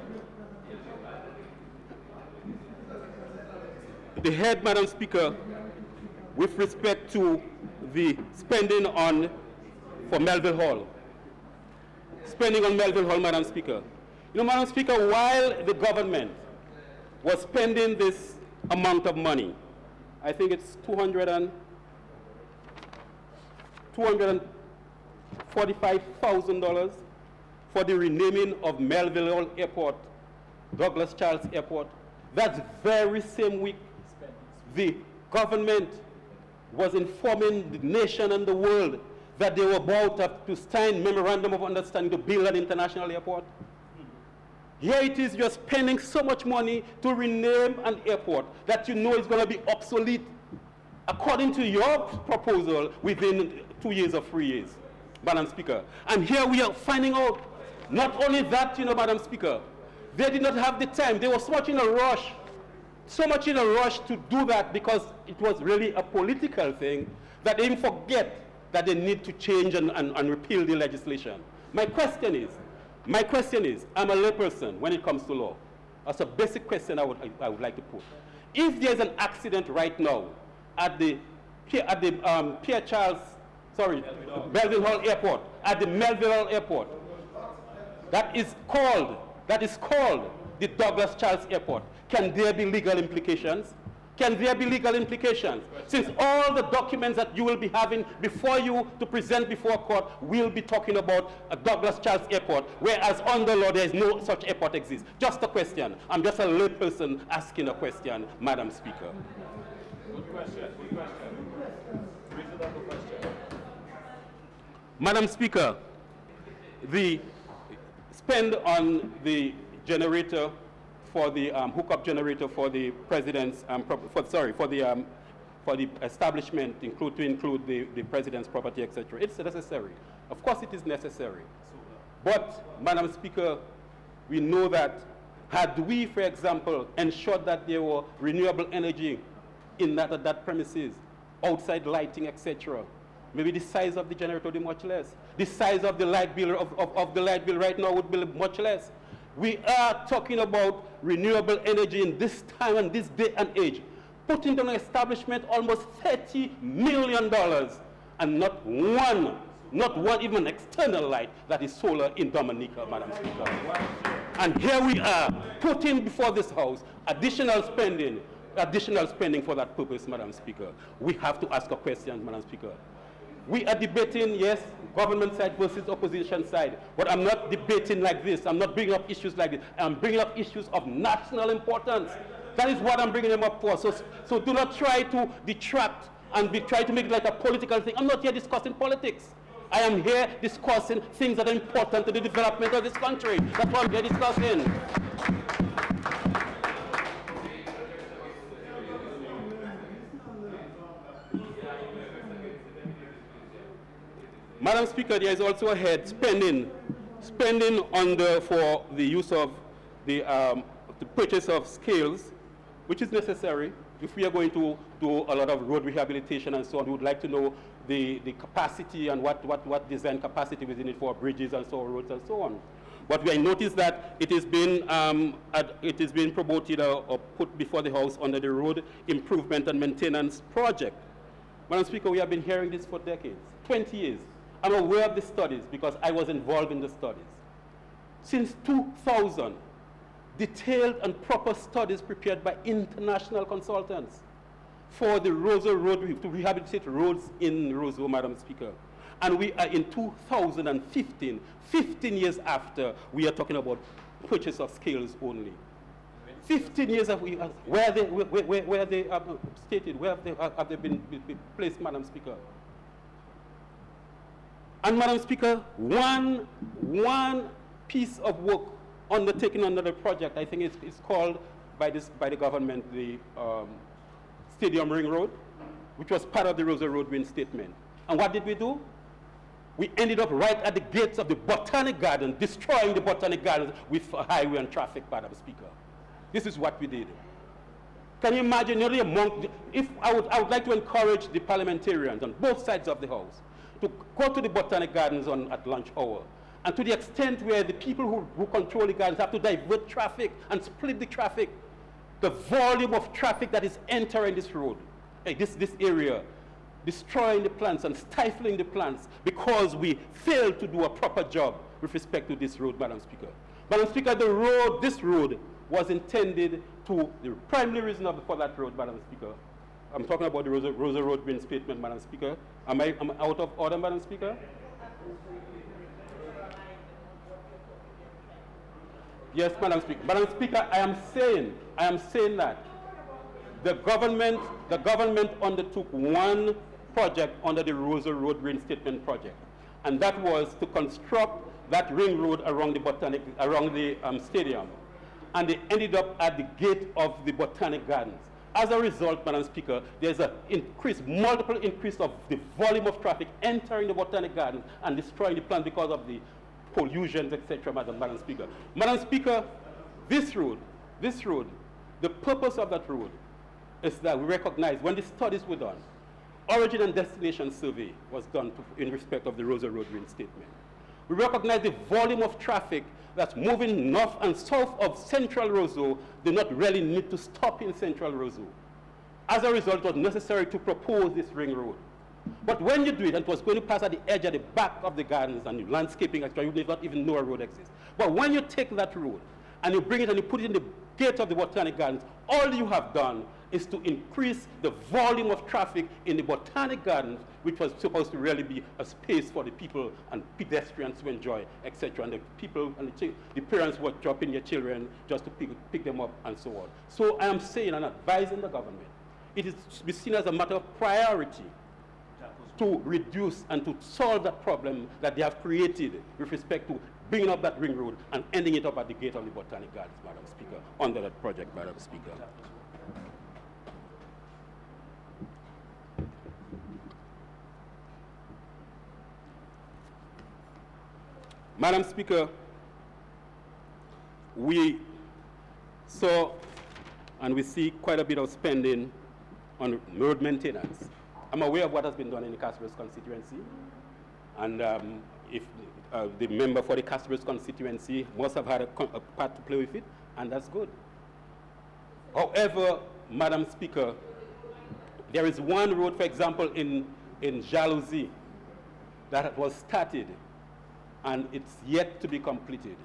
Madam Speaker, with respect to the spending for Melville Hall. Spending on Melville Hall, Madam Speaker. You know, Madam Speaker, while the government was spending this amount of money, I think it's $245,000 for the renaming of Melville Hall Airport, Douglas Charles Airport. That very same week, the government was informing the nation and the world that they were about to sign memorandum of understanding to build an international airport? Here it is, you're spending so much money to rename an airport that you know is going to be obsolete, according to your proposal, within 2 years or 3 years, Madam Speaker. And here we are finding out, not only that, you know, Madam Speaker, they did not have the time. They were so much in a rush to do that because it was really a political thing that they even forget that they need to change and repeal the legislation. My question is, I'm a layperson when it comes to law. That's a basic question I would like to put. If there's an accident right now at the Melville Hall Airport, at the Melville Hall Airport, that is called the Douglas Charles Airport, can there be legal implications? Can there be legal implications? Since all the documents that you will be having before you to present before court will be talking about a Douglas Charles Airport, whereas under law there is no such airport exists. Just a question. I'm just a layperson asking a question, Madam Speaker. Good question. Reasonable question. Madam Speaker, the spend on the generator for the hookup generator for the president's for the establishment to include the president's property, etc. It's necessary. Of course, it is necessary. But, Madam Speaker, we know that had we, for example, ensured that there were renewable energy in that premises, outside lighting, etc., maybe the size of the generator would be much less. The size of the light bill of the light bill right now would be much less. We are talking about renewable energy in this time and this day and age, putting down an establishment almost $30 million and not one even external light that is solar in Dominica, Madam Speaker. And here we are putting before this House additional spending for that purpose, Madam Speaker. We have to ask a question, Madam Speaker. We are debating, yes, government side versus opposition side, but I'm not debating like this. I'm not bringing up issues like this. I'm bringing up issues of national importance. That is what I'm bringing them up for. So do not try to detract and try to make it like a political thing. I'm not here discussing politics. I am here discussing things that are important to the development of this country. That's what I'm here discussing. Madam Speaker, there is also a head spending for the use of the purchase of scales, which is necessary if we are going to do a lot of road rehabilitation and so on. We would like to know the capacity and what design capacity within it for bridges and so on, roads and so on. But we noticed that it is being promoted or put before the House under the Road Improvement and Maintenance Project. Madam Speaker, we have been hearing this for decades, 20 years. I'm aware of the studies because I was involved in the studies. Since 2000, detailed and proper studies prepared by international consultants for the Roseau Road, to rehabilitate roads in Roseau, Madam Speaker. And we are in 2015, 15 years after, we are talking about purchase of scales only. 15 years of where have they stated, where have they been placed, Madam Speaker? And Madam Speaker, one piece of work undertaken under the project, I think it's called by the government the Stadium Ring Road, which was part of the Roseau Road reinstatement. And what did we do? We ended up right at the gates of the Botanic Garden, destroying the Botanic Gardens with highway and traffic, Madam Speaker. This is what we did. Can you imagine, if I would like to encourage the parliamentarians on both sides of the House to go to the Botanic Gardens at lunch hour. And to the extent where the people who control the gardens have to divert traffic and split the traffic, the volume of traffic that is entering this road, this area, destroying the plants and stifling the plants because we failed to do a proper job with respect to this road, Madam Speaker. Madam Speaker, this road was intended to, the primary reason for that road, Madam Speaker, I'm talking about the Roseau Road reinstatement, Madam Speaker. Am I out of order, Madam Speaker? Yes, Madam Speaker. Madam Speaker, I am saying that the government undertook one project under the Roseau Road Reinstatement Project. And that was to construct that ring road around the stadium. And they ended up at the gate of the Botanic Gardens. As a result, Madam Speaker, there's an increase, multiple increase of the volume of traffic entering the Botanic Gardens and destroying the plant because of the pollutions, etc., Madam Speaker. Madam Speaker, this road, the purpose of that road is that we recognize when the studies were done, origin and destination survey was done in respect of the Roseau Road Reinstatement. We recognize the volume of traffic that's moving north and south of central Roseau do not really need to stop in central Roseau. As a result, it was necessary to propose this ring road. But when you do it, and it was going to pass at the edge at the back of the gardens and the landscaping, etc., you did not even know a road exists. But when you take that road and you bring it and you put it in the gate of the Botanic Gardens, all you have done is to increase the volume of traffic in the Botanic Gardens, which was supposed to really be a space for the people and pedestrians to enjoy, etc. And the people and the parents were dropping their children just to pick them up and so on. So I am saying and advising the government, it is to be seen as a matter of priority to reduce and to solve that problem that they have created with respect to bringing up that ring road and ending it up at the gate of the Botanic Gardens, Madam Speaker, under that project, Madam Speaker. Madam Speaker, we saw and we see quite a bit of spending on road maintenance. I'm aware of what has been done in the Castlereagh constituency, and if the member for the Castlereagh constituency must have had a part to play with it, and that's good. However, Madam Speaker, there is one road, for example, in Jalousie that was started, and it's yet to be completed.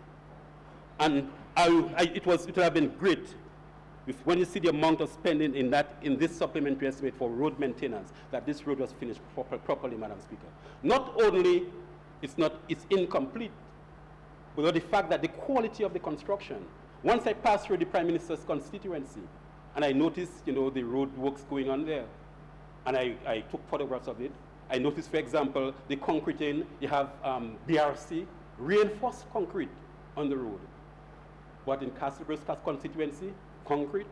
And it would have been great when you see the amount of spending in this supplementary estimate for road maintenance, that this road was finished properly, Madam Speaker. Not only it's incomplete, but the fact that the quality of the construction. Once I passed through the Prime Minister's constituency, and I noticed, the road works going on there, and I took photographs of it. I noticed, for example, the concreting. You have BRC, reinforced concrete on the road. But in Castlereagh's constituency, concrete,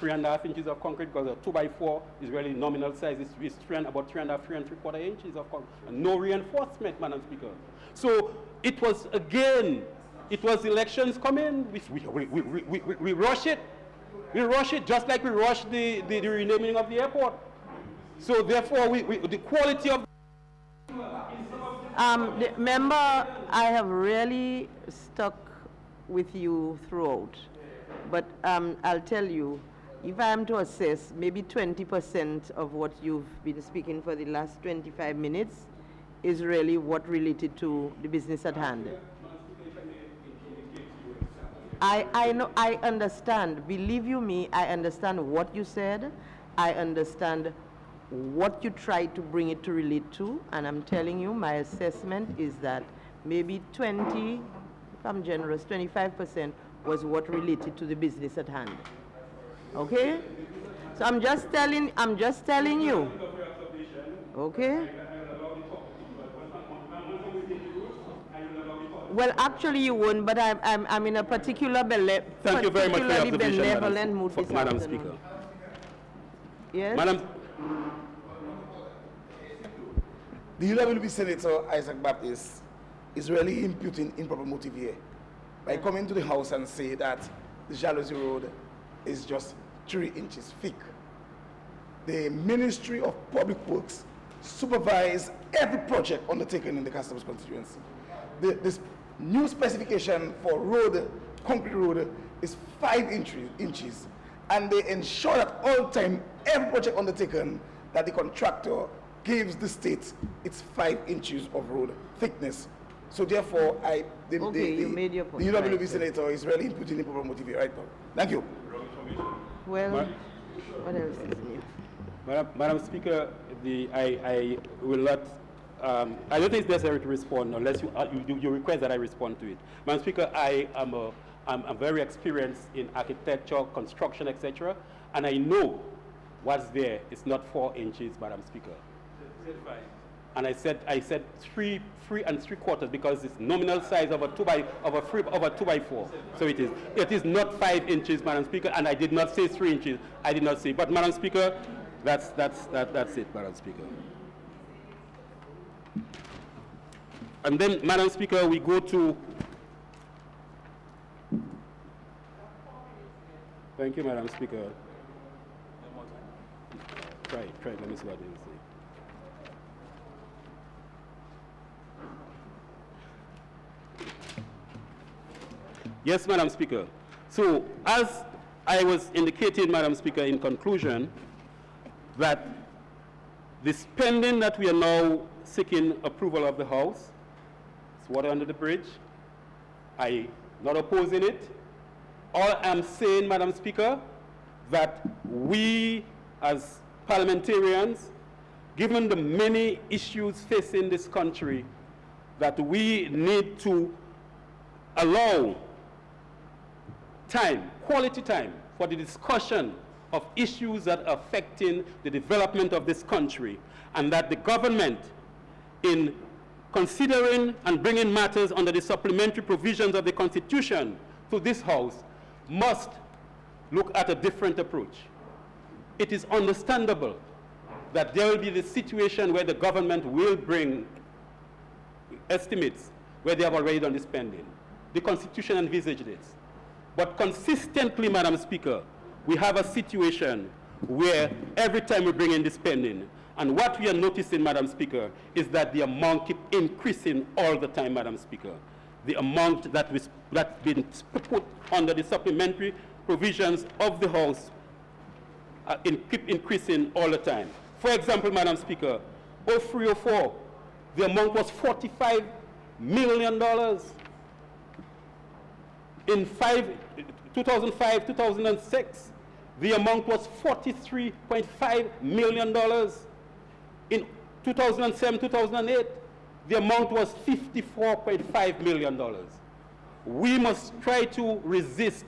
3.5 inches of concrete, because a 2x4 is really nominal size. It's about 3.5, 3.75 inches of concrete. And no reinforcement, Madam Speaker. So it was, again, it was elections coming. We rush it. We rush it just like we rushed the renaming of the airport. So therefore, the quality of... Member, I have really stuck with you throughout. But I'll tell you, if I am to assess, maybe 20% of what you've been speaking for the last 25 minutes is really what related to the business at hand. I know, I understand. Believe you me, I understand what you said. I understand what you tried to bring it to relate to. And I'm telling you, my assessment is that maybe 20, if I'm generous, 25% was what related to the business at hand. Okay? So I'm just telling you. Okay? Well, actually you won't, but I'm in a particular Thank you very much for your observation, benevolent mood this Madam afternoon. Speaker. Yes? Madam. The UWP Senator Isaac Baptist is really imputing improper motive here by coming to the House and say that the Jalousie Road is just 3 inches thick. The Ministry of Public Works supervise every project undertaken in the Castlereagh constituency. This new specification for road, concrete road, is 5 inches, and they ensure at all time, every project undertaken, that the contractor gives the state its 5 inches of road thickness. So therefore, the UWP Senator is really inputting improper motive here right now. Thank you. Well, what else is new? Madam Speaker, I will not. I don't think it's necessary to respond unless you request that I respond to it. Madam Speaker, I'm very experienced in architecture, construction, etc., and I know what's there is not 4 inches, Madam Speaker. And I said 3 3¾ because it's nominal size of a 2 by 4. So it is not 5 inches, Madam Speaker, and I did not say 3 inches. I did not say, but Madam Speaker, that's it, Madam Speaker. And then, Madam Speaker, we go to. Thank you, Madam Speaker. Try. Let me see what they say. Yes, Madam Speaker. So, as I was indicating, Madam Speaker, in conclusion, that the spending that we are now seeking approval of the House is water under the bridge. I'm not opposing it. All I'm saying, Madam Speaker, that we as parliamentarians, given the many issues facing this country, that we need to allow time, quality time, for the discussion of issues that are affecting the development of this country, and that the government, in considering and bringing matters under the supplementary provisions of the Constitution to this House, must look at a different approach. It is understandable that there will be the situation where the government will bring estimates where they have already done the spending. The Constitution envisaged this. But consistently, Madam Speaker, we have a situation where every time we bring in the spending, and what we are noticing, Madam Speaker, is that the amount keeps increasing all the time, Madam Speaker. The amount that's been put under the supplementary provisions of the House keep increasing all the time. For example, Madam Speaker, 0304, the amount was $45 million. In 2005, 2006, the amount was $43.5 million. In 2007, 2008, the amount was $54.5 million. We must try to resist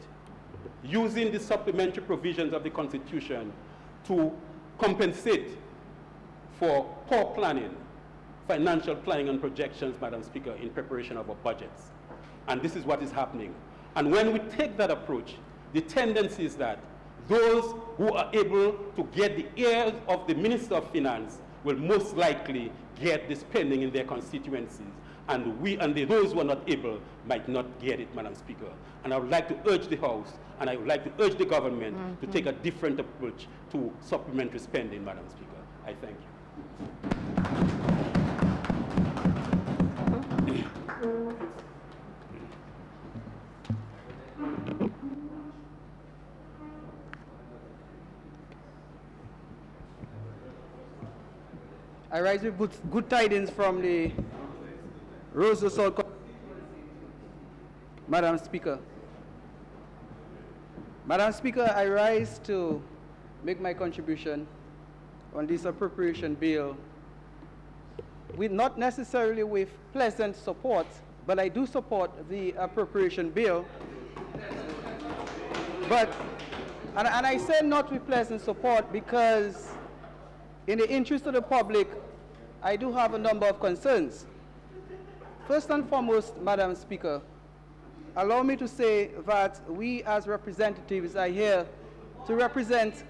using the supplementary provisions of the Constitution to compensate for poor planning, financial planning and projections, Madam Speaker, in preparation of our budgets. And this is what is happening. And when we take that approach, the tendency is that those who are able to get the ears of the Minister of Finance will most likely get the spending in their constituencies. And those who are not able might not get it, Madam Speaker. And I would like to urge the House, and I would like to urge the government to take a different approach to supplementary spending, Madam Speaker. I thank you. I rise with good tidings from the Roseau. Madam Speaker. Madam Speaker, I rise to make my contribution on this appropriation bill, not necessarily with pleasant support, but I do support the appropriation bill. And I say not with pleasant support because in the interest of the public, I do have a number of concerns. First and foremost, Madam Speaker, allow me to say that we as representatives are here to represent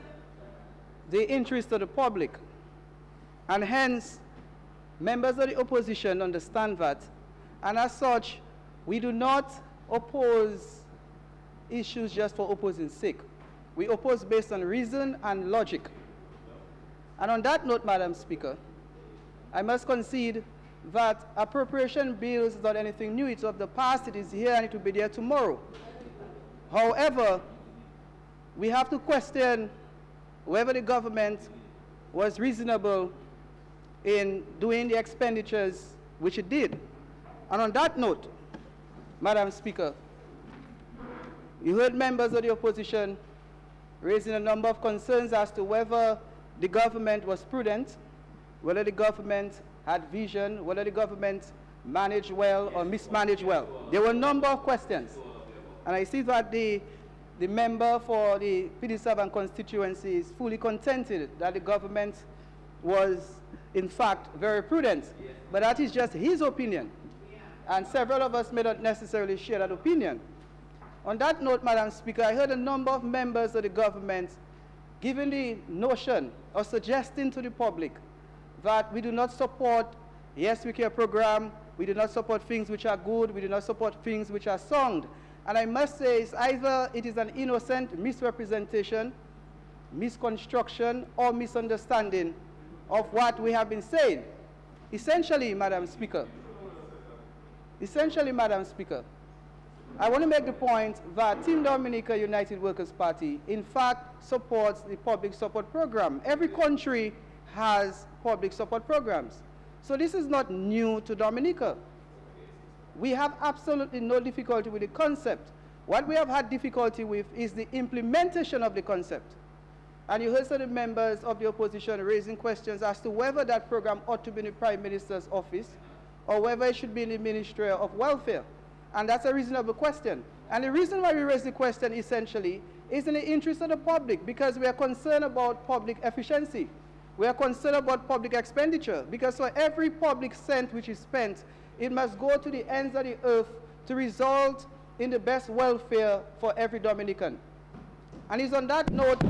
the interest of the public. And hence, members of the opposition understand that. And as such, we do not oppose issues just for opposing sake. We oppose based on reason and logic. And on that note, Madam Speaker, I must concede that appropriation bills is not anything new. It's of the past, it is here, and it will be there tomorrow. However, we have to question whether the government was reasonable in doing the expenditures which it did. And on that note, Madam Speaker, you heard members of the opposition raising a number of concerns as to whether the government was prudent, whether the government had vision, whether the government managed well or mismanaged well. There were a number of questions. And I see that the member for the PD7 constituency is fully contented that the government was in fact, very prudent. But that is just his opinion. And several of us may not necessarily share that opinion. On that note, Madam Speaker, I heard a number of members of the government giving the notion or suggesting to the public that we do not support Yes We Care program, we do not support things which are good, we do not support things which are sound. And I must say, it's either it is an innocent misrepresentation, misconstruction, or misunderstanding of what we have been saying. Essentially, Madam Speaker, I want to make the point that Team Dominica United Workers' Party, in fact, supports the public support program. Every country has public support programs. So this is not new to Dominica. We have absolutely no difficulty with the concept. What we have had difficulty with is the implementation of the concept. And you heard some of the members of the opposition raising questions as to whether that program ought to be in the Prime Minister's office or whether it should be in the Ministry of Welfare. And that's a reasonable question. And the reason why we raise the question essentially is in the interest of the public, because we are concerned about public efficiency. We are concerned about public expenditure, because for every public cent which is spent, it must go to the ends of the earth to result in the best welfare for every Dominican. And it's on that note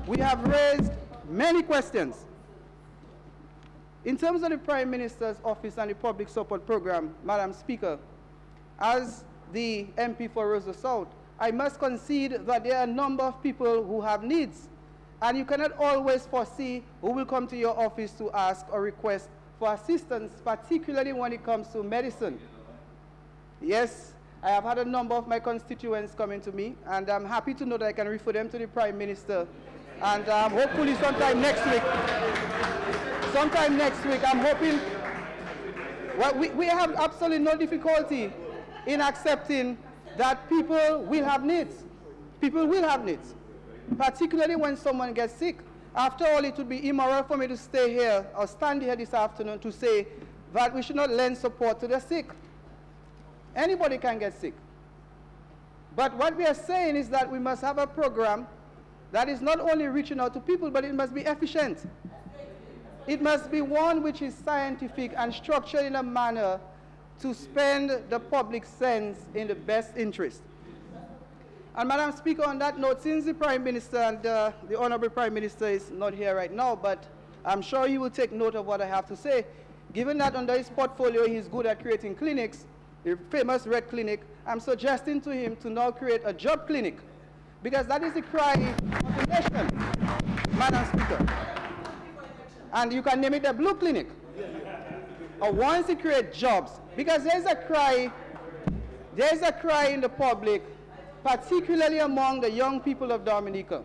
we have raised many questions. In terms of the Prime Minister's office and the public support program, Madam Speaker, as the MP for Roseau South, I must concede that there are a number of people who have needs, and you cannot always foresee who will come to your office to ask or request for assistance, particularly when it comes to medicine. Yes, I have had a number of my constituents coming to me, and I'm happy to know that I can refer them to the Prime Minister, and hopefully sometime next week, I'm hoping, well, we have absolutely no difficulty in accepting that people will have needs. People will have needs, particularly when someone gets sick. After all, it would be immoral for me to stay here or stand here this afternoon to say that we should not lend support to the sick. Anybody can get sick. But what we are saying is that we must have a program that is not only reaching out to people, but it must be efficient. It must be one which is scientific and structured in a manner to spend the public cents in the best interest. And Madam Speaker, on that note, since the Prime Minister and the Honorable Prime Minister is not here right now, but I'm sure he will take note of what I have to say, given that under his portfolio he's good at creating clinics, the famous Red Clinic, I'm suggesting to him to now create a job clinic, because that is the cry of the nation, Madam Speaker. And you can name it a Blue Clinic. Or once he creates jobs, because there's a cry in the public, particularly among the young people of Dominica.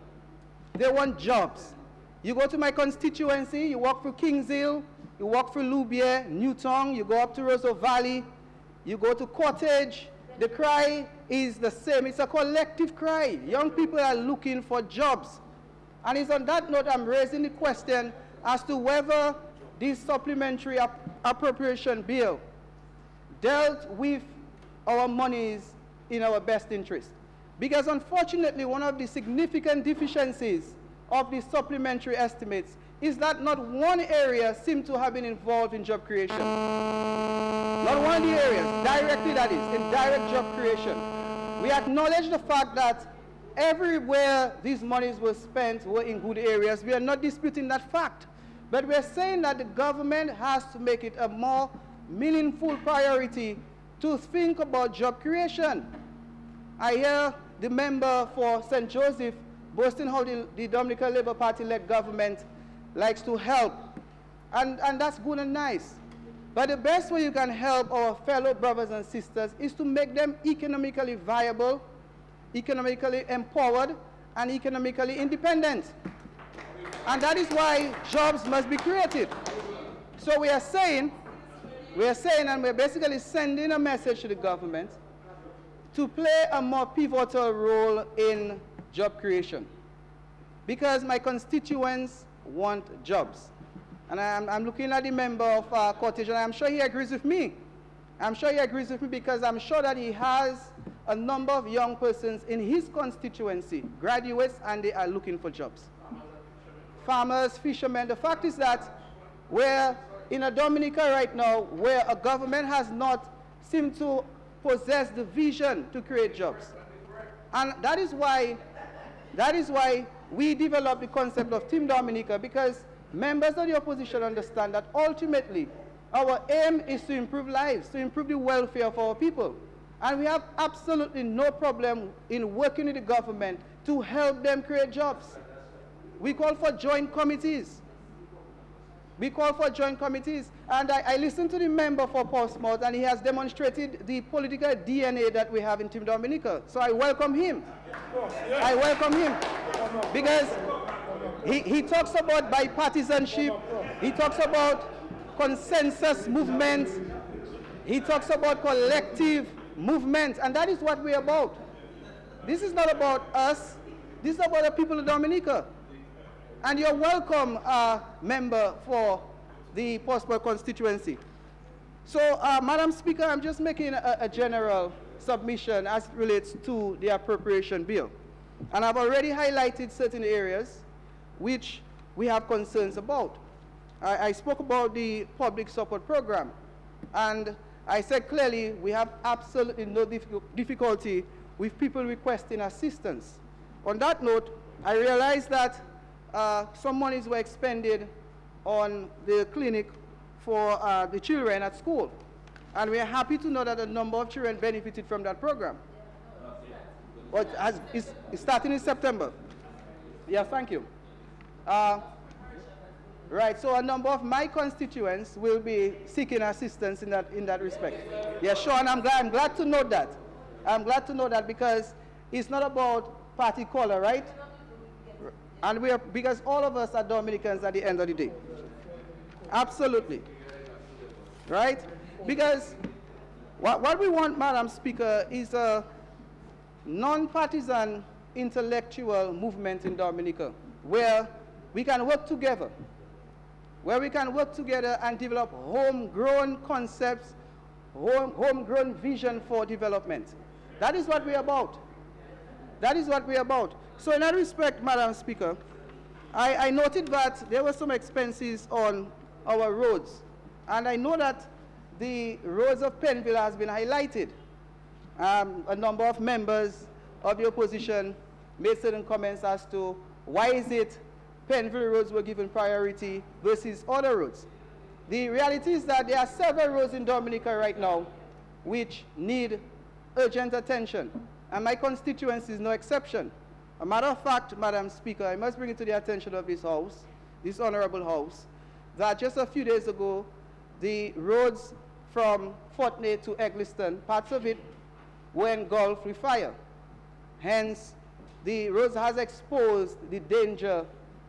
They want jobs. You go to my constituency, you walk through Kings Hill, you walk through Loubier, Newtown, you go up to Roseau Valley, you go to Cottage. The cry is the same. It's a collective cry. Young people are looking for jobs. And it's on that note I'm raising the question as to whether this supplementary appropriation bill dealt with our monies in our best interest. Because unfortunately, one of the significant deficiencies of the supplementary estimates is that not one area seemed to have been involved in job creation. Not one of the areas, directly that is, in direct job creation. We acknowledge the fact that everywhere these monies were spent were in good areas. We are not disputing that fact. But we are saying that the government has to make it a more meaningful priority to think about job creation. I hear the member for St. Joseph boasting how the Dominica Labour Party-led government likes to help. And that's good and nice. But the best way you can help our fellow brothers and sisters is to make them economically viable, economically empowered, and economically independent. And that is why jobs must be created. So we are saying, and we're basically sending a message to the government to play a more pivotal role in job creation. Because my constituents want jobs. And I'm looking at the member of Cottage, and I'm sure he agrees with me. I'm sure he agrees with me because I'm sure that he has a number of young persons in his constituency, graduates, and they are looking for jobs. Farmers, fishermen. The fact is that where in a Dominica right now where a government has not seemed to possess the vision to create jobs. And that is why we developed the concept of Team Dominica, because members of the opposition understand that ultimately our aim is to improve lives, to improve the welfare of our people. And we have absolutely no problem in working with the government to help them create jobs. We call for joint committees. And I listened to the member for Portsmouth, and he has demonstrated the political DNA that we have in Team Dominica. So I welcome him. I welcome him because he talks about bipartisanship. He talks about consensus movements. He talks about collective movements, and that is what we're about. This is not about us. This is about the people of Dominica. And you're welcome, member for the Portsmouth constituency. So, Madam Speaker, I'm just making a general submission as it relates to the appropriation bill. And I've already highlighted certain areas which we have concerns about. I spoke about the public support program. And I said clearly we have absolutely no difficulty with people requesting assistance. On that note, I realized that some monies were expended on the clinic for the children at school. And we are happy to know that a number of children benefited from that program. But it's starting in September. Yeah, thank you. Right, so a number of my constituents will be seeking assistance in that respect. Yeah, sure, and I'm glad to know that. I'm glad to know that because it's not about party color, right? And because all of us are Dominicans at the end of the day. Absolutely. Right? Because what we want, Madam Speaker, is a non-partisan intellectual movement in Dominica where we can work together. And develop homegrown concepts, homegrown vision for development. That is what we're about. That is what we're about. So in that respect, Madam Speaker, I noted that there were some expenses on our roads. And I know that the roads of Penville has been highlighted. A number of members of the opposition made certain comments as to why is it Penville roads were given priority versus other roads. The reality is that there are several roads in Dominica right now which need urgent attention, and my constituency is no exception. A matter of fact, Madam Speaker, I must bring it to the attention of this House, this honorable House, that just a few days ago, the roads from Fortney to Eggleston, parts of it were engulfed with fire. Hence, the roads has exposed the danger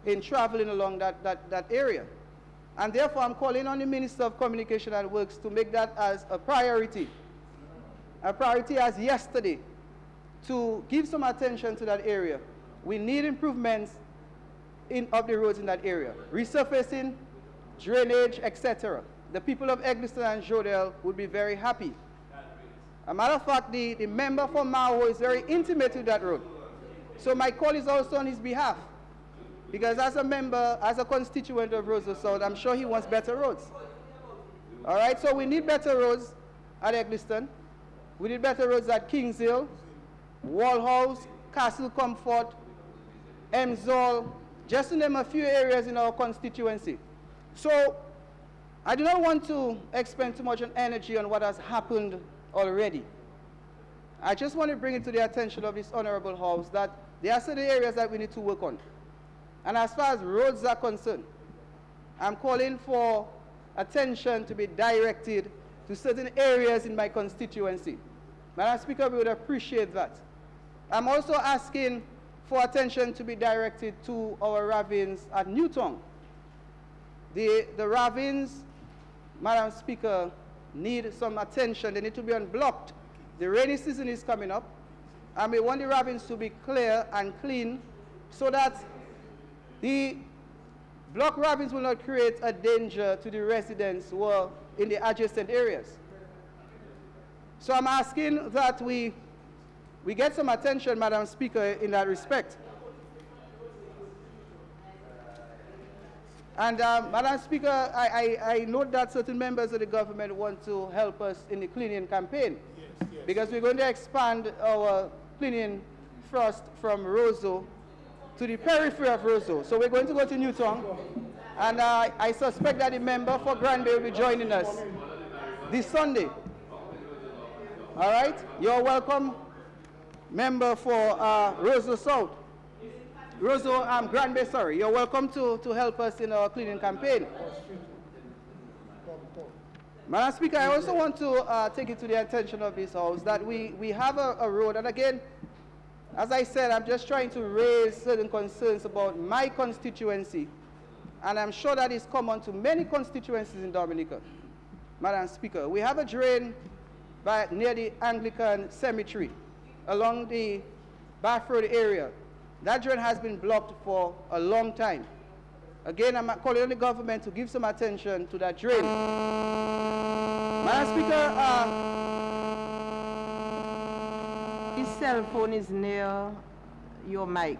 in traveling along that area. And therefore, I'm calling on the Minister of Communication and Works to make that as a priority as yesterday, to give some attention to that area. We need improvements of the roads in that area, resurfacing, drainage, etc. The people of Eggleston and Jodel would be very happy. A matter of fact, the member for Maho is very intimate with that road. So my call is also on his behalf. Because as a member, as a constituent of Roseau South, I'm sure he wants better roads. All right, so we need better roads at Eggleston. We need better roads at Kingshill, Walhouse, Castle Comfort, Emsall, just to name a few areas in our constituency. So I do not want to expend too much energy on what has happened already. I just want to bring it to the attention of this honorable House that there are certain areas that we need to work on. And as far as roads are concerned, I'm calling for attention to be directed to certain areas in my constituency. Madam Speaker, we would appreciate that. I'm also asking for attention to be directed to our ravines at Newtown. The ravines, Madam Speaker, need some attention. They need to be unblocked. The rainy season is coming up, and we want the ravines to be clear and clean so that the block ravines will not create a danger to the residents who are in the adjacent areas. So I'm asking that we get some attention, Madam Speaker, in that respect. And Madam Speaker, I note that certain members of the government want to help us in the cleaning campaign. Yes. Because we're going to expand our cleaning thrust from Roseau to the periphery of Roseau. So we're going to go to Newtown. And I suspect that the member for Granby will be joining us this Sunday. All right? You're welcome, member for Roseau South. Roseau, Granby, sorry. You're welcome to help us in our cleaning campaign. Madam Speaker, I also want to take it to the attention of this House that we have a road, and again, as I said, I'm just trying to raise certain concerns about my constituency, and I'm sure that is common to many constituencies in Dominica. Madam Speaker, we have a drain near the Anglican Cemetery along the Bath Road area. That drain has been blocked for a long time. Again, I'm calling on the government to give some attention to that drain. Madam Speaker, his cell phone is near your mic.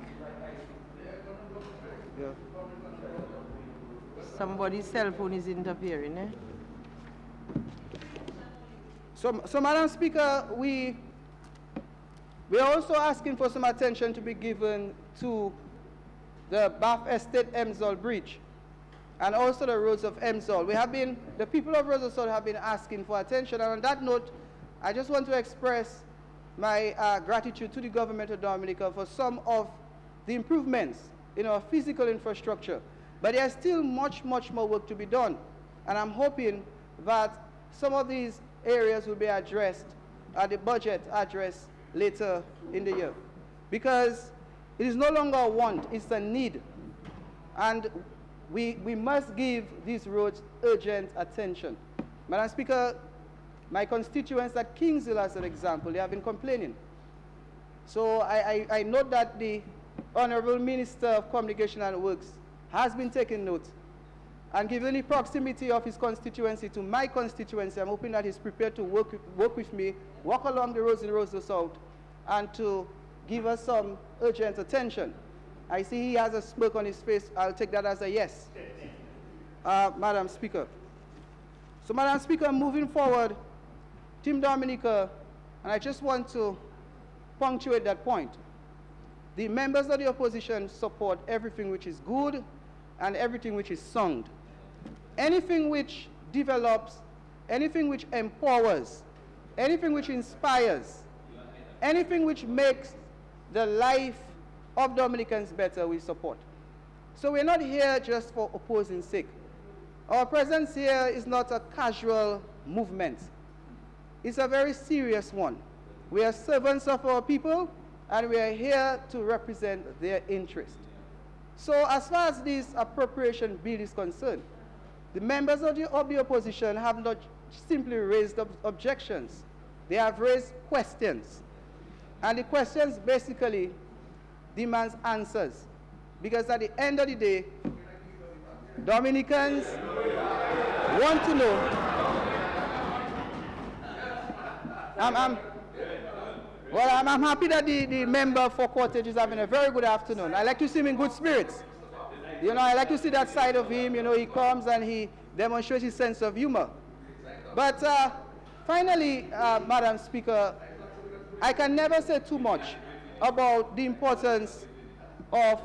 Yeah. Somebody's cell phone is interfering, eh? So Madam Speaker, we are also asking for some attention to be given to the Bath Estate Emsall Bridge and also the roads of Emsall. The people of Roseau have been asking for attention, and on that note, I just want to express my gratitude to the government of Dominica for some of the improvements in our physical infrastructure. But there's still much more work to be done, and I'm hoping that some of these areas will be addressed at the budget address later in the year, because it is no longer a want, it's a need, and we must give these roads urgent attention. Madam Speaker, my constituents at Kingshill, as an example, they have been complaining. So I note that the Honorable Minister of Communication and Works has been taking note, and given the proximity of his constituency to my constituency, I'm hoping that he's prepared to work with me, walk along the roads in Roseau South, and to give us some urgent attention. I see he has a smirk on his face. I'll take that as a yes. Madam Speaker. So, Madam Speaker, moving forward, Team Dominica, and I just want to punctuate that point. The members of the opposition support everything which is good and everything which is sound. Anything which develops, anything which empowers, anything which inspires, anything which makes the life of Dominicans better, we support. So we're not here just for opposing sake. Our presence here is not a casual movement. It's a very serious one. We are servants of our people, and we are here to represent their interest. So as far as this appropriation bill is concerned, the members of the opposition have not simply raised objections. They have raised questions. And the questions basically demands answers. Because at the end of the day, Dominicans want to know. I'm happy that the member for Cottage is having a very good afternoon. I like to see him in good spirits. You know, I like to see that side of him. You know, he comes and he demonstrates his sense of humor. But finally, Madam Speaker, I can never say too much about the importance of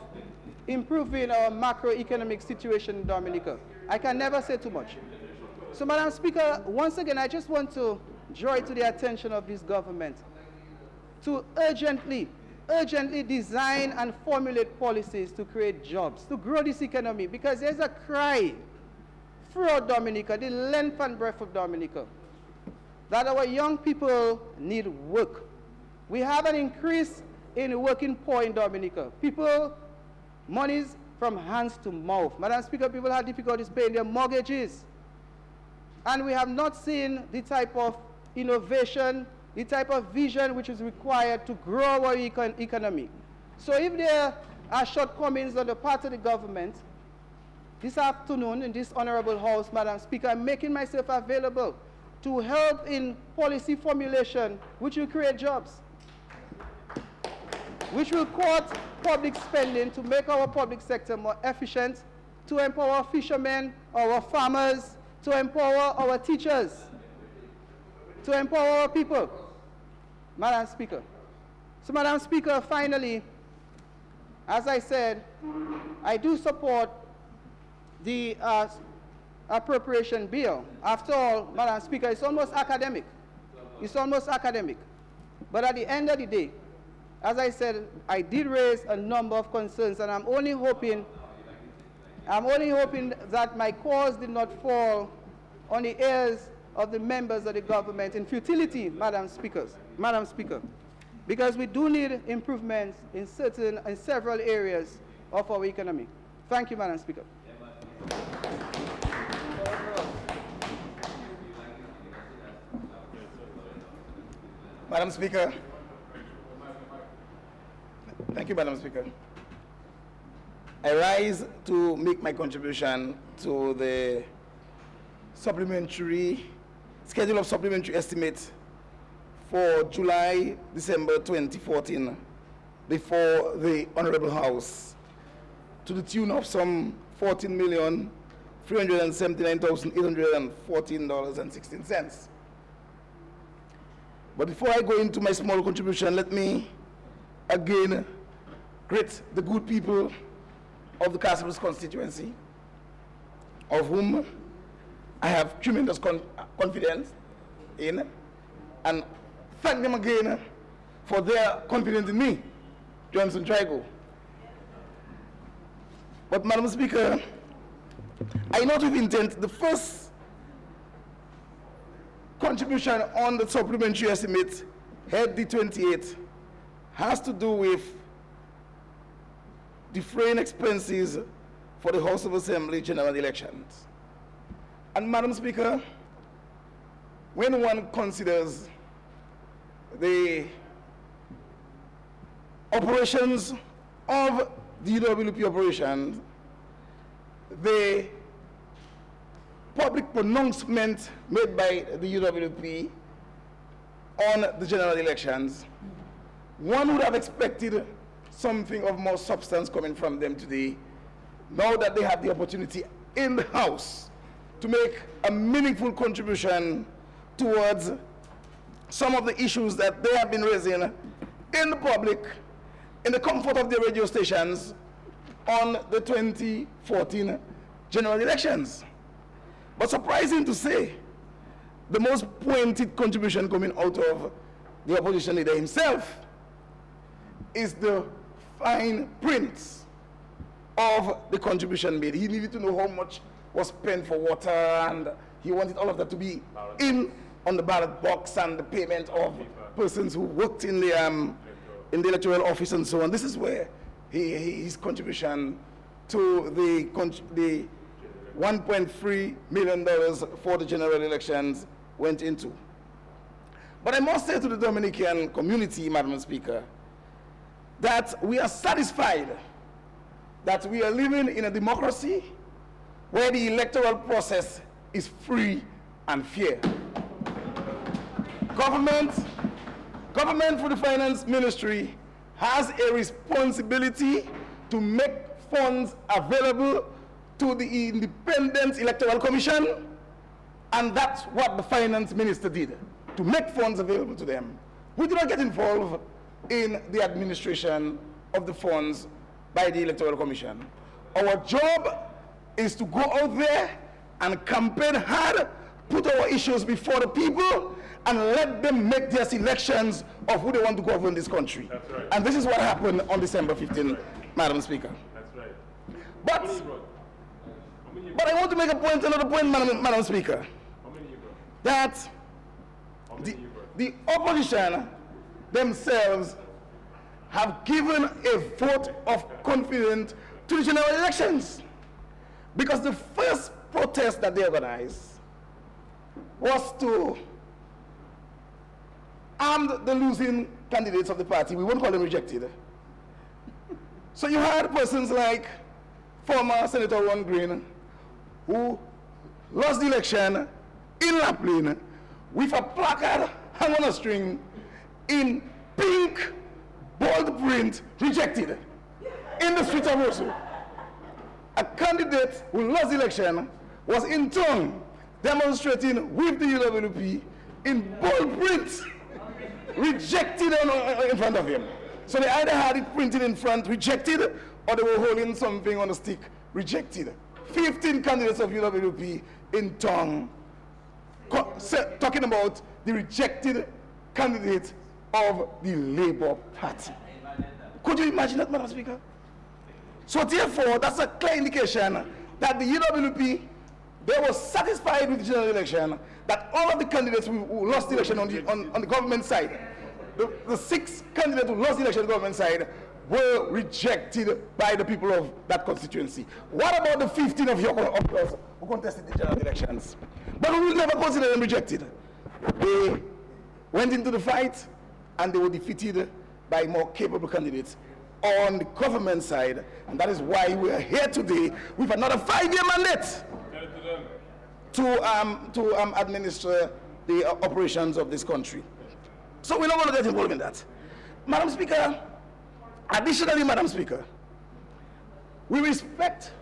improving our macroeconomic situation in Dominica. I can never say too much. So, Madam Speaker, once again, I just want to draw it to the attention of this government to urgently design and formulate policies to create jobs, to grow this economy, because there's a cry throughout Dominica, the length and breadth of Dominica, that our young people need work. We have an increase in working poor in Dominica. Monies from hands to mouth. Madam Speaker, people have difficulties paying their mortgages. And we have not seen the type of innovation, the type of vision which is required to grow our economy. So if there are shortcomings on the part of the government, this afternoon in this honorable House, Madam Speaker, I'm making myself available to help in policy formulation which will create jobs, which will cut public spending to make our public sector more efficient to empower fishermen, our farmers, to empower our teachers, to empower our people. Madam Speaker. So, Madam Speaker, finally, as I said, I do support the appropriation bill. After all, Madam Speaker, it's almost academic. It's almost academic. But at the end of the day, as I said, I did raise a number of concerns, and I'm only hoping that my cause did not fall on the ears of the members of the government in futility, Madam Speaker, because we do need improvements in several areas of our economy. Thank you, Madam Speaker. Madam Speaker. Thank you, Madam Speaker. I rise to make my contribution to the schedule of supplementary estimates for July-December 2014 before the Honorable House to the tune of some $14,379,814.16. But before I go into my small contribution, let me again greet the good people of the Castle's constituency, of whom I have tremendous confidence in, and thank them again for their confidence in me, Johnson Trigo. But, Madam Speaker, I note with intent the first contribution on the supplementary estimate, head D28, has to do with defraying expenses for the House of Assembly general elections. And, Madam Speaker, when one considers the operations of the UWP operations, the public pronouncement made by the UWP on the general elections, one would have expected something of more substance coming from them today, now that they have the opportunity in the House to make a meaningful contribution towards some of the issues that they have been raising in the public, in the comfort of their radio stations, on the 2014 general elections. But surprising to say, the most pointed contribution coming out of the opposition leader himself is the fine print of the contribution made. He needed to know how much was spent for water, and he wanted all of that to be in on the ballot box, and the payment of persons who worked in the electoral office and so on. This is where his contribution to the $1.3 million for the general elections went into. But I must say to the Dominican community, Madam Speaker, that we are satisfied that we are living in a democracy where the electoral process is free and fair. Government through the Finance Ministry has a responsibility to make funds available to the Independent Electoral Commission, and that's what the Finance Minister did, to make funds available to them. We do not get involved in the administration of the funds by the Electoral Commission. Our job is to go out there and campaign hard, put our issues before the people, and let them make their selections of who they want to govern this country. That's right. And this is what happened on December 15th, Madam Speaker. That's right. But I want to make another point, Madam Speaker, that the opposition themselves have given a vote of confidence to the general elections, because the first protest that they organized was to arm the losing candidates of the party. We won't call them rejected. So you had persons like former Senator Ron Green, who lost the election in Laplin with a placard hung on a string in pink bold print, rejected, in the streets of Roseau. a candidate who lost the election was in turn demonstrating with the UWP in bold print, rejected in front of him. So they either had it printed in front, rejected, or they were holding something on a stick, rejected. 15 candidates of UWP in tongue talking about the rejected candidate of the Labour Party. Could you imagine that, Madam Speaker? So therefore, that's a clear indication that the UWP, they were satisfied with the general election, that all of the candidates who lost the election on the government side, the 6 candidates who lost the election on the government side, were rejected by the people of that constituency. What about the 15 of yours who contested the general elections? But we will never consider them rejected. They went into the fight and they were defeated by more capable candidates on the government side, and that is why we are here today with another 5-year mandate to administer the operations of this country. So we're not going to get involved in that. Madam Speaker, additionally, Madam Speaker, we respect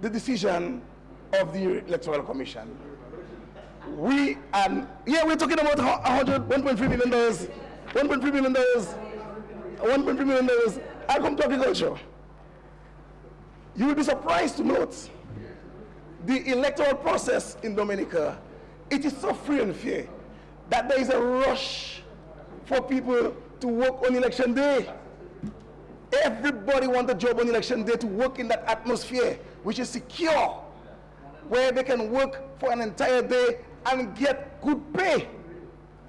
the decision of the Electoral Commission. We're talking about $1.3 million, $1.3 million, $1.3 million. I'll come to agriculture. You will be surprised to note the electoral process in Dominica. It is so free and fair that there is a rush for people to work on election day. Everybody wants a job on election day to work in that atmosphere, which is secure, where they can work for an entire day and get good pay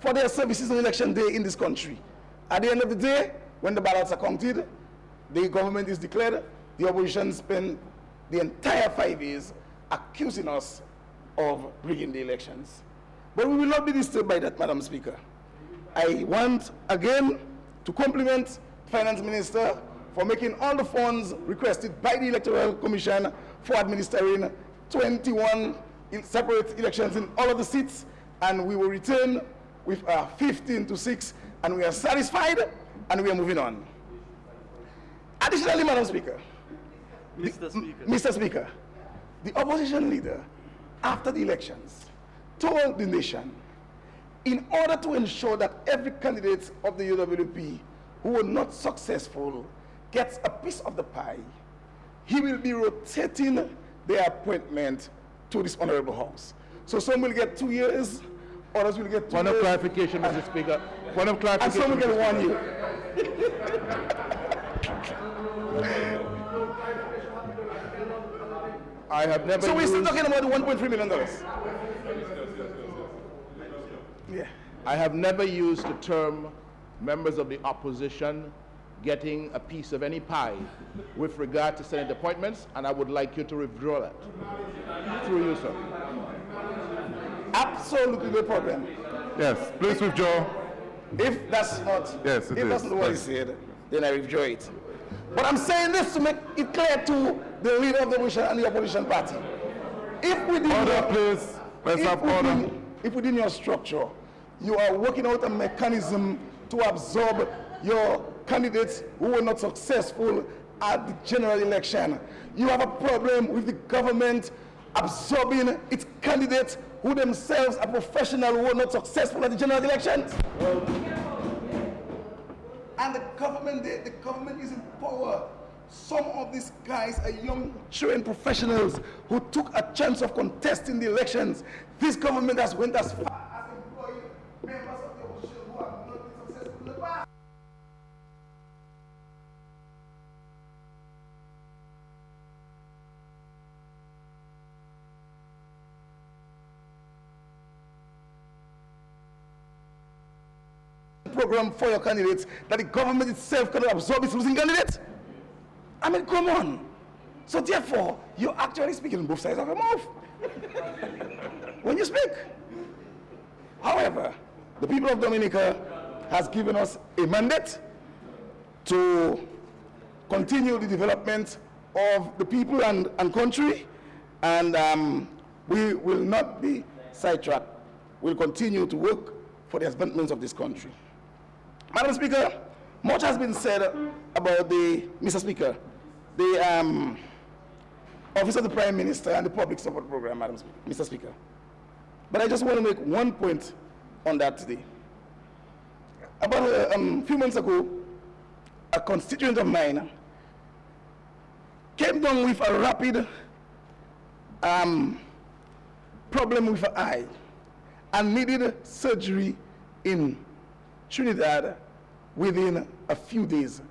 for their services on election day in this country. At the end of the day, when the ballots are counted, the government is declared, the opposition spend the entire 5 years accusing us of rigging the elections. But we will not be disturbed by that, Madam Speaker. I want again to compliment the Finance Minister for making all the funds requested by the Electoral Commission for administering 21 separate elections in all of the seats, and we will return with 15 to 6, and we are satisfied, and we are moving on. Additionally, Madam Speaker, Mr. Speaker, the opposition leader, after the elections, told the nation, in order to ensure that every candidate of the UWP who were not successful gets a piece of the pie, he will be rotating their appointment to this honorable house. So some will get 2 years, others will get 2 years. Point of clarification, Mr. Speaker. Point of clarification. And some will get 1 year. I have never So we're still used, talking about the $1.3 million. Yeah. I have never used the term members of the opposition getting a piece of any pie with regard to Senate appointments, and I would like you to withdraw that. Through you, sir. Absolutely no problem. Yes, please withdraw. If that's not, Yes, if that's not what he said, then I withdraw it. But I'm saying this to make it clear to the leader of the opposition and the opposition party. If within Order, please. Let's have order. If within your structure, you are working out a mechanism to absorb your candidates who were not successful at the general election, you have a problem with the government absorbing its candidates who themselves are professionals who were not successful at the general elections. And the government is in power. Some of these guys are young, trained professionals who took a chance of contesting the elections. This government has went as far as employing members of the opposition who have not been successful in the past. Program for your candidates that the government itself cannot absorb its losing candidates? I mean, come on. So therefore, you're actually speaking on both sides of your mouth when you speak. However, the people of Dominica has given us a mandate to continue the development of the people and country, and we will not be sidetracked. We'll continue to work for the advancement of this country. Madam Speaker, much has been said about Mr. Speaker, the Office of the Prime Minister and the Public Support Program, Mr. Speaker. But I just want to make one point on that today. About a few months ago, a constituent of mine came down with a rapid problem with her eye and needed surgery in Trinidad within a few days.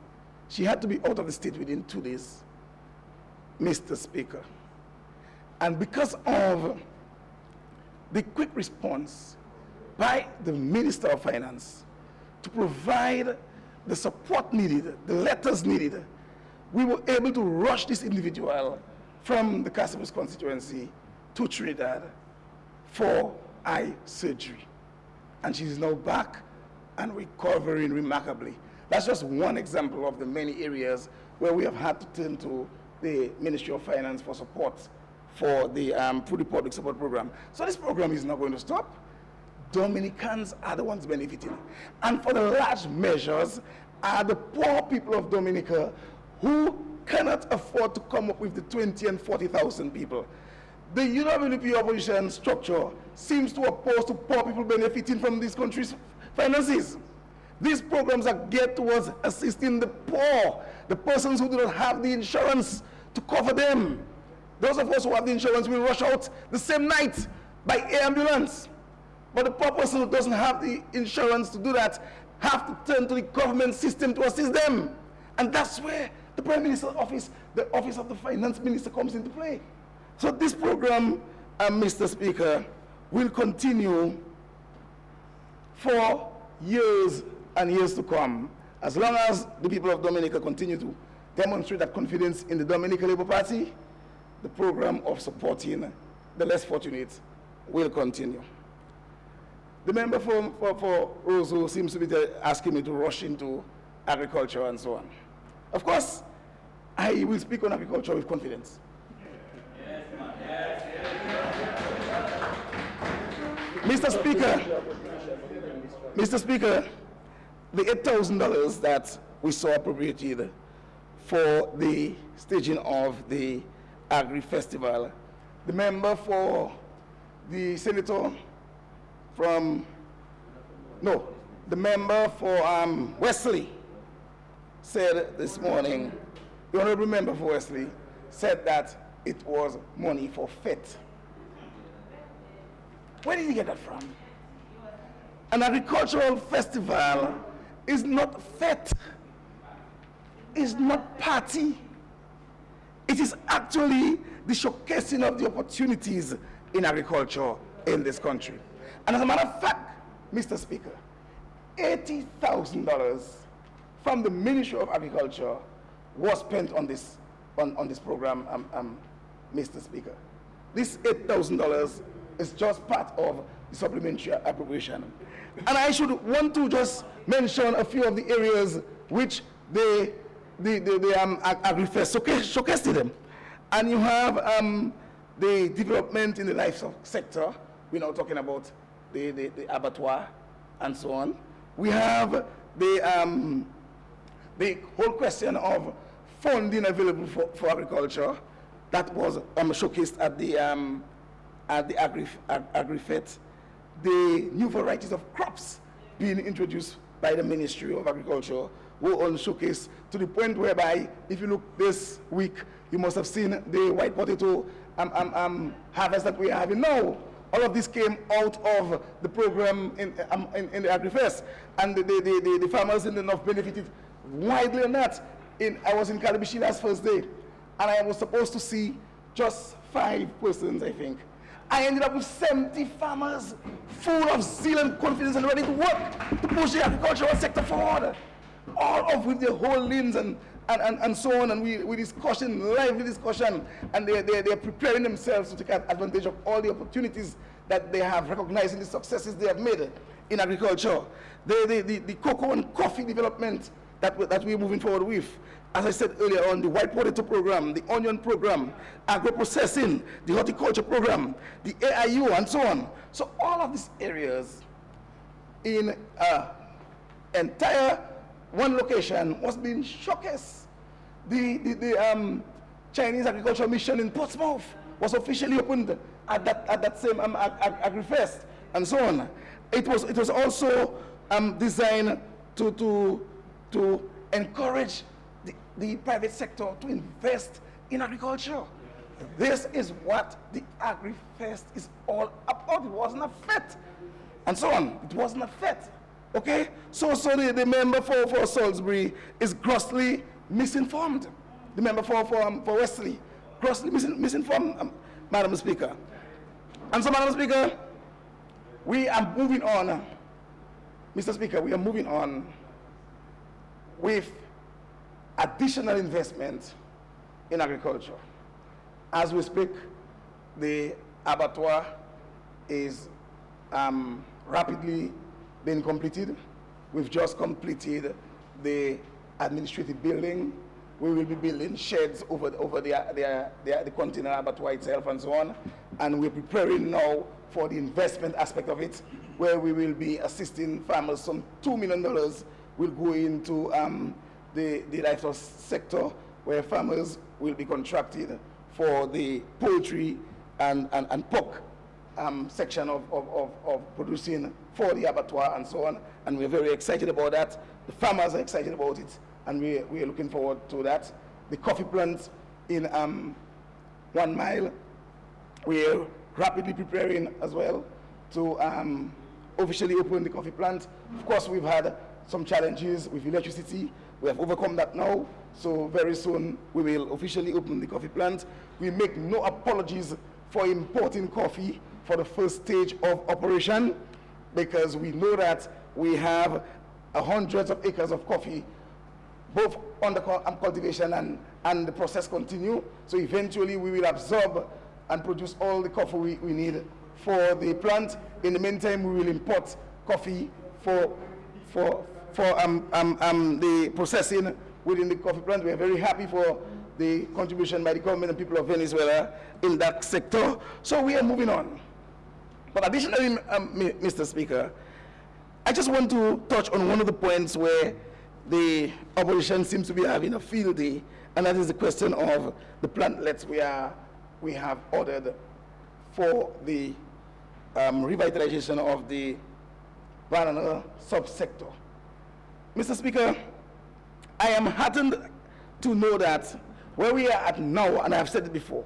She had to be out of the state within 2 days, Mr. Speaker. And because of the quick response by the Minister of Finance to provide the support needed, the letters needed, we were able to rush this individual from the Castlebush constituency to Trinidad for eye surgery. And she's now back and recovering remarkably. That's just one example of the many areas where we have had to turn to the Ministry of Finance for support for the through the public support program. So this program is not going to stop. Dominicans are the ones benefiting. And for the large measures are the poor people of Dominica who cannot afford to come up with the 20 and 40,000 people. The UWP opposition structure seems to oppose to poor people benefiting from this country's finances. These programs are geared towards assisting the poor, the persons who do not have the insurance to cover them. Those of us who have the insurance will rush out the same night by air ambulance. But the poor person who doesn't have the insurance to do that have to turn to the government system to assist them. And that's where the Prime Minister's office, the office of the Finance Minister comes into play. So this program, Mr. Speaker, will continue for years and years to come, as long as the people of Dominica continue to demonstrate that confidence in the Dominica Labour Party. The program of supporting the less fortunate will continue. The member for Roseau seems to be asking me to rush into agriculture and so on. Of course, I will speak on agriculture with confidence. Yes, ma'am. Yes, yes. Mr. Speaker, the $8,000 that we saw appropriated for the staging of the Agri Festival, the member for the senator from, no, the member for Wesley said this morning, the honorable member for Wesley said that it was money for FET. Where did he get that from? An agricultural festival is not FET, is not party. It is actually the showcasing of the opportunities in agriculture in this country. And as a matter of fact, Mr. Speaker, $80,000 from the Ministry of Agriculture was spent on this program, Mr. Speaker. This $8,000 is just part of the supplementary appropriation. And I should want to just mention a few of the areas which the Agri-Fest showcased them. And you have the development in the livestock sector. We're now talking about the abattoir and so on. We have the whole question of funding available for agriculture that was showcased at the Agri-Fest. The new varieties of crops being introduced by the Ministry of Agriculture were all showcased to the point whereby, if you look this week, you must have seen the white potato harvest that we are having now. All of this came out of the program in the Agri-Fest, and the farmers in the north benefited widely on that. I was in Calabishi last first day, and I was supposed to see just 5 persons, I think. I ended up with 70 farmers full of zeal and confidence and ready to work to push the agricultural sector forward. All of with their whole limbs and so on, and we discussion, lively discussion, and they're preparing themselves to take advantage of all the opportunities that they have, recognizing the successes they have made in agriculture. The cocoa and coffee development that we're moving forward with. As I said earlier on, the white potato program, the onion program, agro-processing, the horticulture program, the AIU, and so on. So all of these areas in entire one location was being showcased. The Chinese Agricultural Mission in Portsmouth was officially opened at that same Agri-Fest, and so on. It was also designed to encourage the private sector to invest in agriculture. This is what the Agri-Fest is all about. It wasn't a fete, and so on. It wasn't a fete. Okay? So the member for Salisbury is grossly misinformed. The member for Wesley, grossly misinformed, Madam Speaker. And so, Madam Speaker, we are moving on. Mr. Speaker, we are moving on with additional investment in agriculture. As we speak, the abattoir is rapidly being completed. We've just completed the administrative building. We will be building sheds over the container abattoir itself and so on. And we're preparing now for the investment aspect of it, where we will be assisting farmers. Some $2 million will go into the livestock sector, where farmers will be contracted for the poultry and pork section of producing for the abattoir and so on. And we're very excited about that. The farmers are excited about it, and we are looking forward to that. The coffee plant in 1 Mile, we are rapidly preparing as well to officially open the coffee plant. Of course, we've had some challenges with electricity. We have overcome that now, so very soon we will officially open the coffee plant. We make no apologies for importing coffee for the first stage of operation, because we know that we have hundreds of acres of coffee, both under cultivation and the process continue. So eventually we will absorb and produce all the coffee we need for the plant. In the meantime, we will import coffee for the processing within the coffee plant. We are very happy for the contribution by the government and people of Venezuela in that sector. So we are moving on. But additionally, Mr. Speaker, I just want to touch on one of the points where the opposition seems to be having a field day, and that is the question of the plantlets we have ordered for the revitalization of the banana subsector. Mr. Speaker, I am heartened to know that where we are at now, and I have said it before,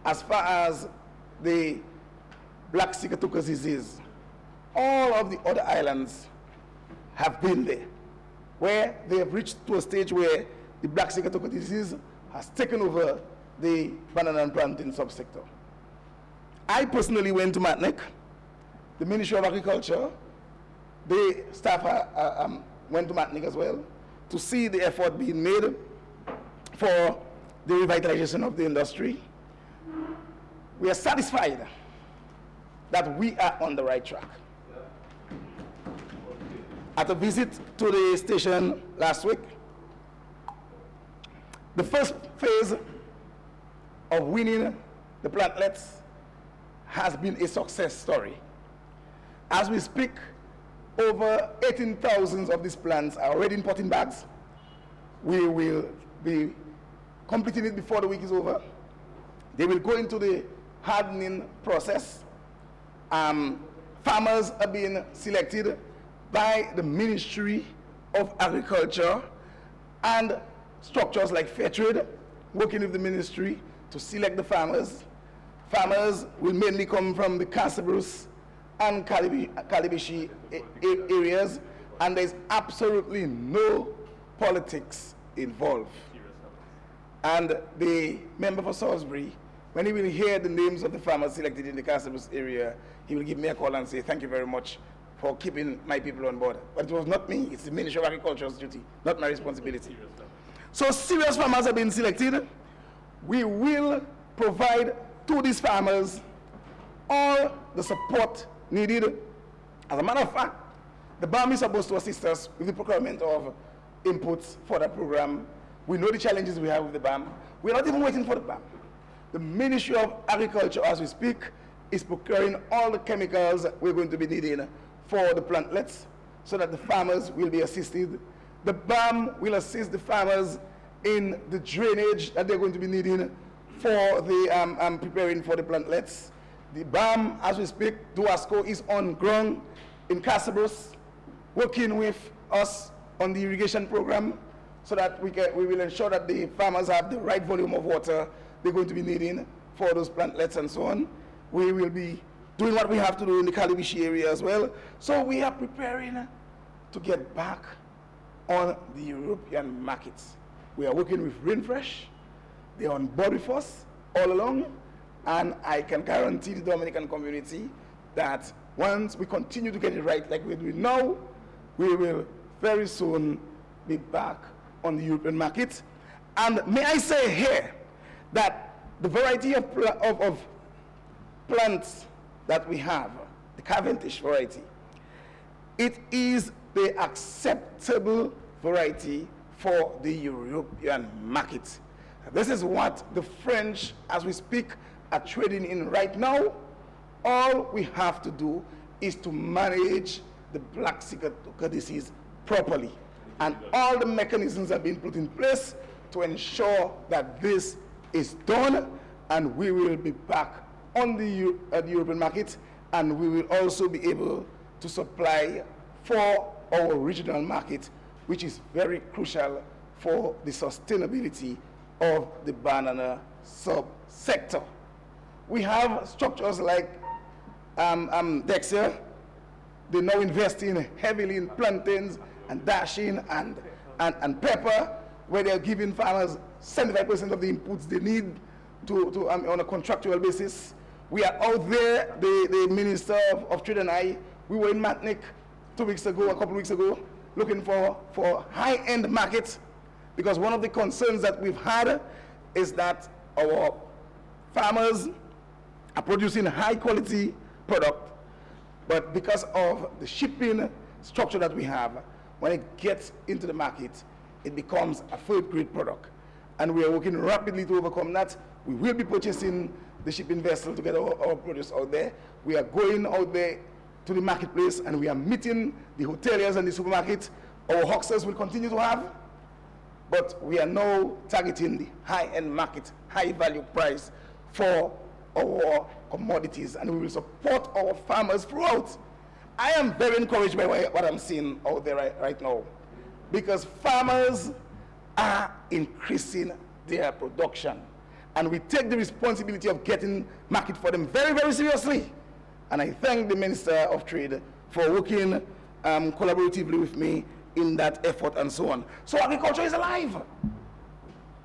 as far as the black Sikatoka disease, all of the other islands have been there, where they have reached to a stage where the black Sikatoka disease has taken over the banana and plantain subsector. I personally went to Matnek, the Ministry of Agriculture, the staff went to Matnek as well, to see the effort being made for the revitalization of the industry. We are satisfied that we are on the right track. At a visit to the station last week, the first phase of winning the plantlets has been a success story. As we speak, over 18,000 of these plants are already in potting bags. We will be completing it before the week is over. They will go into the hardening process. Farmers are being selected by the Ministry of Agriculture and structures like Fair Trade, working with the ministry to select the farmers. Farmers will mainly come from the Casabruce and Calibishi areas, and there's absolutely no politics involved. And the member for Salisbury, when he will hear the names of the farmers selected in the Casabruce area, he will give me a call and say, thank you very much for keeping my people on board. But it was not me, it's the Ministry of Agriculture's duty, not my responsibility. So serious farmers have been selected. We will provide to these farmers all the support needed. As a matter of fact, the BAM is supposed to assist us with the procurement of inputs for that program. We know the challenges we have with the BAM. We're not even waiting for the BAM. The Ministry of Agriculture, as we speak, is procuring all the chemicals we're going to be needing for the plantlets so that the farmers will be assisted. The BAM will assist the farmers in the drainage that they're going to be needing for the preparing for the plantlets. The BAM, as we speak, Duasco is on ground in Casabros, working with us on the irrigation program so that we will ensure that the farmers have the right volume of water they're going to be needing for those plantlets and so on. We will be doing what we have to do in the Calibishi area as well. So we are preparing to get back on the European markets. We are working with Rainfresh. They're on board with us all along. And I can guarantee the Dominican community that once we continue to get it right like we're doing now, we will very soon be back on the European market. And may I say here that the variety of plants that we have, the Cavendish variety, it is the acceptable variety for the European market. This is what the French, as we speak, are trading in right now. All we have to do is to manage the black sigatoka disease properly. And all the mechanisms have been put in place to ensure that this is done, and we will be back on the European market, and we will also be able to supply for our regional market, which is very crucial for the sustainability of the banana sub-sector. We have structures like Dexia. They're now investing heavily in plantains and dashing and pepper, where they're giving farmers 75% of the inputs they need on a contractual basis. We are out there, the Minister of Trade and I, we were in Matnik a couple weeks ago, looking for high-end markets, because one of the concerns that we've had is that our farmers are producing high-quality product, but because of the shipping structure that we have, when it gets into the market, it becomes a third-grade product. And we are working rapidly to overcome that. We will be purchasing the shipping vessel to get our produce out there. We are going out there to the marketplace, and we are meeting the hoteliers and the supermarkets. Our hucksters will continue to have, but we are now targeting the high-end market, high-value price for our commodities, and we will support our farmers throughout. I am very encouraged by what I'm seeing out there right now, because farmers are increasing their production, and we take the responsibility of getting market for them very, very seriously. And I thank the Minister of Trade for working collaboratively with me in that effort and so on. So agriculture is alive,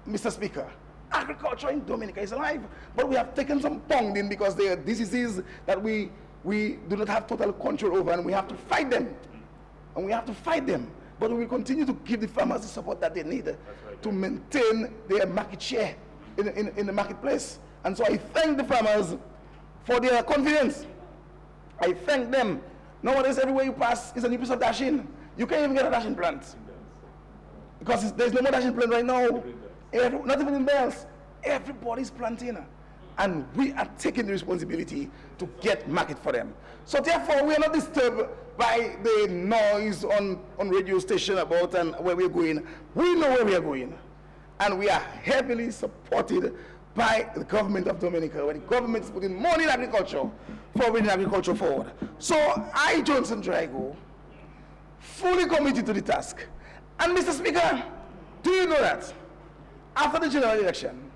Mr. Speaker. Agriculture in Dominica is alive, but we have taken some pounding because there are diseases that we do not have total control over, and we have to fight them. And we have to fight them. But we will continue to give the farmers the support that they need to maintain their market share in the marketplace. And so I thank the farmers for their confidence. I thank them. Nowadays, everywhere you pass is a new piece of dashing. You can't even get a dashing plant, because there's no more dashing plant right now. Not even in Bells. Everybody's planting. And we are taking the responsibility to get market for them. So therefore, we are not disturbed by the noise on radio station about and where we're going. We know where we are going. And we are heavily supported by the government of Dominica, where the government is putting money in agriculture for bringing agriculture forward. So I, Johnson Drago, fully committed to the task. And Mr. Speaker, do you know that after the general election,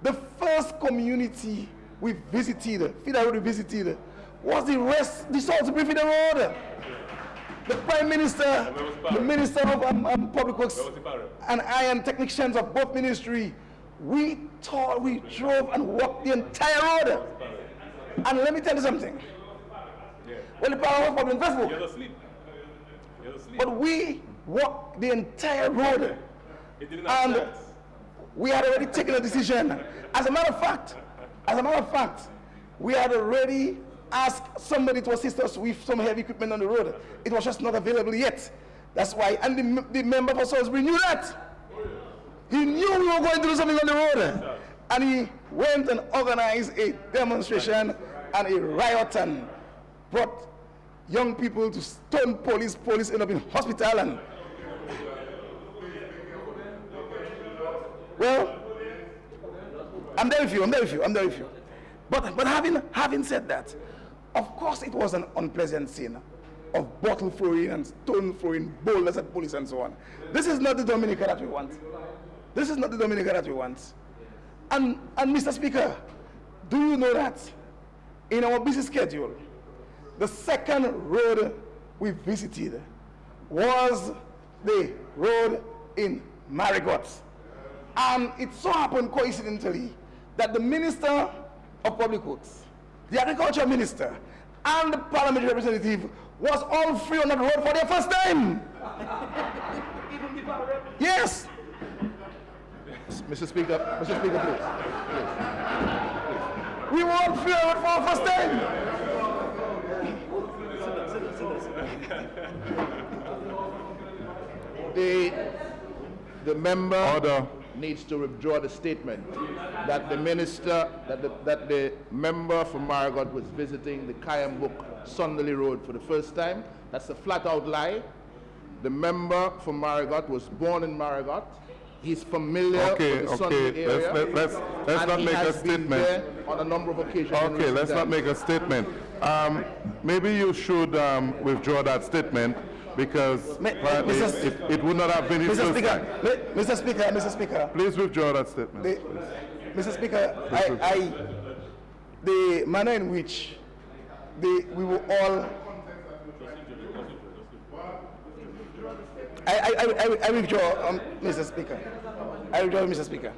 the first community we visited, Feeder Road we visited, was the Salisbury Feeder Road. The Prime Minister, the Minister of Public Works, and I and technicians of both ministry, we drove and walked the entire road. And let me tell you something. Well, the power was probably on Facebook. But we walked the entire road. And we had already taken a decision. As a matter of fact, we had already asked somebody to assist us with some heavy equipment on the road. It was just not available yet. That's why, and the member for Salisbury knew that. He knew we were going to do something on the road. And he went and organized a demonstration and a riot and brought young people to stone police. Police ended up in hospital. And Well, I'm there with you. But having said that, of course it was an unpleasant scene of bottle throwing and stone throwing, boulders at police and so on. This is not the Dominica that we want. And Mr. Speaker, do you know that in our busy schedule, the second road we visited was the road in Marigot. And it so happened coincidentally that the Minister of Public Works, the Agriculture Minister, and the parliamentary representative was all three on that road for their first time. Yes. Mr. Speaker, please. We were all three on the road for our first time. The member needs to withdraw the statement that the minister, that the member from Marigot was visiting the Kayambuk Sunderley Road for the first time. That's a flat-out lie. The member from Marigot was born in Marigot. He's familiar with the Sunderley area. Let's not make a statement. On a number of occasions. Okay, let's not make a statement. Maybe you should withdraw that statement, because it would not have been his first time. Mr. Speaker. Please withdraw that statement. Mr. Speaker, the manner in which we were all... I withdraw, Mr. Speaker. I withdraw, Mr. Speaker.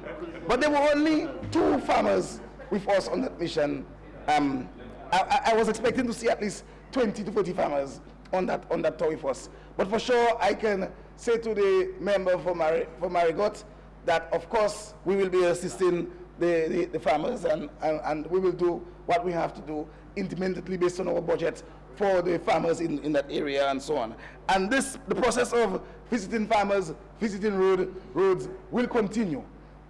But there were only 2 farmers with us on that mission. I was expecting to see at least 20 to 40 farmers on that tour with us. But for sure, I can say to the member for Marigot that, of course, we will be assisting the farmers, and we will do what we have to do intermittently based on our budget for the farmers in that area and so on. And the process of visiting farmers, visiting roads will continue.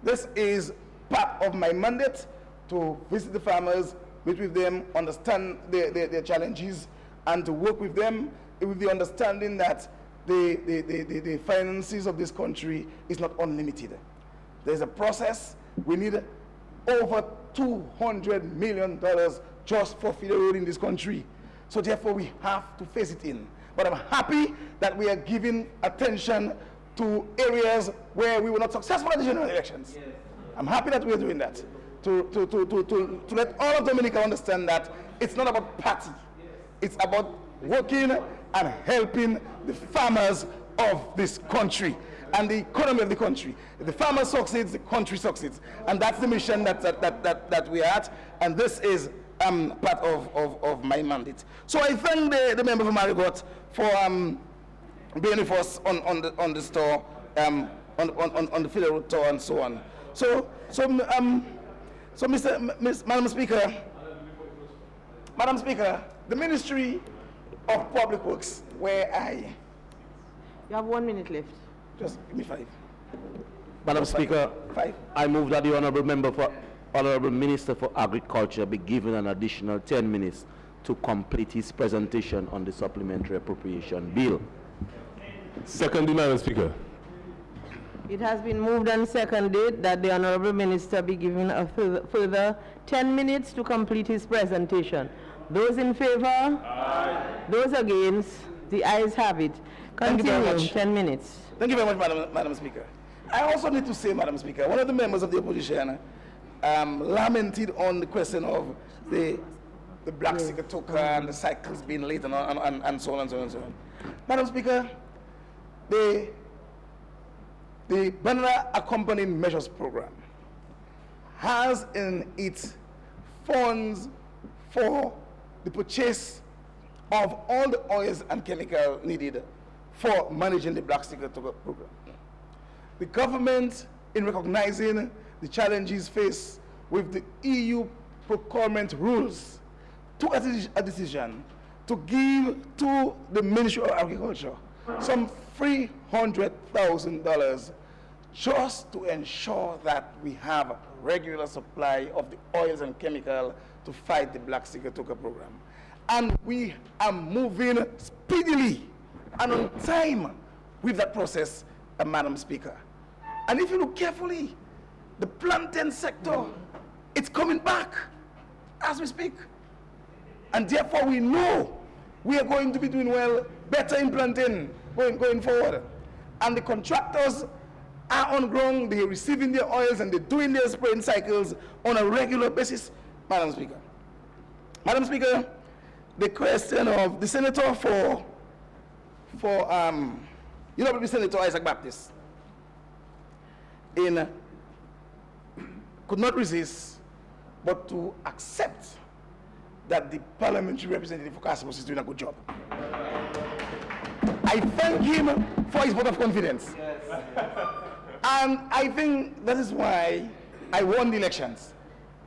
This is part of my mandate, to visit the farmers, meet with them, understand their challenges, and to work with them with the understanding that the finances of this country is not unlimited. There's a process. We need over $200 million just for feeder road in this country. So therefore we have to face it in. But I'm happy that we are giving attention to areas where we were not successful at the general elections. Yes. I'm happy that we are doing that. To let all of Dominica understand that it's not about party. Yes. It's about working and helping the farmers of this country and the economy of the country. If the farmer succeeds, the country succeeds. And that's the mission that we are at, and this is part of my mandate. So I thank the member for Marigot for being with us on the store, on the federal tour and so on. So Madam Speaker, the Ministry of Public Works, where You have 1 minute left. Just give me 5. Madam Speaker, 5. I move that the Honorable Minister for Agriculture be given an additional 10 minutes to complete his presentation on the supplementary appropriation bill. Seconded, Madam Speaker. It has been moved and seconded that the Honorable Minister be given a further 10 minutes to complete his presentation. Those in favor? Aye. Those against? The ayes have it. Continue, 10 minutes. Thank you very much, Madam Speaker. I also need to say, Madam Speaker, one of the members of the opposition lamented on the question of the black sticker token and the cycles being late and so on and so on and so on. Madam Speaker, the Banana Accompanying Measures Program has in its funds for the purchase of all the oils and chemicals needed for managing the black sticker token program. The government, in recognizing the challenges faced with the EU procurement rules, took a decision to give to the Ministry of Agriculture some $300,000 just to ensure that we have a regular supply of the oils and chemicals to fight the black sticker token program. And we are moving speedily and on time with that process, Madam Speaker. And if you look carefully, The plantain sector, it's coming back as we speak. And therefore we know we are going to be doing well, better in plantain going forward. And the contractors are on ground, they're receiving their oils and they're doing their spraying cycles on a regular basis. Madam Speaker. Madam Speaker, the question of the senator the Senator Isaac Baptist could not resist but to accept that the parliamentary representative for Castles is doing a good job. I thank him for his vote of confidence. Yes. And I think that is why I won the elections,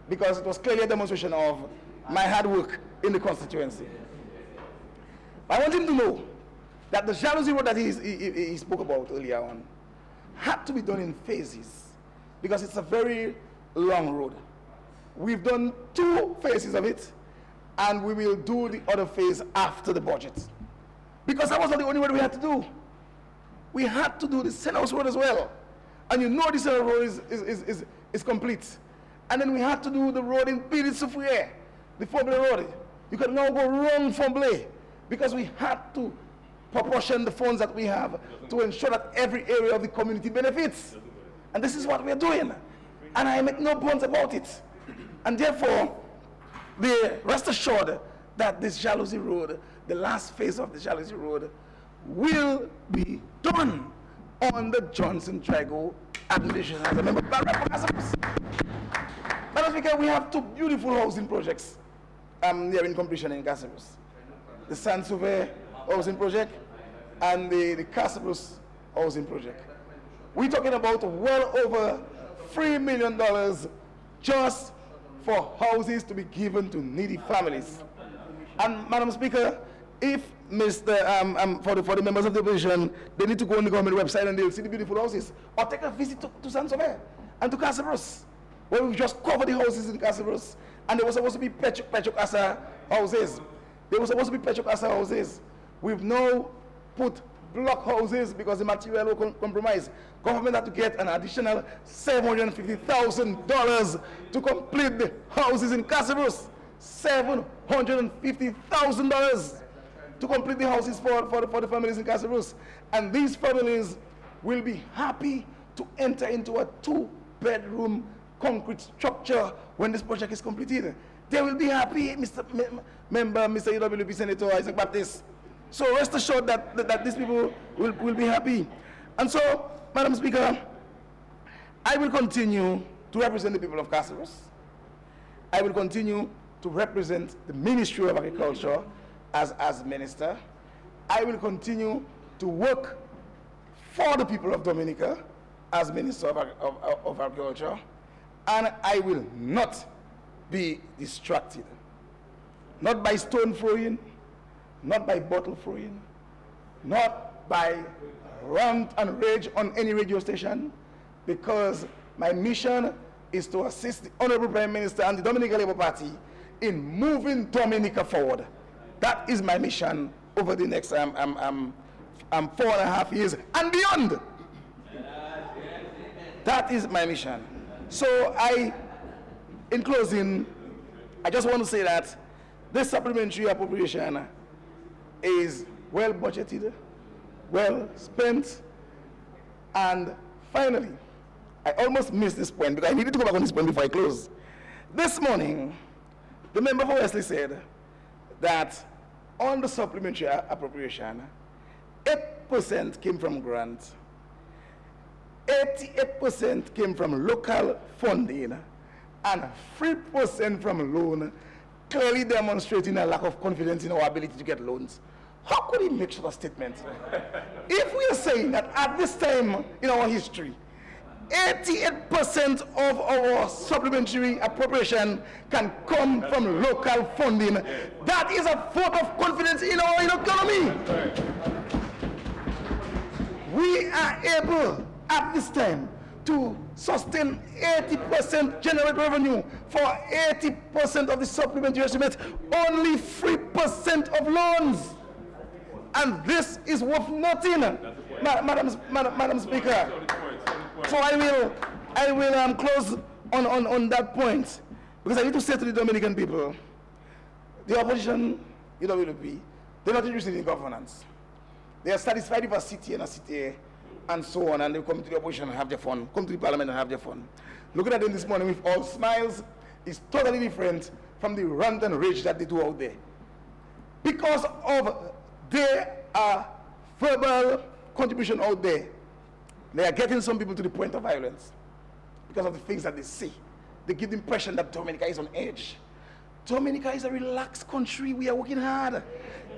because it was clearly a demonstration of my hard work in the constituency. I want him to know that the Jalousie Road that he spoke about earlier on had to be done in phases, because it's a very long road. We've done 2 phases of it, and we will do the other phase after the budget. Because that was not the only road we had to do. We had to do the Senate House Road as well. And you know the Senate Road is complete. And then we had to do the road in Pidit-Soufriere, the Fomblé Road. You can now go wrong Fomblé, because we had to proportion the funds that we have to ensure that every area of the community benefits. And this is what we are doing. And I make no bones about it. And therefore, rest assured that this Jalousie Road, the last phase of the Jalousie Road, will be done on the Johnson-Trigo administration as a member of Parliament. Madam Speaker, we have 2 beautiful housing projects nearing completion in Castles. The Saint-Sauveur housing project and the Castles housing project. We're talking about well over $3 million just for houses to be given to needy families. And Madam Speaker, if for the members of the opposition, they need to go on the government website and they'll see the beautiful houses, or take a visit to Saint-Sauveur and to Castles, where we've just covered the houses in Castles, and they were supposed to be Petrocasa houses. They were supposed to be Petrocasa houses. We've now put block houses because the material will compromise. Government had to get an additional $750,000 to complete the houses in Castles. $750,000 to complete the houses for the families in Castles. And these families will be happy to enter into a 2-bedroom concrete structure when this project is completed. They will be happy, Mr. UWP Senator Isaac Baptist. So rest assured that these people will be happy. And so, Madam Speaker, I will continue to represent the people of Castles. I will continue to represent the Ministry of Agriculture as Minister. I will continue to work for the people of Dominica as Minister of Agriculture. And I will not be distracted. Not by stone throwing, not by bottle throwing, not by rant and rage on any radio station, because my mission is to assist the Honorable Prime Minister and the Dominica Labour Party in moving Dominica forward. That is my mission over the next 4.5 years and beyond. That is my mission. So in closing, I just want to say that this supplementary appropriation is well budgeted, well spent, and finally, I almost missed this point because I needed to go back on this point before I close. This morning, the member for Wesley said that on the supplementary appropriation, 8% came from grants, 88% came from local funding, and 3% from loan, clearly demonstrating a lack of confidence in our ability to get loans. How could he make such a statement? If we are saying that at this time in our history, 88% of our supplementary appropriation can come from local funding, that is a vote of confidence in our economy. We are able at this time to sustain 80% generate revenue for 80% of the supplementary estimate, only 3% of loans. And this is worth nothing, Madam Speaker. So I I will close on that point, because I need to say to the Dominican people, the opposition, UWP, they're not interested in governance. They are satisfied with a city and a city and so on, and they come to the opposition and have their fun, come to the parliament and have their fun. Looking at them this morning with all smiles is totally different from the rant and rage that they do out there. Because of their verbal contribution out there, they are getting some people to the point of violence because of the things that they see. They give the impression that Dominica is on edge. Dominica is a relaxed country. We are working hard.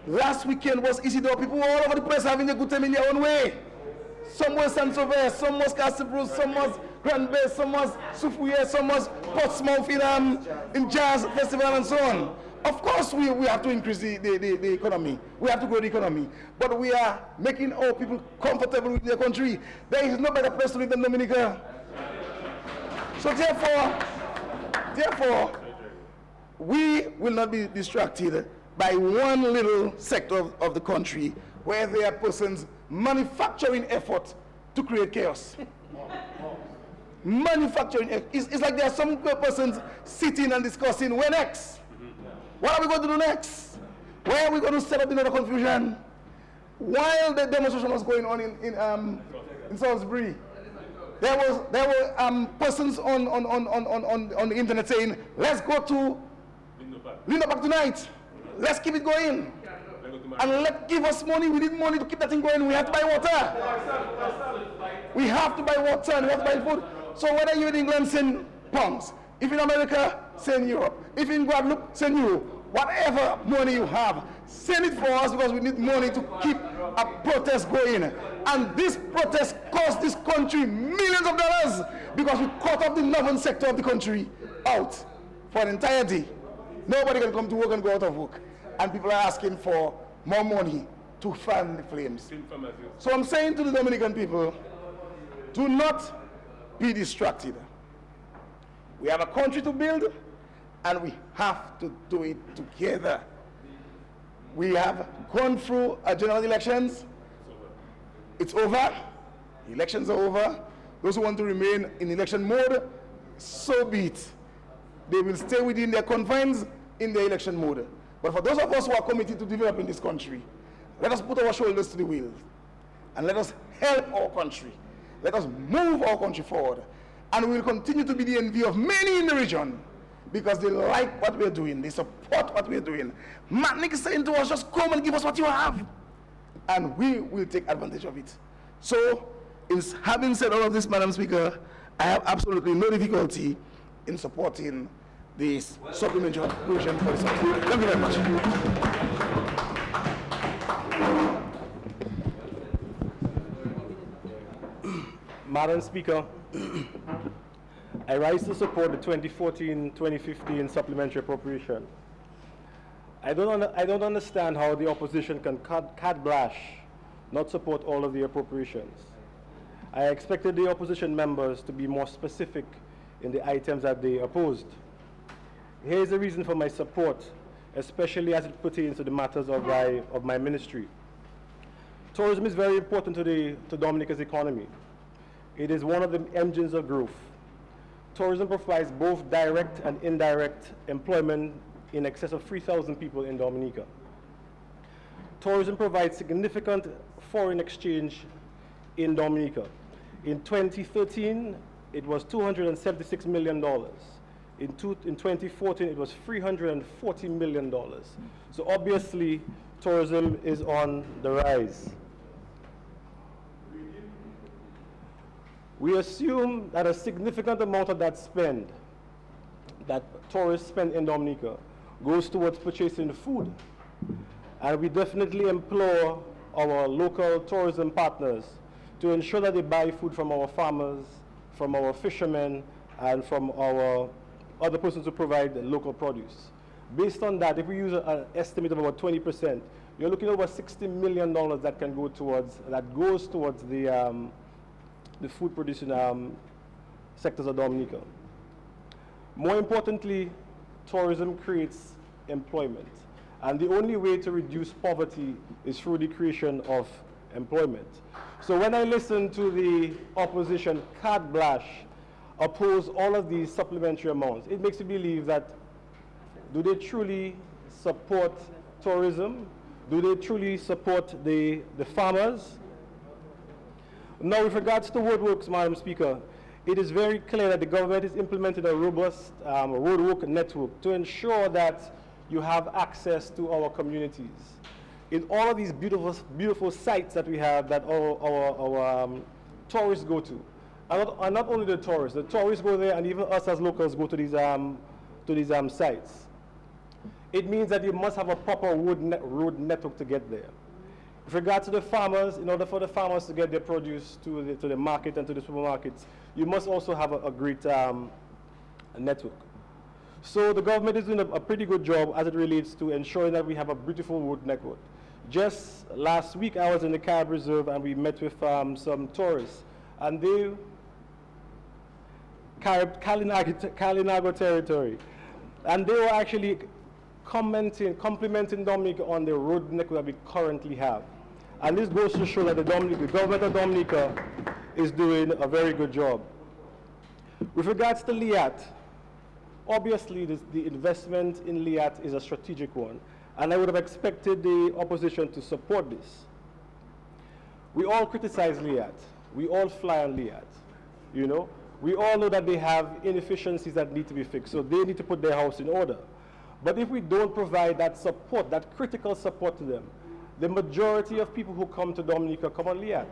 Last weekend was Isidore. People all over the place having a good time in their own way. Some was Saint-Sauveur, some was Castle Bruce, some was Grand Bay, some was Soufouye, some was Portsmouth in Jazz Festival and so on. Of course, we have to increase the economy. We have to grow the economy. But we are making our people comfortable with their country. There is no better place to live than Dominica. So therefore, we will not be distracted by one little sector of the country where there are persons manufacturing effort to create chaos. Manufacturing effort. It's like there are some persons sitting and discussing where next. What are we going to do next? Where are we going to set up another confusion? While the demonstration was going on in Salisbury, there were persons on the internet saying, let's go to Linda Park tonight. Let's keep it going. And give us money. We need money to keep that thing going. We have to buy water. We have to buy water and we have to buy food. So whether you're in England, send pounds. If in America, send Europe. If in Guadeloupe, send euro. Whatever money you have, send it for us, because we need money to keep a protest going. And this protest cost this country millions of dollars, because we cut off the northern sector of the country out for an entire day. Nobody can come to work and go out of work. And people are asking for more money to fan the flames. So I'm saying to the Dominican people, do not be distracted. We have a country to build, and we have to do it together. We have gone through a general elections. It's over. The elections are over. Those who want to remain in election mode, so be it. They will stay within their confines in their election mode. But for those of us who are committed to developing this country, let us put our shoulders to the wheel and let us help our country. Let us move our country forward. And we will continue to be the envy of many in the region, because they like what we're doing. They support what we're doing. Matnik is saying to us, just come and give us what you have. And we will take advantage of it. So, having said all of this, Madam Speaker, I have absolutely no difficulty in supporting this supplementary appropriation for the South. Thank you very much. Madam Speaker, I rise to support the 2014-2015 supplementary appropriation. I don't understand how the opposition can carte blanche not support all of the appropriations. I expected the opposition members to be more specific in the items that they opposed. Here's the reason for my support, especially as it pertains to the matters of my ministry. Tourism is very important to Dominica's economy. It is one of the engines of growth. Tourism provides both direct and indirect employment in excess of 3,000 people in Dominica. Tourism provides significant foreign exchange in Dominica. In 2013, it was $276 million. In 2014, it was $340 million. So obviously, tourism is on the rise. We assume that a significant amount of that spend, that tourists spend in Dominica, goes towards purchasing food. And we definitely implore our local tourism partners to ensure that they buy food from our farmers, from our fishermen, and from our other persons who provide local produce. Based on that, if we use an estimate of about 20%, you're looking at over $60 million that goes towards the food producing sectors of Dominica. More importantly, tourism creates employment. And the only way to reduce poverty is through the creation of employment. So when I listen to the opposition carte blanche oppose all of these supplementary amounts, it makes you believe that, do they truly support tourism? Do they truly support the farmers? Now, with regards to roadworks, Madam Speaker, it is very clear that the government is implementing a robust roadwork network to ensure that you have access to our communities. In all of these beautiful sites that we have that our tourists go to, and not only the tourists go there, and even us as locals go to these sites. It means that you must have a proper road network to get there. With regard to the farmers, in order for the farmers to get their produce to the market and to the supermarkets, you must also have a great network. So the government is doing a pretty good job as it relates to ensuring that we have a beautiful road network. Just last week I was in the Carib Reserve and we met with some tourists, and they, Kalinago territory, and they were actually complimenting Dominica on the road network that we currently have. And this goes to show that the government of Dominica is doing a very good job. With regards to LIAT, obviously the investment in LIAT is a strategic one, and I would have expected the opposition to support this. We all criticize LIAT. We all fly on LIAT, you know. We all know that they have inefficiencies that need to be fixed, so they need to put their house in order. But if we don't provide that support, that critical support to them, the majority of people who come to Dominica come on LIAT.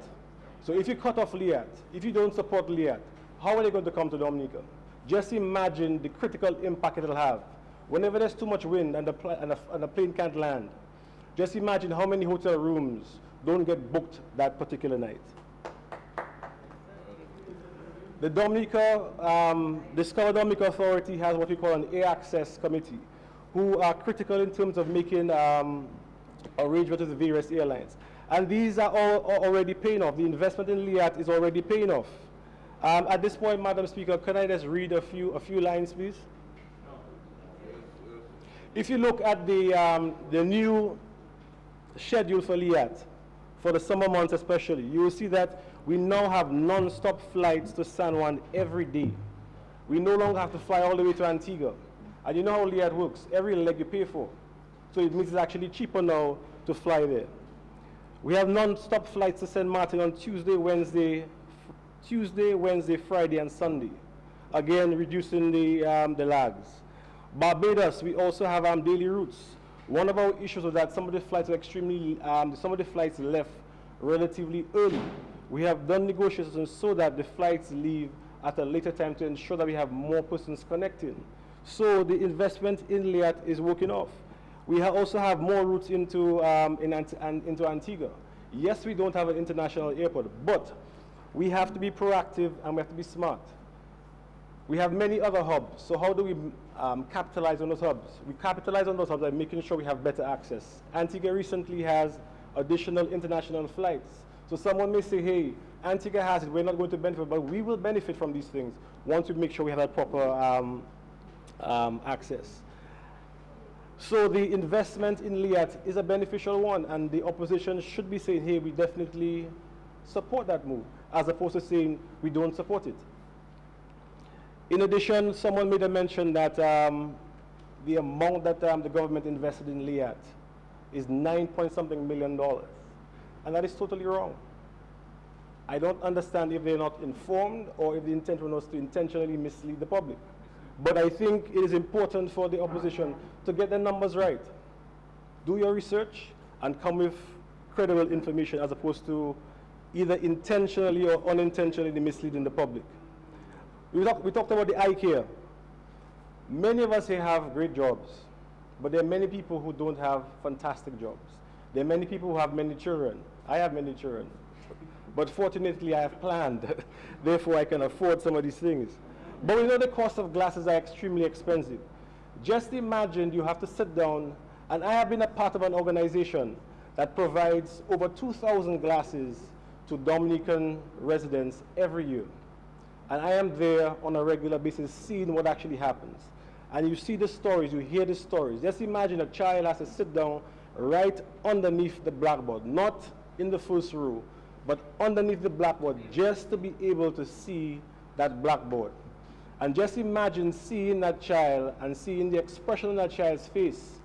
So if you cut off LIAT, if you don't support LIAT, how are they going to come to Dominica? Just imagine the critical impact it will have. Whenever there's too much wind and the plane can't land, just imagine how many hotel rooms don't get booked that particular night. The Discover Dominica Authority has what we call an air access committee, who are critical in terms of making arrangements with the various airlines. And these are all already paying off. The investment in LIAT is already paying off. At this point, Madam Speaker, can I just read a few lines, please? If you look at the new schedule for LIAT, for the summer months especially, you will see that we now have non-stop flights to San Juan every day. We no longer have to fly all the way to Antigua. And you know how LIAT works. Every leg you pay for. So it means it's actually cheaper now to fly there. We have non-stop flights to St. Martin on Tuesday, Wednesday, Friday, and Sunday. Again, reducing the lags. Barbados, we also have daily routes. One of our issues was that some of the flights were some of the flights left relatively early. We have done negotiations so that the flights leave at a later time to ensure that we have more persons connecting. So the investment in LIAT is working off. We also have more routes into Antigua. Yes, we don't have an international airport, but we have to be proactive and we have to be smart. We have many other hubs, so how do we capitalize on those hubs? We capitalize on those hubs by making sure we have better access. Antigua recently has additional international flights. So someone may say, hey, Antigua has it, we're not going to benefit, but we will benefit from these things once we make sure we have that proper access. So the investment in LIAT is a beneficial one, and the opposition should be saying, hey, we definitely support that move, as opposed to saying we don't support it. In addition, someone made a mention that the amount that the government invested in LIAT is $9-point-something million. And that is totally wrong. I don't understand if they're not informed or if the intent was to intentionally mislead the public. But I think it is important for the opposition to get the numbers right. Do your research and come with credible information as opposed to either intentionally or unintentionally misleading the public. We talked about the eye care. Many of us here have great jobs, but there are many people who don't have fantastic jobs. There are many people who have many children. I have many children. But fortunately, I have planned. Therefore, I can afford some of these things. But we know the cost of glasses are extremely expensive. Just imagine you have to sit down, and I have been a part of an organization that provides over 2,000 glasses to Dominican residents every year. And I am there on a regular basis seeing what actually happens. And you see the stories, you hear the stories. Just imagine a child has to sit down right underneath the blackboard, not in the first row, but underneath the blackboard just to be able to see that blackboard. And just imagine seeing that child and seeing the expression on that child's face,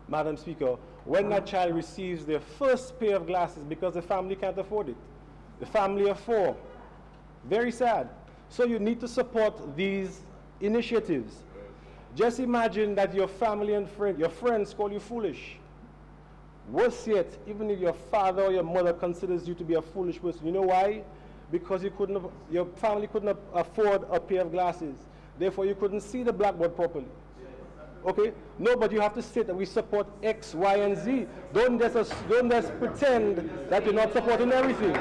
Madam Speaker, when that child receives their first pair of glasses because the family can't afford it. The family of 4. Very sad. So you need to support these initiatives. Just imagine that your family and your friends call you foolish. Worse yet, even if your father or your mother considers you to be a foolish person, you know why? Because your family couldn't afford a pair of glasses. Therefore, you couldn't see the blackboard properly. Okay? No, but you have to say that we support X, Y, and Z. Don't just pretend that you're not supporting everything.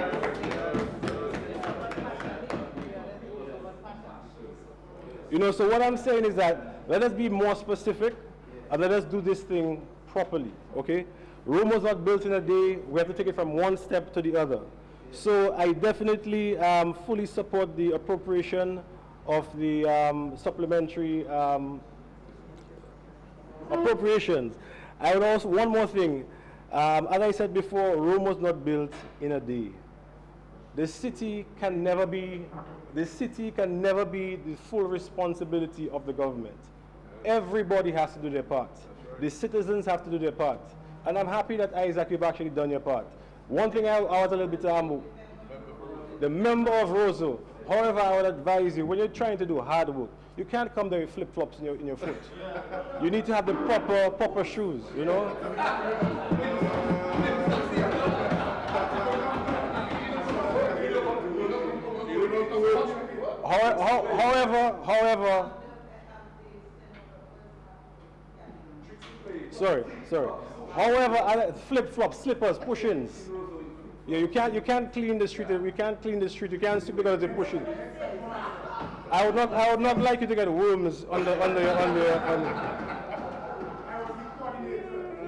You know, so what I'm saying is that let us be more specific and let us do this thing properly, okay? Rome was not built in a day. We have to take it from one step to the other. So I definitely fully support the appropriation of the supplementary appropriations. I would also, one more thing, as I said before, Rome was not built in a day. The city can never be the full responsibility of the government. Everybody has to do their part. The citizens have to do their part. And I'm happy that, Isaac, you've actually done your part. One thing I was a little bit the member of Roseau. However, I would advise you, when you're trying to do hard work, you can't come there with flip-flops in your foot. You need to have the proper shoes, you know? However, sorry. However, flip-flops, slippers, push-ins. Yeah, you can't clean the street. You can't clean the street. You can't sweep because they're pushing. I would not like you to get worms on the.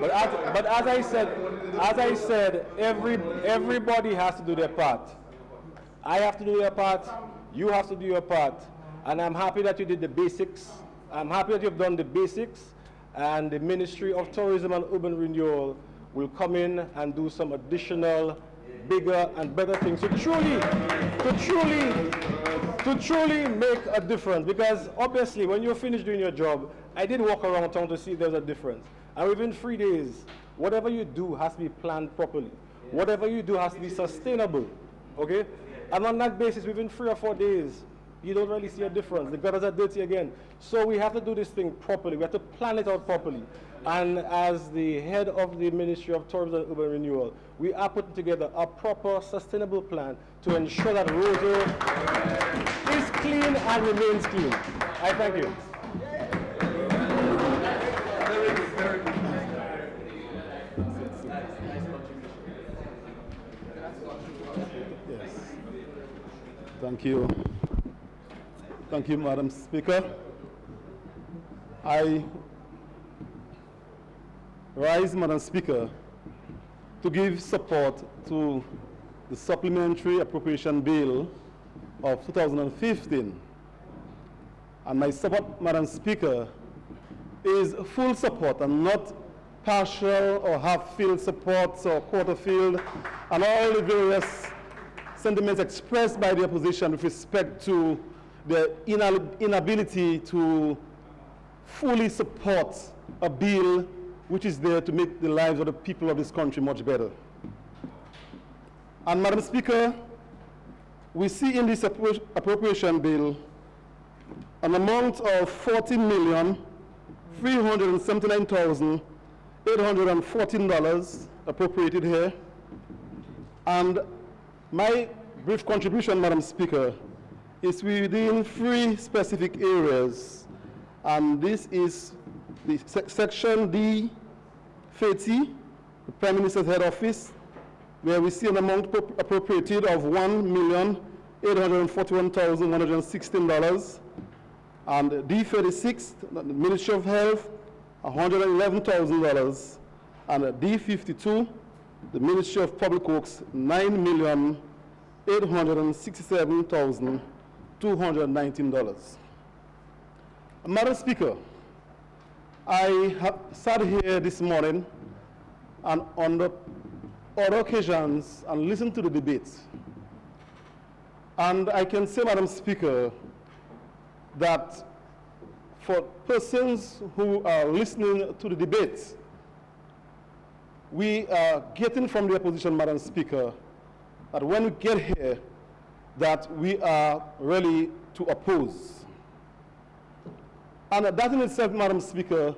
But as I said, everybody has to do their part. I have to do their part. You have to do your part. And I'm happy that you did the basics. I'm happy that you've done the basics. And the Ministry of Tourism and Urban Renewal will come in and do some additional, bigger and better things to truly make a difference. Because obviously, when you're finished doing your job, I did walk around town to see if there's a difference. And within 3 days, whatever you do has to be planned properly. Whatever you do has to be sustainable. Okay? And on that basis, within 3 or 4 days, you don't really see a difference. The gutters are dirty again. So we have to do this thing properly. We have to plan it out properly. And as the head of the Ministry of Tourism and Urban Renewal, we are putting together a proper, sustainable plan to ensure that Roseau is clean and remains clean. I thank you. Yes. Thank you. Thank you, Madam Speaker. I rise, Madam Speaker, to give support to the Supplementary Appropriation Bill of 2015. And my support, Madam Speaker, is full support and not partial or half-field support or quarter-field, and all the various sentiments expressed by the opposition with respect to the inability to fully support a bill which is there to make the lives of the people of this country much better. And Madam Speaker, we see in this appropriation bill an amount of $40,379,814 appropriated here. And my brief contribution, Madam Speaker, is within 3 specific areas, and this is the section D30, the Prime Minister's Head Office, where we see an amount appropriated of $1,841,116, and D36, the Ministry of Health, $111,000, and D52, the Ministry of Public Works, $9,867,219. Madam Speaker, I have sat here this morning and on the other occasions and listened to the debates. And I can say, Madam Speaker, that for persons who are listening to the debates, we are getting from the opposition, Madam Speaker, that when we get here, that we are ready to oppose. And that in itself, Madam Speaker,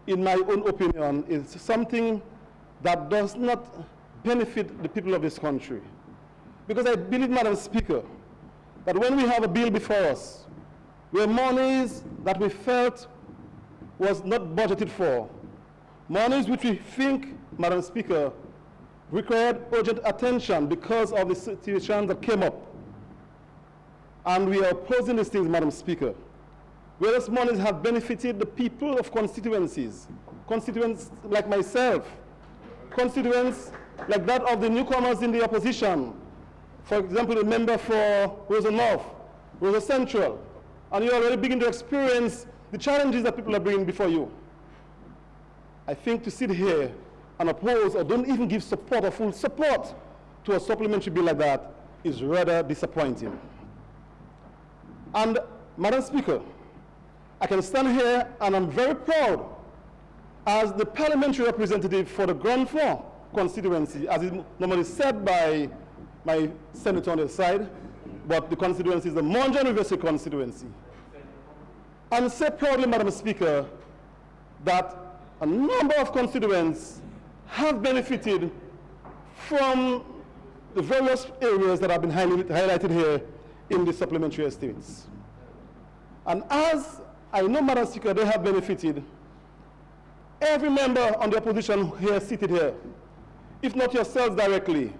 in my own opinion, is something that does not benefit the people of this country. Because I believe, Madam Speaker, that when we have a bill before us, where monies that we felt was not budgeted for, monies which we think, Madam Speaker, required urgent attention because of the situation that came up. And we are opposing these things, Madam Speaker. Whereas monies have benefited the people of constituencies, constituents like myself, constituents like that of the newcomers in the opposition. For example, the member for Roseau North, Roseau Central, and you already begin to experience the challenges that people are bringing before you. I think to sit here and oppose or don't even give support or full support to a supplementary bill like that is rather disappointing. And Madam Speaker, I can stand here and I'm very proud as the parliamentary representative for the Grand Four constituency, as is normally said by my senator on the side, but the constituency is the Monja University constituency. And say proudly, Madam Speaker, that a number of constituents have benefited from the various areas that have been highlighted here in the supplementary estimates. And as I know, Madam Speaker, they have benefited, every member on the opposition here seated here, if not yourselves directly,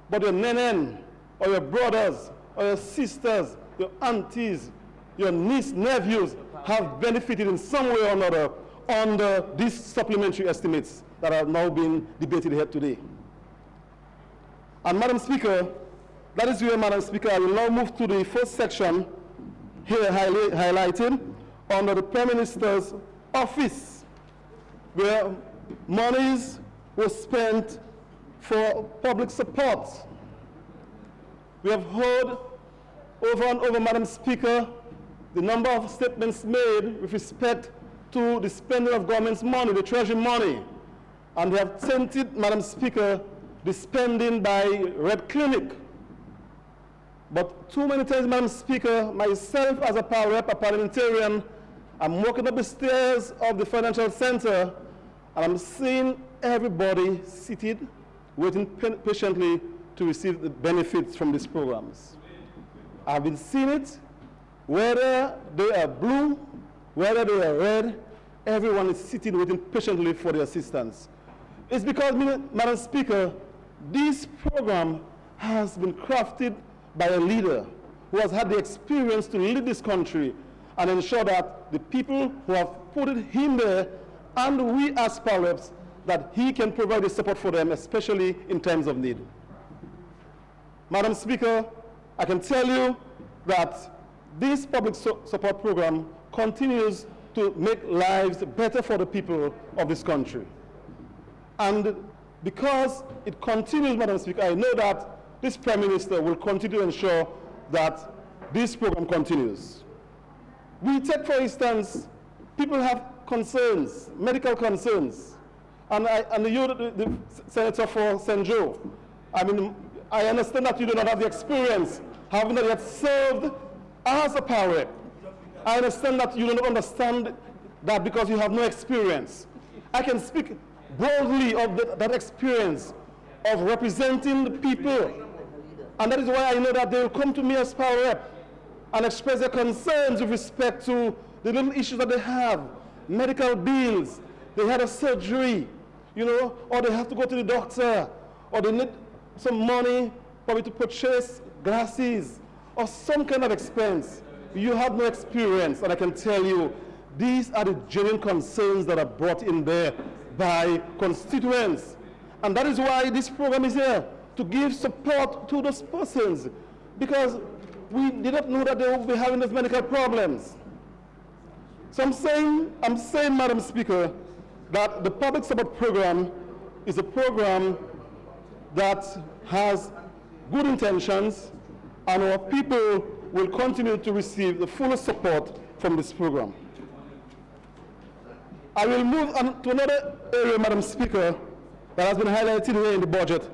but your nenen, or your brothers, or your sisters, your aunties, your niece, nephews, have benefited in some way or another under these supplementary estimates that are now being debated here today. And Madam Speaker, that is where, Madam Speaker, I will now move to the first section here highlighted under the Prime Minister's office, where monies were spent for public support. We have heard over and over, Madam Speaker, the number of statements made with respect to the spending of government's money, the treasury money. And they have tainted, Madam Speaker, the spending by Red Clinic. But too many times, Madam Speaker, myself as a power rep, a parliamentarian, I'm walking up the stairs of the financial center, and I'm seeing everybody seated, waiting patiently to receive the benefits from these programs. I've been seeing it, whether they are blue, whether they are red, everyone is sitting waiting patiently for the assistance. It's because, Madam Speaker, this program has been crafted by a leader who has had the experience to lead this country and ensure that the people who have put him there and we as power reps, that he can provide the support for them, especially in times of need. Madam Speaker, I can tell you that this public support program continues to make lives better for the people of this country. And because it continues, Madam Speaker, I know that this Prime Minister will continue to ensure that this program continues. We take, for instance, people have concerns, medical concerns. And you, the Senator for St. Joe, I mean, I understand that you do not have the experience, having not yet served as a power rep. I understand that you do not understand that because you have no experience. I can speak boldly of that experience of representing the people. And that is why I know that they will come to me as power rep and express their concerns with respect to the little issues that they have, medical bills, they had a surgery, you know, or they have to go to the doctor, or they need some money probably to purchase glasses, or some kind of expense. You have no experience, and I can tell you, these are the genuine concerns that are brought in there by constituents. And that is why this program is here, to give support to those persons, because we did not know that they would be having those medical problems. So I'm saying, Madam Speaker, that the public support program is a program that has good intentions, and our people will continue to receive the fullest support from this program. I will move on to another area, Madam Speaker, that has been highlighted here in the budget,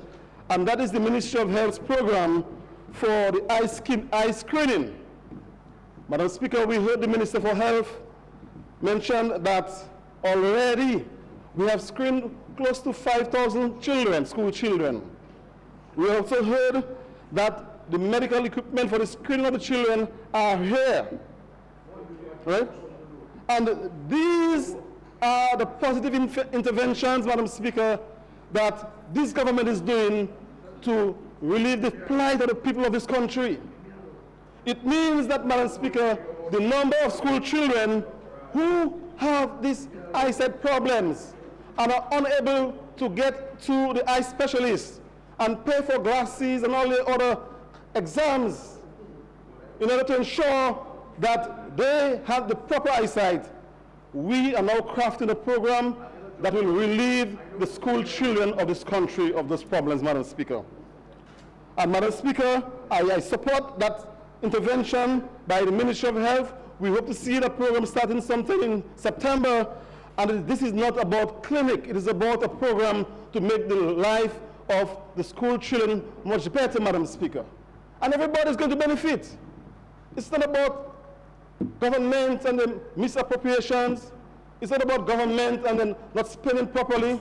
and that is the Ministry of Health's program for the eye screening. Madam Speaker, we heard the Minister for Health mention that already we have screened close to 5,000 children, school children. We also heard that the medical equipment for the screening of the children are here, right? And these are the positive interventions, Madam Speaker, that this government is doing to relieve the plight of the people of this country. It means that, Madam Speaker, the number of school children who have these eyesight problems and are unable to get to the eye specialist and pay for glasses and all the other exams in order to ensure that they have the proper eyesight, we are now crafting a program that will relieve the school children of this country of those problems, Madam Speaker. And Madam Speaker, I support that intervention by the Ministry of Health. We hope to see the program starting sometime in September. And this is not about clinic, it is about a program to make the life of the school children much better, Madam Speaker. And everybody is going to benefit. It's not about government and the misappropriations. It's not about government and then not spending properly.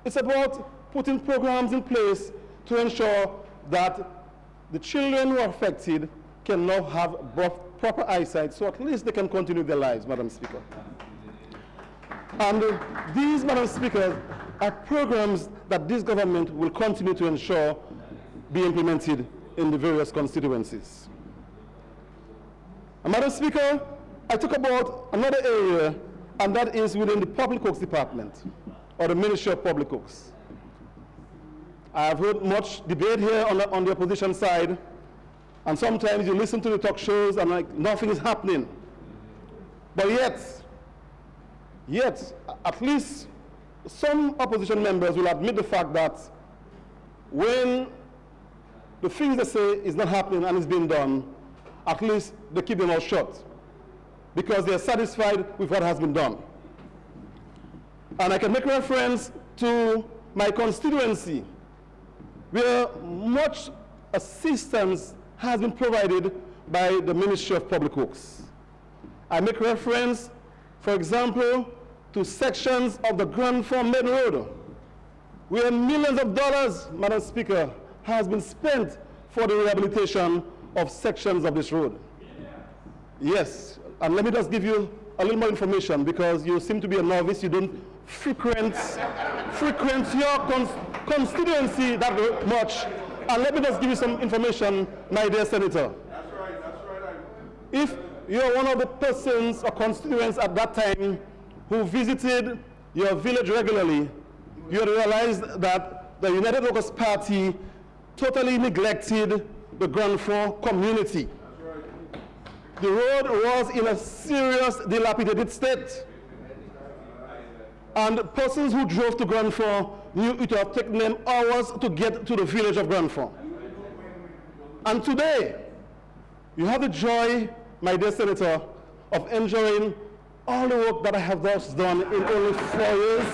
It's about putting programs in place to ensure that the children who are affected can now have proper eyesight, so at least they can continue their lives, Madam Speaker. And these, Madam Speaker, are programs that this government will continue to ensure be implemented in the various constituencies. And Madam Speaker, I talk about another area, and that is within the Public Works Department, or the Ministry of Public Works. I have heard much debate here on the opposition side, and sometimes you listen to the talk shows and like nothing is happening. But yet, at least some opposition members will admit the fact that when the things they say is not happening and is being done, at least they keep their mouth shut because they are satisfied with what has been done. And I can make reference to my constituency, where much assistance has been provided by the Ministry of Public Works. I make reference, for example, to sections of the Grand Form Main Road, where millions of dollars, Madam Speaker, has been spent for the rehabilitation of sections of this road. Yes, and let me just give you a little more information because you seem to be a novice, you don't frequent your constituency that much. And let me just give you some information, my dear Senator. That's right. If you're one of the persons or constituents at that time who visited your village regularly, you realize that the United Workers' Party totally neglected the Grand Fork community. The road was in a serious dilapidated state. And persons who drove to Grand Fork knew it would have taken them hours to get to the village of Grand Fork. And today, you have the joy, my dear Senator, of enjoying all the work that I have thus done in only 4 years.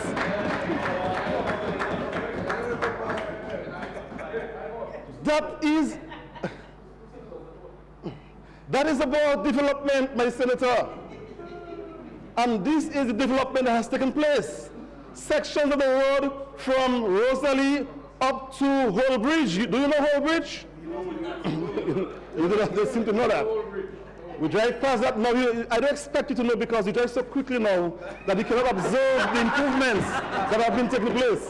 That is about development, my Senator. And this is the development that has taken place. Sections of the road from Roseau up to Holbridge. Do you know Holbridge? You don't seem to know that. We drive past that now. I don't expect you to know because you drive so quickly now that you cannot observe the improvements that have been taking place.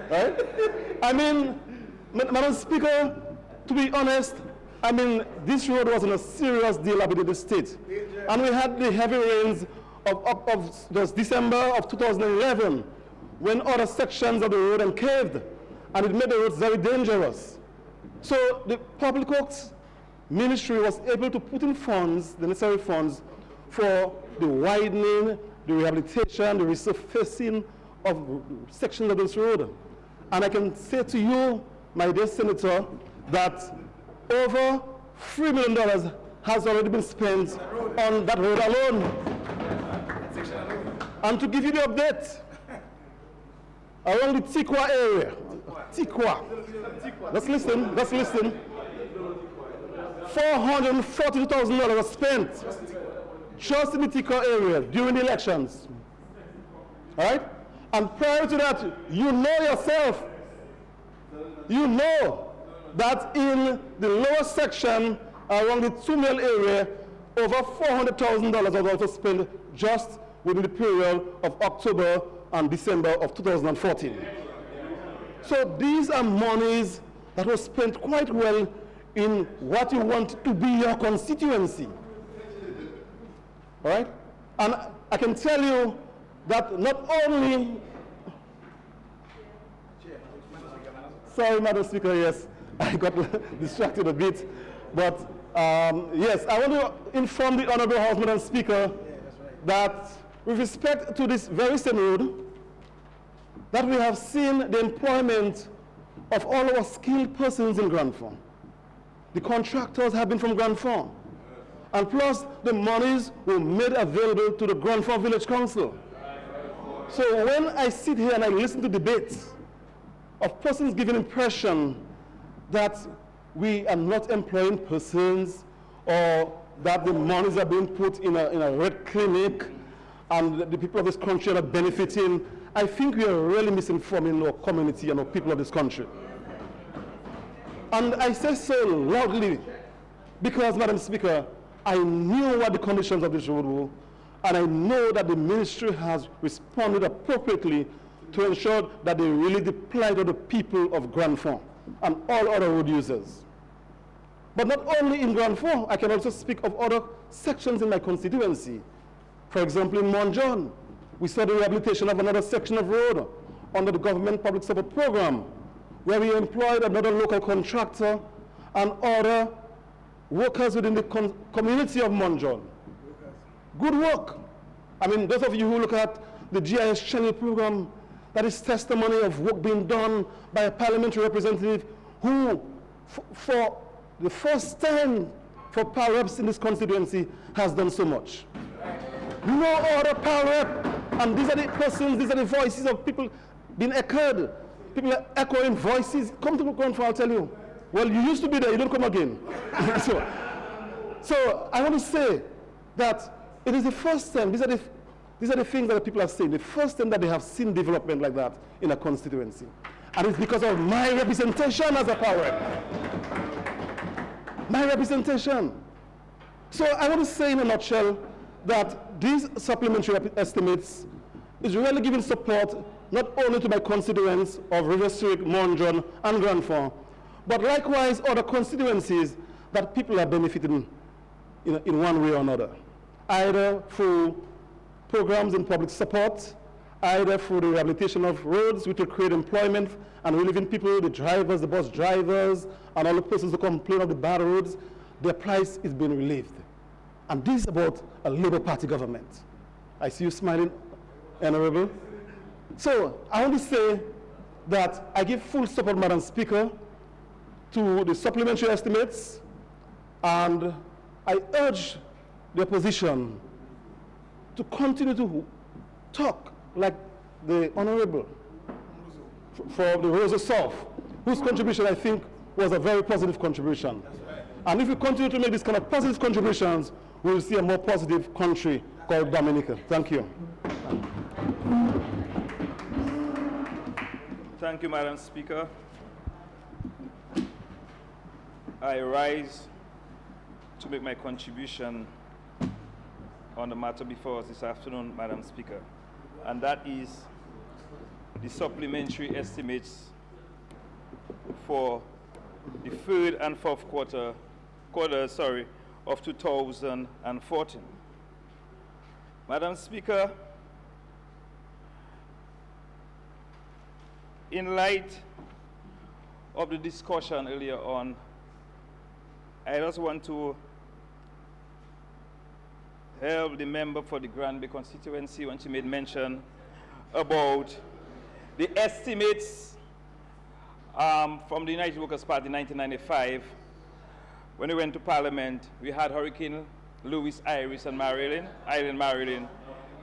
Right? I mean, Madam Speaker, to be honest, I mean, this road was in a serious dilapidated state. And we had the heavy rains of December of 2011 when other sections of the road encaved, and it made the roads very dangerous. So the Public Works Ministry was able to put in funds, the necessary funds, for the widening, the rehabilitation, the resurfacing of sections of this road. And I can say to you, my dear Senator, that over $3 million has already been spent on that road alone. And to give you the update, around the Tikwa area, let's listen, $442,000 was spent just in the Tikwa area during the elections. All right? And prior to that, you know yourself, you know that in the lower section around the 2 mile area, over $400,000 was also spent just within the period of October and December of 2014. So these are monies that were spent quite well in what you want to be your constituency. All right? And I can tell you that not only, sorry, Madam Speaker, yes, I got distracted a bit, but yes, I want to inform the Honorable House, Madam Speaker, that with respect to this very same road, that we have seen the employment of all our skilled persons in Grand Fond. The contractors have been from Grand Fond. And plus, the monies were made available to the Grand Fond Village Council. So when I sit here and I listen to debates of persons giving impression that we are not employing persons, or that the monies are being put in a red clinic, and the people of this country are not benefiting, I think we are really misinforming our community and our people of this country. And I say so loudly because, Madam Speaker, I knew what the conditions of this road were, and I know that the ministry has responded appropriately to ensure that they really deploy to the people of Grand Fond and all other road users. But not only in Grand Fond, I can also speak of other sections in my constituency. For example, in Mont John, we saw the rehabilitation of another section of road under the government public support program, where we employed another local contractor and other workers within the community of Mont John. Good work. I mean, those of you who look at the GIS channel program, that is testimony of work being done by a parliamentary representative who, for the first time for power reps in this constituency, has done so much. No other power rep, and these are the persons, these are the voices of people being echoed. People are echoing voices. Come to the Grand Fond, I'll tell you. Well, you used to be there, you don't come again. so I want to say that it is the first time, these are the things that the people are saying, the first time that they have seen development like that in a constituency. And it's because of my representation as a power rep. My representation. So I want to say in a nutshell that these supplementary estimates is really giving support not only to my constituents of River Zurich, Mont John, and Grand Fond, but likewise other constituencies that people are benefiting in one way or another, either through programs in public support, either through the rehabilitation of roads, which will create employment and relieving people, the drivers, the bus drivers, and all the persons who complain of the bad roads, their price is being relieved. And this is about a Labour Party government. I see you smiling, Honourable. So I want to say that I give full support, Madam Speaker, to the supplementary estimates, and I urge the opposition to continue to talk like the Honourable for the Roseau South, whose contribution I think was a very positive contribution. And if we continue to make these kind of positive contributions, we will see a more positive country called Dominica. Thank you. Thank you, Madam Speaker. I rise to make my contribution on the matter before us this afternoon, Madam Speaker, and that is the supplementary estimates for the third and fourth quarter of 2014. Madam Speaker, in light of the discussion earlier on, I just want to help the member for the Grand Bay constituency when she made mention about the estimates from the United Workers' Party in 1995 when we went to Parliament, we had Hurricane Louis, Iris, and Marilyn,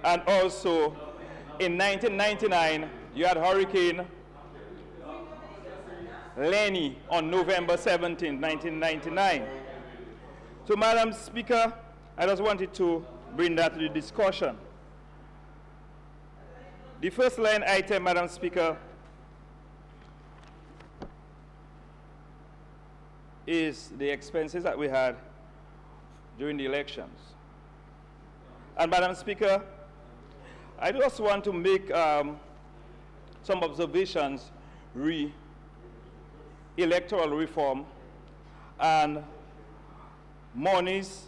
and also in 1999, you had Hurricane Lenny on November 17, 1999. So, Madam Speaker, I just wanted to bring that to the discussion. The first line item, Madam Speaker, is the expenses that we had during the elections. And Madam Speaker, I just want to make some observations electoral reform and monies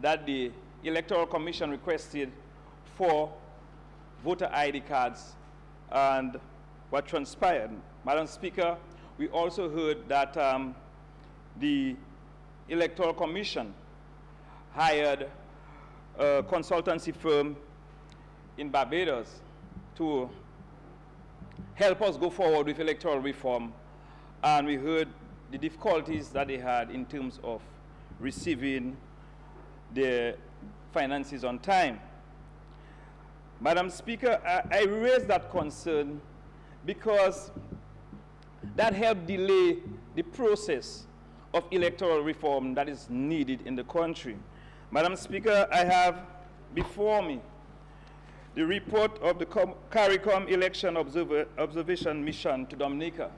that the Electoral Commission requested for voter ID cards and what transpired. Madam Speaker, we also heard that the Electoral Commission hired a consultancy firm in Barbados to help us go forward with electoral reform, and we heard the difficulties that they had in terms of receiving their finances on time. Madam Speaker, I raise that concern because that helped delay the process of electoral reform that is needed in the country. Madam Speaker, I have before me the report of the CARICOM Election Observation Mission to Dominica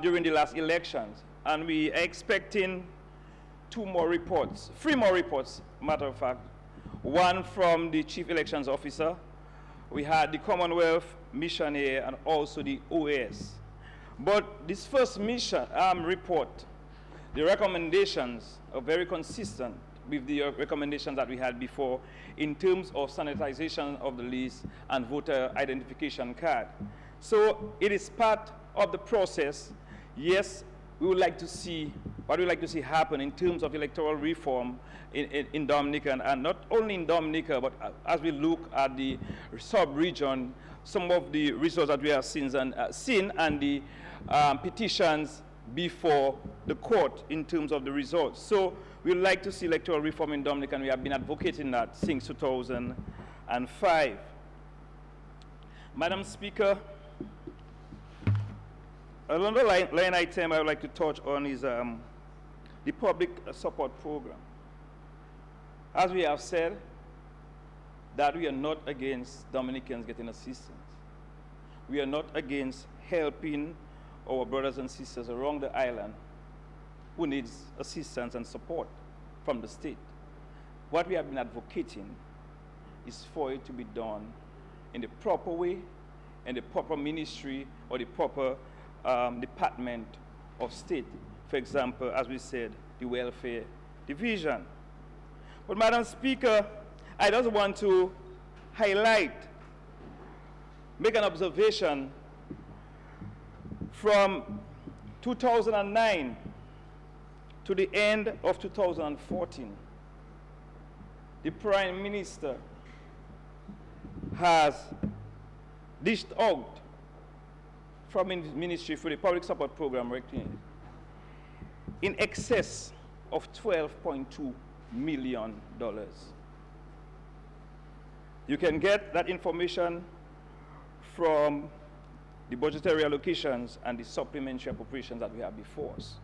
during the last elections. And we are expecting three more reports, matter of fact. One from the Chief Elections Officer. We had the Commonwealth mission here and also the OAS. But this first mission report, the recommendations are very consistent with the recommendations that we had before in terms of sanitization of the list and voter identification card. So it is part of the process. Yes, we would like to see what we would like to see happen in terms of electoral reform in Dominica, and not only in Dominica, but as we look at the sub-region, some of the results that we have seen and the petitions before the court in terms of the results. So we would like to see electoral reform in Dominica, and we have been advocating that since 2005. Madam Speaker, another line item I would like to touch on is the public support program. As we have said, that we are not against Dominicans getting assistance. We are not against helping our brothers and sisters around the island who needs assistance and support from the state. What we have been advocating is for it to be done in the proper way, in the proper ministry or the proper department of state. For example, as we said, the welfare division. But Madam Speaker, I just want to make an observation from 2009 to the end of 2014. The Prime Minister has dished out from his ministry for the public support program in excess of $12.2 million. You can get that information from the budgetary allocations and the supplementary appropriations that we have before us.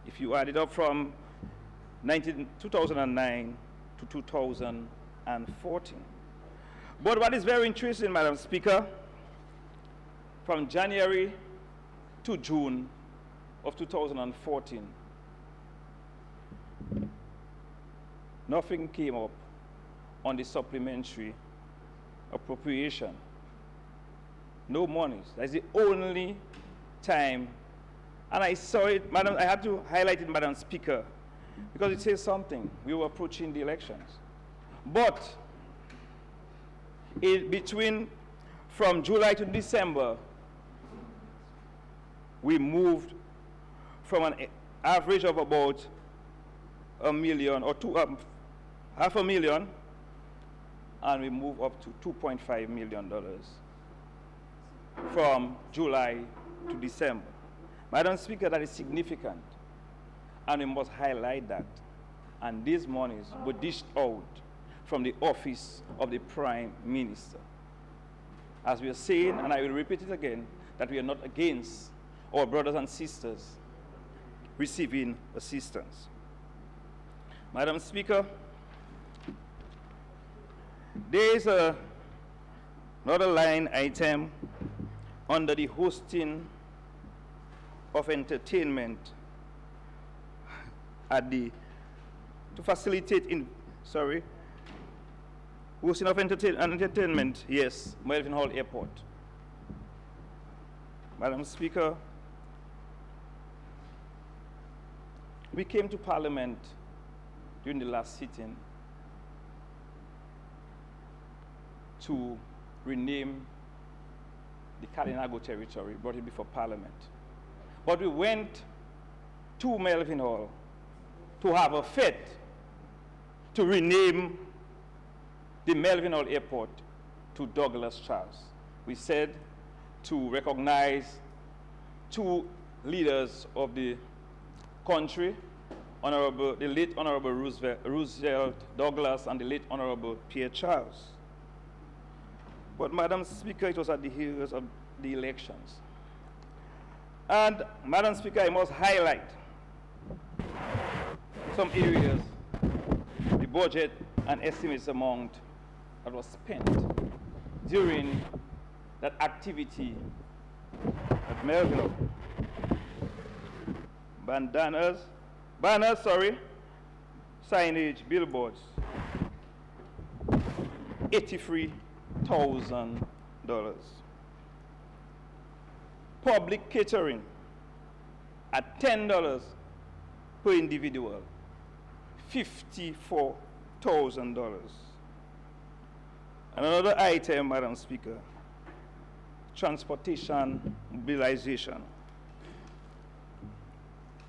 If you add it up from 2009 to 2014. But what is very interesting, Madam Speaker, from January to June of 2014, nothing came up on the supplementary appropriation. No monies. That's the only time. And I saw it, Madam, I had to highlight it, Madam Speaker, because it says something. We were approaching the elections. But from July to December, we moved from an average of about $1 million or $500,000, and we moved up to $2.5 million from July to December. Madam Speaker, that is significant. and we must highlight that. And these monies were dished out from the office of the Prime Minister. As we are saying, and I will repeat it again, that we are not against our brothers and sisters receiving assistance. Madam Speaker, there is another line item under the hosting of entertainment at the, to facilitate hosting of entertainment, yes, Melvin Hall Airport. Madam Speaker, we came to Parliament during the last sitting to rename the Kalinago territory, brought it before Parliament. But we went to Melvin Hall to have a fete to rename the Melvin Hall Airport to Douglas Charles. We said to recognize two leaders of the country, the late Honorable Roosevelt Douglas and the late Honorable Pierre Charles. But Madam Speaker, it was at the heels of the elections. And Madam Speaker, I must highlight some areas, the budget and estimates amount that was spent during that activity at Melville. Banners, signage, billboards, $83,000. Public catering at $10 per individual, $54,000. And another item, Madam Speaker, transportation mobilization,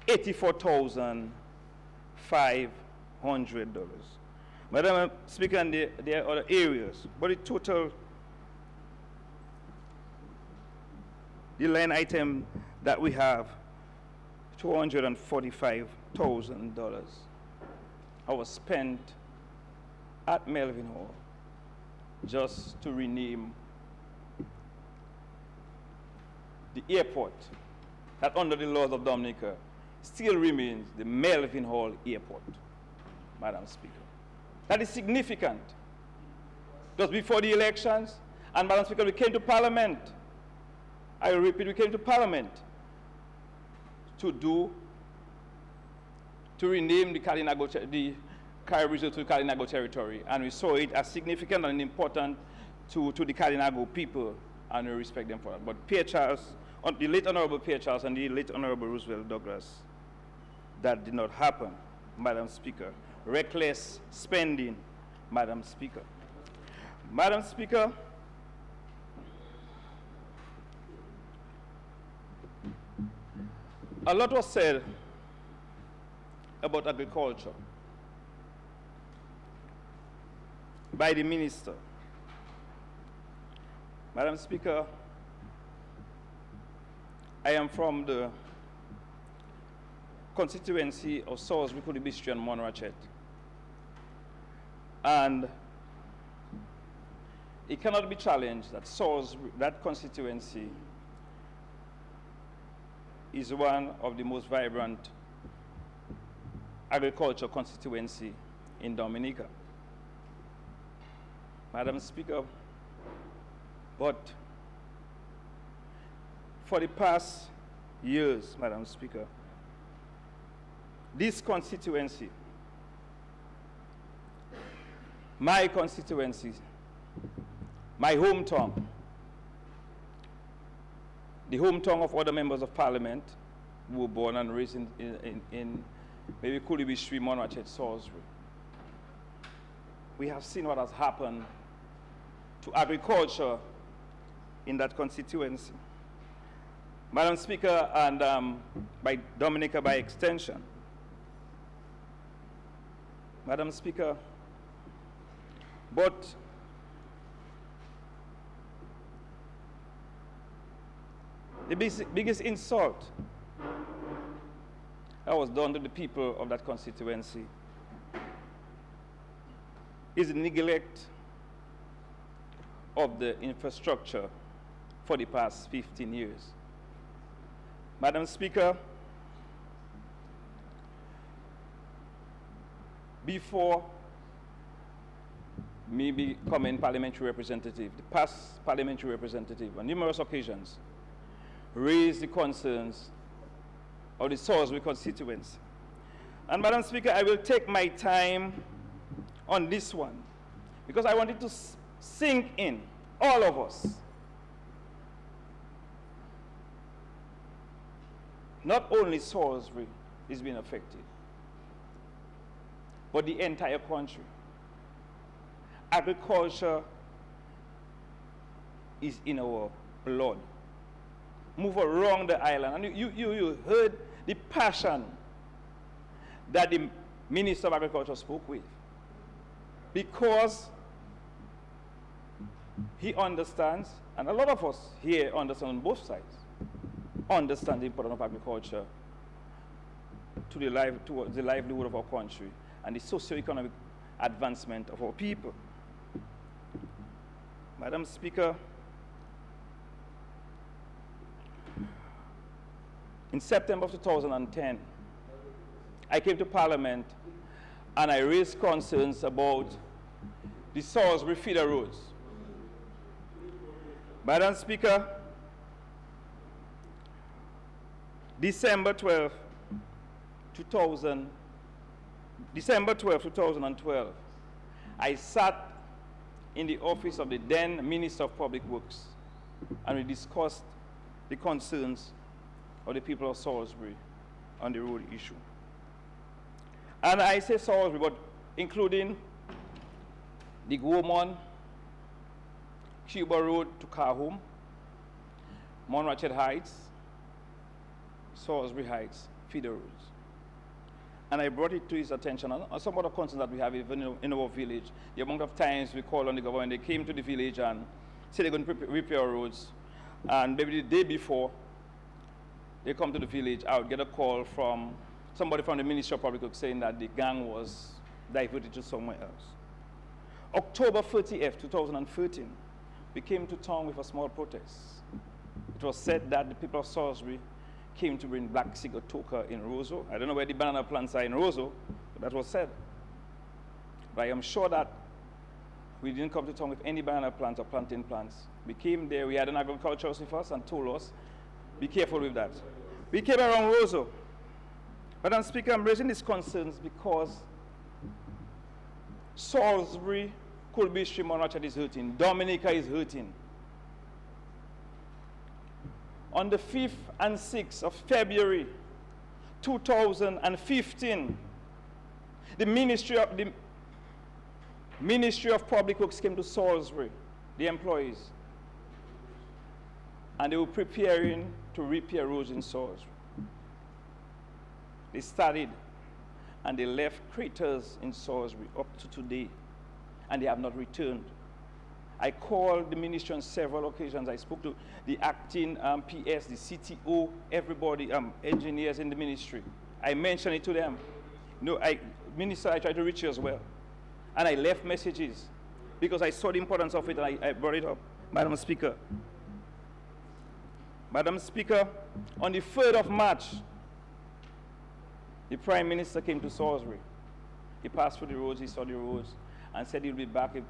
$84,500. Madam Speaker, and there are other areas, but the total, the line item that we have, $245,000, was spent at Melvin Hall just to rename the airport that under the laws of Dominica still remains the Melvin Hall Airport, Madam Speaker. That is significant. Just before the elections, and Madam Speaker, we came to Parliament. I will repeat, we came to Parliament to rename the Caribbean to Kalinago territory, and we saw it as significant and important to the Kalinago people, and we respect them for that. But Pierre Charles, the late Honorable Pierre Charles and the late Honorable Roosevelt Douglas, that did not happen, Madam Speaker. Reckless spending, Madam Speaker. Madam Speaker, a lot was said about agriculture by the minister. Madam Speaker, I am from the constituency of Salisbury, Kudibistri, and Monrachet. And it cannot be challenged that Salisbury, that constituency, is one of the most vibrant agricultural constituency in Dominica. Madam Speaker, but for the past years, Madam Speaker, this constituency, my constituency, my hometown, the hometown of other members of Parliament who were born and raised in maybe Kudibistri, Monrachet, Salisbury. We have seen what has happened to agriculture in that constituency. Madam Speaker, and by Dominica by extension. Madam Speaker, but the biggest insult that was done to the people of that constituency is the neglect of the infrastructure for the past 15 years. Madam Speaker, before me becoming parliamentary representative, the past parliamentary representative on numerous occasions raised the concerns of the Salisbury constituency. And Madam Speaker, I will take my time on this one because I want it to sink in, all of us. Not only Salisbury is being affected, but the entire country. Agriculture is in our blood. Move around the island. And you heard the passion that the Minister of Agriculture spoke with. Because he understands, and a lot of us here understand on both sides, understand the importance of agriculture to the livelihood of our country and the socio-economic advancement of our people. Madam Speaker, in September of 2010, I came to Parliament and I raised concerns about the Salisbury feeder roads. Madam Speaker, December 12, 2012, I sat in the office of the then Minister of Public Works and we discussed the concerns of the people of Salisbury on the road issue. And I say Salisbury, but including the Gomon, Cuba Road to Carhome, Mount Ratchet Heights, Salisbury Heights, feeder roads. And I brought it to his attention, and some other concerns that we have even in our village. The amount of times we called on the government, they came to the village and said they're going to repair roads. And maybe the day before they come to the village, I would get a call from somebody from the Ministry of Public Works saying that the gang was diverted to somewhere else. October 30th, 2013, we came to town with a small protest. It was said that the people of Salisbury came to bring black sigatoka in Roseau. I don't know where the banana plants are in Roseau, but that was said. But I am sure that we didn't come to town with any banana plants or plantain plants. We came there, we had an agriculturalist with us and told us, be careful with that. We came around Roseau. Madam Speaker, I'm raising these concerns because Salisbury, Colby Stream, Mount Ratchet is hurting. Dominica is hurting. On the 5th and 6th of February 2015, the Ministry of Public Works came to Salisbury, the employees, and they were preparing to repair roads in Salisbury. They started, and they left craters in Salisbury up to today, and they have not returned. I called the ministry on several occasions. I spoke to the acting PS, the CTO, everybody, engineers in the ministry. I mentioned it to them. No, Minister, I tried to reach you as well. And I left messages because I saw the importance of it and I brought it up. Madam Speaker. Madam Speaker, on the 3rd of March, the Prime Minister came to Salisbury. He passed through the roads, he saw the roads, and said he'll be back with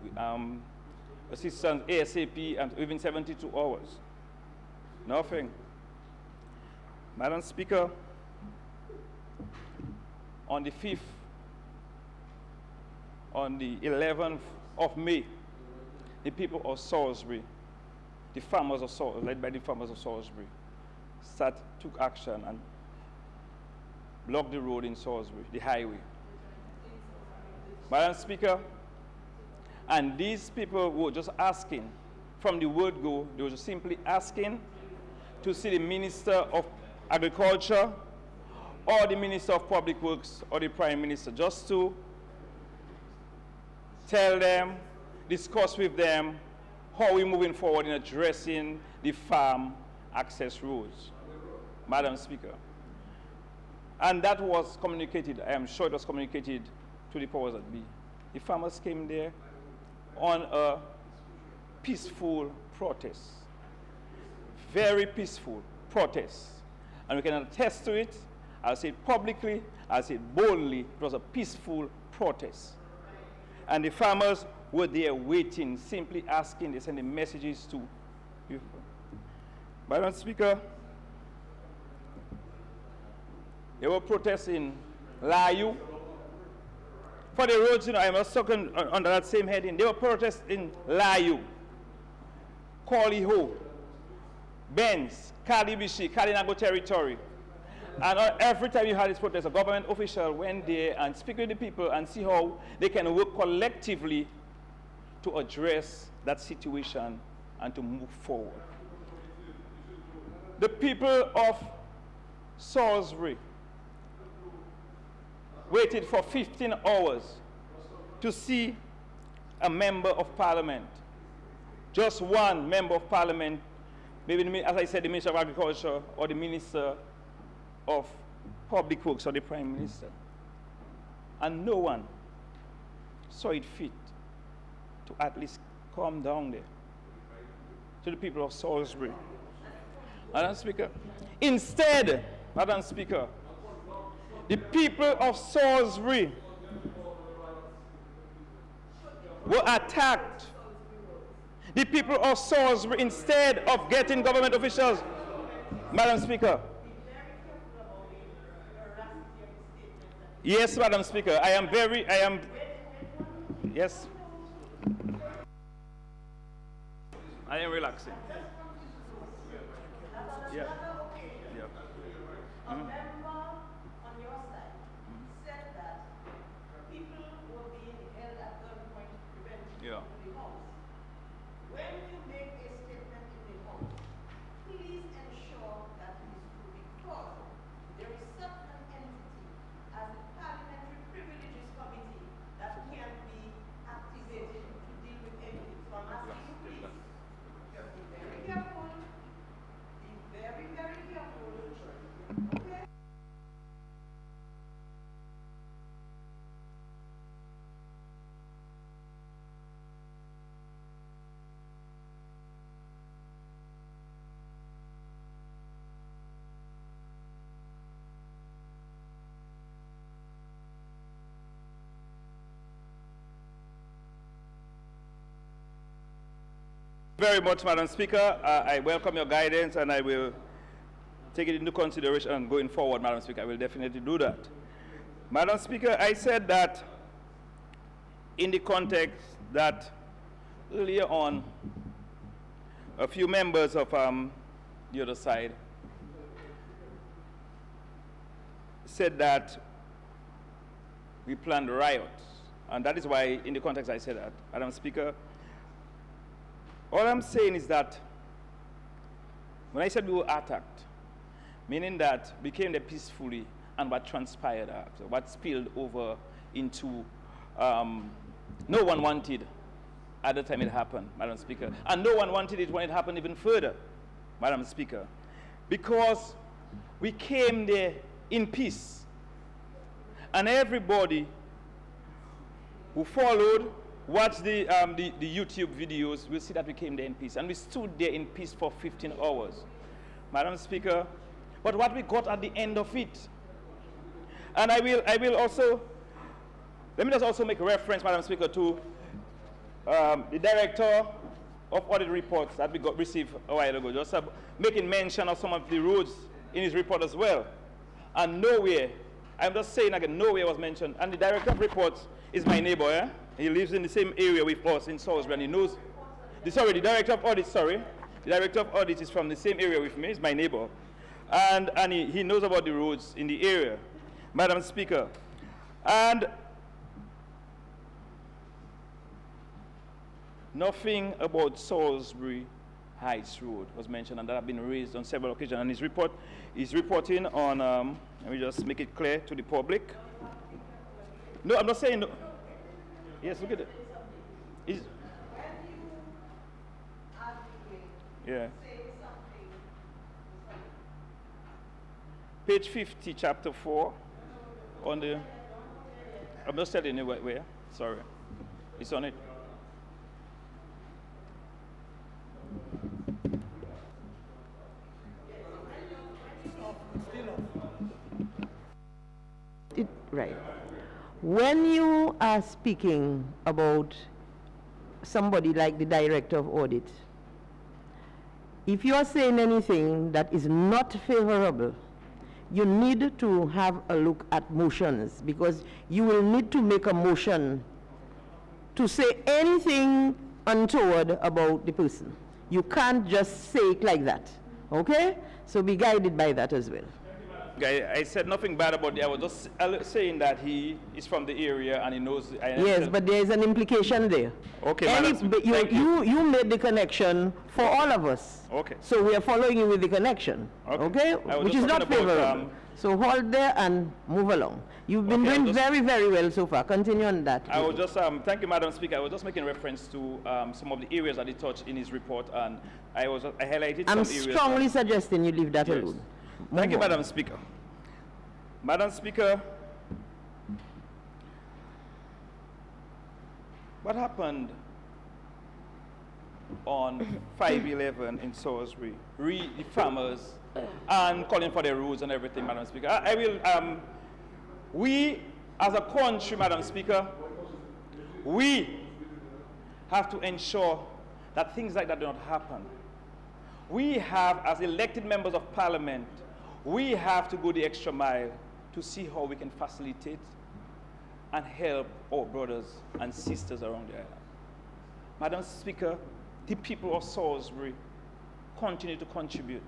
assistance ASAP and within 72 hours. Nothing. Madam Speaker, on the 5th, on the 11th of May, the people of Salisbury, the farmers of Salisbury, led by the farmers of Salisbury, took action and blocked the road in Salisbury, the highway. Madam Speaker, and these people were just asking, from the word go, they were just simply asking to see the Minister of Agriculture or the Minister of Public Works or the Prime Minister, just to tell them, discuss with them how we're moving forward in addressing the farm access roads. Madam Speaker, And that was communicated, I am sure it was communicated to the powers that be. The farmers came there on a peaceful protest, very peaceful protest. And we can attest to it. I'll say it publicly, I'll say it boldly. It was a peaceful protest. And the farmers were there waiting, simply asking, they sending messages to people. Madam Speaker, there were protests in Layu. For the roads, you know, I was talking under that same heading. There were protests in Layu, Koliho, Benz, Kalibishi, Kalinago territory. And every time you had this protest, a government official went there and speak with the people and see how they can work collectively to address that situation and to move forward. The people of Salisbury waited for 15 hours to see a member of parliament. Just one member of parliament, maybe, as I said, the Minister of Agriculture or the Minister of Public Works or the Prime Minister. And no one saw it fit to at least come down there to the people of Salisbury. Madam Speaker, instead, Madam Speaker, the people of Salisbury were attacked. The people of Salisbury, instead of getting government officials, Madam Speaker. Yes, Madam Speaker, yes. I am relaxing. Yeah. Yeah. Mm. Yeah. When you make a statement in the House, please ensure that it is true, because there is such an entity as the Parliamentary Privileges Committee that can be activated to deal with evidence. So I'm asking you, please, just be very careful, be very, very careful, okay? Very much, Madam Speaker. I welcome your guidance and I will take it into consideration and going forward, Madam Speaker. I will definitely do that. Madam Speaker, I said that in the context that earlier on, a few members of the other side said that we planned riots. And that is why, in the context, I said that. Madam Speaker, all I'm saying is that when I said we were attacked, meaning that we came there peacefully, and what transpired after, what spilled over into, no one wanted at the time it happened, Madam Speaker. And no one wanted it when it happened even further, Madam Speaker, because we came there in peace. And everybody who followed, watch the YouTube videos, we'll see that we came there in peace. And we stood there in peace for 15 hours. Madam Speaker, but what we got at the end of it, and I will also, let me just also make reference, Madam Speaker, to the Director of Audit Reports that we received a while ago, just making mention of some of the roads in his report as well. And nowhere, I'm just saying again, nowhere was mentioned. And the Director of Reports is my neighbor, eh? He lives in the same area with us in Salisbury, and he knows, the Director of Audit, the Director of Audit is from the same area with me, he's my neighbor. And he knows about the roads in the area, Madam Speaker. And nothing about Salisbury Heights Road was mentioned, and that has been raised on several occasions. And he's reporting on, let me just make it clear to the public. No, I'm not saying no. Yes, look at it. Yeah. page 50, chapter 4, on the, I'm not telling you where, sorry. It's on it. Right. When you are speaking about somebody like the director of audit, if you are saying anything that is not favorable, you need to have a look at motions, because you will need to make a motion to say anything untoward about the person. You can't just say it like that, okay? So be guided by that as well. I said nothing bad about it. I was just saying that he is from the area and he knows. Yes, but there is an implication there. Okay, you made the connection for all of us. Okay. So we are following you with the connection. Okay? Which is not favorable. So hold there and move along. You've been doing very, very well so far. Continue on that. I was just, thank you, Madam Speaker. I was just making reference to some of the areas that he touched in his report, and I highlighted some areas. I'm strongly suggesting you leave that alone. Thank you, Madam Speaker. Madam Speaker, what happened on 5/11 in Salisbury? The farmers and calling for their roads and everything, Madam Speaker. We as a country, Madam Speaker, we have to ensure that things like that do not happen. We have, as elected members of Parliament, we have to go the extra mile to see how we can facilitate and help our brothers and sisters around the island. Madam Speaker, the people of Salisbury continue to contribute.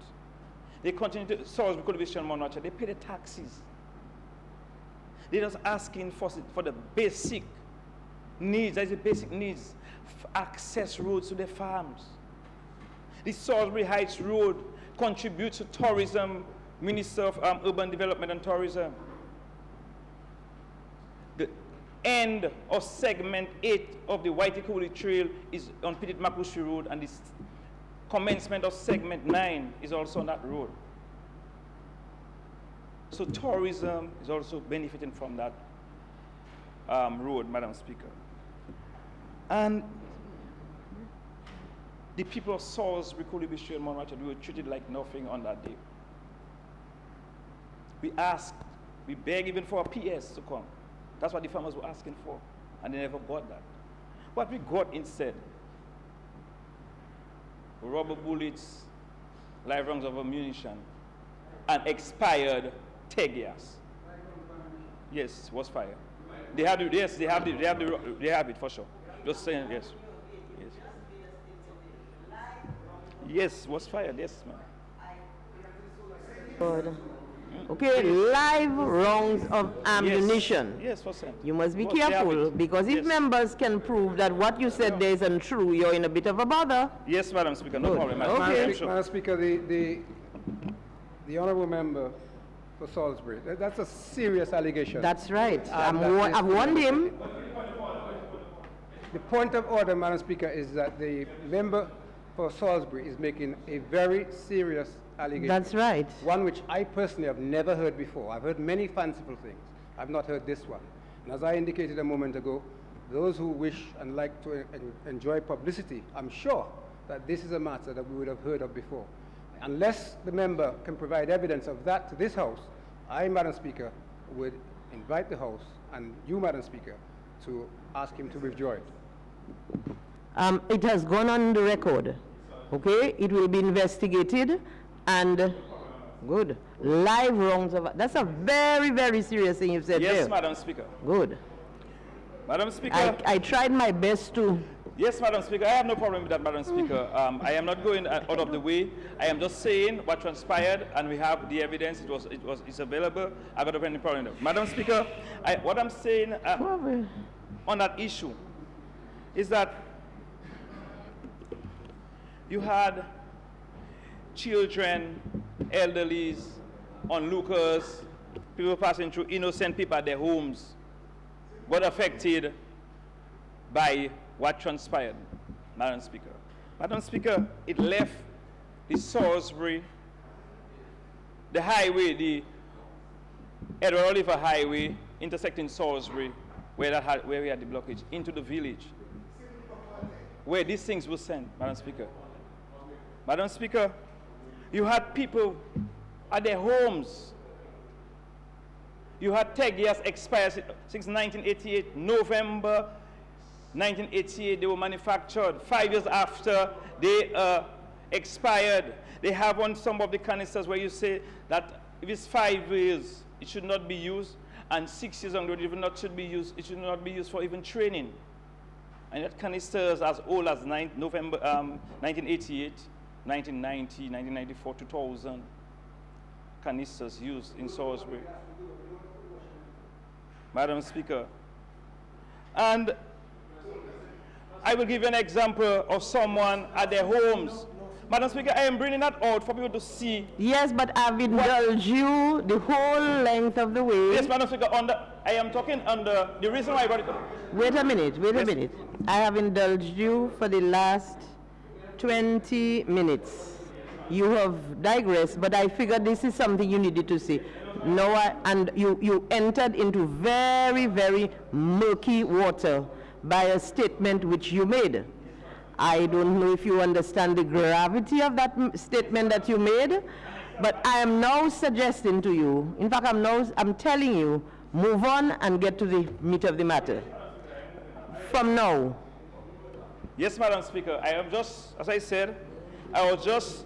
They continue to, Salisbury Coalition Monarch, they pay the taxes. They're just asking for the basic needs, that's the basic needs, access roads to their farms. The Salisbury Heights Road contributes to tourism, Minister of Urban Development and Tourism. The end of segment 8 of the Waitikuli Trail is on Petit Makushi Road, and the commencement of segment 9 is also on that road. So tourism is also benefiting from that road, Madam Speaker. And the people of Salisbury, Coalition, and Monarch, we were treated like nothing on that day. We asked, we begged even for a PS to come. That's what the farmers were asking for, and they never got that. What we got instead, rubber bullets, live rounds of ammunition, and expired tear gas. Yes, it was fire. They have it, yes, they have it for sure. Just saying, yes. Yes. Yes, was fired, yes, ma'am. Good. Okay, live rounds of ammunition. Yes, for sure. You must be careful, because if members can prove that what you said there is untrue, you're in a bit of a bother. Yes, Madam Speaker, no problem. Madam Speaker, the honourable member for Salisbury, that's a serious allegation. That's right. I've warned him. The point of order, Madam Speaker, is that the member for Salisbury is making a very serious allegation. That's right. One which I personally have never heard before. I've heard many fanciful things. I've not heard this one. And as I indicated a moment ago, those who wish and like to enjoy publicity, I'm sure that this is a matter that we would have heard of before. Unless the member can provide evidence of that to this House, I, Madam Speaker, would invite the House and you, Madam Speaker, to ask him to withdraw it. It has gone on the record, okay? It will be investigated, and good. Live wrongs of, that's a very, very serious thing you've said there. Yes, Madam Speaker. Good. Madam Speaker. I tried my best to. Yes, Madam Speaker, I have no problem with that, Madam Speaker. I am not going out of the way. I am just saying what transpired, and we have the evidence. It's available. I got any problem with that. Madam Speaker, what I'm saying on that issue is that you had children, elderlies, onlookers, people passing through, innocent people at their homes, got affected by what transpired, Madam Speaker. Madam Speaker, it left the Salisbury, the highway, the Edward Oliver Highway, intersecting Salisbury, where we had the blockage, into the village, where these things were sent, Madam Speaker. Madam Speaker, you had people at their homes. You had tegias expired since 1988, November 1988, they were manufactured. 5 years after they expired, they have on some of the canisters where you say that if it's 5 years, it should not be used, and 6 years on the road, it should not be used for even training. And that canisters as old as November 1988, 1990, 1994, 2000 canisters used in Salisbury. Madam Speaker, and I will give you an example of someone at their homes. Madam Speaker, I am bringing that out for people to see. Yes, but I've indulged you the whole length of the way. Yes, Madam Speaker, I am talking under the reason why I brought it up. Wait a minute, wait a minute. I have indulged you for the last 20 minutes. You have digressed, but I figured this is something you needed to say. No, and you entered into very, very murky water by a statement which you made. I don't know if you understand the gravity of that statement that you made, but I am now suggesting to you, in fact, I'm telling you, move on and get to the meat of the matter. From now. Yes, Madam Speaker, I am just, as I said, I was just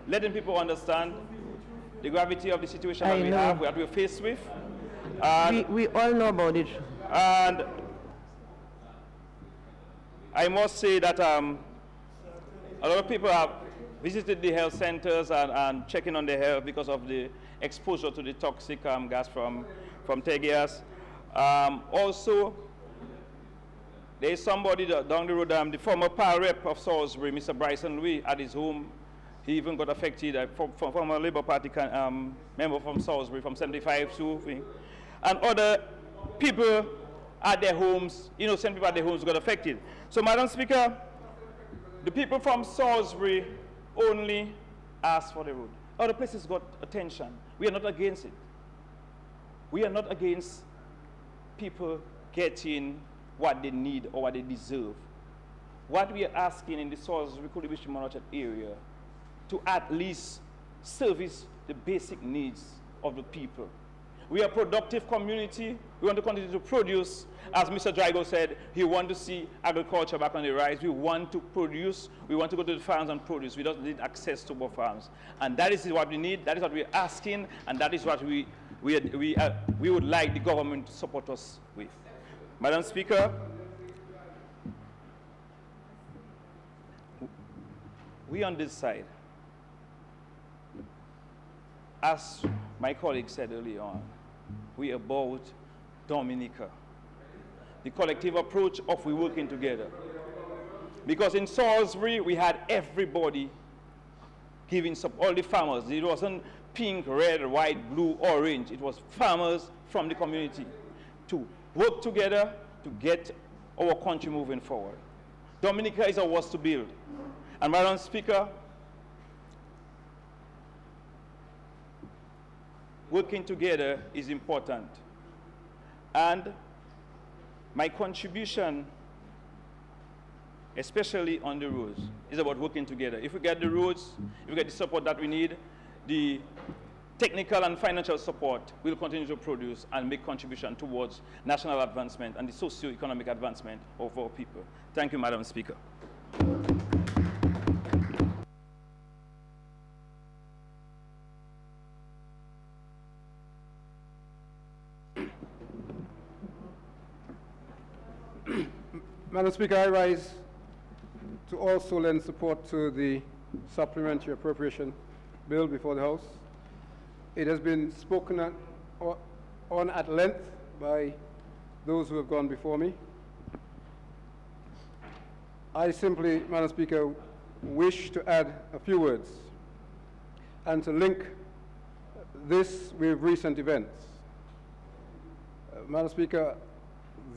letting people understand the gravity of the situation that we're faced with. We all know about it. And I must say that a lot of people have visited the health centers and checking on their health because of the exposure to the toxic gas from tegias. Also, there is somebody down the road, the former PAL rep of Salisbury, Mr. Bryson Louis, at his home. He even got affected from a Labour Party member from Salisbury, from 75 to, and other people at their homes, innocent people at their homes got affected. So, Madam Speaker, the people from Salisbury only asked for the road. Other places got attention. We are not against it. We are not against people getting what they need or what they deserve. What we are asking in the Salisbury Kulibishimanochat area to at least service the basic needs of the people. We are a productive community. We want to continue to produce. As Mr. Drago said, he wants to see agriculture back on the rise. We want to produce. We want to go to the farms and produce. We don't need access to more farms. And that is what we need. That is what we're asking. And that is what we would like the government to support us with. Madam Speaker, we on this side, as my colleague said earlier on, we about Dominica, the collective approach of we working together. Because in Salisbury, we had everybody giving support, all the farmers. It wasn't pink, red, white, blue, orange. It was farmers from the community to work together to get our country moving forward. Dominica is ours to build. And Madam Speaker, working together is important. And my contribution, especially on the roads, is about working together. If we get the roads, if we get the support that we need, the technical and financial support will continue to produce and make contribution towards national advancement and the socio-economic advancement of our people. Thank you, Madam Speaker. Madam Speaker, I rise to also lend support to the supplementary appropriation bill before the House. It has been spoken on at length by those who have gone before me. I simply, Madam Speaker, wish to add a few words and to link this with recent events. Madam Speaker,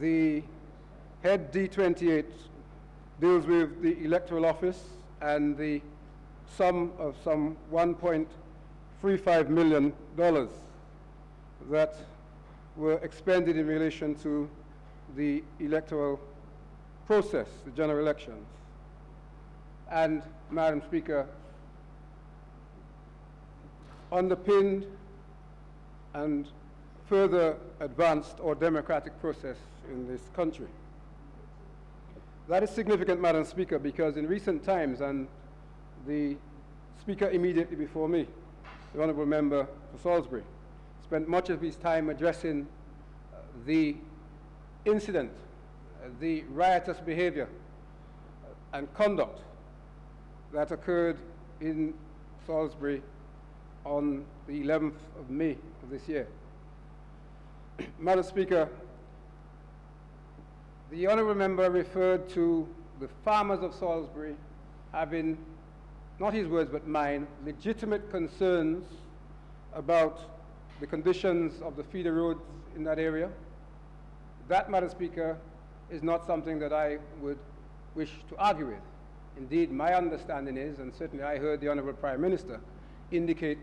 the Head D28 deals with the electoral office and the sum of some $1.35 million that were expended in relation to the electoral process, the general elections. And, Madam Speaker, underpinned and further advanced our democratic process in this country. That is significant, Madam Speaker, because in recent times, and the Speaker immediately before me, the Honourable Member for Salisbury, spent much of his time addressing the incident, the riotous behavior and conduct that occurred in Salisbury on the 11th of May of this year. Madam Speaker, the Honourable Member referred to the farmers of Salisbury having, not his words but mine, legitimate concerns about the conditions of the feeder roads in that area. That, Madam Speaker, is not something that I would wish to argue with. Indeed, my understanding is, and certainly I heard the Honourable Prime Minister indicate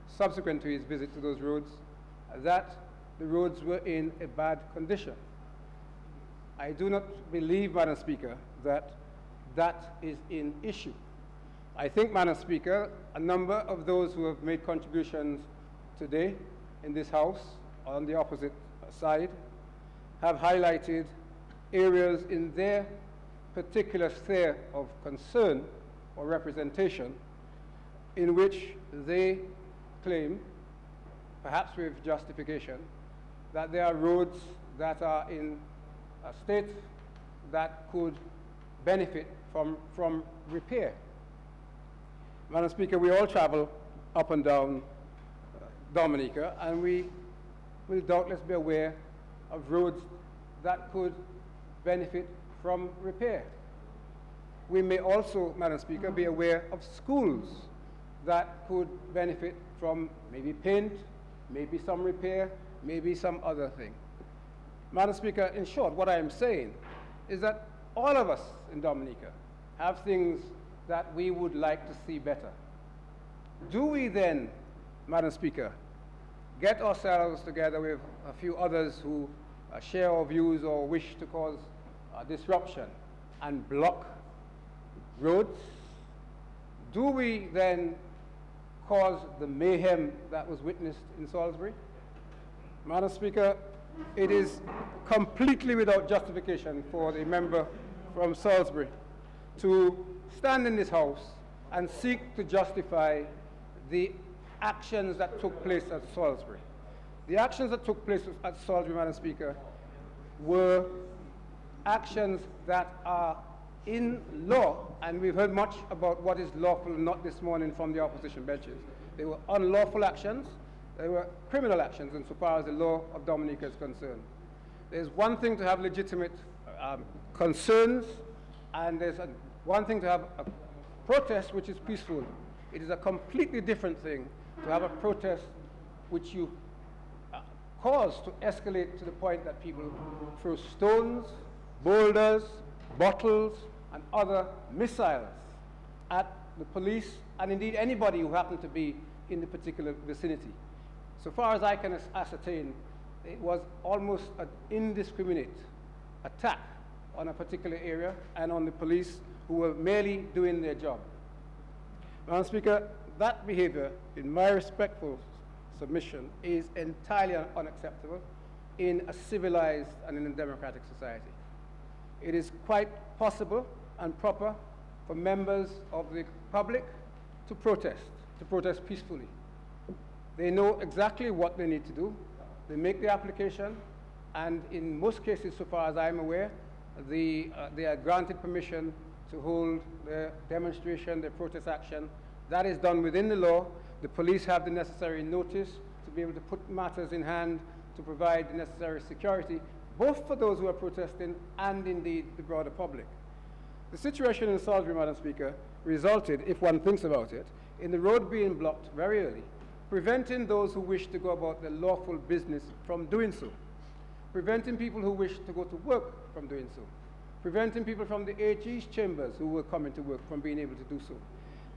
subsequent to his visit to those roads, that the roads were in a bad condition. I do not believe, Madam Speaker, that that is in issue. I think, Madam Speaker, a number of those who have made contributions today in this House, on the opposite side, have highlighted areas in their particular sphere of concern or representation in which they claim, perhaps with justification, that there are roads that are in a state that could benefit from repair. Madam Speaker, we all travel up and down Dominica, and we will doubtless be aware of roads that could benefit from repair. We may also, Madam Speaker, be aware of schools that could benefit from maybe paint, maybe some repair, maybe some other thing. Madam Speaker, in short, what I am saying is that all of us in Dominica have things that we would like to see better. Do we then, Madam Speaker, get ourselves together with a few others who share our views or wish to cause disruption and block roads? Do we then cause the mayhem that was witnessed in Salisbury? Madam Speaker, it is completely without justification for the member from Salisbury to stand in this House and seek to justify the actions that took place at Salisbury. The actions that took place at Salisbury, Madam Speaker, were actions that are in law, and we've heard much about what is lawful and not this morning from the opposition benches. They were unlawful actions, they were criminal actions insofar as the law of Dominica is concerned. There's one thing to have legitimate concerns, and there's one thing to have a protest which is peaceful. It is a completely different thing to have a protest which you cause to escalate to the point that people throw stones, boulders, bottles, and other missiles at the police and indeed anybody who happened to be in the particular vicinity. So far as I can ascertain, it was almost an indiscriminate attack on a particular area and on the police who were merely doing their job. Madam Speaker, that behavior, in my respectful submission, is entirely unacceptable in a civilized and in a democratic society. It is quite possible and proper for members of the public to protest peacefully. They know exactly what they need to do. They make the application, and in most cases, so far as I'm aware, they are granted permission to hold their demonstration, their protest action. That is done within the law. The police have the necessary notice to be able to put matters in hand to provide the necessary security, both for those who are protesting and indeed the broader public. The situation in Salisbury, Madam Speaker, resulted, if one thinks about it, in the road being blocked very early, preventing those who wish to go about their lawful business from doing so, preventing people who wish to go to work from doing so, preventing people from the AG's chambers who were coming to work from being able to do so.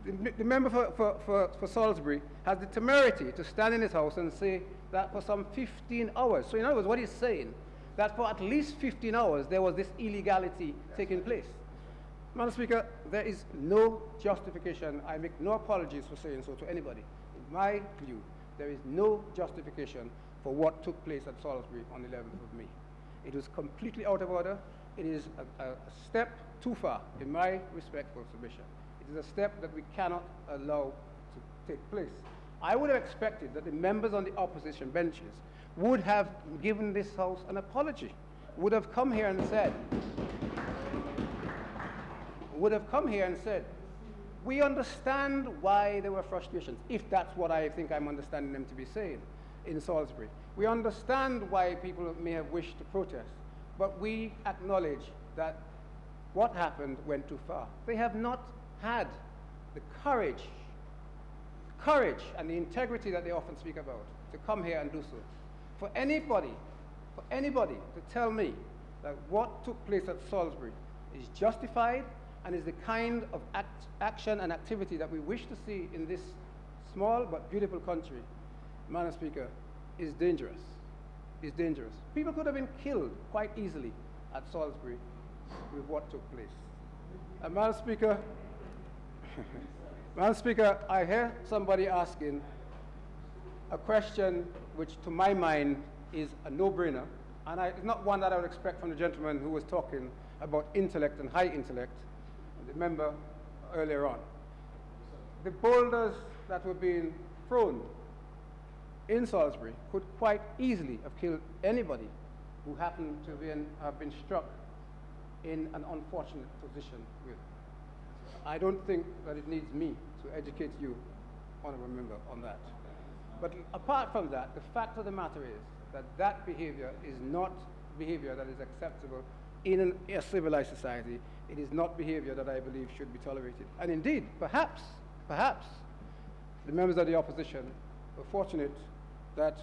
the member for Salisbury has the temerity to stand in his house and say that for some 15 hours, so in other words, what he's saying, that for at least 15 hours there was this illegality taking place. Madam Speaker, there is no justification. I make no apologies for saying so to anybody. In my view, there is no justification for what took place at Salisbury on the 11th of May. It was completely out of order. It is a step too far, in my respectful submission. It is a step that we cannot allow to take place. I would have expected that the members on the opposition benches would have given this House an apology, would have come here and said, we understand why there were frustrations, if that's what I think I'm understanding them to be saying in Salisbury. We understand why people may have wished to protest, but we acknowledge that what happened went too far. They have not had the courage and the integrity that they often speak about to come here and do so. For anybody to tell me that what took place at Salisbury is justified and is the kind of action and activity that we wish to see in this small but beautiful country, Madam Speaker, is dangerous. Is dangerous. People could have been killed quite easily at Salisbury with what took place. And Madam Speaker, Madam Speaker, I hear somebody asking a question which to my mind is a no-brainer, and it's not one that I would expect from the gentleman who was talking about intellect and high intellect, the member earlier on. The boulders that were being thrown in Salisbury could quite easily have killed anybody who happened to have been struck in an unfortunate position with. I don't think that it needs me to educate you, honourable member, on that. But apart from that, the fact of the matter is that that behaviour is not behaviour that is acceptable in a civilized society. It is not behaviour that I believe should be tolerated. And indeed, perhaps, the members of the opposition were fortunate that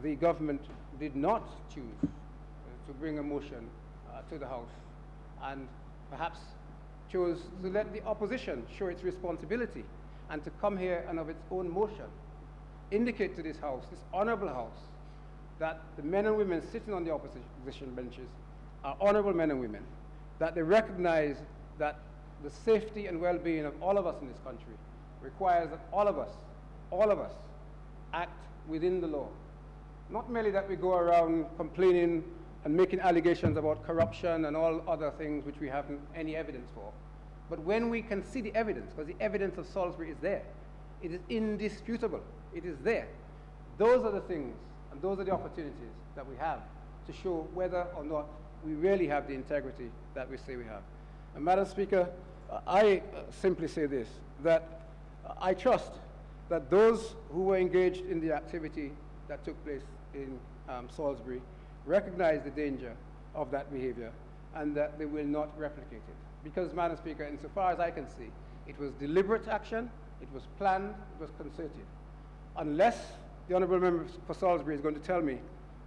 the government did not choose to bring a motion to the House, and perhaps chose to let the opposition show its responsibility and to come here and of its own motion indicate to this House, this honourable House, that the men and women sitting on the opposition benches are honourable men and women, that they recognize that the safety and well-being of all of us in this country requires that all of us act within the law. Not merely that we go around complaining and making allegations about corruption and all other things which we haven't any evidence for, but when we can see the evidence, because the evidence of Salisbury is there, it is indisputable, it is there. Those are the things and those are the opportunities that we have to show whether or not we really have the integrity that we say we have. And Madam Speaker, I simply say this, that I trust that those who were engaged in the activity that took place in Salisbury recognize the danger of that behavior and that they will not replicate it. Because, Madam Speaker, insofar as I can see, it was deliberate action, it was planned, it was concerted. Unless the honourable member for Salisbury is going to tell me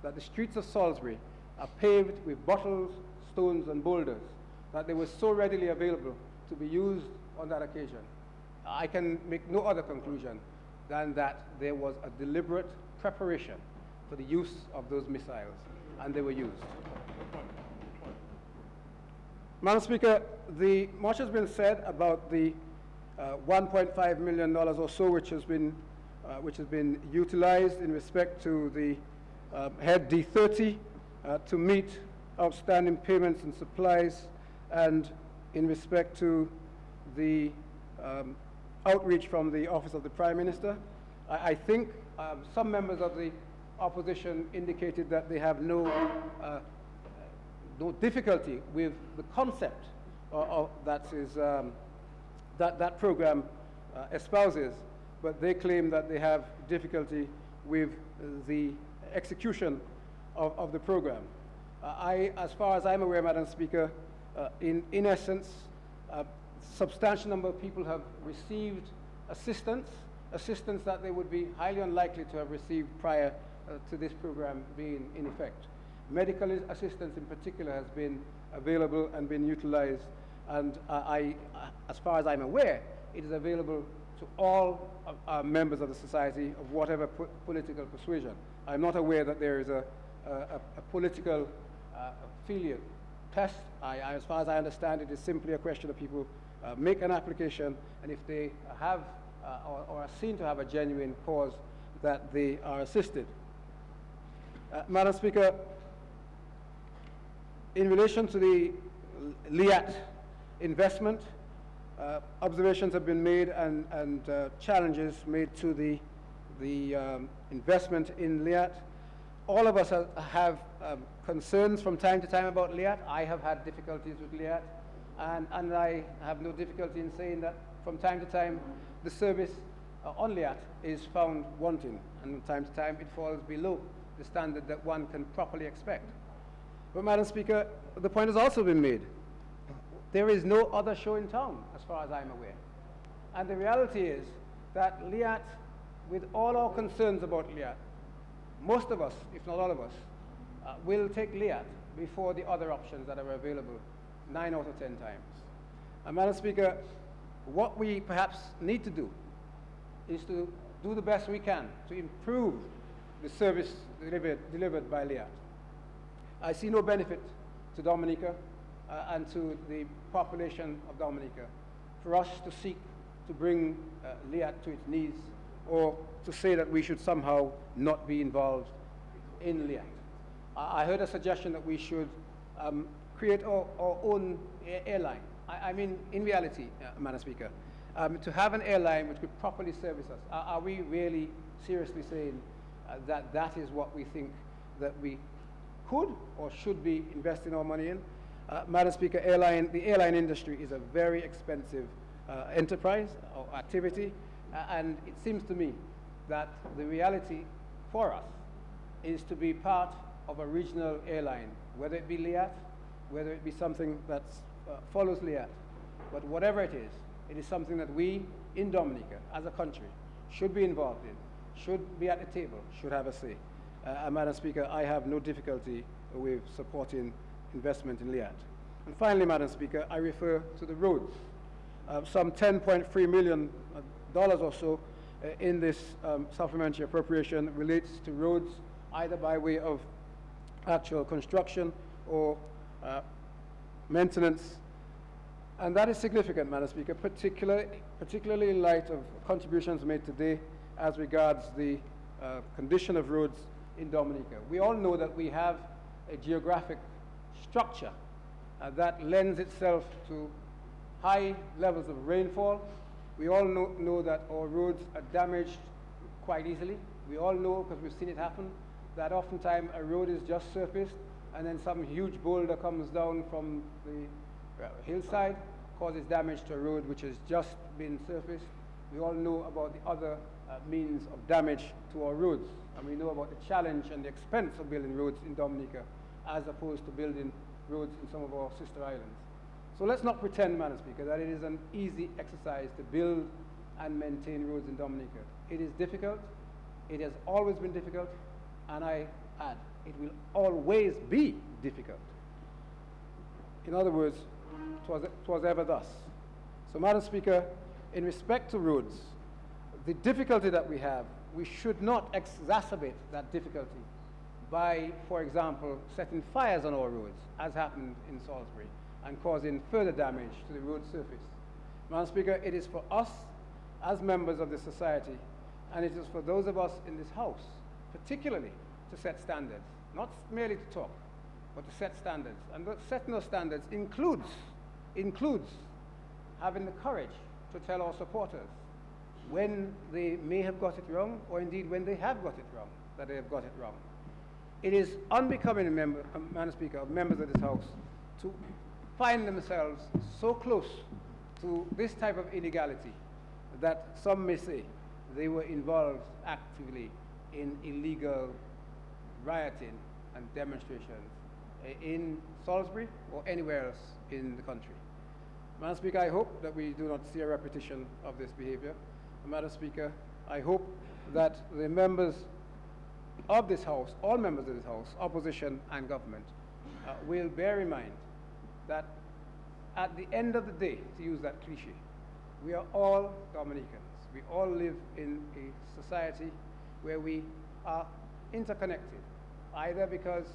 that the streets of Salisbury are paved with bottles, stones and boulders, that they were so readily available to be used on that occasion, I can make no other conclusion than that there was a deliberate preparation for the use of those missiles, and they were used. Madam Speaker, much has been said about the $1.5 million or so which has been utilized in respect to the Head D30 to meet outstanding payments and supplies, and in respect to the outreach from the Office of the Prime Minister. I think some members of the opposition indicated that they have no difficulty with the concept that program espouses, but they claim that they have difficulty with the execution of the program. As far as I'm aware, Madam Speaker, in essence, a substantial number of people have received assistance that they would be highly unlikely to have received prior to this program being in effect. Medical assistance in particular has been available and been utilized, and as far as I'm aware, it is available to all members of the society of whatever political persuasion. I'm not aware that there is a political affiliate test. As far as I understand, it is simply a question of people make an application, and if they have or are seen to have a genuine cause, that they are assisted. Madam Speaker, in relation to the LIAT investment, observations have been made and challenges made to the investment in LIAT. All of us have concerns from time to time about LIAT. I have had difficulties with LIAT, and I have no difficulty in saying that from time to time the service on LIAT is found wanting, and from time to time it falls below the standard that one can properly expect. But Madam Speaker, the point has also been made. There is no other show in town, as far as I'm aware. And the reality is that LIAT, with all our concerns about LIAT, most of us, if not all of us, will take LIAT before the other options that are available 9 out of 10 times. And Madam Speaker, what we perhaps need to do is to do the best we can to improve the service delivered by LIAT. I see no benefit to Dominica and to the population of Dominica for us to seek to bring LIAT to its knees, or to say that we should somehow not be involved in LIAT. I heard a suggestion that we should create our own airline. I mean, in reality, Madam Speaker, to have an airline which could properly service us, are we really seriously saying that that is what we think that we could or should be investing our money in? Madam Speaker, the airline industry is a very expensive enterprise or activity, and it seems to me that the reality for us is to be part of a regional airline, whether it be LIAT, whether it be something that follows LIAT. But whatever it is something that we in Dominica, as a country, should be involved in, should be at the table, should have a say. Madam Speaker, I have no difficulty with supporting investment in LIAT. And finally, Madam Speaker, I refer to the roads. Some $10.3 million or so in this supplementary appropriation relates to roads, either by way of actual construction or maintenance. And that is significant, Madam Speaker, particularly in light of contributions made today as regards the condition of roads in Dominica. We all know that we have a geographic structure that lends itself to high levels of rainfall. We all know that our roads are damaged quite easily. We all know, because we've seen it happen, that oftentimes a road is just surfaced and then some huge boulder comes down from the hillside, causes damage to a road which has just been surfaced. We all know about the other means of damage to our roads, and we know about the challenge and the expense of building roads in Dominica as opposed to building roads in some of our sister islands. So let's not pretend, Madam Speaker, that it is an easy exercise to build and maintain roads in Dominica. It is difficult. It has always been difficult, and I add, it will always be difficult. In other words, 'twas ever thus. So, Madam Speaker, in respect to roads, the difficulty that we have, we should not exacerbate that difficulty by, for example, setting fires on our roads, as happened in Salisbury, and causing further damage to the road surface. Madam Speaker, it is for us as members of the society, and it is for those of us in this House, particularly, to set standards, not merely to talk, but to set standards. And setting those standards includes having the courage to tell our supporters when they may have got it wrong, or indeed when they have got it wrong, that they have got it wrong. It is unbecoming, Madam Speaker, of members of this House to find themselves so close to this type of illegality that some may say they were involved actively in illegal rioting and demonstrations in Salisbury or anywhere else in the country. Madam Speaker, I hope that we do not see a repetition of this behavior. Madam Speaker, I hope that the members of this House, all members of this House, opposition and government, will bear in mind that at the end of the day, to use that cliche, We are all Dominicans. We all live in a society where we are interconnected, either because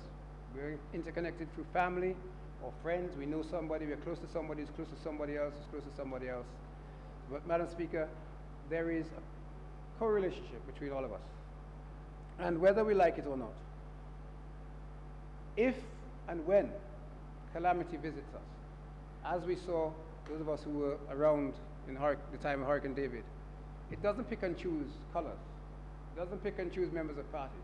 we're interconnected through family or friends. We know somebody, we're close to somebody who's close to somebody else, who's close to somebody else. But, Madam Speaker, there is a co-relationship between all of us. And whether we like it or not, if and when calamity visits us, as we saw those of us who were around in the time of Hurricane David, it doesn't pick and choose colors. It doesn't pick and choose members of parties.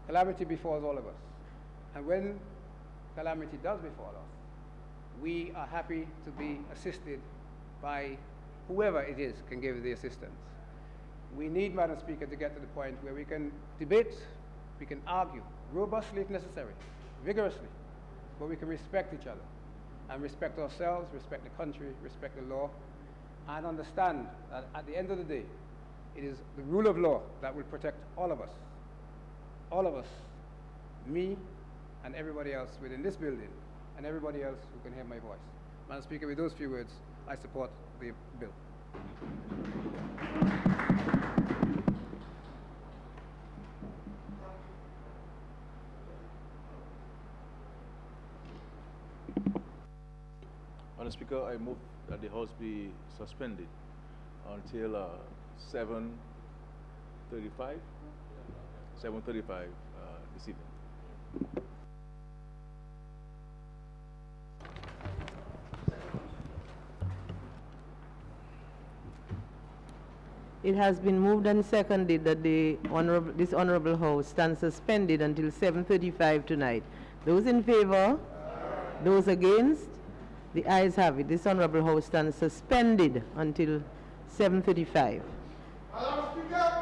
Calamity befalls all of us. And when calamity does befall us, we are happy to be assisted by whoever it is can give the assistance. We need, Madam Speaker, to get to the point where we can debate, we can argue, robustly if necessary, vigorously, but we can respect each other and respect ourselves, respect the country, respect the law, and understand that at the end of the day, it is the rule of law that will protect all of us, me and everybody else within this building, and everybody else who can hear my voice. Madam Speaker, with those few words, I support the bill. Madam Speaker, I move that the House be suspended until 7:35 this evening. It has been moved and seconded that this honorable House stands suspended until 7:35 tonight. Those in favor? Those against? The ayes have it. This honorable House stands suspended until 7:35. Madam Speaker.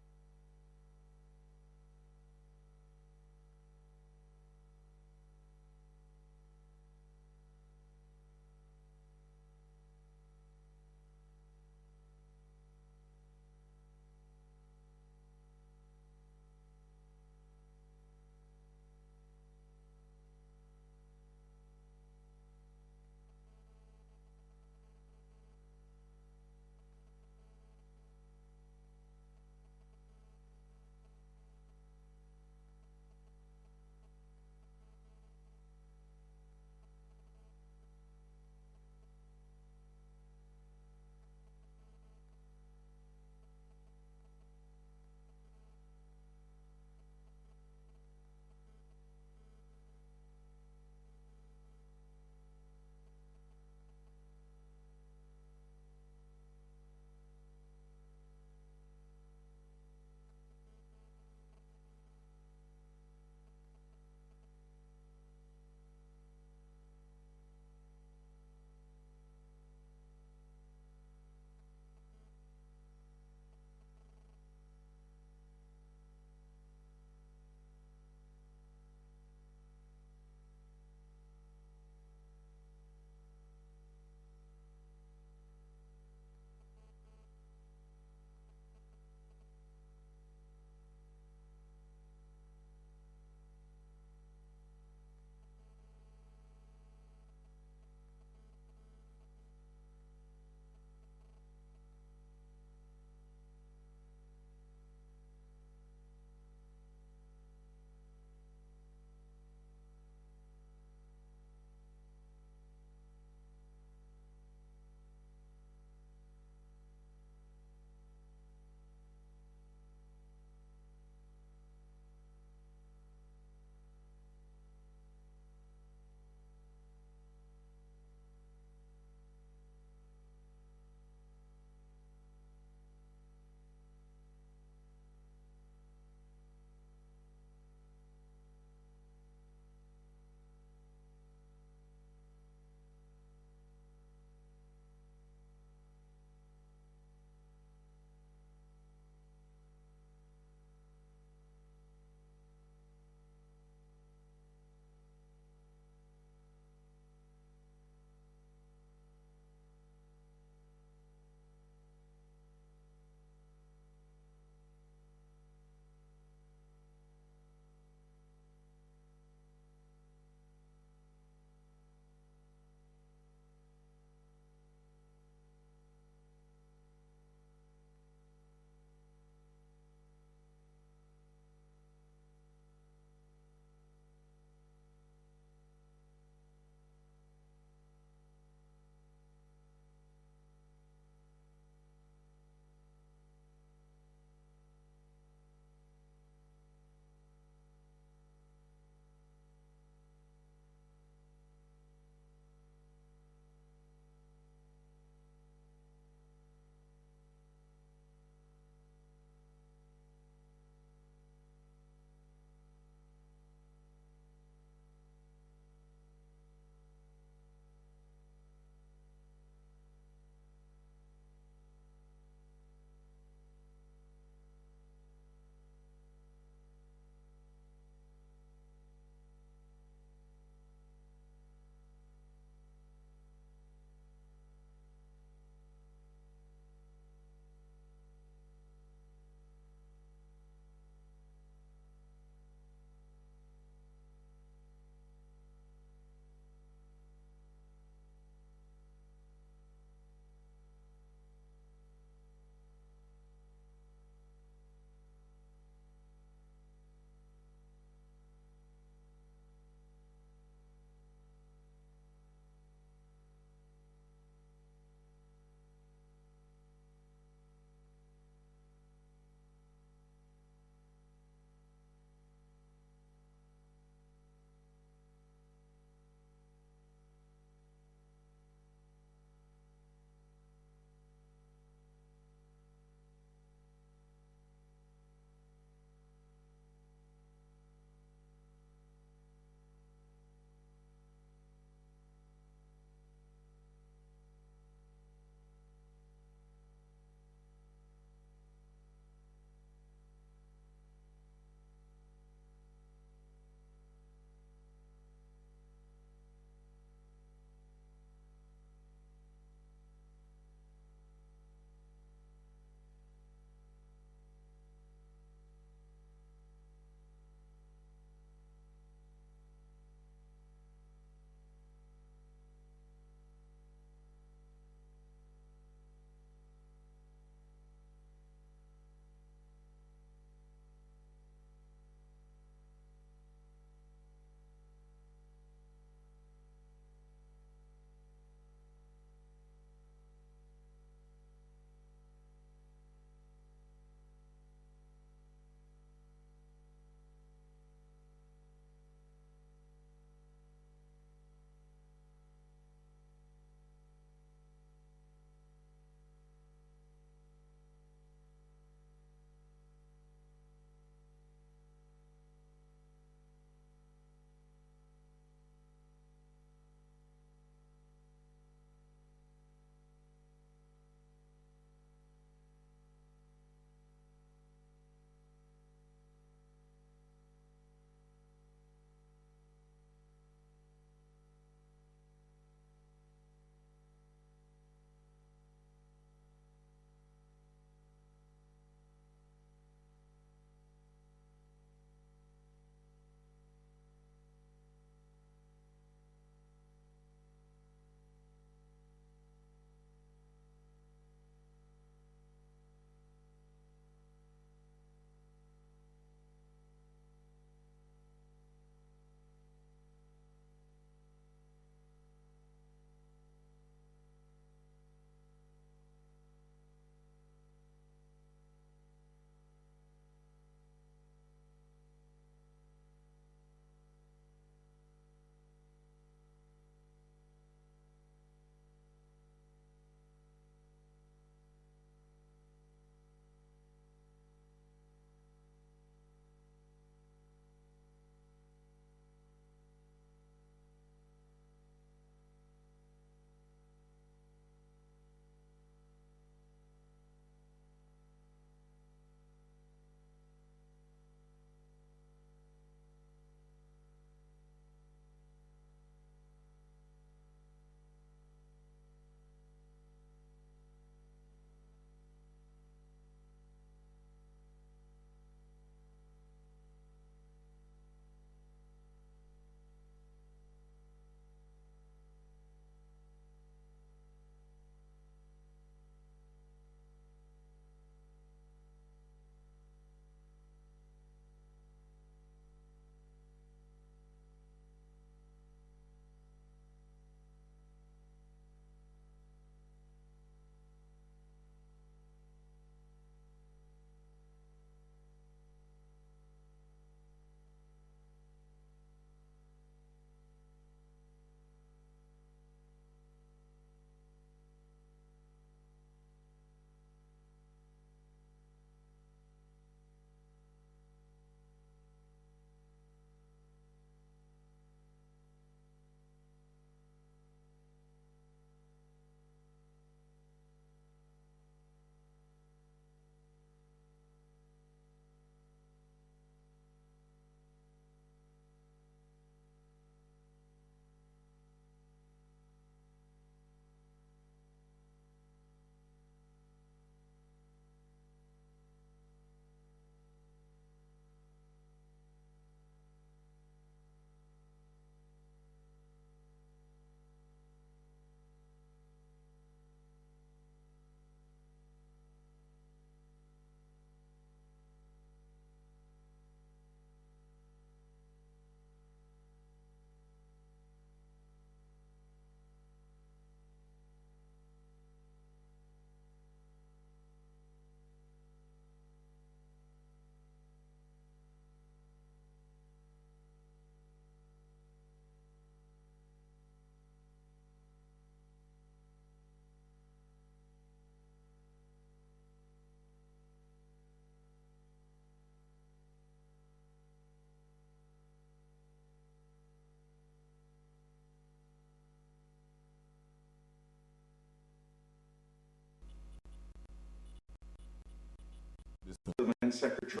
the Settlement Secretary.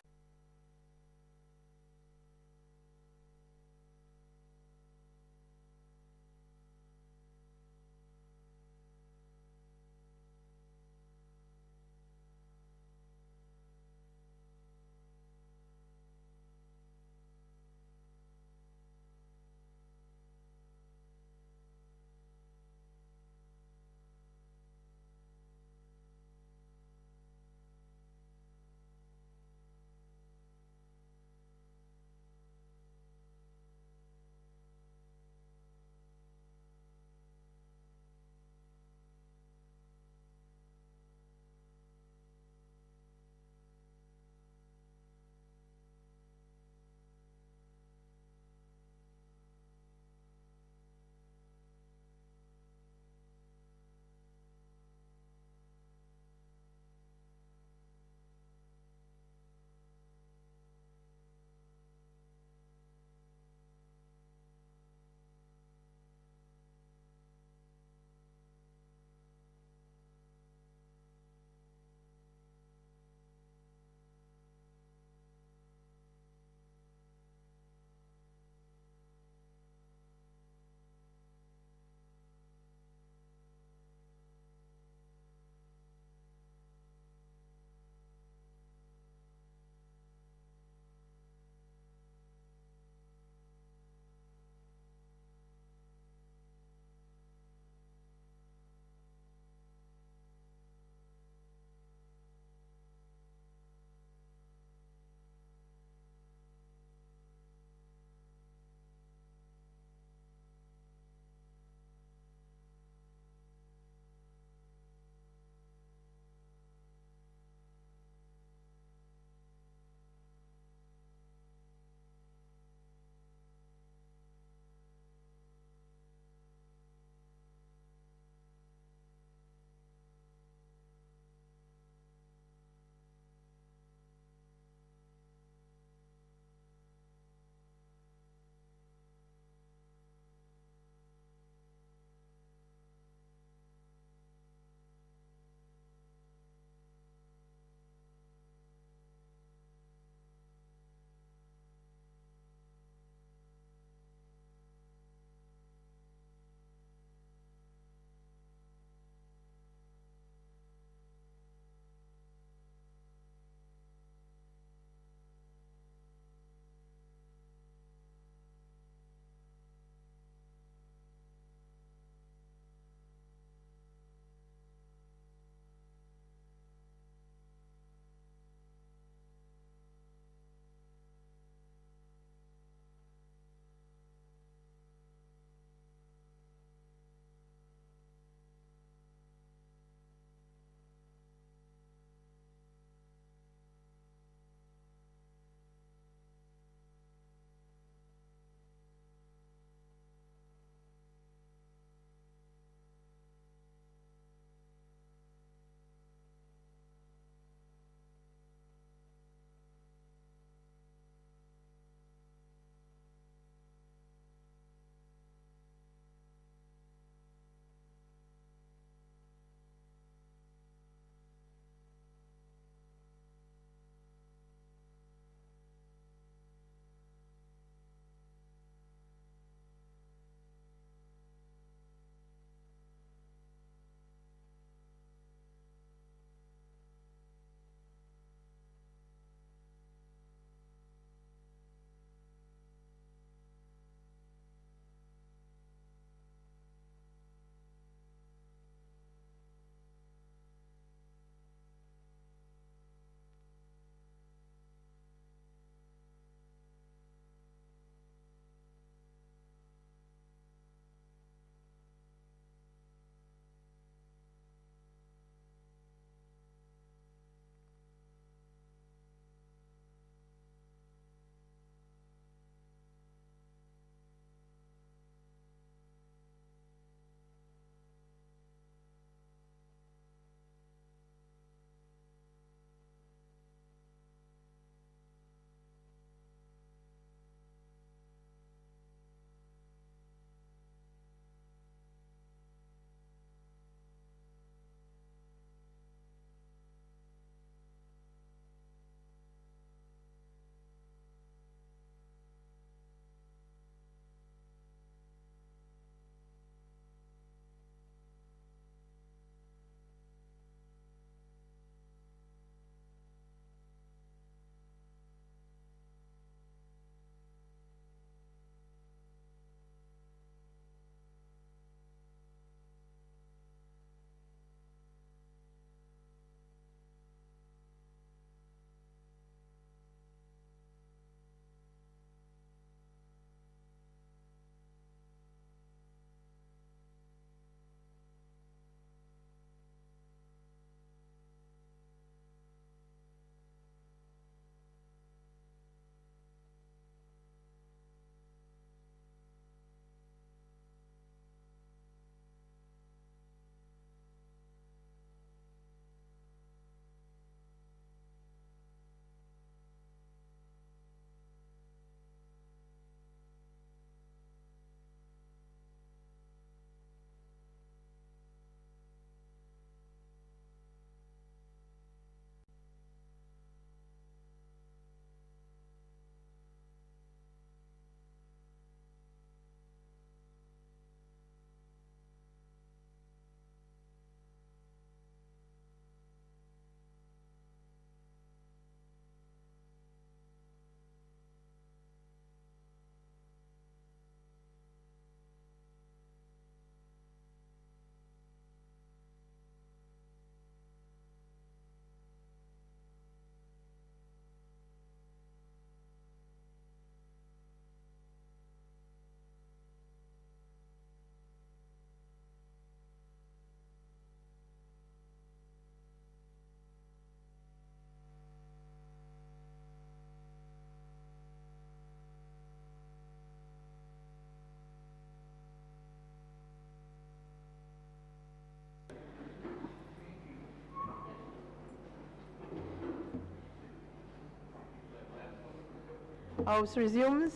House resumes.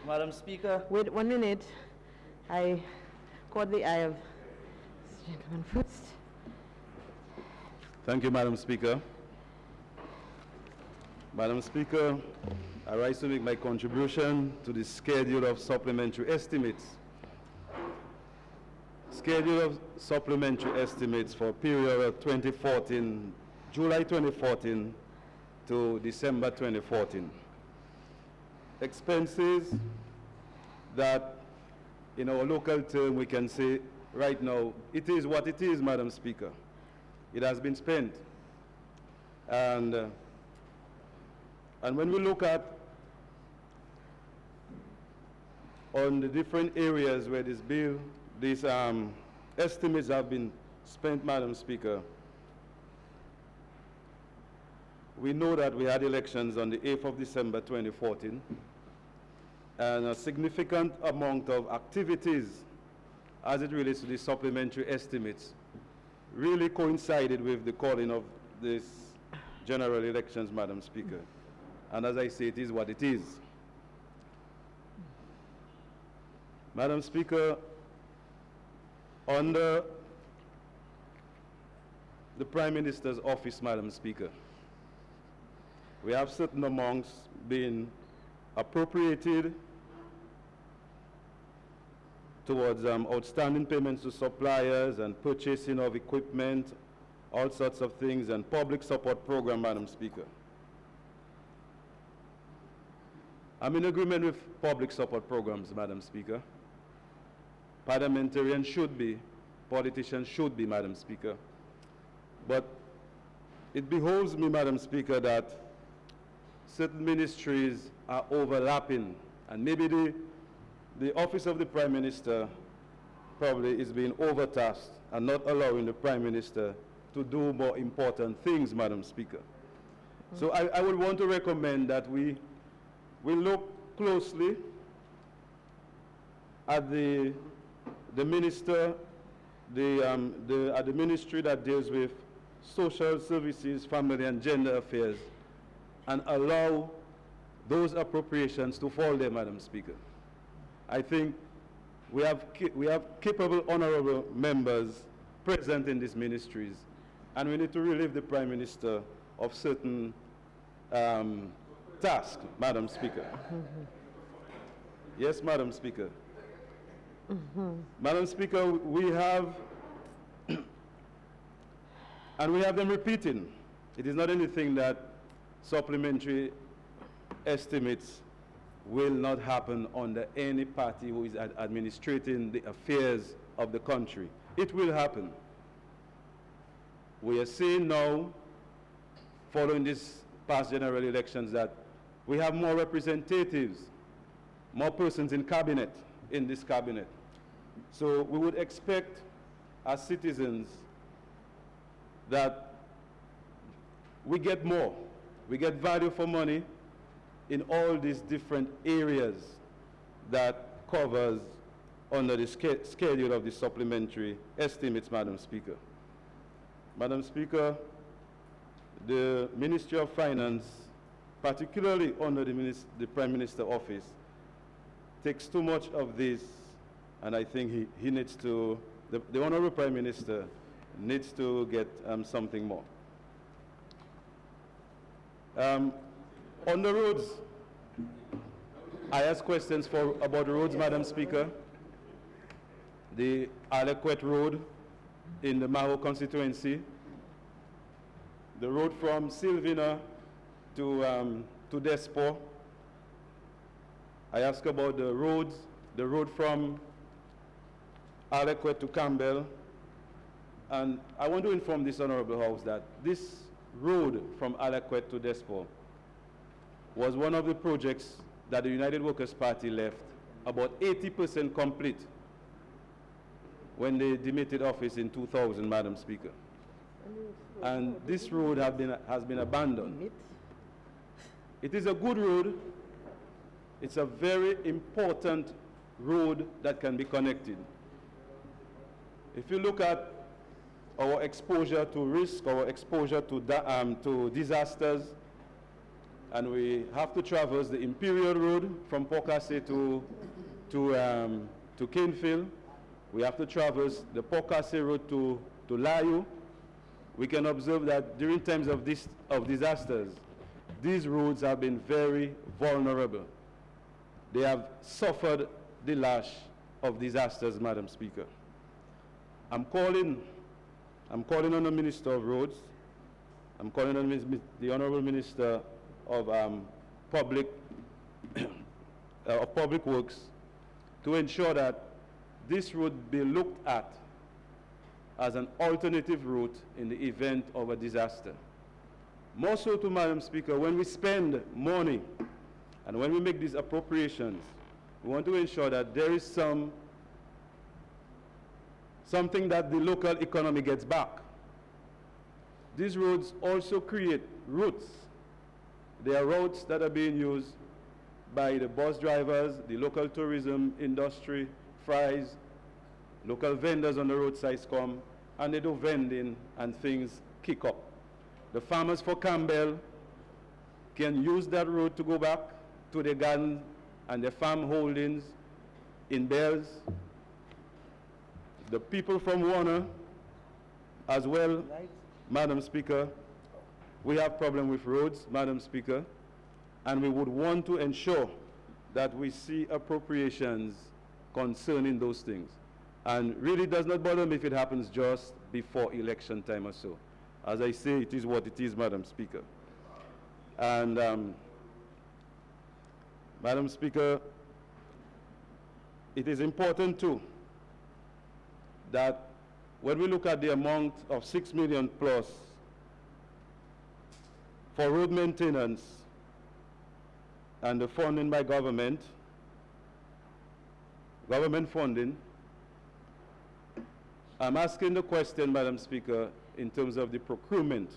Madam Speaker. Wait 1 minute. I caught the eye of this gentleman first. Thank you, Madam Speaker. Madam Speaker, I rise to make my contribution to the schedule of supplementary estimates. Schedule of supplementary estimates for period of 2014, July 2014 to December 2014. Expenses that in our local term we can say right now, it is what it is, Madam Speaker. It has been spent. And when we look at on the different areas where this bill, these estimates have been spent, Madam Speaker, we know that we had elections on the 8th of December 2014, and a significant amount of activities as it relates to the supplementary estimates really coincided with the calling of these general elections, Madam Speaker. And as I say, it is what it is. Madam Speaker, under the Prime Minister's office, Madam Speaker, we have certain amounts being appropriated towards outstanding payments to suppliers and purchasing of equipment, all sorts of things, and public support program, Madam Speaker. I'm in agreement with public support programs, Madam Speaker. Parliamentarians should be, politicians should be, Madam Speaker. But it behoves me, Madam Speaker, that certain ministries are overlapping, and maybe the office of the Prime Minister probably is being overtasked and not allowing the Prime Minister to do more important things, Madam Speaker. So I would want to recommend that we look closely at the minister, at the ministry that deals with social services, family and gender affairs, and allow those appropriations to fall there, Madam Speaker. I think we have capable, honorable members present in these ministries, and we need to relieve the Prime Minister of certain tasks, Madam Speaker. Yes, Madam Speaker. Madam Speaker, we have, and we have them repeating. It is not anything that supplementary estimates will not happen under any party who is administrating the affairs of the country. It will happen. We are seeing now, following these past general elections, that we have more representatives, more persons in cabinet, in this cabinet. So we would expect as citizens that we get more, we get value for money in all these different areas that covers under the schedule of the supplementary estimates, Madam Speaker. Madam Speaker, the Ministry of Finance, particularly under the Prime Minister's office, takes too much of this, and I think he needs to, the Honorable Prime Minister needs to get something more. On the roads, I asked questions about the roads, Madam Speaker. The Alequette Road in the Maho constituency, the road from Sylvina to Despo. I asked about the road from Alequette to Campbell. And I want to inform this Honorable House that this road from Alequette to Despo was one of the projects that the United Workers' Party left about 80% complete when they demitted office in 2000, Madam Speaker. And this road has been abandoned. It is a good road. It's a very important road that can be connected. If you look at our exposure to risk, our exposure to disasters, and we have to traverse the Imperial Road from Pocasset to Canefield. We have to traverse the Pocasset Road to Layu. We can observe that during times of disasters, these roads have been very vulnerable. They have suffered the lash of disasters, Madam Speaker. I'm calling on the Minister of Roads, I'm calling on the Honorable Minister of Public Works to ensure that this road be looked at as an alternative route in the event of a disaster. More so to, Madam Speaker, when we spend money and when we make these appropriations, we want to ensure that there is something that the local economy gets back. These roads also create routes. They are routes that are being used by the bus drivers, the local tourism industry, fries, local vendors on the roadsides come, and they do vending and things kick up. The farmers for Campbell can use that road to go back to their garden and their farm holdings in Bells. The people from Warner as well, Madam Speaker, we have problem with roads, Madam Speaker, and we would want to ensure that we see appropriations concerning those things. And really does not bother me if it happens just before election time or so. As I say, it is what it is, Madam Speaker. And Madam Speaker, it is important too that when we look at the amount of 6 million plus for road maintenance and the funding by government funding, I'm asking the question, Madam Speaker, in terms of the procurement.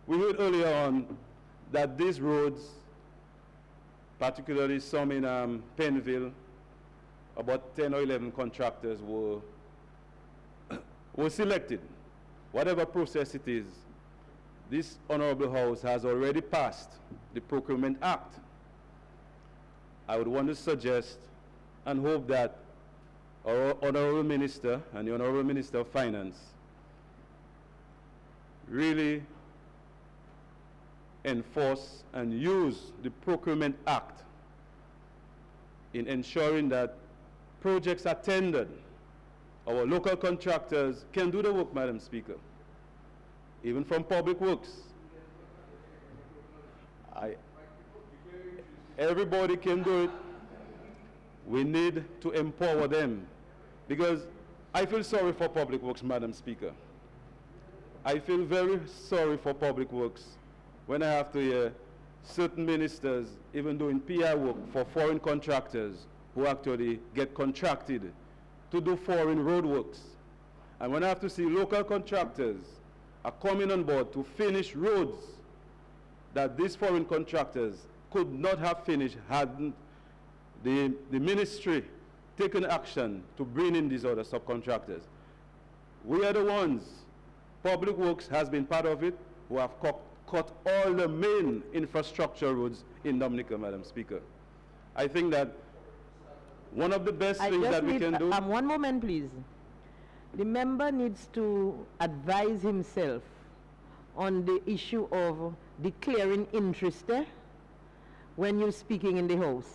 We heard earlier on that these roads, particularly some in Penville, about 10 or 11 contractors were selected. Whatever process it is, this Honorable House has already passed the Procurement Act. I would want to suggest and hope that our Honorable Minister and the Honorable Minister of Finance really enforce and use the Procurement Act in ensuring that projects are tendered. Our local contractors can do the work, Madam Speaker, even from Public Works. Everybody can do it. We need to empower them, because I feel sorry for Public Works, Madam Speaker. I feel very sorry for Public Works when I have to hear certain ministers even doing PR work for foreign contractors who actually get contracted to do foreign road works. And when I have to see local contractors are coming on board to finish roads that these foreign contractors could not have finished hadn't the ministry taken action to bring in these other subcontractors. We are the ones, Public Works has been part of it, who have cut all the main infrastructure roads in Dominica, Madam Speaker. I think that one of the best things that we can do... One moment, please. The member needs to advise himself on the issue of declaring interest when you're speaking in the House.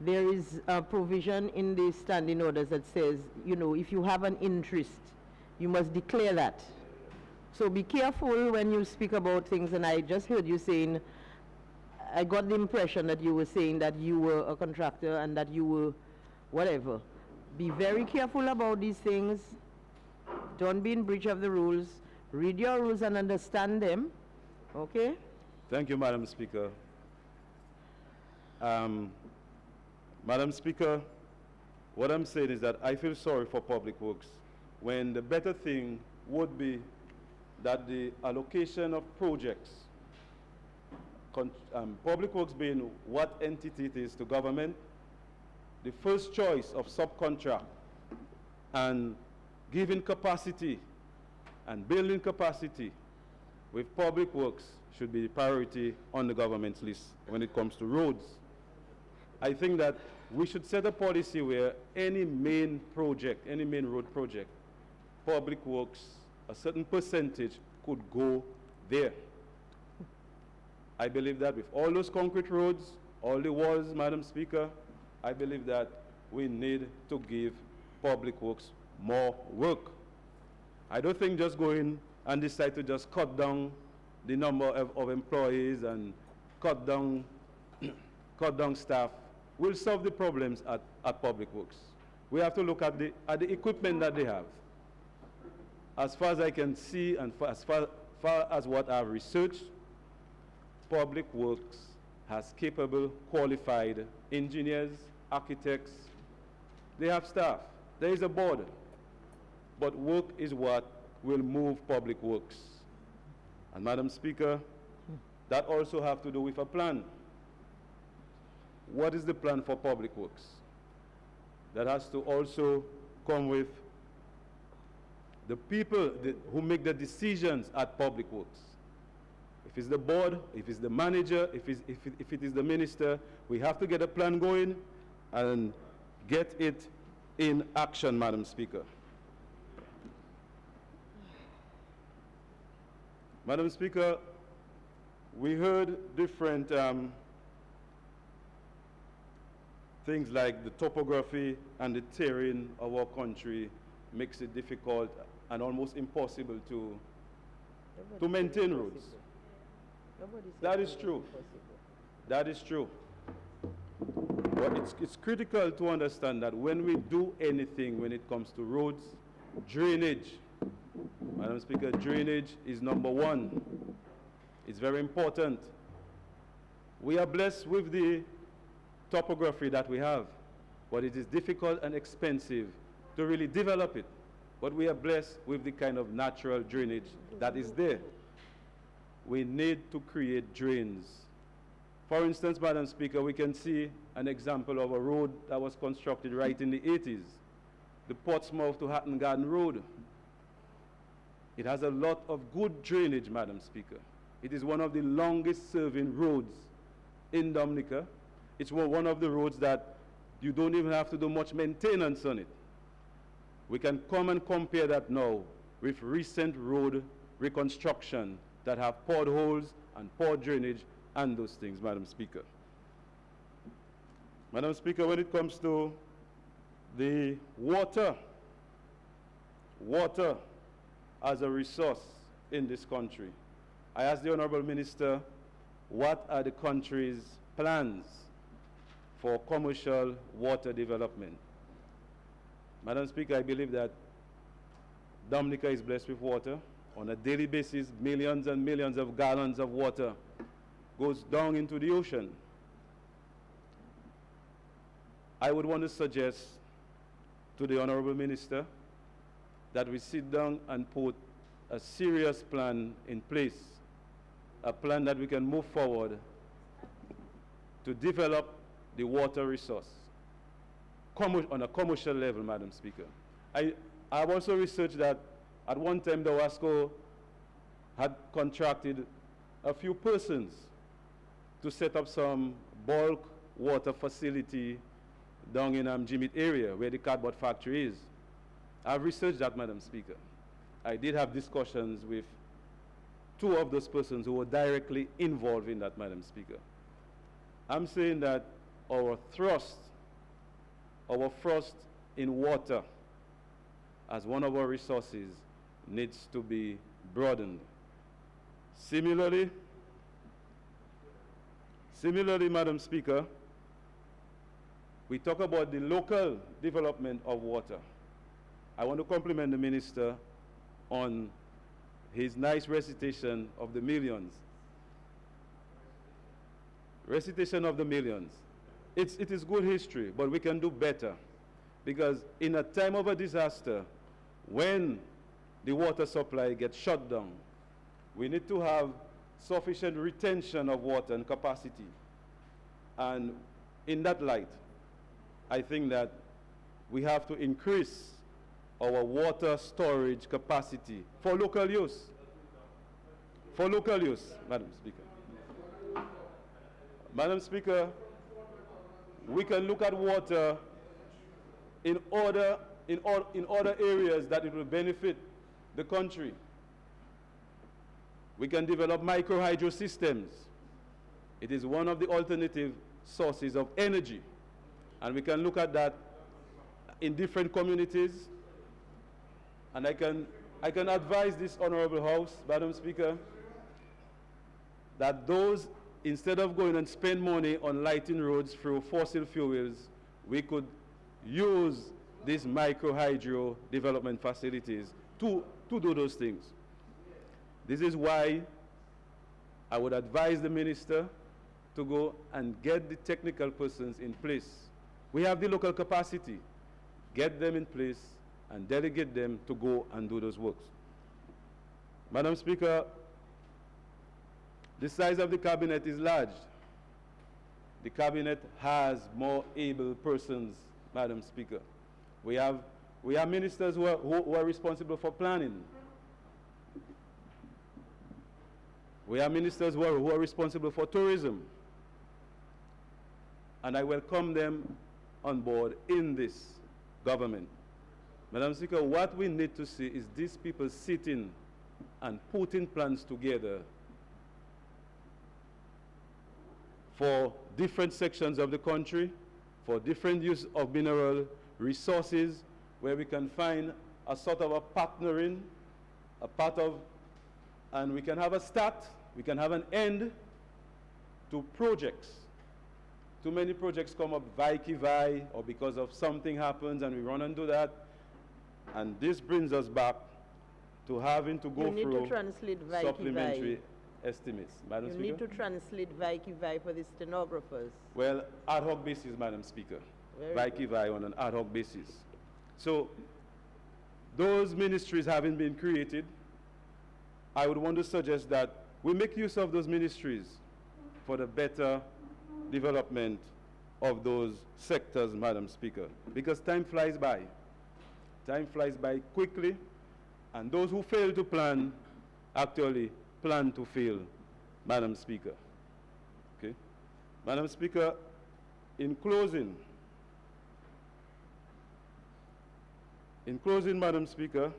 There is a provision in the standing orders that says, you know, if you have an interest, you must declare that. So be careful when you speak about things, and I just heard you saying, I got the impression that you were saying that you were a contractor and that you were whatever. Be very careful about these things. Don't be in breach of the rules. Read your rules and understand them, okay? Thank you, Madam Speaker. Madam Speaker, what I'm saying is that I feel sorry for Public Works when the better thing would be that the allocation of projects, Public Works being what entity it is to government, the first choice of subcontract and giving capacity and building capacity with public works should be the priority on the government's list when it comes to roads. I think that we should set a policy where any main project, any main road project, public works, a certain percentage could go there. I believe that with all those concrete roads, all the walls, Madam Speaker, I believe that we need to give public works more work. I don't think just go in and decide to just cut down the number of employees and cut down staff will solve the problems at public works. We have to look at the equipment that they have. As far as I can see and as far as what I've researched, public works has capable, qualified engineers, architects. They have staff. There is a board. But work is what will move public works. And Madam Speaker, that also have to do with a plan. What is the plan for public works? That has to also come with the people who make the decisions at public works. If it's the board, if it's the manager, if it is the minister, we have to get a plan going and get it in action, Madam Speaker. Madam Speaker, we heard different things like the topography and the terrain of our country makes it difficult and almost impossible to maintain roads. That is true. That is true. But it's critical to understand that when we do anything when it comes to roads, drainage, Madam Speaker, drainage is number one. It's very important. We are blessed with the topography that we have, but it is difficult and expensive to really develop it. But we are blessed with the kind of natural drainage that is there. We need to create drains. For instance, Madam Speaker, we can see an example of a road that was constructed right in the 80s, the Portsmouth to Hatton Garden Road. It has a lot of good drainage, Madam Speaker. It is one of the longest serving roads in Dominica. It's one of the roads that you don't even have to do much maintenance on it. We can come and compare that now with recent road reconstruction that have potholes and poor drainage and those things, Madam Speaker. Madam Speaker, when it comes to the water as a resource in this country, I asked the Honorable Minister, what are the country's plans for commercial water development? Madam Speaker, I believe that Dominica is blessed with water. On a daily basis, millions and millions of gallons of water goes down into the ocean. I would want to suggest to the Honorable Minister that we sit down and put a serious plan in place, a plan that we can move forward to develop the water resource on a commercial level, Madam Speaker. I've also researched that at one time the WASCO had contracted a few persons to set up some bulk water facility down in Jimit area where the cardboard factory is. I've researched that, Madam Speaker. I did have discussions with two of those persons who were directly involved in that, Madam Speaker. I'm saying that our thrust in water as one of our resources needs to be broadened. Similarly, Madam Speaker, we talk about the local development of water. I want to compliment the Minister on his nice recitation of the millions. Recitation of the millions. It is good history, but we can do better. Because in a time of a disaster, when the water supply gets shut down, we need to have sufficient retention of water and capacity. And in that light, I think that we have to increase our water storage capacity for local use. For local use, Madam Speaker. Madam Speaker, we can look at water in other areas that it will benefit the country. We can develop micro-hydro systems. It is one of the alternative sources of energy. And we can look at that in different communities. And I can advise this Honorable House, Madam Speaker, that those, instead of going and spend money on lighting roads through fossil fuels, we could use these micro-hydro development facilities to do those things. This is why I would advise the minister to go and get the technical persons in place. We have the local capacity. Get them in place and delegate them to go and do those works. Madam Speaker, the size of the cabinet is large. The cabinet has more able persons, Madam Speaker. We have ministers who are responsible for planning. We have ministers who are responsible for tourism. And I welcome them on board in this government. Madam Speaker, what we need to see is these people sitting and putting plans together for different sections of the country, for different use of mineral resources, where we can find a sort of a partnering, and we can have a start, we can have an end to projects. Too many projects come up vai, or because of something happens and we run and do that. And this brings us back to having to go through supplementary estimates. Madam Speaker? You need to translate vai for the stenographers. Well, ad hoc basis, Madam Speaker. Vai on an ad hoc basis. So, those ministries having been created, I would want to suggest that we make use of those ministries for the better development of those sectors, Madam Speaker, because time flies by. Time flies by quickly, and those who fail to plan actually plan to fail, Madam Speaker. Okay? Madam Speaker, in closing, Madam Speaker,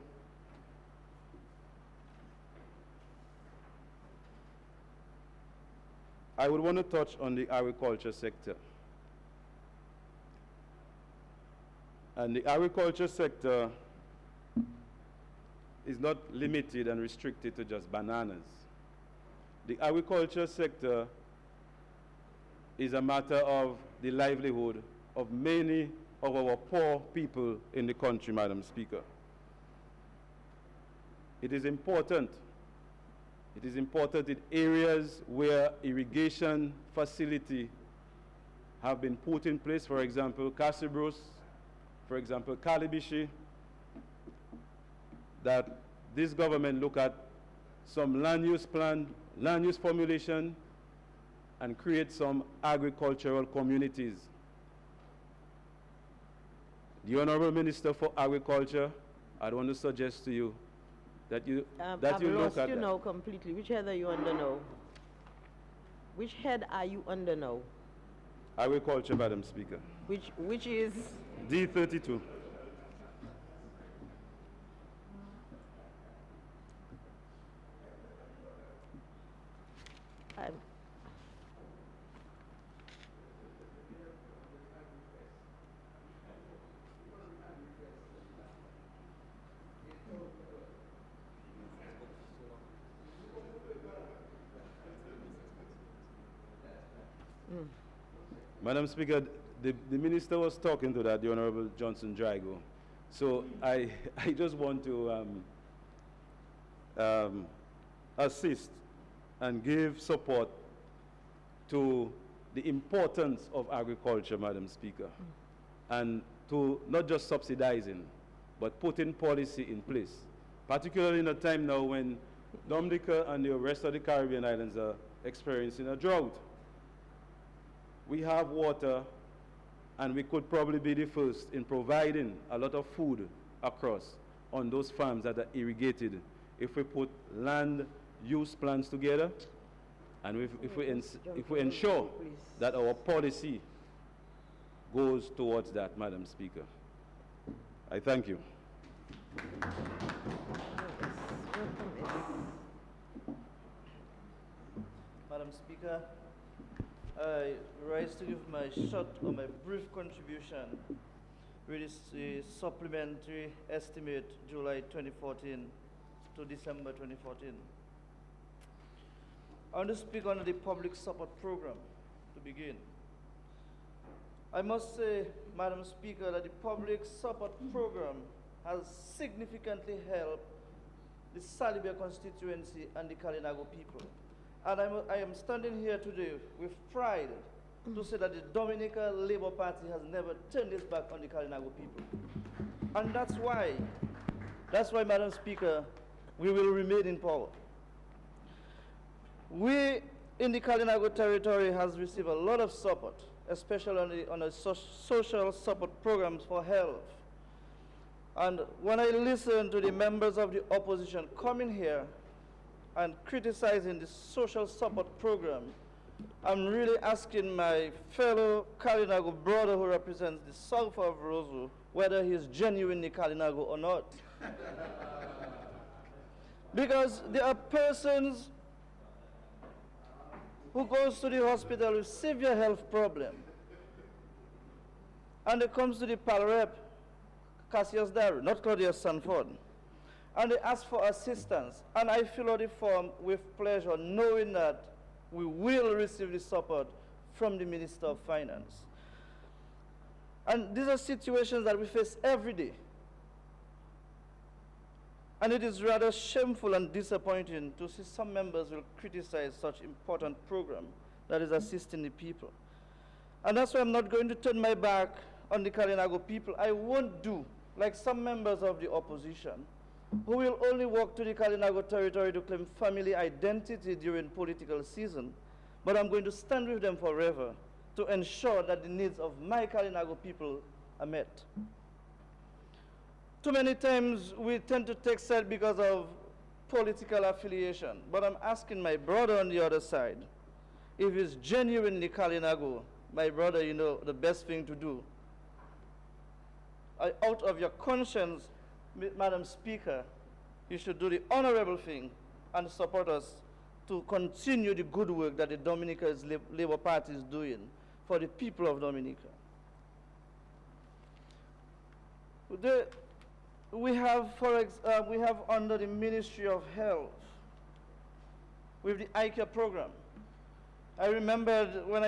I would want to touch on the agriculture sector. And the agriculture sector is not limited and restricted to just bananas. The agriculture sector is a matter of the livelihood of many of our poor people in the country, Madam Speaker. It is important. It is important in areas where irrigation facility have been put in place, for example, Cassibros, for example, Calibishi, that this government look at some land use plan, land use formulation, and create some agricultural communities. The Honorable Minister for Agriculture, I want to suggest to you that you look at that. I've lost you now completely. Which head are you under now? Which head are you under now? Agriculture, Madam Speaker. Which is? D32. Madam Speaker, the Minister was talking to that, the Honorable Johnson Drago. So I just want to assist and give support to the importance of agriculture, Madam Speaker, and to not just subsidizing, but putting policy in place, particularly in a time now when Dominica and the rest of the Caribbean islands are experiencing a drought. We have water, and we could probably be the first in providing a lot of food across on those farms that are irrigated if we put land use plans together, and if we ensure that our policy goes towards that, Madam Speaker. I thank you. Madam Speaker, I rise to give my short or my brief contribution with this supplementary estimate July 2014 to December 2014. I want to speak on the public support program to begin. I must say, Madam Speaker, that the public support program has significantly helped the Salibia constituency and the Kalinago people. And I am standing here today with pride to say that the Dominica Labour Party has never turned its back on the Kalinago people. And that's why, Madam Speaker, we will remain in power. We in the Kalinago territory has received a lot of support, especially on the social support programs for health. And when I listen to the members of the opposition coming here and criticizing the social support program, I'm really asking my fellow Kalinago brother who represents the south of Roseau whether he is genuinely Kalinago or not. Because there are persons who goes to the hospital with severe health problem, and they comes to the PAL rep, Cassius Darrow, not Claudius Sanford, and they ask for assistance, and I fill out the form with pleasure, knowing that we will receive the support from the Minister of Finance. And these are situations that we face every day. And it is rather shameful and disappointing to see some members will criticize such important program that is assisting the people. And that's why I'm not going to turn my back on the Kalinago people. I won't do like some members of the opposition who will only walk to the Kalinago territory to claim family identity during political season, but I'm going to stand with them forever to ensure that the needs of my Kalinago people are met. Too many times we tend to take side because of political affiliation, but I'm asking my brother on the other side, if he's genuinely Kalinago, my brother, you know, the best thing to do, out of your conscience, Madam Speaker, you should do the honorable thing and support us to continue the good work that the Dominica's Labour Party is doing for the people of Dominica. We have under the Ministry of Health, with the ICARE program. I remembered when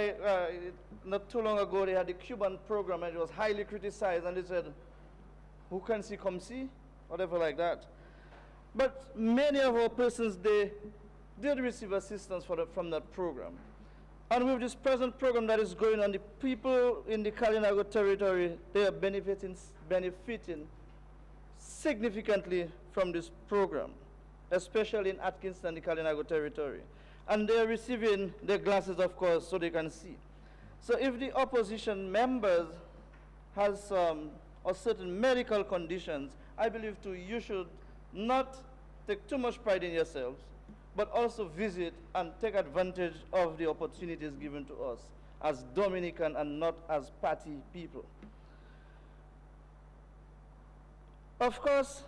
not too long ago, they had the Cuban program and it was highly criticized, and they said, who can see, come see, whatever like that. But many of our persons, they did receive assistance from that program. And with this present program that is going on, the people in the Kalinago territory, they are benefiting significantly from this program, especially in Atkinson, the Kalinago territory. And they are receiving their glasses, of course, so they can see. So if the opposition members has or certain medical conditions, I believe too, you should not take too much pride in yourselves, but also visit and take advantage of the opportunities given to us as Dominican and not as party people. Of course,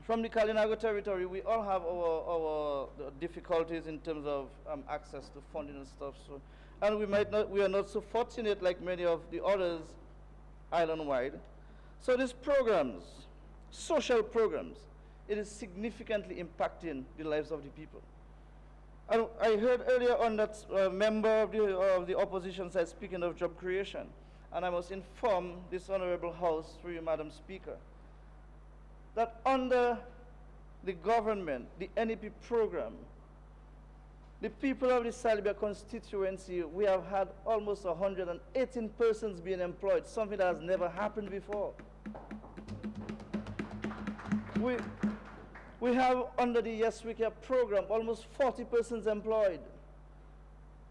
from the Kalinago territory, we all have our difficulties in terms of access to funding and stuff. So, and we are not so fortunate like many of the others island-wide. So these programs, social programs, it is significantly impacting the lives of the people. And I heard earlier on that a member of the opposition side speaking of job creation, and I must inform this honorable House through you, Madam Speaker, that under the government, the NEP program, the people of the Salibia constituency, we have had almost 118 persons being employed, something that has never happened before. We have under the Yes We Care program almost 40 persons employed.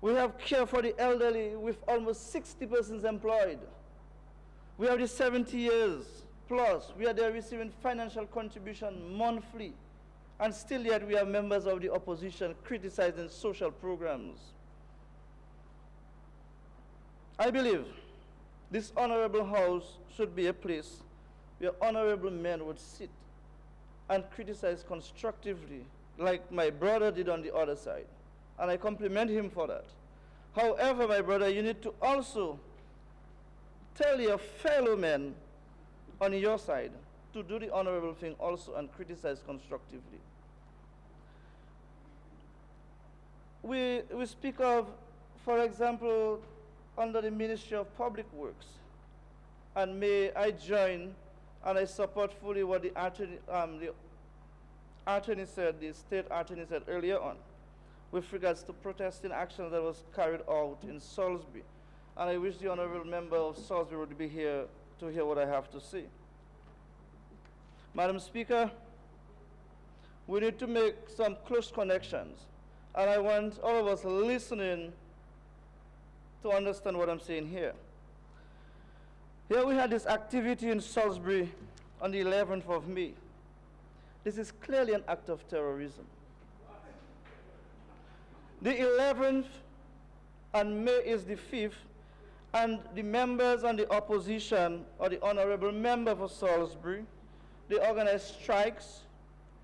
We have care for the elderly with almost 60 persons employed. We have the 70 years plus we are there receiving financial contribution monthly, and still yet we are members of the opposition criticizing social programs. I believe this honorable house should be a place where honorable men would sit and criticize constructively, like my brother did on the other side. And I compliment him for that. However, my brother, you need to also tell your fellow men on your side to do the honorable thing also and criticize constructively. We speak of, for example, under the Ministry of Public Works, and may I join and I support fully what the attorney said, the state attorney said earlier on, with regards to protesting action that was carried out in Salisbury. And I wish the honorable member of Salisbury would be here to hear what I have to say. Madam Speaker, we need to make some close connections, and I want all of us listening to understand what I'm saying here. Here we had this activity in Salisbury on the 11th of May. This is clearly an act of terrorism. The 11th and May is the 5th, and the members and the opposition, or the honorable member for Salisbury, they organized strikes,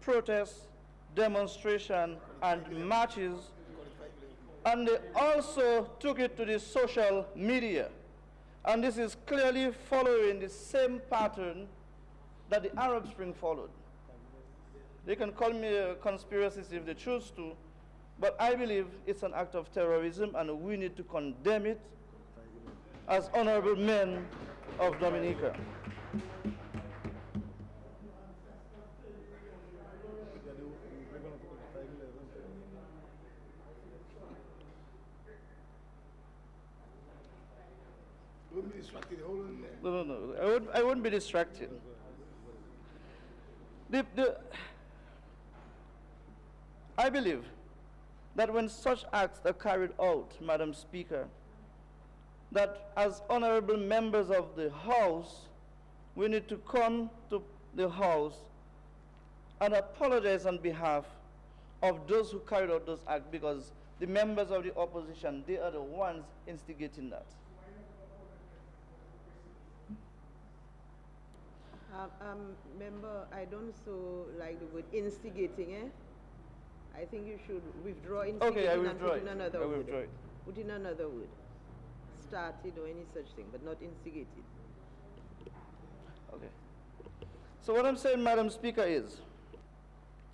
protests, demonstration, and marches, and they also took it to the social media. And this is clearly following the same pattern that the Arab Spring followed. They can call me a conspiracist if they choose to, but I believe it's an act of terrorism, and we need to condemn it as honorable men of Dominica. No. I wouldn't be distracted. I believe that when such acts are carried out, Madam Speaker, that as honorable members of the House, we need to come to the House and apologize on behalf of those who carried out those acts, because the members of the opposition, they are the ones instigating that. Member, I don't so like the word instigating, eh? I think you should withdraw instigating. Okay, I withdraw and put in another I word. withdraw it. Put in another word. Started or any such thing, but not instigated. Okay. So what I'm saying, Madam Speaker, is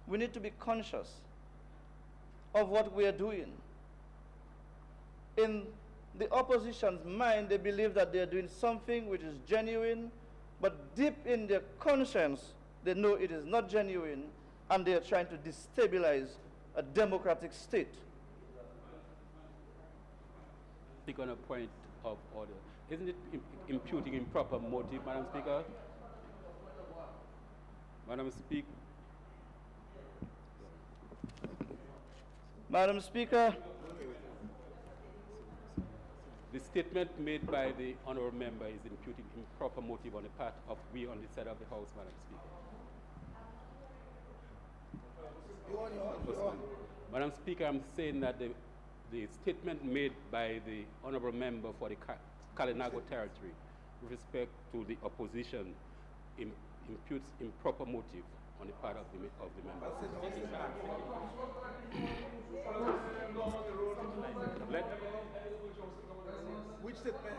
we need to be conscious of what we are doing. In the opposition's mind, they believe that they are doing something which is genuine, but deep in their conscience, they know it is not genuine, and they are trying to destabilize a democratic state. Speak on a point of order. Isn't it imputing improper motive, Madam Speaker? Madam Speaker. Madam Speaker. The statement made by the honourable member is imputing improper motive on the part of we on the side of the House, Madam Speaker. Madam Speaker, I'm saying that the statement made by the honourable member for the Kalinago territory with respect to the opposition imputes improper motive on the part of the members. Which statement?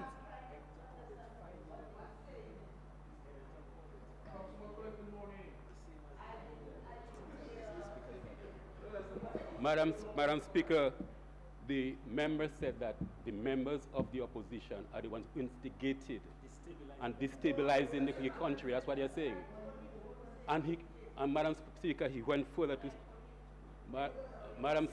Madam Speaker, the member said that the members of the opposition are the ones who instigated and destabilizing the country. That's what they're saying. And Madam Speaker, he went further to Madam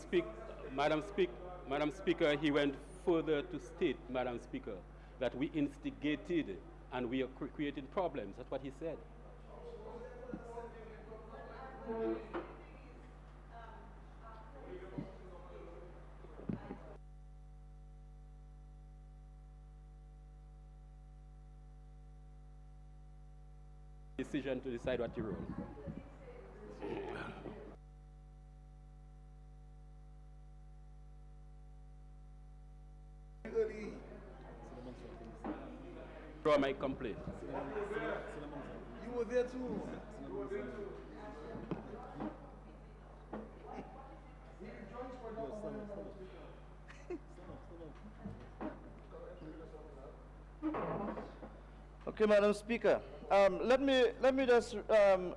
Speaker, he went further to state, Madam Speaker, that we instigated and we are creating problems. That's what he said. decision to decide what you roll. Draw my complaint. You were there too. Okay, Madam Speaker. Let me just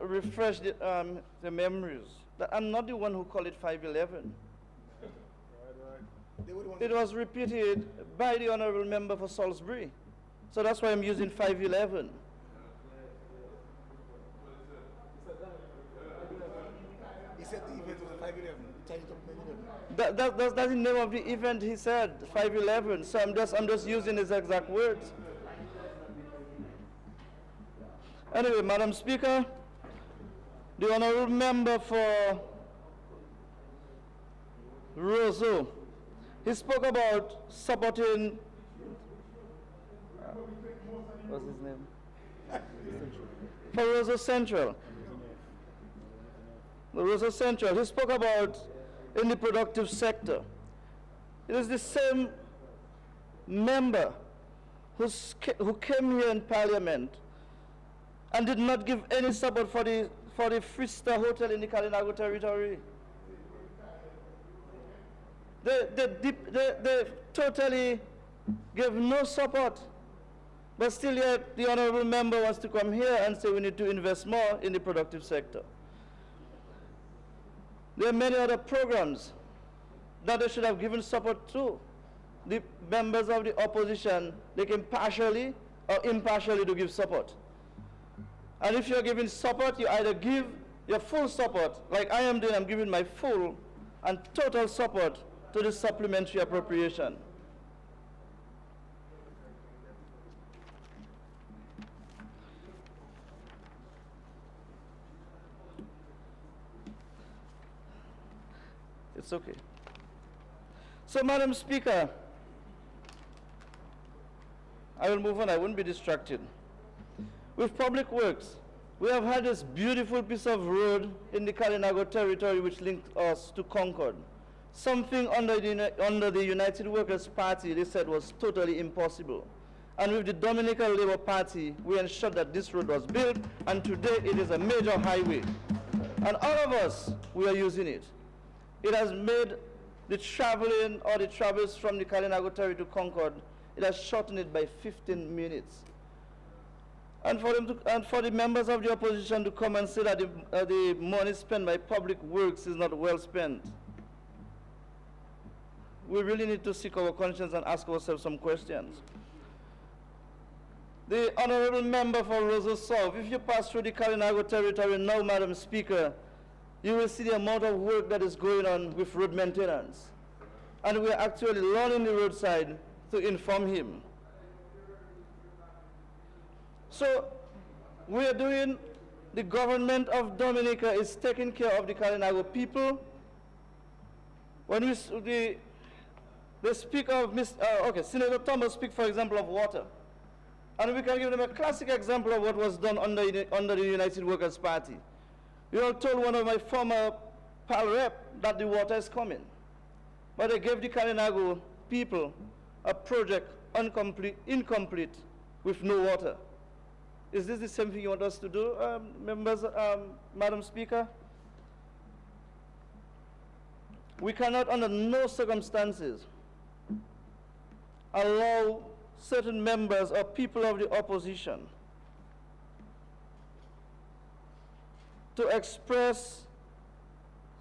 refresh the memories. That I'm not the one who called it 511. It was repeated by the honourable member for Salisbury. So that's why I'm using 511. He said the event was a 511. Change it to 511. That's the name of the event, he said, 511. So I'm just using his exact words. Anyway, Madam Speaker, the honourable member for Roseau, he spoke about supporting, what's his name? For Roseau Central. The Roseau Central, he spoke about in the productive sector. It is the same member who came here in Parliament and did not give any support for the Freestar Hotel in the Kalinago territory. They totally gave no support. But still yet, the honourable member wants to come here and say we need to invest more in the productive sector. There are many other programs that they should have given support to. The members of the opposition, they can partially or impartially to give support. And if you're giving support, you either give your full support, like I am doing, I'm giving my full and total support to the supplementary appropriation. It's okay. So, Madam Speaker, I will move on, I won't be distracted. With public works, we have had this beautiful piece of road in the Kalinago territory which linked us to Concord. Something under the United Workers' Party, they said was totally impossible. And with the Dominica Labour Party, we ensured that this road was built, and today it is a major highway. And all of us, we are using it. It has made the traveling or the travels from the Kalinago territory to Concord, it has shortened it by 15 minutes. And for the members of the opposition to come and say that the money spent by public works is not well spent, we really need to seek our conscience and ask ourselves some questions. The honourable member for Roseau South, if you pass through the Kalinago territory now, Madam Speaker, you will see the amount of work that is going on with road maintenance. And we are actually lining the roadside to inform him. So we are doing, the government of Dominica is taking care of the Kalinago people. When they speak of, Senator Thomas speak, for example, of water. And we can give them a classic example of what was done under the United Workers' Party. You all told one of my former PAL rep that the water is coming. But they gave the Kalinago people a project incomplete with no water. Is this the same thing you want us to do, members, Madam Speaker? We cannot, under no circumstances, allow certain members or people of the opposition to express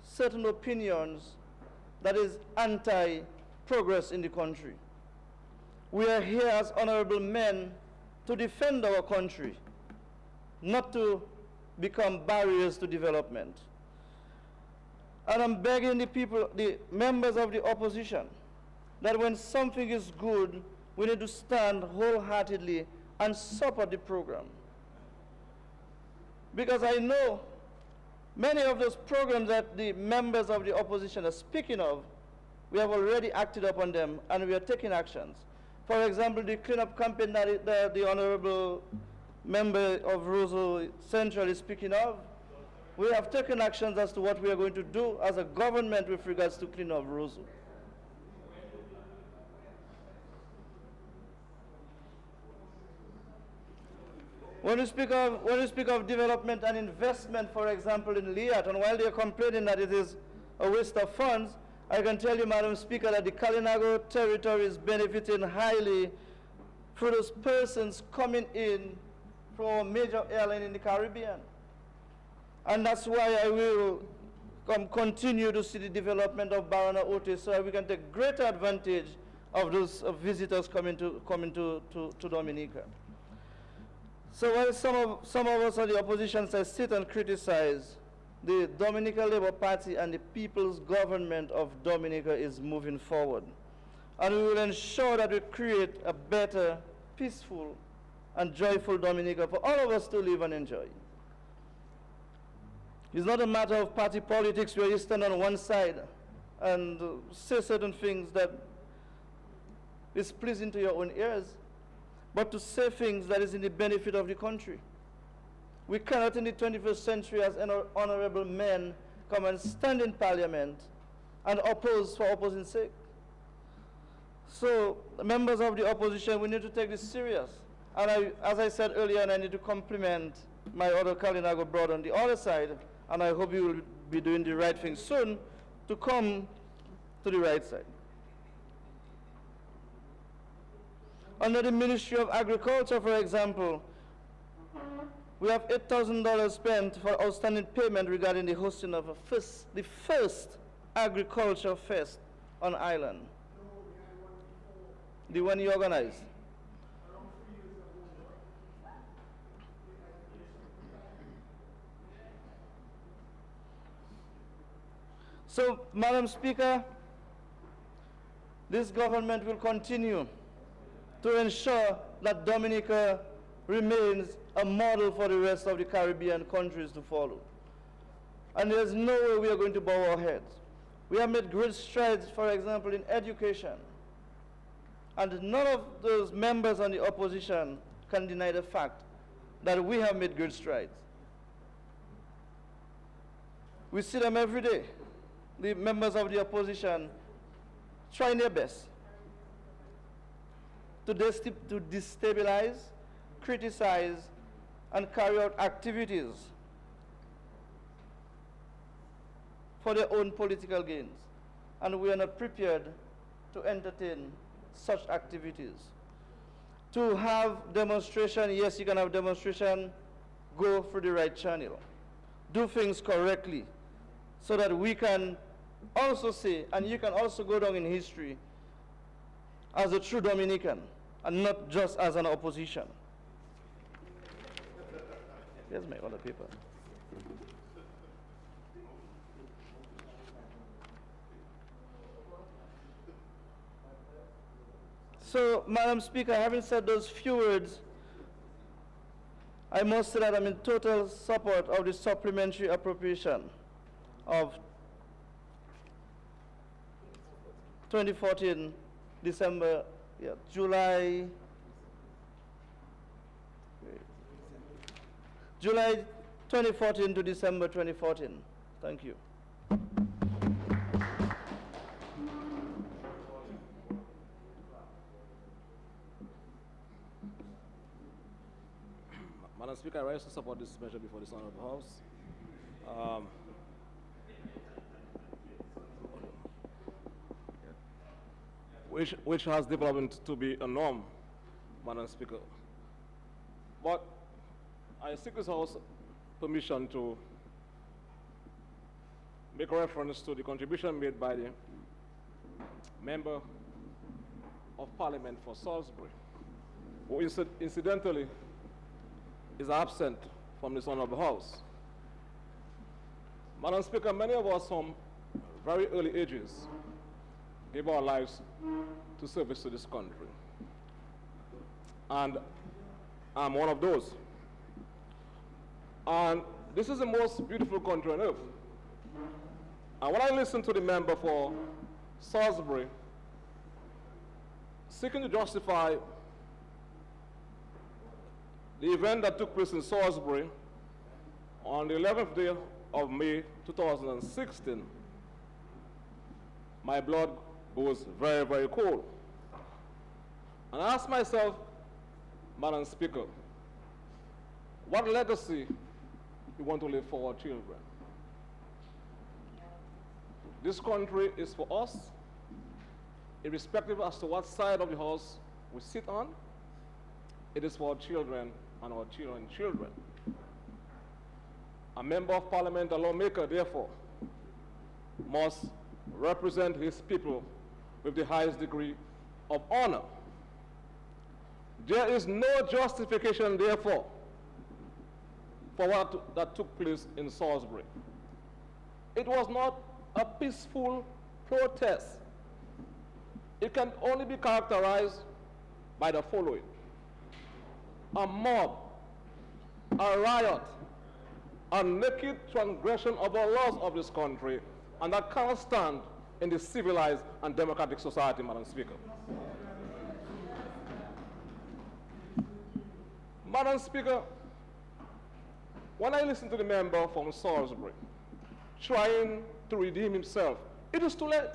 certain opinions that is anti-progress in the country. We are here as honorable men to defend our country, not to become barriers to development. And I'm begging the people, the members of the opposition, that when something is good, we need to stand wholeheartedly and support the program. Because I know many of those programs that the members of the opposition are speaking of, we have already acted upon them and we are taking actions. For example, the cleanup campaign that the honorable member of Roseau Central is speaking of. We have taken actions as to what we are going to do as a government with regards to clean up Roseau. When you speak of development and investment, for example, in Liat, and while they are complaining that it is a waste of funds, I can tell you, Madam Speaker, that the Kalinago territory is benefiting highly through those persons coming in from a major airline in the Caribbean. And that's why I will continue to see the development of Barana Ote so that we can take greater advantage of those visitors coming to Dominica. So while some of us on the opposition say sit and criticize, the Dominica Labour Party and the People's Government of Dominica is moving forward. And we will ensure that we create a better, peaceful, and joyful Dominica for all of us to live and enjoy. It's not a matter of party politics where you stand on one side and say certain things that is pleasing to your own ears, but to say things that is in the benefit of the country. We cannot in the 21st century as honorable men come and stand in parliament and oppose for opposing sake. So members of the opposition, we need to take this serious. And as I said earlier, and I need to compliment my other Kalinago brother on the other side, and I hope you will be doing the right thing soon to come to the right side. Under the Ministry of Agriculture, for example, we have $8,000 spent for outstanding payment regarding the hosting of the first agriculture fest on island. The one you organized. So, Madam Speaker, this government will continue to ensure that Dominica remains a model for the rest of the Caribbean countries to follow. And there's no way we are going to bow our heads. We have made great strides, for example, in education. And none of those members on the opposition can deny the fact that we have made great strides. We see them every day, the members of the opposition trying their best to destabilize, criticize, and carry out activities for their own political gains. And we are not prepared to entertain such activities. To have demonstration, yes, you can have demonstration, go through the right channel. Do things correctly so that we can also say, and you can also go down in history as a true Dominican and not just as an opposition. Here's my other paper. So, Madam Speaker, having said those few words, I must say that I'm in total support of the supplementary appropriation of 2014, December, July 2014 to December 2014. Thank you. Madam Speaker, I rise to support this measure before this Honorable House. Which has developed to be a norm, Madam Speaker. But I seek this House permission to make a reference to the contribution made by the Member of Parliament for Salisbury, who incidentally is absent from this Honorable House. Madam Speaker, many of us from very early ages gave our lives to service to this country. And I'm one of those. And this is the most beautiful country on earth. And when I listen to the member for Salisbury seeking to justify the event that took place in Salisbury on the 11th day of May 2016, my blood goes very, very cold. And I ask myself, Madam Speaker, what legacy we want to leave for our children? This country is for us, irrespective as to what side of the house we sit on. It is for our children and our children's children. A member of parliament, a lawmaker, therefore, must represent his people with the highest degree of honor. There is no justification, therefore, for what that took place in Salisbury. It was not a peaceful protest. It can only be characterized by the following: a mob, a riot, a naked transgression of the laws of this country, and that cannot stand in the civilized and democratic society, Madam Speaker. Madam Speaker, when I listen to the member from Salisbury trying to redeem himself, it is too late.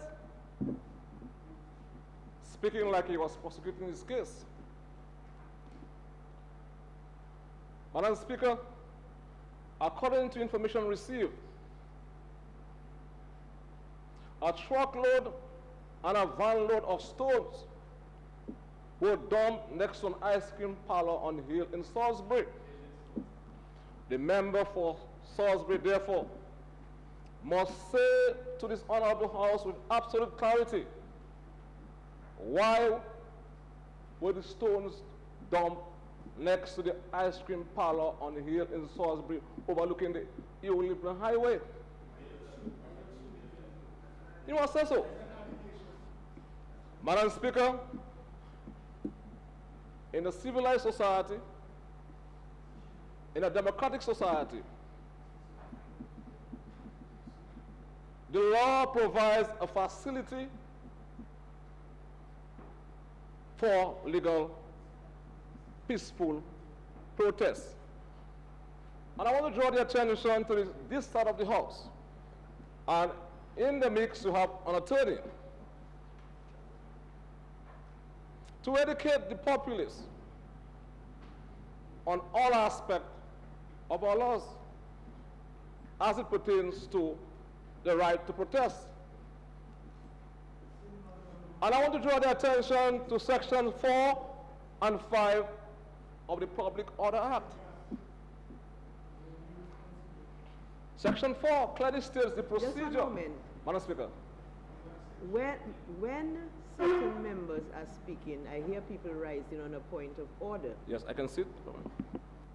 Speaking like he was prosecuting his case. Madam Speaker, according to information received, a truckload and a van load of stones were dumped next to an ice cream parlor on the hill in Salisbury. The member for Salisbury, therefore, must say to this honorable house with absolute clarity, why were the stones dumped next to the ice cream parlor on the hill in Salisbury overlooking the Eulipton Highway? You must say so. Madam Speaker, in a civilized society, in a democratic society, the law provides a facility for legal, peaceful protest. And I want to draw the attention to this side of the house. And in the mix, you have an attorney to educate the populace on all aspects of our laws as it pertains to the right to protest. And I want to draw the attention to Section 4 and 5 of the Public Order Act. Section 4 clearly states the procedure. Just a moment. Madam Speaker. When certain members are speaking, I hear people rising on a point of order. Yes, I can sit.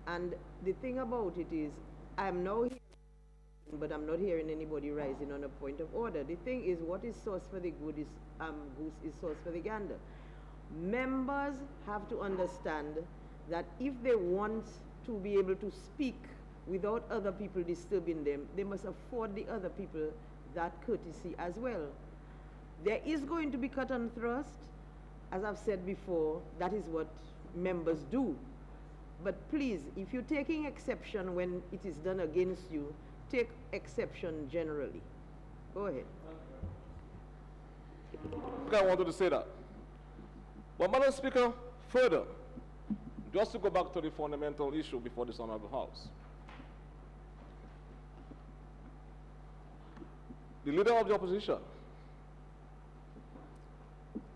And the thing about it is, I'm now hearing, but I'm not hearing anybody rising on a point of order. The thing is, what is source for the good is goose is source for the gander. Members have to understand that if they want to be able to speak without other people disturbing them, they must afford the other people that courtesy as well. There is going to be cut and thrust. As I've said before, that is what members do. But please, if you're taking exception when it is done against you, take exception generally. Go ahead. I wanted to say that. But Madam Speaker, further, just to go back to the fundamental issue before this honorable house. The leader of the opposition,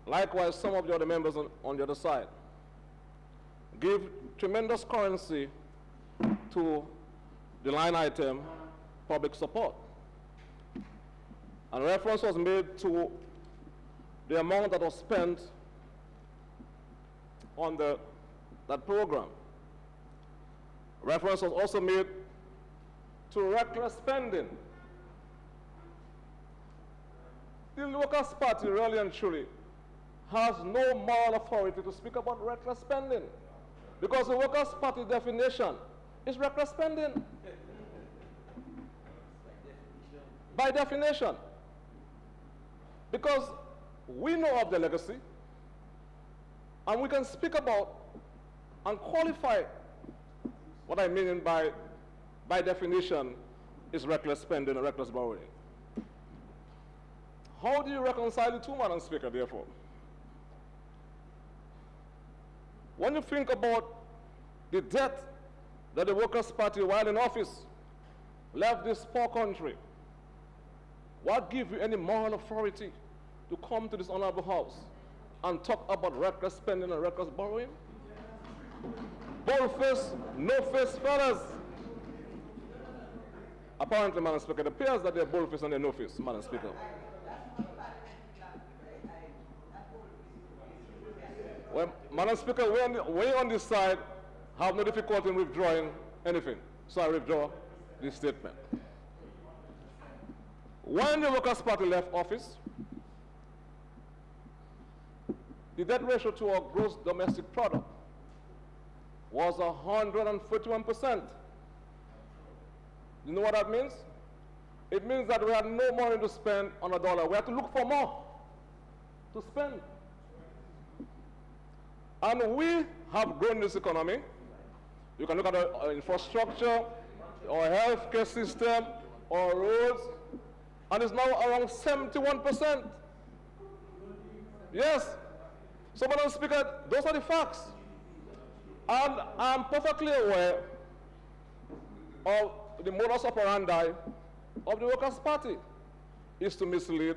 likewise some of the other members on the other side, give tremendous currency to the line item public support. And reference was made to the amount that was spent on that program. Reference was also made to reckless spending. The Workers' Party, really and truly, has no moral authority to speak about reckless spending, because the Workers' Party definition is reckless spending. By definition. Because we know of the legacy, and we can speak about and qualify what I mean by definition, is reckless spending and reckless borrowing. How do you reconcile the two, Madam Speaker, therefore? When you think about the debt that the Workers' Party, while in office, left this poor country, what gives you any moral authority to come to this honorable house and talk about reckless spending and reckless borrowing? Bold-faced, no-faced fellas. Apparently, Madam Speaker, it appears that they're bold-faced and they're no-faced, Madam Speaker. Well, Madam Speaker, we on this side have no difficulty in withdrawing anything. So I withdraw this statement. When the Workers' Party left office, the debt ratio to our gross domestic product was 141%. You know what that means? It means that we had no money to spend on a dollar. We had to look for more to spend. And we have grown this economy. You can look at our infrastructure, our healthcare system, our roads, and it's now around 71%. Yes. So, Madam Speaker, those are the facts. And I'm perfectly aware of the modus operandi of the Workers' Party is to mislead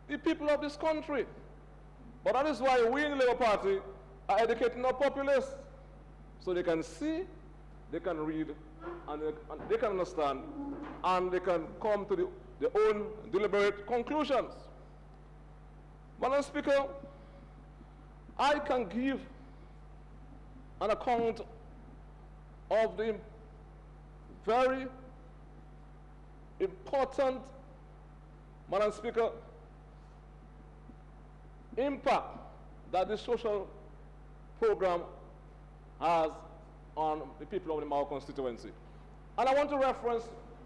the people of this country. But that is why we in the Labour Party are educating our populace so they can see, they can read, and they can understand, and they can come to their own deliberate conclusions. Madam Speaker, I can give an account of the very important, Madam Speaker, impact that this social program has on the people of the Mao constituency. And I want to reference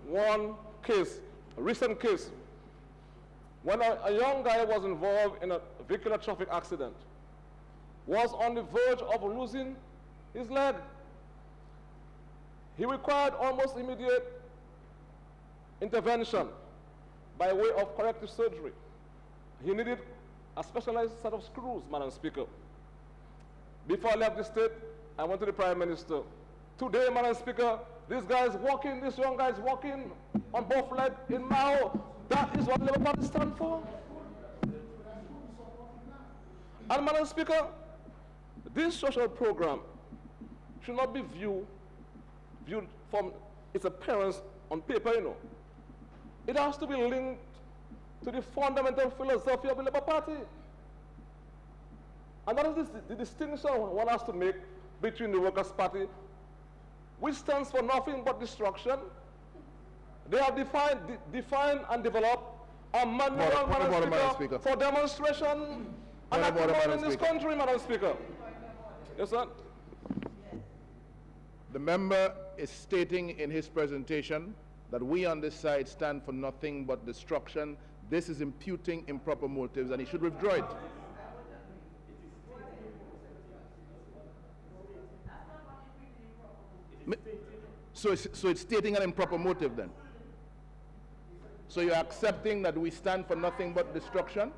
one case, a recent case, when a young guy was involved in a vehicular traffic accident, was on the verge of losing his leg. He required almost immediate intervention by way of corrective surgery. He needed a specialized set of screws, Madam Speaker. Before I left the state, I went to the Prime Minister. Today, Madam Speaker, this young guy is walking on both legs in Mao. That is what the Labour Party stands for. And Madam Speaker, this social program should not be viewed from its appearance on paper, you know. It has to be linked to the fundamental philosophy of the Labour Party. And that is the distinction one has to make between the Workers' Party, which stands for nothing but destruction. They have defined and developed a manual, Madam Speaker, for demonstration and activity in this country, Madam Speaker. Yes, sir? The member is stating in his presentation that we on this side stand for nothing but destruction. This is imputing improper motives, and he should withdraw it. So it's stating an improper motive then? So you're accepting that we stand for nothing but destruction?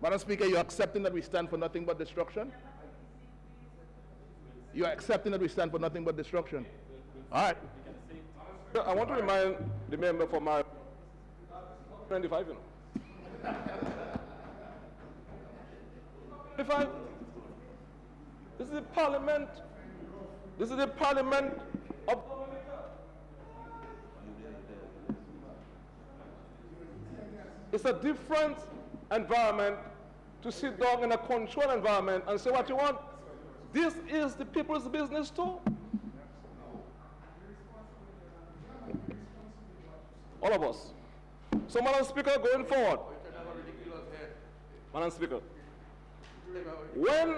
Madam Speaker, you're accepting that we stand for nothing but destruction? You're accepting that we stand for nothing but destruction? All right. I want to remind the member for my 25, you know. 25. This is the parliament. This is the parliament of Dominica. It's a different environment to sit down in a controlled environment and say what you want. This is the people's business too. All of us. So, Madam Speaker, going forward, Madam Speaker, when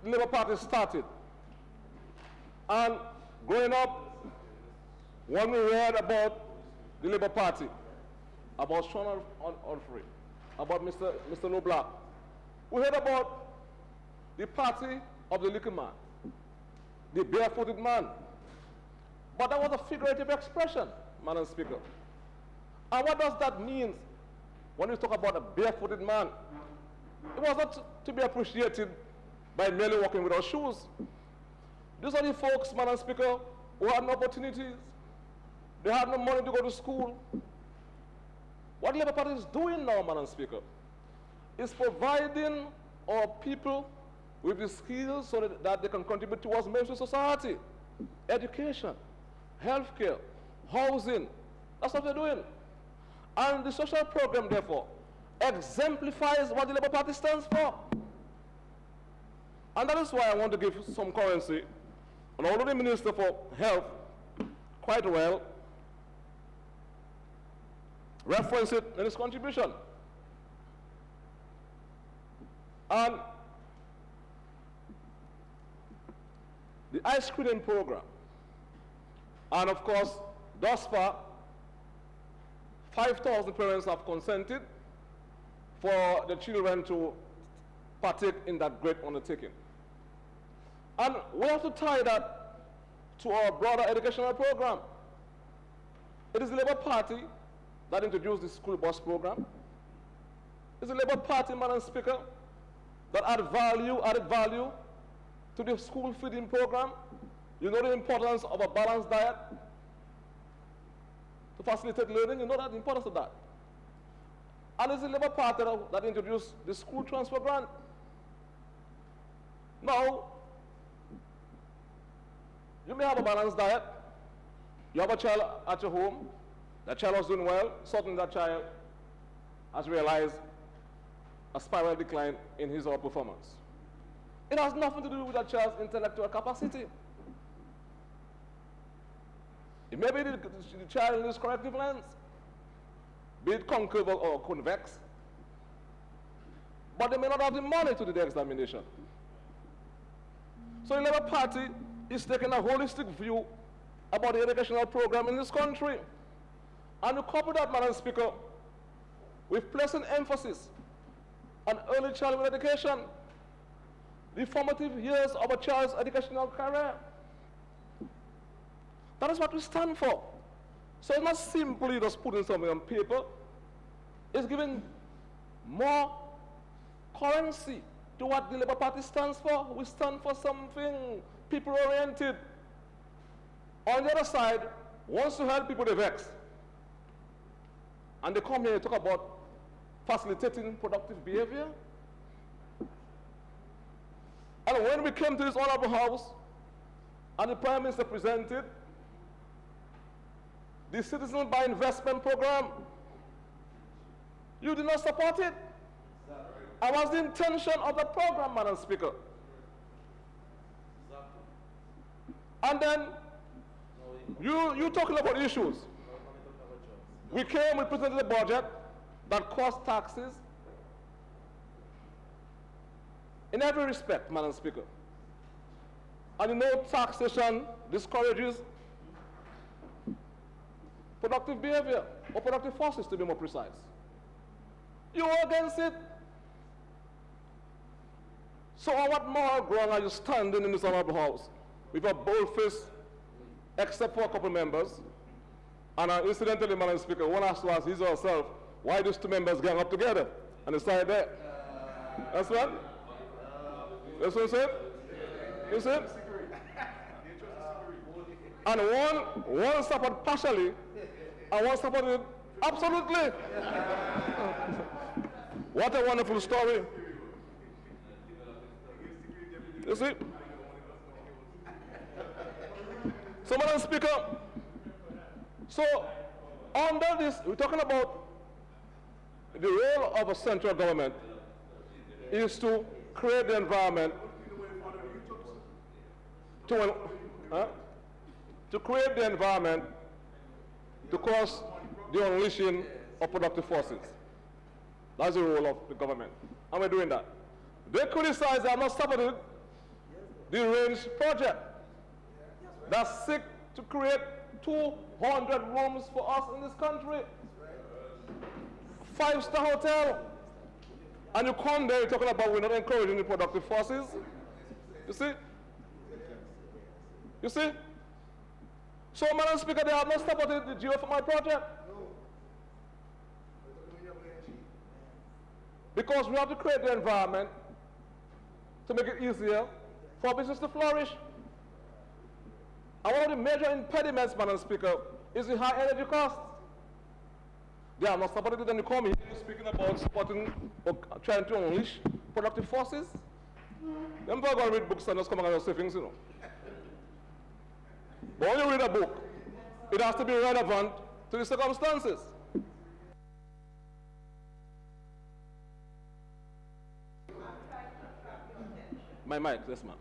the Labour Party started, and growing up, when we read about the Labour Party, about Sean Onfrey, about Mr. Noblat, we heard about the party of the little man. the barefooted man. But that was a figurative expression, Madam Speaker. And what does that mean when we talk about a barefooted man? It was not to be appreciated by merely walking without shoes. These are the folks, Madam Speaker, who had no opportunities. They had no money to go to school. What the Labour Party is doing now, Madam Speaker, is providing our people with the skills so that they can contribute towards mainstream society, education, healthcare, housing. That's what they're doing. And the social program, therefore, exemplifies what the Labour Party stands for. And that is why I want to give some currency. And although the Minister for Health quite well referenced it in his contribution. And the eye screening program, and of course, thus far, 5,000 parents have consented for the children to partake in that great undertaking. And we have to tie that to our broader educational program. It is the Labour Party that introduced the school bus program. It's the Labour Party, Madam Speaker, that added value to the school feeding program. You know the importance of a balanced diet to facilitate learning. You know that the importance of that. And it's the Labour Party that introduced the school transfer grant. Now, you may have a balanced diet. You have a child at your home. That child was doing well. Suddenly that child has realized a spiral decline in his or her performance. It has nothing to do with that child's intellectual capacity. It may be the child in his corrective lens, be it concave or convex, but they may not have the money to do the examination. So the Labour Party is taking a holistic view about the educational program in this country. And to couple that, Madam Speaker, with placing emphasis on early childhood education, the formative years of a child's educational career. That is what we stand for. So it's not simply just putting something on paper. It's giving more currency to what the Labour Party stands for. We stand for something people-oriented. On the other side, wants to help people, they vex. And they come here and talk about facilitating productive behavior. And when we came to this honorable house, and the Prime Minister presented the Citizen by Investment program, you did not support it. And what's the intention of the program, Madam Speaker? And then you talking about issues. We came, we presented a budget that cost taxes in every respect, Madam Speaker. And you know taxation discourages productive behavior, or productive forces to be more precise. You are against it. So on what moral ground are you standing in this honorable house with a bold face, except for a couple members? And incidentally, Madam Speaker, one has to ask his or herself, why these two members gang up together and decide there? That's what? That's what you said? You said? And one supported partially, and one supported absolutely. What a wonderful story. You see? So, Madam Speaker, so under this, we're talking about the role of a central government is to create the environment to create the environment to cause the unleashing of productive forces. That's the role of the government, and we're doing that. They criticize that I'm not supporting the range project that seek to create 200 rooms for us in this country. 5-star hotel. And you come there, you're talking about we're not encouraging the productive forces. You see? You see? So, Madam Speaker, they have not supported the GO for my project. Because we have to create the environment to make it easier for business to flourish. And one of the major impediments, Madam Speaker, is the high energy cost. They are not supported it, and you come here speaking about supporting or trying to unleash productive forces. Them people are going to read books and just come and say things, you know. But when you read a book, it has to be relevant to the circumstances. My mic, yes, ma'am.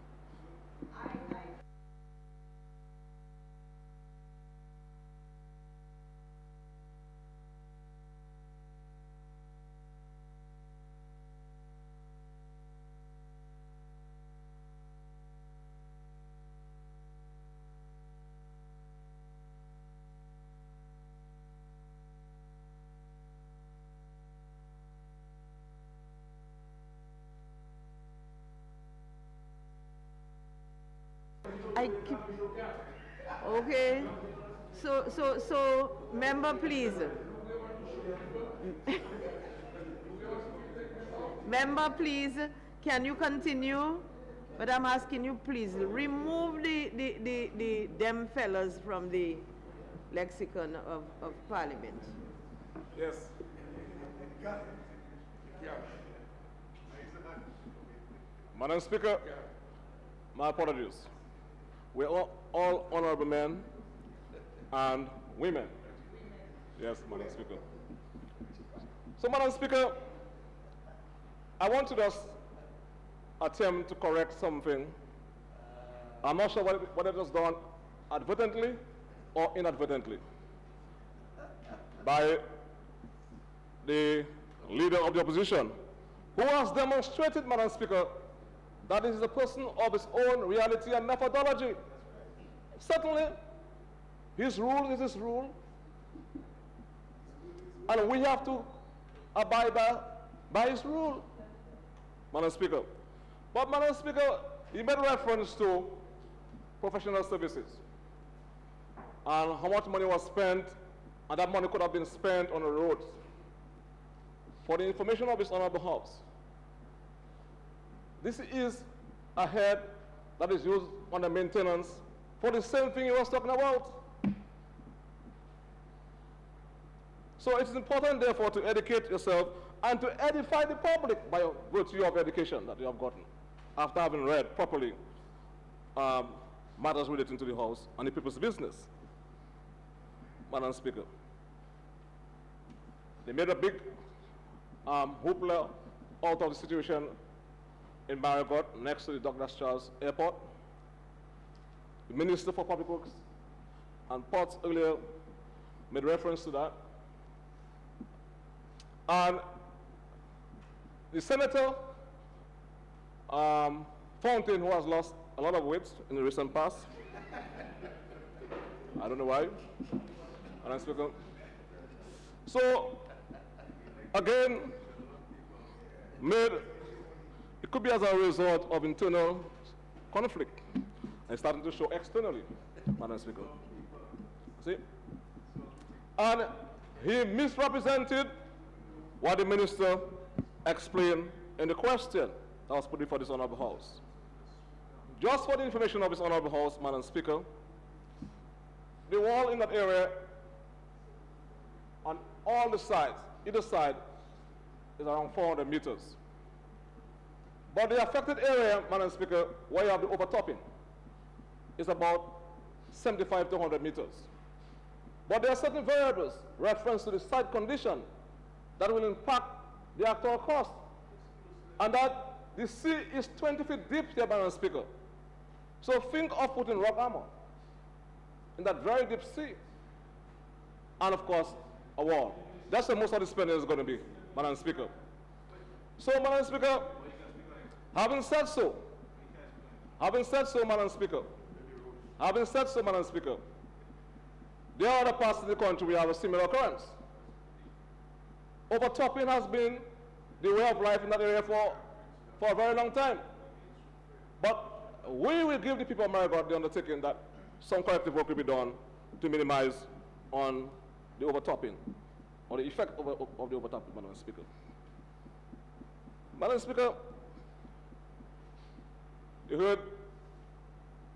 Okay. So, member, please. Member, please, can you continue? But I'm asking you, please, remove the them fellas from the lexicon of Parliament. Yes. Madam Speaker, my apologies. We're all honorable men and women. Yes, Madam Speaker. So, Madam Speaker, I want to just attempt to correct something. I'm not sure whether it was done advertently or inadvertently by the leader of the opposition, who has demonstrated, Madam Speaker, that he is a person of his own reality and methodology. Certainly, his rule is his rule, and we have to abide by his rule, Madam Speaker. But, Madam Speaker, he made reference to professional services and how much money was spent, and that money could have been spent on the roads. For the information of his honorable House, this is a head that is used on the maintenance for the same thing he was talking about. So it is important, therefore, to educate yourself and to edify the public by virtue of education that you have gotten after having read properly matters relating to the House and the people's business. Madam Speaker, they made a big hoopla out of the situation in Marigot, next to the Douglas Charles Airport. The Minister for Public Works and Ports earlier made reference to that. And the Senator Fountain, who has lost a lot of weight in the recent past, I don't know why, Madam Speaker. So, again, it could be as a result of internal conflict and starting to show externally, Madam Speaker. See? And he misrepresented what the minister explained in the question that was put before this honorable House. Just for the information of this honorable House, Madam Speaker, the wall in that area on all the sides, either side, is around 400 meters. But the affected area, Madam Speaker, where you have the overtopping, is about 75 to 100 meters. But there are certain variables, reference to the site condition, that will impact the actual cost. And that the sea is 20 feet deep here, Madam Speaker. So think of putting rock armor in that very deep sea. And of course, a wall. That's where most of the spending is going to be, Madam Speaker. So, Madam Speaker, having said so, Madam Speaker, there are other parts of the country we have a similar occurrence. Overtopping has been the way of life in that area for a very long time. But we will give the people of Marigot the undertaking that some corrective work will be done to minimize on the overtopping or the effect of the overtopping, Madam Speaker. Madam Speaker, you heard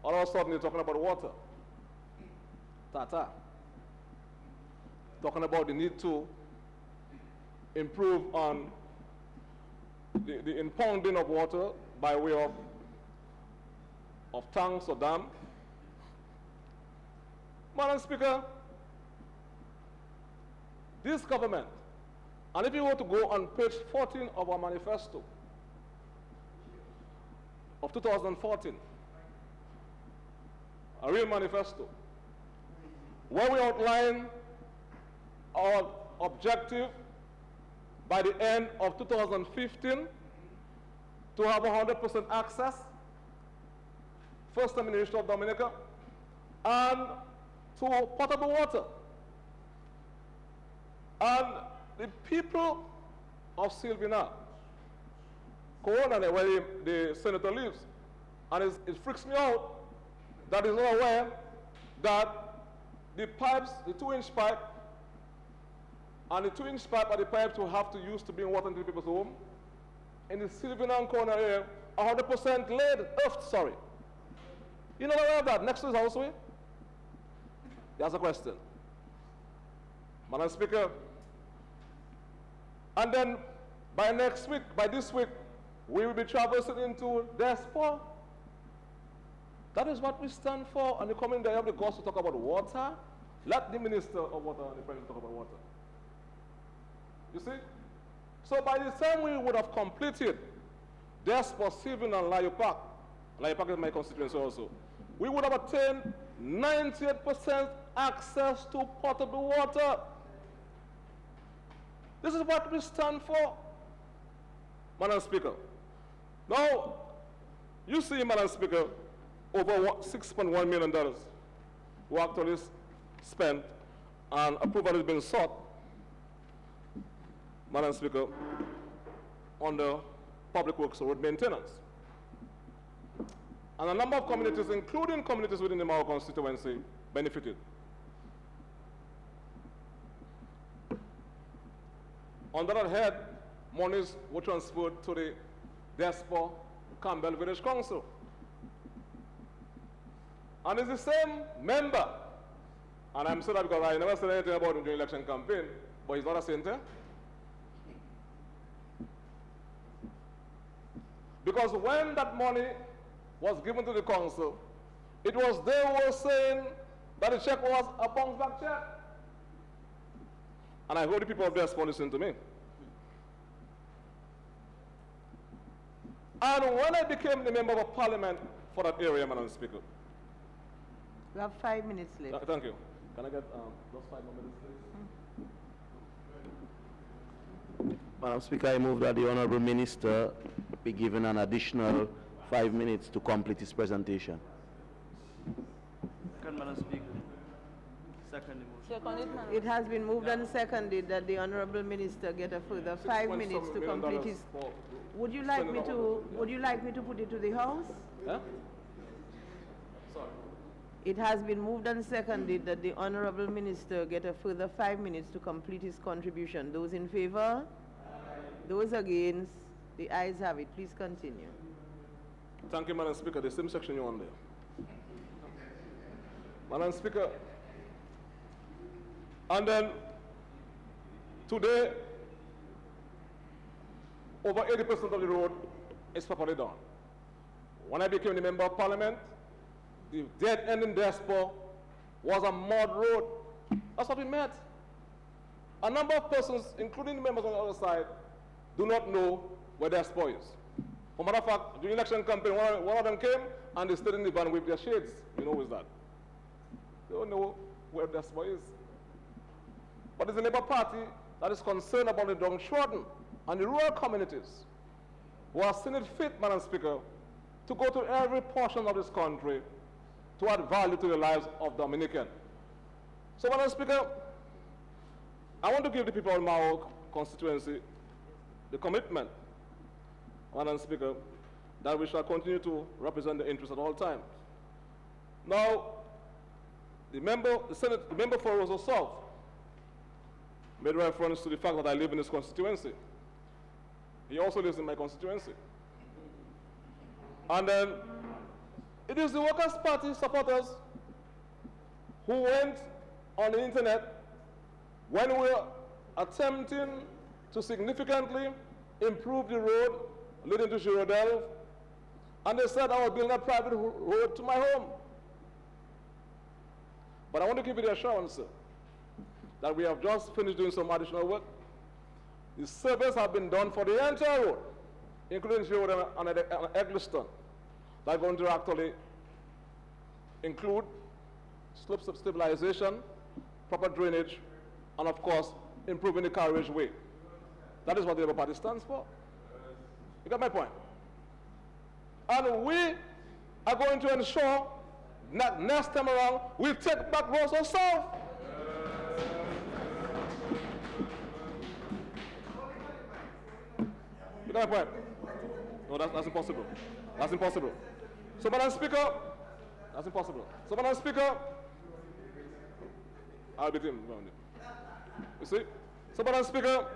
all of a sudden you're talking about water. Talking about the need to improve on the impounding of water by way of tanks or dam. Madam Speaker, this government, and if you were to go on page 14 of our manifesto of 2014, a real manifesto, where we outline our objective by the end of 2015 to have 100% access, first time in the history of Dominica, and to potable water. And the people of Sylvina, Corona, where the senator lives, and it freaks me out that he's not aware that the pipes, the 2-inch pipe, and the 2-inch pipe are the pipes we have to use to bring water into people's home. In the Sylvina and Corner area, 100% lead, earth, sorry. You know aware of that, next to his houseway? That's a question. Madam Speaker, and then by next week, by this week, we will be traversing into Despo. That is what we stand for, and the coming day of the gods to talk about water. Let the Minister of Water and the President talk about water. You see? So by the time we would have completed Despo, Sylvan, and Layo Park is my constituency also, we would have attained 98% access to potable water. This is what we stand for, Madam Speaker. Now, you see, Madam Speaker, over $6.1 million were actually spent, and approval has been sought, Madam Speaker, on the public works road maintenance. And a number of communities, including communities within the Mao constituency, benefited. On the other hand, monies were transferred to the Despo Campbell Village Council. And it's the same member, and I'm saying that because I never said anything about him during election campaign, but he's not a saint. Because when that money was given to the council, it was they who were saying that the check was a bounce back check. And I hope the people of Despo listen to me. And when I became the member of parliament for that area, Madam Speaker. We have 5 minutes left. Thank you. Can I get those 5 more minutes, please? Madam Speaker, I move that the Honourable Minister be given an additional 5 minutes to complete his presentation. Second, Madam Speaker. Second motion. It has been moved and seconded that the Honourable Minister get a further 5 minutes to complete his. Would you like me to put it to the House? Huh? Sorry. It has been moved and seconded that the Honourable Minister get a further 5 minutes to complete his contribution. Those in favour? Those against? The ayes have it. Please continue. Thank you, Madam Speaker. The same section you're on there. Madam Speaker, and then today, over 80% of the road is properly done. When I became the Member of Parliament, the dead end in Despo was a mud road. That's what we met. A number of persons, including the members on the other side, do not know where Despo is. For matter of fact, during the election campaign, one of them came and they stood in the van with their shades. You know who is that? They don't know where Despo is. But there's a Labour Party that is concerned about the downtrodden and the rural communities who are seeing it fit, Madam Speaker, to go to every portion of this country to add value to the lives of Dominicans. So, Madam Speaker, I want to give the people of Mao constituency the commitment, Madam Speaker, that we shall continue to represent the interests at all times. Now, the member for Roseau South made reference to the fact that I live in his constituency. He also lives in my constituency. And then it is the Workers' Party supporters who went on the internet when we were attempting to significantly improve the road leading to Girardel, and they said I was building a private road to my home. But I want to give you the assurance, sir, that we have just finished doing some additional work. The surveys have been done for the entire road, including Girardel and Eggleston, that are going to actually include slope stabilization, proper drainage, and of course, improving the carriageway. That is what the Labour Party stands for. You got my point? And we are going to ensure that next time around, we take back Roseau South. You got my point? No, that's impossible. That's impossible. So, Madam Speaker, that's impossible. So, Madam Speaker, I'll be him. You see? So, Madam Speaker,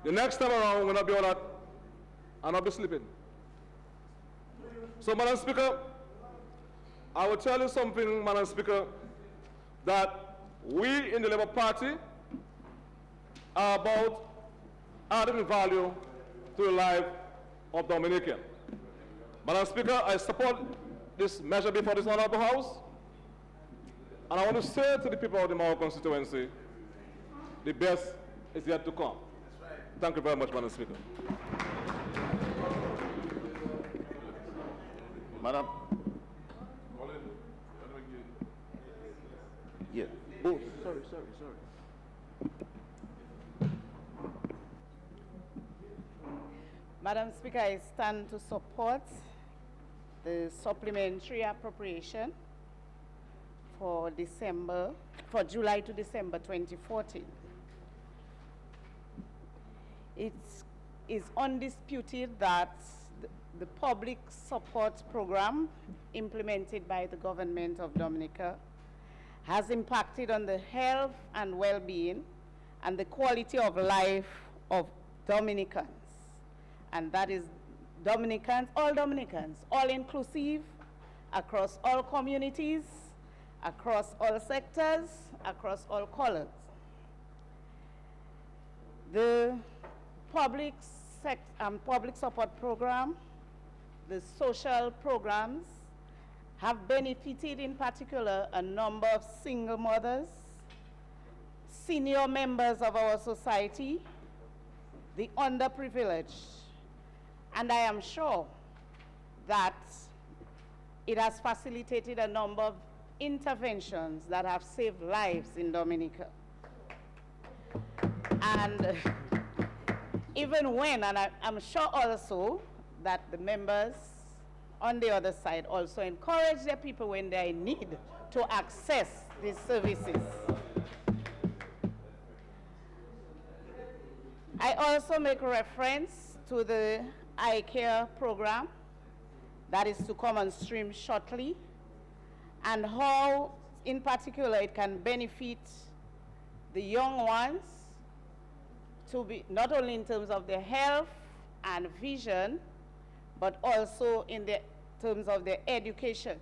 the next time around, we'll not be all that. I'll not be sleeping. So, Madam Speaker, I will tell you something, Madam Speaker, that we in the Labour Party are about adding value to the life of Dominican. Madam Speaker, I support this measure before this honorable House, and I want to say to the people of the Mao constituency, the best is yet to come. Thank you very much, Madam Speaker. Madam. Yeah. Oh, sorry. Madam Speaker, I stand to support the supplementary appropriation for July to December 2014. It is undisputed that the public support program implemented by the government of Dominica has impacted on the health and well-being and the quality of life of Dominicans. And that is Dominicans, all inclusive, across all communities, across all sectors, across all colors. The public support program, the social programs, have benefited in particular a number of single mothers, senior members of our society, the underprivileged, and I am sure that it has facilitated a number of interventions that have saved lives in Dominica. And even when, and I'm sure also that the members on the other side also encourage their people when they're in need to access these services. I also make reference to the eye care program that is to come on stream shortly, and how in particular it can benefit the young ones to be not only in terms of their health and vision, but also in the terms of their education.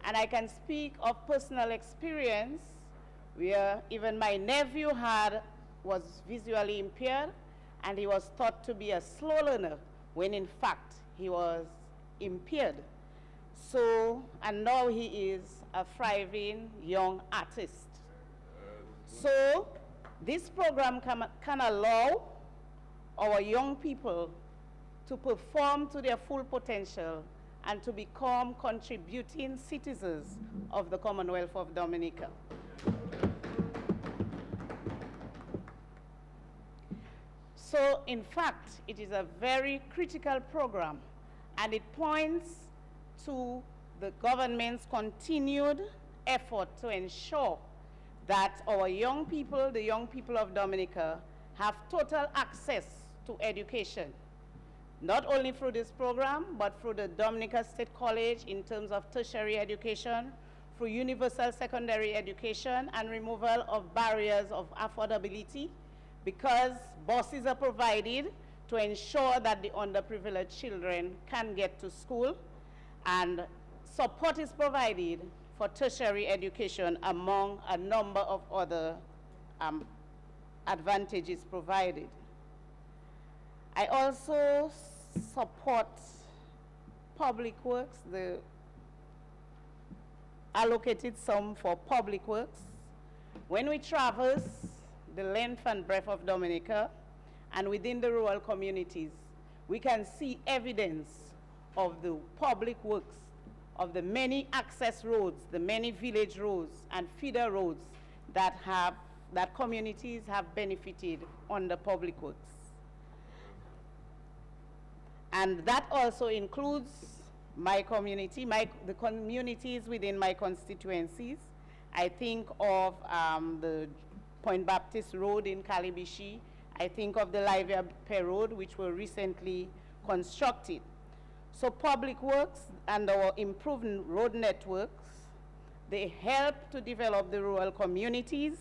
And I can speak of personal experience where even my nephew was visually impaired, and he was thought to be a slow learner when in fact he was impaired. So, and now he is a thriving young artist. So this program can allow our young people to perform to their full potential and to become contributing citizens of the Commonwealth of Dominica. So, in fact, it is a very critical program, and it points to the government's continued effort to ensure that our young people, the young people of Dominica, have total access to education. not only through this program, but through the Dominica State College in terms of tertiary education, through universal secondary education, and removal of barriers of affordability, because buses are provided to ensure that the underprivileged children can get to school, and support is provided for tertiary education among a number of other advantages provided. I also support public works, the allocated sum for public works. When we traverse the length and breadth of Dominica and within the rural communities, we can see evidence of the public works, of the many access roads, the many village roads and feeder roads that communities have benefited under public works. And that also includes my community, the communities within my constituencies. I think of the Point Baptist Road in Kalibishi. I think of the Livia Pe Road, which were recently constructed. So public works and our improved road networks, they help to develop the rural communities.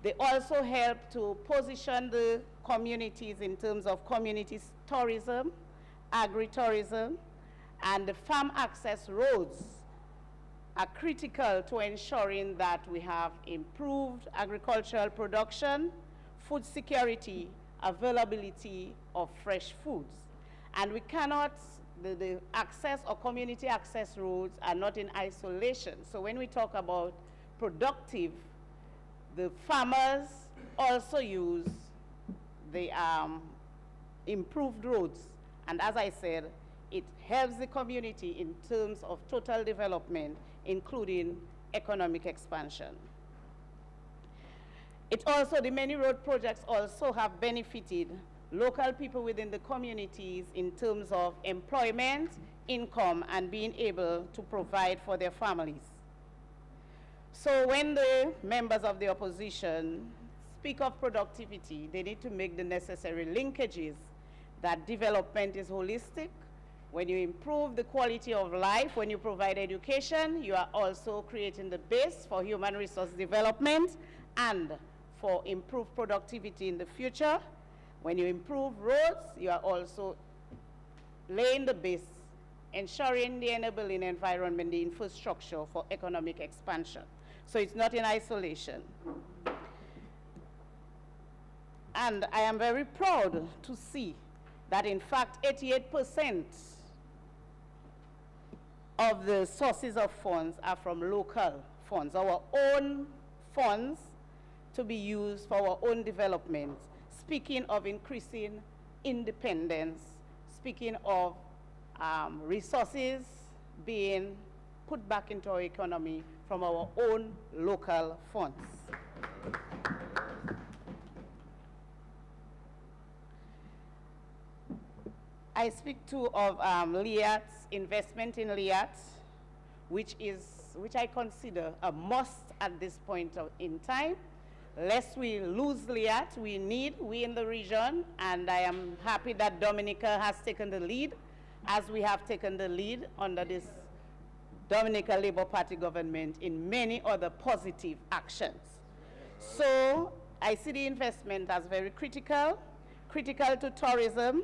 They also help to position the communities in terms of community tourism, agritourism, and the farm access roads are critical to ensuring that we have improved agricultural production, food security, availability of fresh foods. And we cannot, the access or community access roads are not in isolation. So when we talk about productive, the farmers also use the improved roads. And as I said, it helps the community in terms of total development, including economic expansion. It also, the many road projects also have benefited local people within the communities in terms of employment, income, and being able to provide for their families. So when the members of the opposition speak of productivity, they need to make the necessary linkages that development is holistic. When you improve the quality of life, when you provide education, you are also creating the base for human resource development and for improved productivity in the future. When you improve roads, you are also laying the base, ensuring the enabling environment, the infrastructure for economic expansion. So it's not in isolation. And I am very proud to see that in fact 88% of the sources of funds are from local funds, our own funds to be used for our own development. Speaking of increasing independence, speaking of resources being put back into our economy from our own local funds. I speak too of LIAT's investment in LIAT, which I consider a must at this point in time. Lest we lose LIAT, we in the region, and I am happy that Dominica has taken the lead, as we have taken the lead under this Dominica Labour Party government in many other positive actions. So I see the investment as very critical to tourism,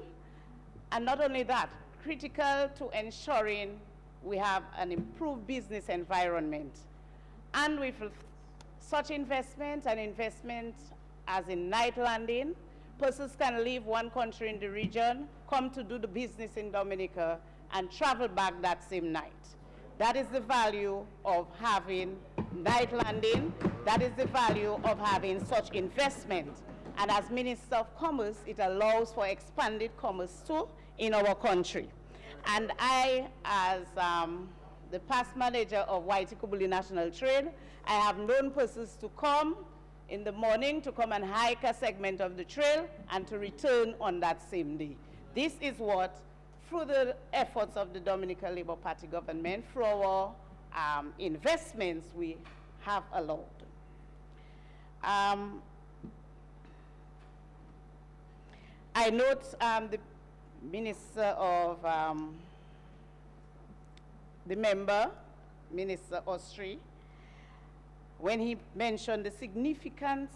and not only that, critical to ensuring we have an improved business environment. And with such investment, an investment as in night landing, persons can leave one country in the region, come to do the business in Dominica, and travel back that same night. That is the value of having night landing. That is the value of having such investment. And as Minister of Commerce, it allows for expanded commerce too in our country. And I, as the past manager of Waitikubuli National Trade, I have known persons to come in the morning to come and hike a segment of the trail and to return on that same day. This is what, through the efforts of the Dominica Labour Party government, through our investments, we have allowed. I note the Minister of, the member, Minister Ostry, when he mentioned the significant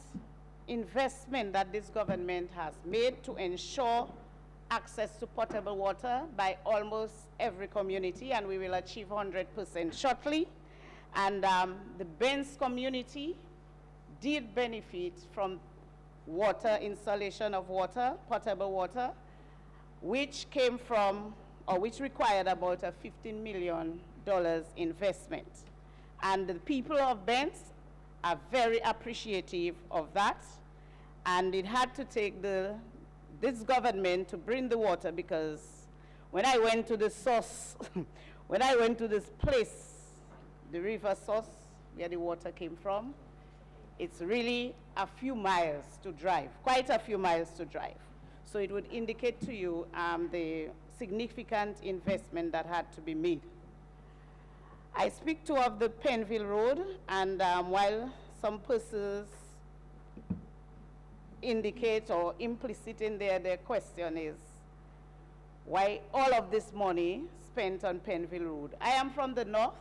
investment that this government has made to ensure access to potable water by almost every community, and we will achieve 100% shortly. And the Benz community did benefit from water, installation of water, potable water, which came from, or which required about a $15 million investment. And the people of Benz are very appreciative of that. And it had to take this government to bring the water, because when I went to the source, when I went to this place, the river source where the water came from, it's really a few miles to drive, quite a few miles to drive. So it would indicate to you the significant investment that had to be made. I speak too of the Penville Road, and while some persons indicate or implicit in their question is why all of this money spent on Penville Road. I am from the north,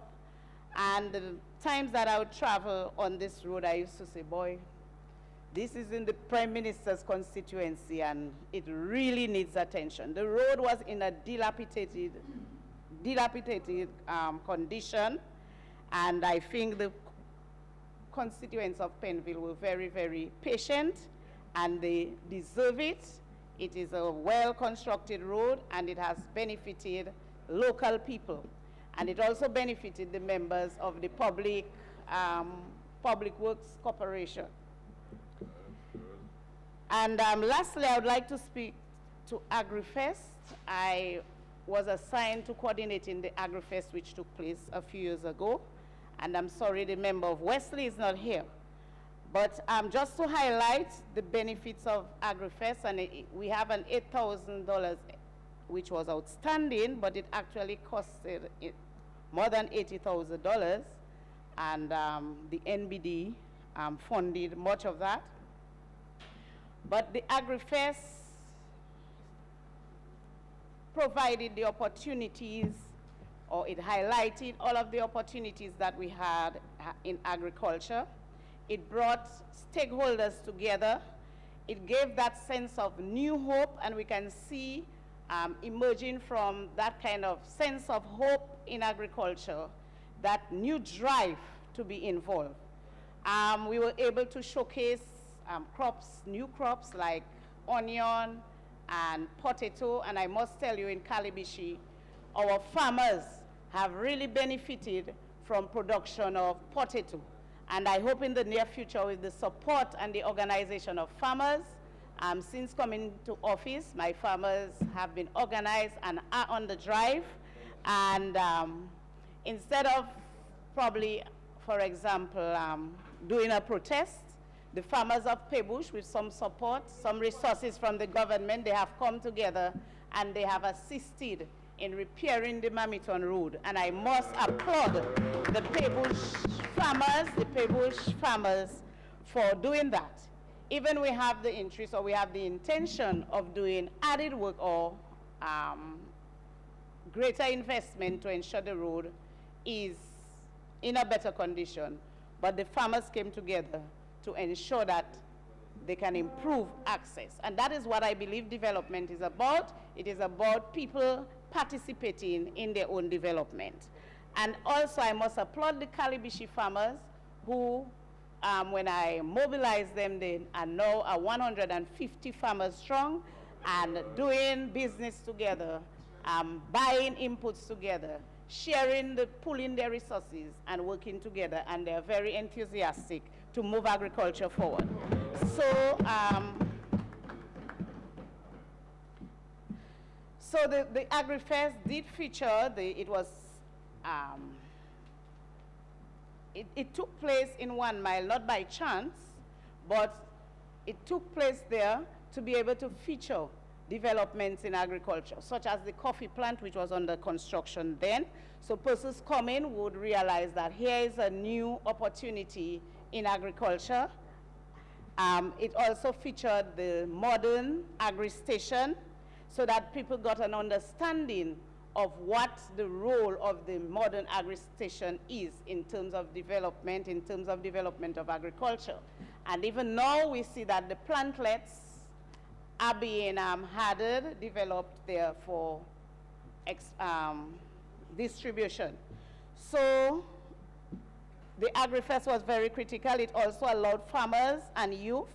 and the times that I would travel on this road, I used to say, boy, this is in the Prime Minister's constituency and it really needs attention. The road was in a dilapidated condition, and I think the constituents of Penville were very, very patient, and they deserve it. It is a well-constructed road, and it has benefited local people. And it also benefited the members of the Public Works Corporation. And lastly, I would like to speak to AgriFest. I was assigned to coordinating the AgriFest, which took place a few years ago. And I'm sorry the member of Wesley is not here. But just to highlight the benefits of AgriFest, and we have an $8,000, which was outstanding, but it actually costed more than $80,000, and the NBD funded much of that. But the AgriFest provided the opportunities, or it highlighted all of the opportunities that we had in agriculture. It brought stakeholders together. It gave that sense of new hope, and we can see emerging from that kind of sense of hope in agriculture, that new drive to be involved. We were able to showcase new crops like onion and potato, and I must tell you, in Calibishi, our farmers have really benefited from production of potato. And I hope in the near future, with the support and the organization of farmers, since coming to office, my farmers have been organized and are on the drive. And instead of probably, for example, doing a protest, the farmers of Pebush, with some support, some resources from the government, they have come together and they have assisted in repairing the Mamiton Road. And I must applaud the Pebush farmers for doing that. Even we have the interest, or we have the intention of doing added work or greater investment to ensure the road is in a better condition. But the farmers came together to ensure that they can improve access. And that is what I believe development is about. It is about people participating in their own development. And also I must applaud the Calibishi farmers who, when I mobilized them, they are now 150 farmers strong and doing business together, buying inputs together, pooling their resources and working together, and they're very enthusiastic to move agriculture forward. So the AgriFest did feature, it took place in 1 Mile, not by chance, but it took place there to be able to feature developments in agriculture, such as the coffee plant, which was under construction then. So persons coming would realize that here is a new opportunity in agriculture. It also featured the modern agri-station. so that people got an understanding of what the role of the modern agri-station is in terms of development, of agriculture. And even now we see that the plantlets are being developed there for distribution. So the AgriFest was very critical. It also allowed farmers and youth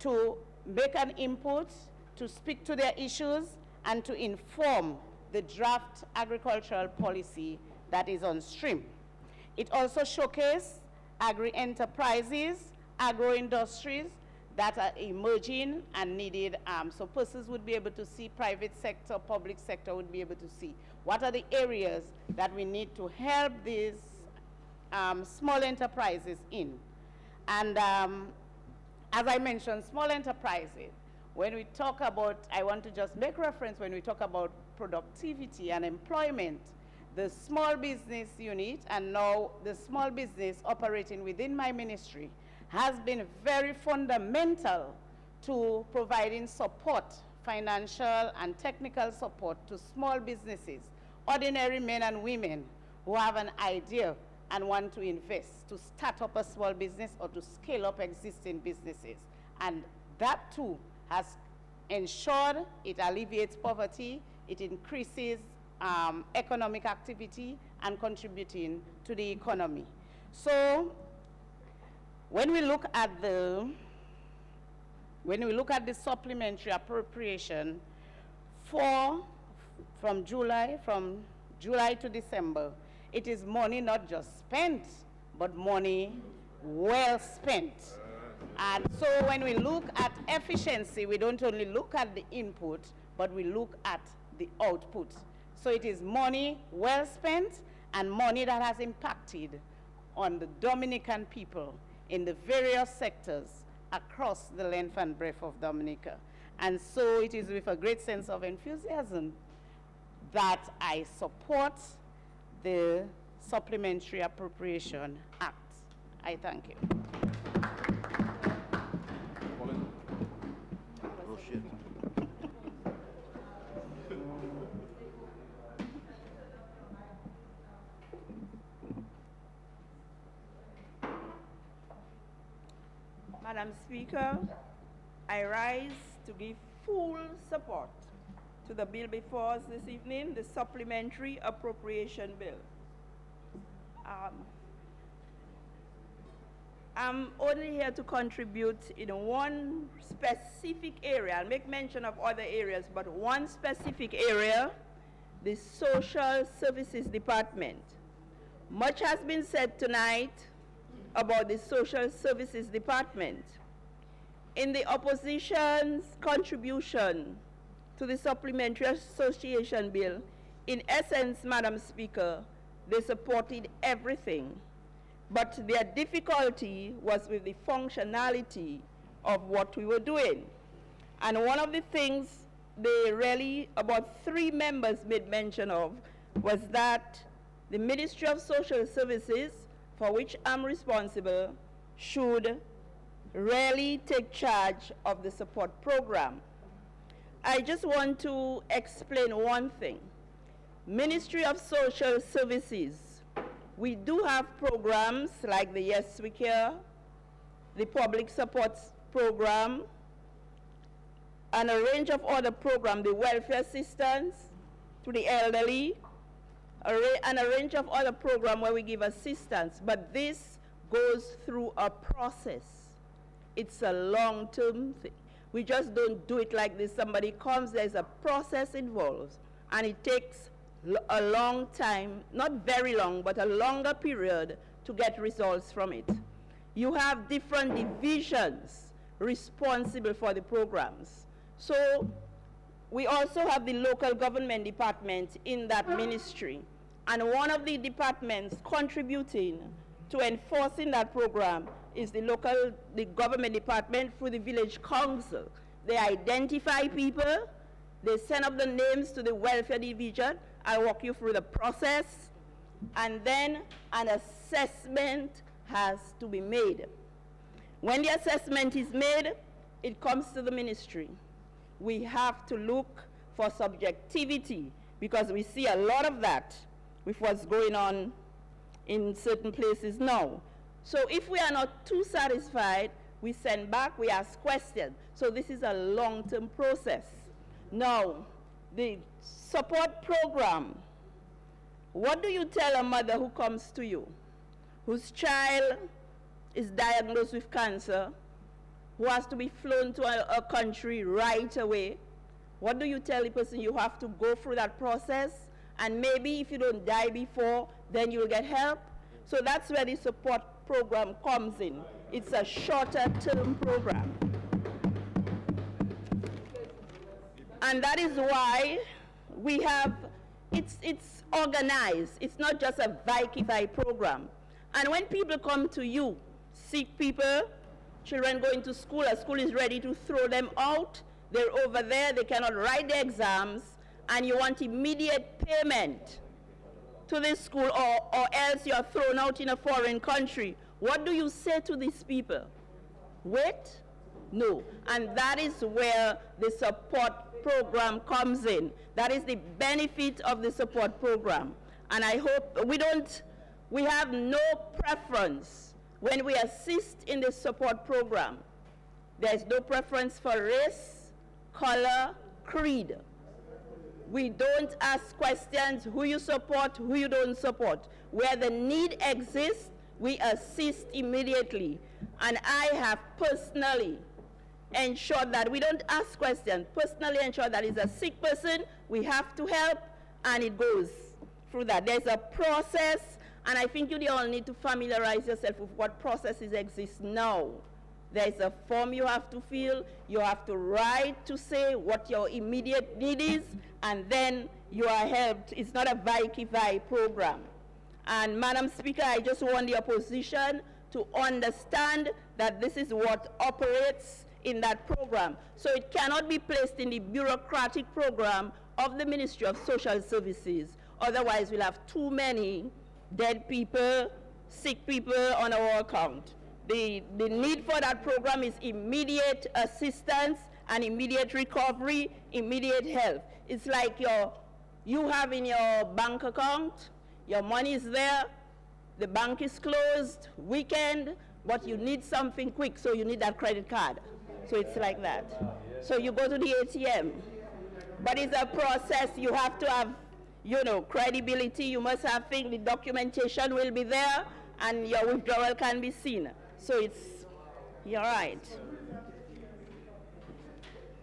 to make an input, to speak to their issues, and to inform the draft agricultural policy that is on stream. It also showcased agri-enterprises, agro-industries that are emerging and needed, so persons would be able to see, private sector, public sector would be able to see what are the areas that we need to help these small enterprises in. And as I mentioned, small enterprises, when we talk about, I want to just make reference when we talk about productivity and employment, the small business unit and now the small business operating within my ministry has been very fundamental to providing support, financial and technical support to small businesses, ordinary men and women who have an idea and want to invest, to start up a small business or to scale up existing businesses. And that too has ensured it alleviates poverty, it increases economic activity and contributing to the economy. So when we look at the supplementary appropriation from July to December, it is money not just spent, but money well spent. And so when we look at efficiency, we don't only look at the input, but we look at the output. So it is money well spent and money that has impacted on the Dominican people in the various sectors across the length and breadth of Dominica. And so it is with a great sense of enthusiasm that I support the Supplementary Appropriation Act. I thank you. Madam Speaker, I rise to give full support to the bill before us this evening, the Supplementary Appropriation Bill. I'm only here to contribute in one specific area. I'll make mention of other areas, but one specific area, the Social Services Department. Much has been said tonight about the Social Services Department. In the opposition's contribution to the Supplementary Association Bill, in essence, Madam Speaker, they supported everything, but their difficulty was with the functionality of what we were doing. And one of the things they really, about 3 members made mention of, was that the Ministry of Social Services, for which I'm responsible, should really take charge of the support program. I just want to explain one thing. Ministry of Social Services, we do have programs like the Yes We Care, the Public Support Program, and a range of other programs, the welfare assistance to the elderly, and a range of other programs where we give assistance, but this goes through a process. It's a long-term thing. We just don't do it like this. Somebody comes, there's a process involved, and it takes a long time, not very long, but a longer period to get results from it. You have different divisions responsible for the programs. So we also have the local government department in that ministry. And one of the departments contributing to enforcing that program is the government department through the village council. They identify people, they send up the names to the welfare division. I'll walk you through the process, and then an assessment has to be made. When the assessment is made, it comes to the ministry. We have to look for subjectivity, because we see a lot of that with what's going on in certain places now. So if we are not too satisfied, we send back, we ask questions. So this is a long-term process. Now, the support program, what do you tell a mother who comes to you, whose child is diagnosed with cancer, who has to be flown to a country right away? What do you tell the person? You have to go through that process, and maybe if you don't die before, then you'll get help. So that's where the support program comes in. It's a shorter term program. And that is why we have, it's organized. It's not just a Vice program. And when people come to you, sick people, children going to school, a school is ready to throw them out, they're over there, they cannot write their exams, and you want immediate payment to this school, or else you're thrown out in a foreign country. What do you say to these people? Wait? No. And that is where the support program comes in. That is the benefit of the support program. And I hope we have no preference when we assist in the support program. There's no preference for race, color, creed. We don't ask questions who you support, who you don't support. Where the need exists, we assist immediately. And I have personally ensured that we don't ask questions, personally ensure that it's a sick person, we have to help, and it goes through that. There's a process, and I think you all need to familiarize yourself with what processes exist now. There's a form you have to fill, you have to write to say what your immediate need is, and then you are helped. It's not a Vice program. And Madam Speaker, I just want the opposition to understand that this is what operates in that program. So it cannot be placed in the bureaucratic program of the Ministry of Social Services. Otherwise, we'll have too many dead people, sick people on our account. The need for that program is immediate assistance and immediate recovery, immediate help. It's like you have in your bank account, your money is there, the bank is closed, weekend, but you need something quick, so you need that credit card. So it's like that. So you go to the ATM. But it's a process. You have to have, credibility. You must have things. The documentation will be there, and your withdrawal can be seen. So you're right.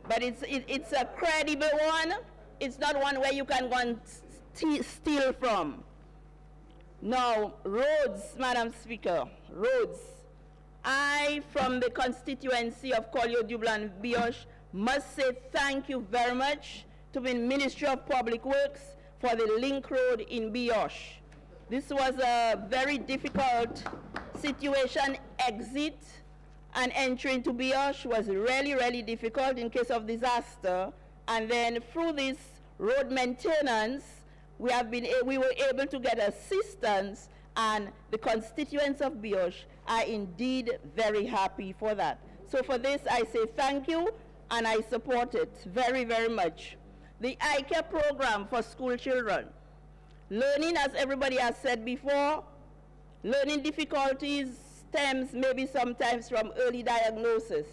But it's a credible one. It's not one where you can go and steal from. Now, roads, Madam Speaker, roads. I, from the constituency of Collioure, Dublin, Bioche, must say thank you very much to the Ministry of Public Works for the link road in Bioche. This was a very difficult situation. Exit and entry into Bioche was really, really difficult in case of disaster. And then through this road maintenance, we were able to get assistance, and the constituents of Bioche are indeed very happy for that. So for this, I say thank you, and I support it very, very much. The ICARE program for school children. Learning, as everybody has said before, learning difficulties stems maybe sometimes from early diagnosis.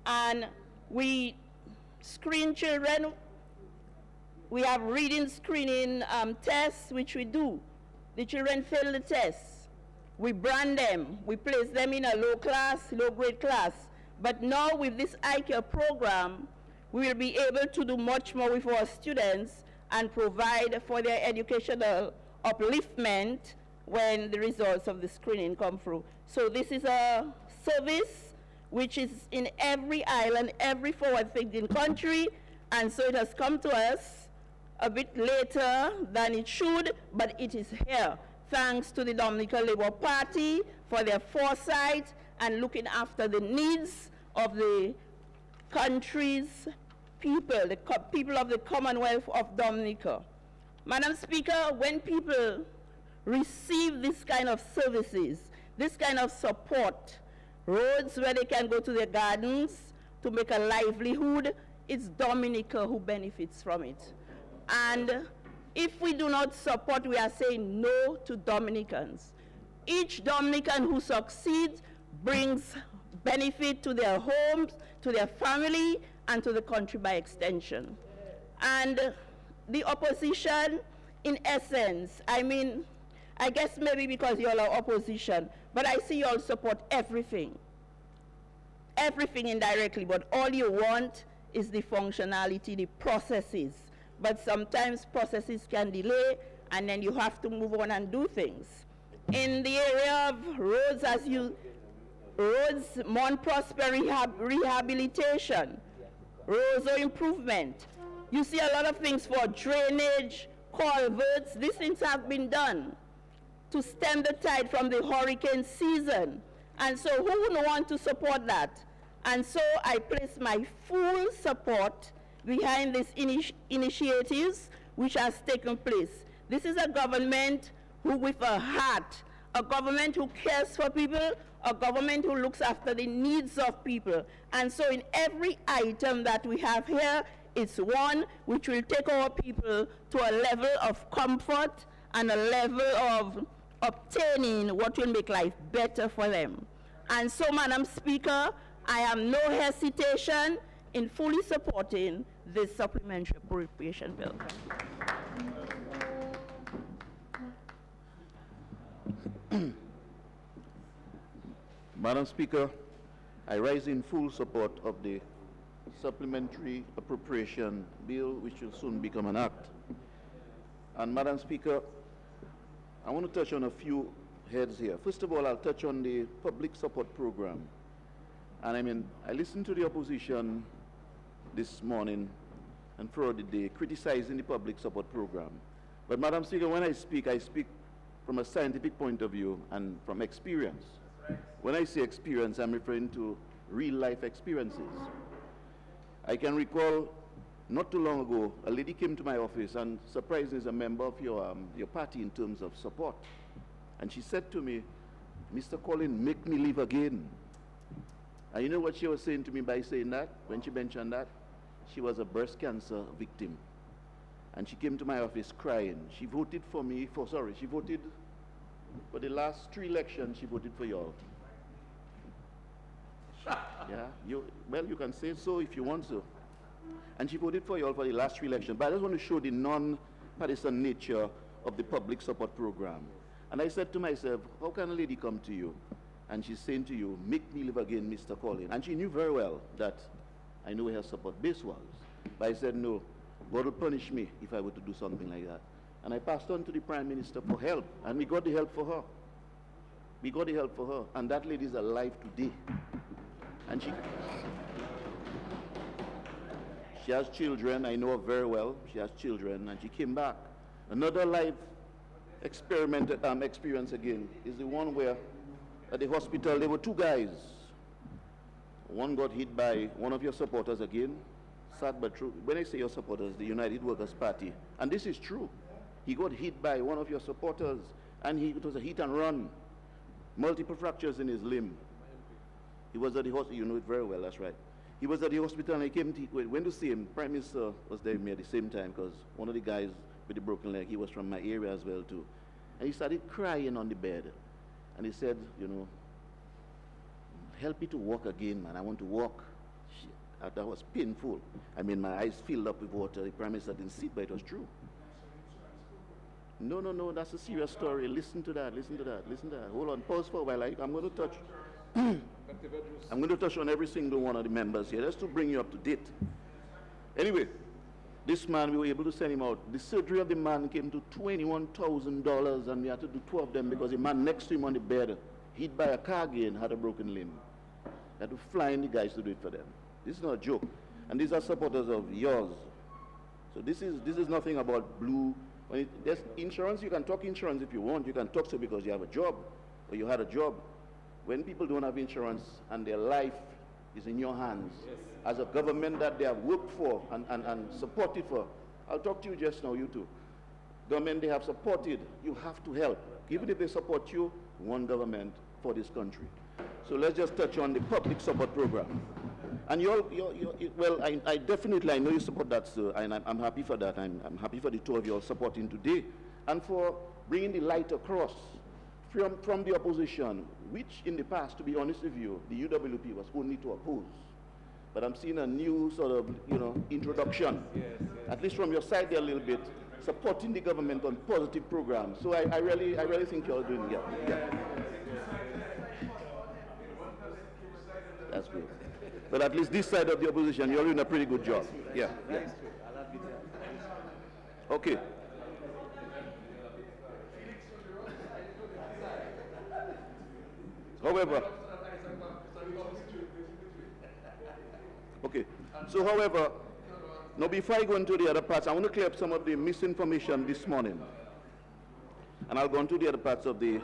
And we screen children. We have reading screening tests, which we do. The children fail the tests. We brand them. We place them in a low grade class. But now with this ICARE program, we will be able to do much more with our students and provide for their educational upliftment when the results of the screening come through. So this is a service which is in every island, every forward-thinking country, and so it has come to us a bit later than it should, but it is here. Thanks to the Dominica Labour Party for their foresight and looking after the needs of the country's people, the people of the Commonwealth of Dominica. Madam Speaker, when people receive this kind of services, this kind of support, roads where they can go to their gardens to make a livelihood, it's Dominica who benefits from it. And if we do not support, we are saying no to Dominicans. Each Dominican who succeeds brings benefit to their homes, to their family, and to the country by extension. And the opposition, in essence, I mean, I guess maybe because you all are opposition, but I see you all support everything. Everything indirectly, but all you want is the functionality, the processes. But sometimes processes can delay, and then you have to move on and do things. In the area of roads, roads, Mount Prosper rehabilitation, Roseau improvement. You see a lot of things for drainage, culverts. These things have been done to stem the tide from the hurricane season. And so who wouldn't want to support that? And so I place my full support behind these initiatives which has taken place. This is a government who, with a heart, a government who cares for people, a government who looks after the needs of people. And so in every item that we have here, it's one which will take our people to a level of comfort and a level of obtaining what will make life better for them. And so, Madam Speaker, I have no hesitation in fully supporting this supplementary appropriation bill. Madam Speaker, I rise in full support of the supplementary appropriation bill, which will soon become an act. And Madam Speaker, I want to touch on a few heads here. First of all, I'll touch on the public support program. And I mean, I listened to the opposition this morning and throughout the day criticizing the public support program. But Madam Speaker, when I speak from a scientific point of view and from experience. When I say experience, I'm referring to real life experiences. I can recall not too long ago, a lady came to my office and surprisingly is a member of your party in terms of support. And she said to me, Mr. Collin, make me live again. And you know what she was saying to me by saying that, when she mentioned that? She was a breast cancer victim. And she came to my office crying. She voted for me, she voted for the last 3 elections, she voted for y'all. Yeah, you can say so if you want to. And she voted for y'all for the last 3 elections. But I just want to show the non-partisan nature of the public support program. And I said to myself, how can a lady come to you and she's saying to you, make me live again, Mr. Collin? And she knew very well that I knew where her support base was. But I said, no, God will punish me if I were to do something like that. And I passed on to the Prime Minister for help, and we got the help for her. We got the help for her, and that lady is alive today. And she has children. I know her very well. She has children, and she came back. Another life experience again is the one where at the hospital there were 2 guys. One got hit by one of your supporters again. Sad but true. When I say your supporters, the United Workers' Party, and this is true. He got hit by one of your supporters, and it was a hit and run. Multiple fractures in his limb. He was at the hospital. You know it very well, that's right. He was at the hospital, and he went to see him. Prime Minister was there with me at the same time, because one of the guys with the broken leg, he was from my area as well, too. And he started crying on the bed. And he said, you know, help me to walk again, man. I want to walk. That was painful. I mean, my eyes filled up with water. The Prime Minister didn't see it, but it was true. No, that's a serious story. Listen to that. Hold on, pause for a while. I'm going to touch. I'm going to touch on every single one of the members here, just to bring you up to date. Anyway, this man, we were able to send him out. The surgery of the man came to $21,000, and we had to do 2 of them because the man next to him on the bed, hit by a car again, had a broken limb. We had to fly in the guys to do it for them. This is not a joke. And these are supporters of yours. So this is nothing about blue. There's insurance, you can talk insurance if you want. You can talk so because you have a job or you had a job. When people don't have insurance and their life is in your hands, yes, as a government that they have worked for and supported for, I'll talk to you just now, you two. Government they have supported, you have to help. Even if they support you, one government for this country. So let's just touch on the public support program. And well, I definitely, I know you support that, sir, and I'm happy for that. I'm happy for the two of you all supporting today, and for bringing the light across from the opposition, which in the past, to be honest with you, the UWP was only to oppose. But I'm seeing a new sort of, introduction, at least from your side there a little bit, supporting the government on positive programs. So I really think you're doing it. Yeah. That's good. But at least this side of the opposition, you're doing a pretty good job. Yeah. Okay. However, now before I go into the other parts, I want to clear up some of the misinformation this morning. And I'll go into the other parts of the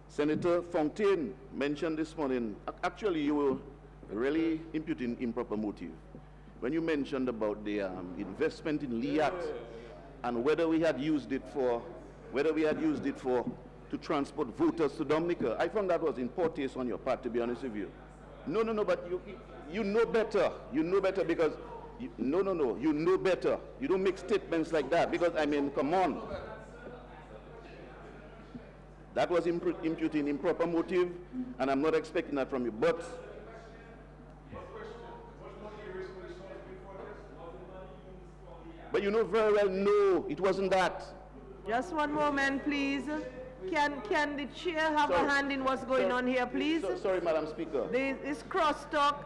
Senator Fontaine mentioned this morning. Actually, you were really imputing improper motive when you mentioned about the investment in LIAT and whether we had used it for to transport voters to Dominica. I found that was in poor taste on your part, to be honest with you. No, but you know better. You know better because you know better. You don't make statements like that because, I mean, come on. That was imputing improper motive, and I'm not expecting that from you. But you know very well, no, it wasn't that. Just one moment, please. Can the chair have a hand in what's going on here, please? Sorry, Madam Speaker. This crosstalk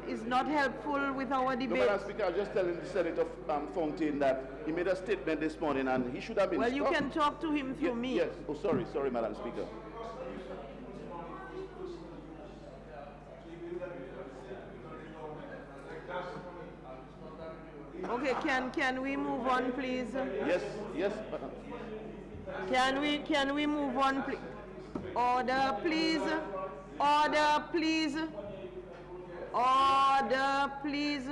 is not helpful with our debate. No, Madam Speaker, I was just telling the Senator Fontaine that he made a statement this morning and he should have been stopped. Well, you can talk to him through me. Yes. Oh, sorry, Madam Speaker. Okay, can we move on, please? Yes, Madam. Can we move on, please? Order, please. Order, please. Order, please.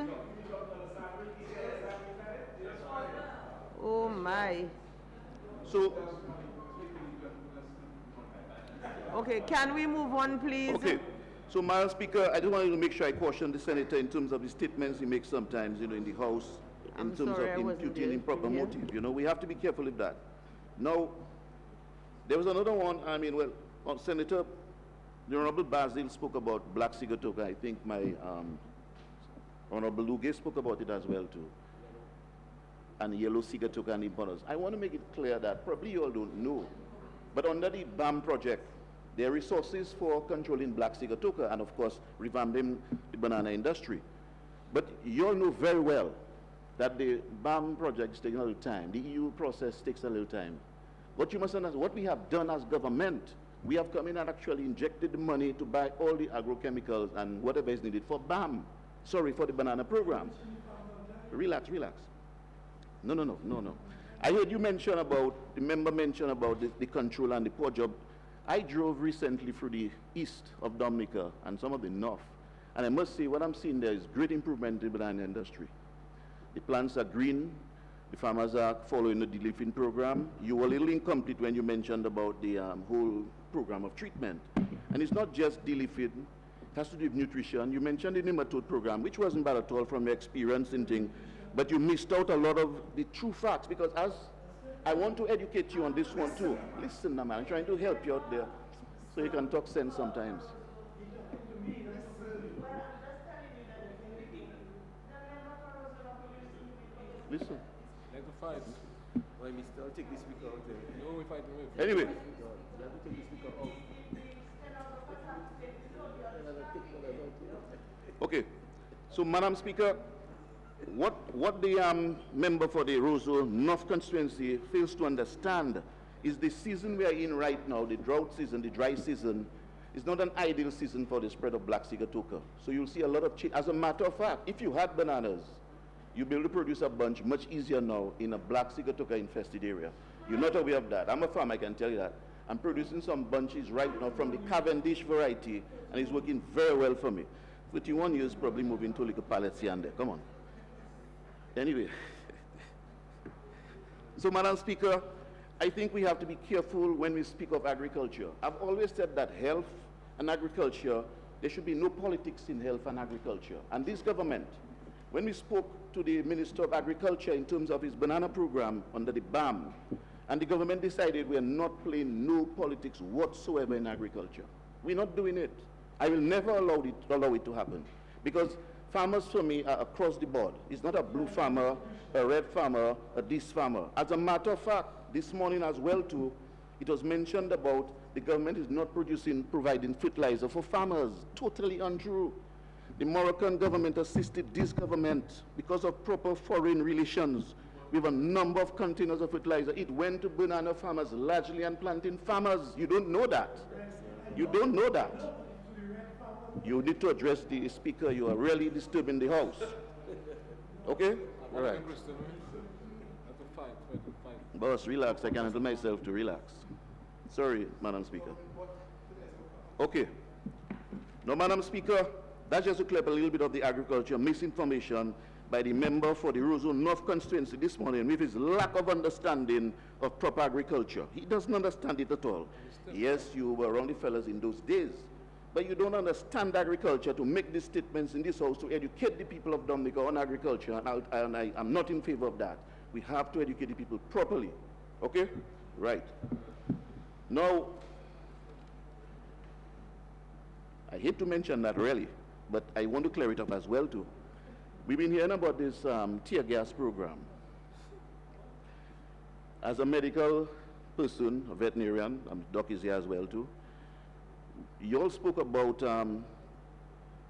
Oh my. So. Okay, can we move on, please? Okay. So, Madam Speaker, I just wanted to make sure I caution the Senator in terms of the statements he makes sometimes, in the House, in terms of imputing improper motive. We have to be careful of that. Now, there was another one, Senator, the Honorable Basil spoke about black sigatoka. I think my Honorable Luge spoke about it as well, too. And yellow sigatoka and importers. I want to make it clear that probably you all don't know, but under the BAM project, there are resources for controlling black sigatoka and, of course, revamping the banana industry. But you all know very well that the BAM project is taking a little time. The EU process takes a little time. What you must understand, what we have done as government, we have come in and actually injected the money to buy all the agrochemicals and whatever is needed for BAM. Sorry, for the banana program. Relax. No. I heard you mention about, the member mentioned about the control and the poor job. I drove recently through the east of Dominica and some of the north, and I must say what I'm seeing there is great improvement in the banana industry. The plants are green, the farmers are following the de-leafing program. You were a little incomplete when you mentioned about the whole program of treatment. And it's not just de-leafing, it has to do with nutrition. You mentioned the nematode program, which wasn't bad at all from your experience in things, but you missed out a lot of the true facts, because as I want to educate you on this one too. Listen, man, I'm trying to help you out there so you can talk sense sometimes. Listen. Like to fight. Why, Mr. I'll take this speaker out there. No, we fight with. Anyway. Okay. So, Madam Speaker, what the member for the Roseau North constituency fails to understand is the season we are in right now, the drought season, the dry season, is not an ideal season for the spread of black sigatoka. So you'll see a lot of change. As a matter of fact, if you had bananas, you'll be able to produce a bunch much easier now in a black sigatoka infested area. You're not aware of that. I'm a farmer, I can tell you that. I'm producing some bunches right now from the Cavendish variety, and it's working very well for me. 51 years probably moving to little pallets here and there. Come on. Anyway, so Madam Speaker, I think we have to be careful when we speak of agriculture. I've always said that health and agriculture there should be no politics in health and agriculture. And this government, when we spoke to the Minister of Agriculture in terms of his banana program under the BAM, and the government decided we are not playing no politics whatsoever in agriculture. We're not doing it. I will never allow it to happen. Because farmers for me are across the board. It's not a blue farmer, a red farmer, a this farmer. As a matter of fact, this morning as well too, it was mentioned about the government is not providing fertilizer for farmers. Totally untrue. The Moroccan government assisted this government because of proper foreign relations with a number of containers of fertilizer. It went to banana farmers largely and plantain farmers. You don't know that. You don't know that. You need to address the speaker. You are really disturbing the house. Okay? All right. Boss, relax. I can handle myself to relax. Sorry, Madam Speaker. Okay. Now, Madam Speaker, that's just to clear up a little bit of the agriculture misinformation by the member for the Roseau North constituency this morning with his lack of understanding of proper agriculture. He doesn't understand it at all. Yes, you were around the fellas in those days, but you don't understand agriculture to make these statements in this house to educate the people of Dominica on agriculture, and I'm not in favor of that. We have to educate the people properly. Okay? Right. Now, I hate to mention that really, but I want to clear it up as well too. We've been hearing about this tear gas program. As a medical person, a veterinarian, Doc is here as well too, you all spoke about,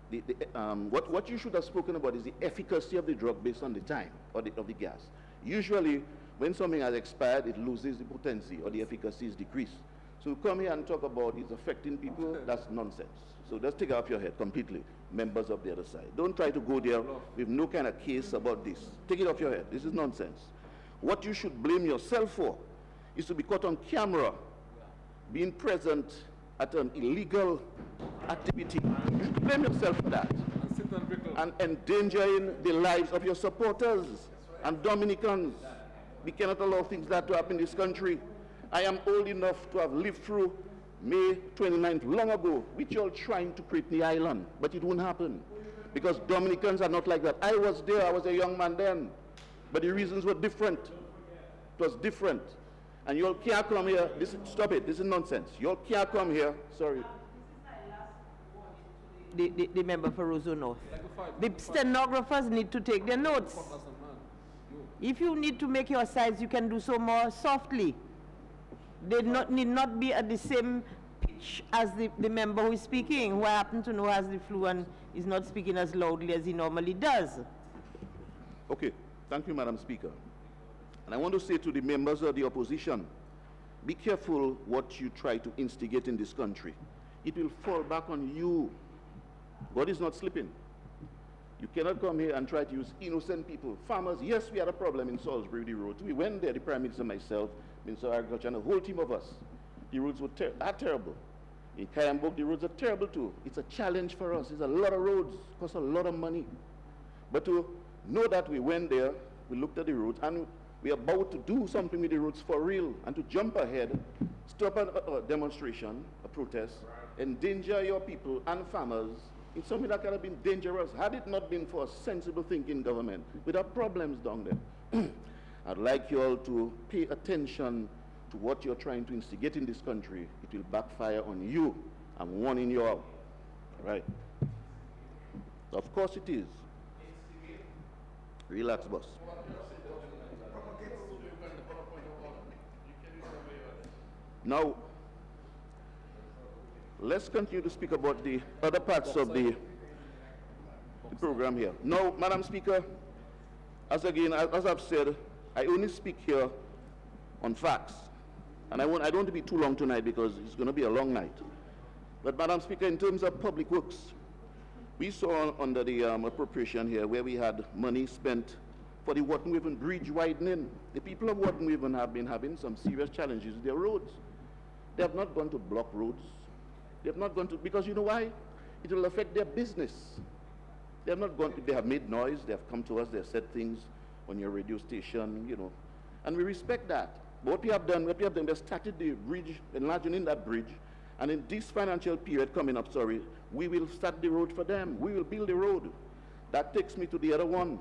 what you should have spoken about is the efficacy of the drug based on the time of the gas. Usually, when something has expired, it loses the potency or the efficacy is decreased. So come here and talk about it's affecting people, that's nonsense. So just take it off your head completely, members of the other side. Don't try to go there with no kind of case about this. Take it off your head. This is nonsense. What you should blame yourself for is to be caught on camera being present at an illegal activity. You should blame yourself for that. And endangering the lives of your supporters and Dominicans. We cannot allow things like that to happen in this country. I am old enough to have lived through May 29th long ago, which you're trying to create in the island, but it won't happen. Because Dominicans are not like that. I was there, I was a young man then, but the reasons were different. It was different. And you all can't come here, stop it, this is nonsense. You all can't come here, sorry. The member for Roseau North. The stenographers need to take their notes. If you need to make your sides, you can do so more softly. They need not be at the same pitch as the member who is speaking, who I happen to know has the flu and is not speaking as loudly as he normally does. Okay, thank you, Madam Speaker. And I want to say to the members of the opposition, be careful what you try to instigate in this country. It will fall back on you. God is not sleeping. You cannot come here and try to use innocent people. Farmers, yes, we had a problem in Salisbury, the roads. We went there, the Prime Minister, myself, Minister of Agriculture, and a whole team of us. The roads were terrible. In Kayambok, the roads are terrible too. It's a challenge for us. It's a lot of roads, costs a lot of money. But to know that we went there, we looked at the roads, and we're about to do something with the roads for real, and to jump ahead, stop a demonstration, a protest, endanger your people and farmers in something that could have been dangerous had it not been for a sensible thinking government. We have problems down there. I'd like you all to pay attention to what you're trying to instigate in this country. It will backfire on you. I'm warning you all. Right? Of course it is. Relax, boss. Now, let's continue to speak about the other parts of the program here. Now, Madam Speaker, as I've said, I only speak here on facts. And I don't want to be too long tonight because it's going to be a long night. But Madam Speaker, in terms of public works, we saw under the appropriation here where we had money spent for the Watton-Waven Bridge widening. The people of Watton-Waven have been having some serious challenges with their roads. They have not gone to block roads. They have not gone to, because you know why? It will affect their business. They have not gone to, they have made noise, they have come to us, they have said things on your radio station, you know, and we respect that. But what we have done, we have started the bridge, enlarging that bridge, And in this financial period coming up, we will start the road for them. We will build the road. That takes me to the other one.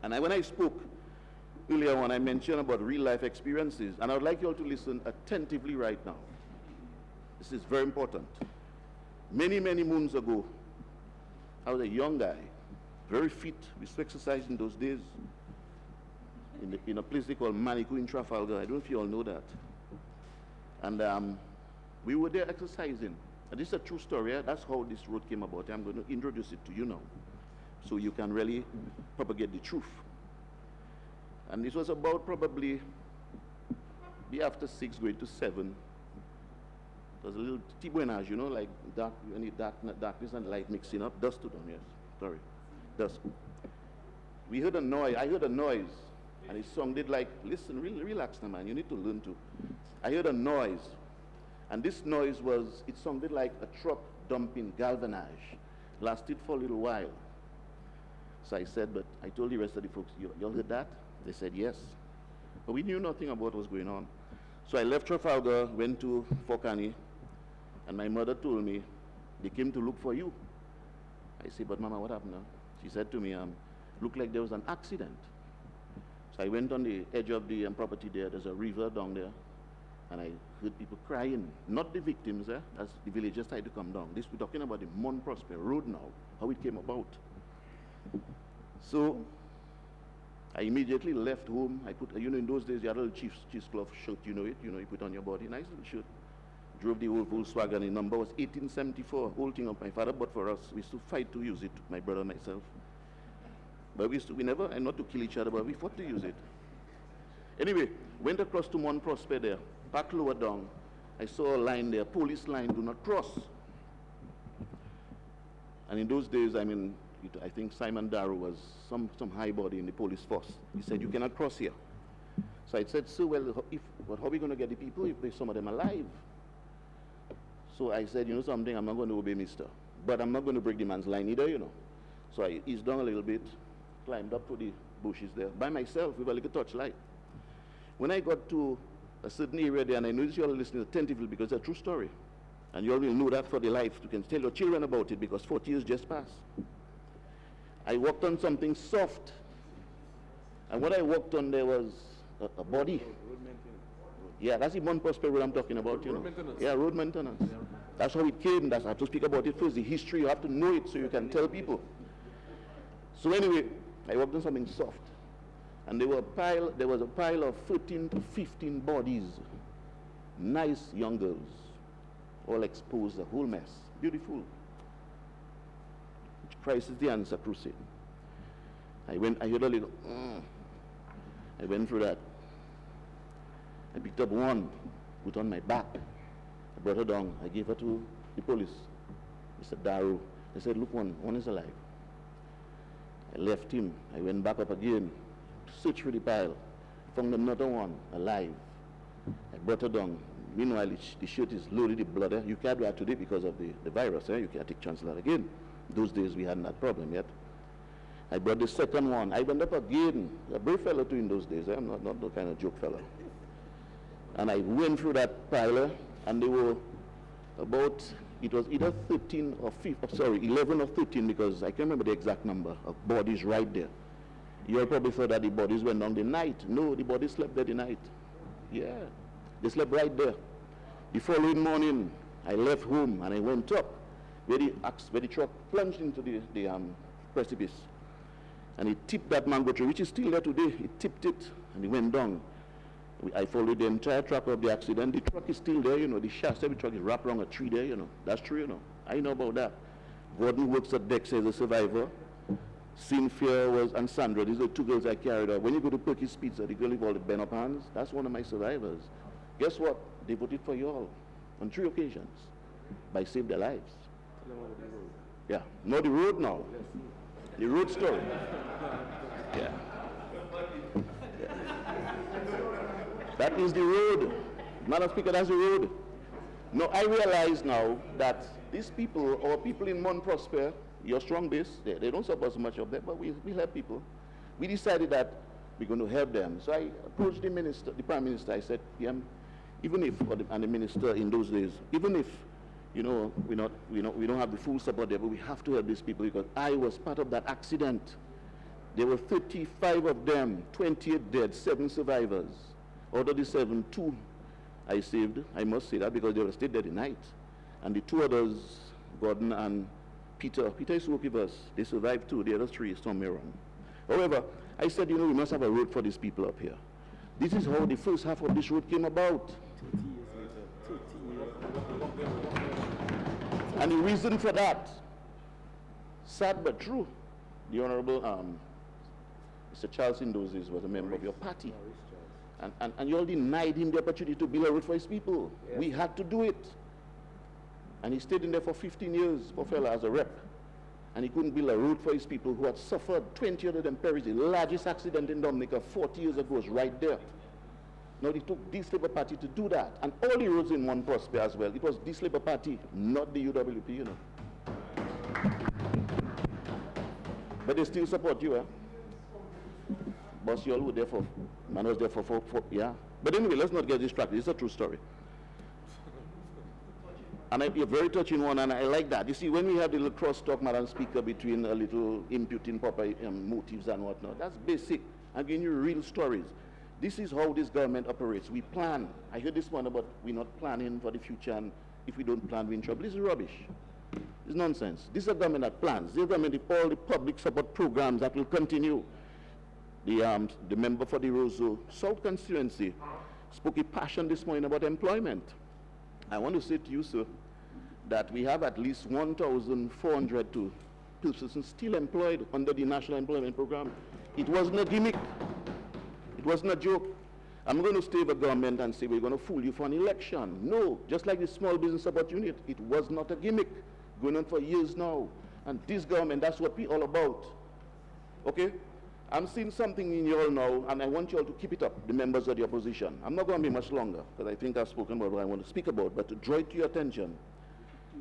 And when I spoke earlier on, I mentioned about real life experiences. And I would like you all to listen attentively right now. This is very important. Many, many moons ago, I was a young guy, very fit. We used to exercise in those days in a place they call Manico in Trafalgar. I don't know if you all know that. And we were there exercising. And this is a true story. That's how this road came about. I'm going to introduce it to you now, so you can really propagate the truth. And this was about probably be after 6th grade to 7. It was a little tibouinage, you know, like darkness and light mixing up. Dusk to dawn, yes. Sorry. Dusk. We heard a noise. I heard a noise. And it sounded like, listen, relax now, man. You need to learn to. I heard a noise. And this noise it sounded like a truck dumping galvanized. Lasted for a little while. So I said, but I told the rest of the folks, y'all heard that? They said yes. But we knew nothing about what was going on. So I left Trafalgar, went to Fort Annie, and my mother told me, they came to look for you. I said, but Mama, what happened now? She said to me, looked like there was an accident. So I went on the edge of the property there. There's a river down there. And I heard people crying. Not the victims, as the villagers tried to come down. We're talking about the Mont Prosper Road now, how it came about. So I immediately left home. I put, you know, in those days, you had a little chief's cloth shirt, you know it, you put on your body, nice little shirt. Drove the old Volkswagen, the number was 1874, whole thing up my father bought for us. We used to fight to use it, my brother and myself. But we never, and not to kill each other, but we fought to use it. Anyway, went across to Mont Prosper there, back lower down. I saw a line there, police line, do not cross. And in those days, I mean, I think Simon Darrow was some high body in the police force. He said, you cannot cross here. So I said, so well, how are we going to get the people if there's some of them alive? So I said, you know something, I'm not going to obey mister. But I'm not going to break the man's line either, you know. So I eased down a little bit, climbed up to the bushes there, by myself with a little torchlight. When I got to a certain area there, and I noticed you all listening attentively because it's a true story. And you all will know that for the life. You can tell your children about it because 40 years just passed. I walked on something soft. And what I walked on there was a body. Road maintenance. Yeah, that's the Mont Prosper Road I'm talking about, you know. Maintenance. Yeah, road maintenance. Yeah. That's how it came. I have to speak about it first. The history, you have to know it so you can tell people. So anyway, I walked on something soft. And there was a pile of 13 to 15 bodies. Nice young girls. All exposed, a whole mess. Beautiful. Christ is the answer crusade. I heard a little, I went through that. I picked up one, put on my back. I brought her down. I gave her to the police. Mr. Darrow. I said, look, one is alive. I left him. I went back up again, searched for the pile, found another one alive. I brought her down. Meanwhile, the shirt is loaded with blood. You can't do that today because of the virus. You can't take chance of that again. Those days we hadn't that problem yet. I brought the second one. I went up again. A brave fellow too in those days. I'm not the kind of joke fellow. And I went through that pile, and they were about, it was either 11 or 13, because I can't remember the exact number of bodies right there. You all probably thought that the bodies went down the night. No, the bodies slept there the night. Yeah, they slept right there. The following morning, I left home and I went up where the truck plunged into the precipice. And it tipped that mango tree, which is still there today. It tipped it and it went down. I followed the entire track of the accident. The truck is still there, you know. The chassis of the truck is wrapped around a tree there, you know. That's true, you know. I know about that. Gordon works at Dexter as a survivor. Cynthia and Sandra, these are two girls I carried out. When you go to Perky's Pizza, the girl with all the bent up hands, that's one of my survivors. Guess what? They voted for you all on 3 occasions by Save Their Lives. Yeah, not the road now. The road story. Yeah. That is the road. Madam Speaker, that's the road. No, I realize now that these people, or people in Mont Prosper, your strong base, they don't support so much of that, but we help people. We decided that we're going to help them. So I approached the Prime Minister. I said, if even if, and the minister in those days, even if, you know, we don't have the full support there, but we have to help these people because I was part of that accident. There were 35 of them, 28 dead, 7 survivors. Out of the 7, 2 I saved. I must say that because they were still dead in night. And the 2 others, Gordon and Peter is with us. They survived too. The other 3 is somewhere around. However, I said, you know, we must have a road for these people up here. This is how the first half of this road came about. And the reason for that, sad but true, the Honorable Mr. Charles Indozes was a member of your party. And you all denied him the opportunity to build a road for his people. Yes. We had to do it. And he stayed in there for 15 years, poor fella, as a rep. And he couldn't build a road for his people who had suffered. 20 of them perished. The largest accident in Dominica 40 years ago was right there. Now it took this Labour Party to do that. And all the roads in one prosper as well. It was this Labour Party, not the UWP, you know. But they still support you, eh? Boss, you all were there for, man was there for yeah. But anyway, let's not get distracted. It's a true story. And you're very touching one, and I like that. You see, when we have the little cross-talk, Madam Speaker, between a little imputing proper motives and whatnot, that's basic. I'm giving you real stories. This is how this government operates. We plan. I heard this one about we're not planning for the future, and if we don't plan, we're in trouble. This is rubbish. It's nonsense. This is a government that plans. This is a government with all the public support programs that will continue. The member for the Roseau South constituency spoke a passion this morning about employment. I want to say to you, sir, that we have at least 1,400 persons still employed under the National Employment Program. It wasn't a gimmick. It wasn't a joke. I'm going to stay with the government and say we're going to fool you for an election. No, just like the small business support unit, it was not a gimmick. Going on for years now. And this government, that's what we're all about. Okay? I'm seeing something in you all now, and I want you all to keep it up, the members of the opposition. I'm not going to be much longer, because I think I've spoken about what I want to speak about, but to draw it to your attention.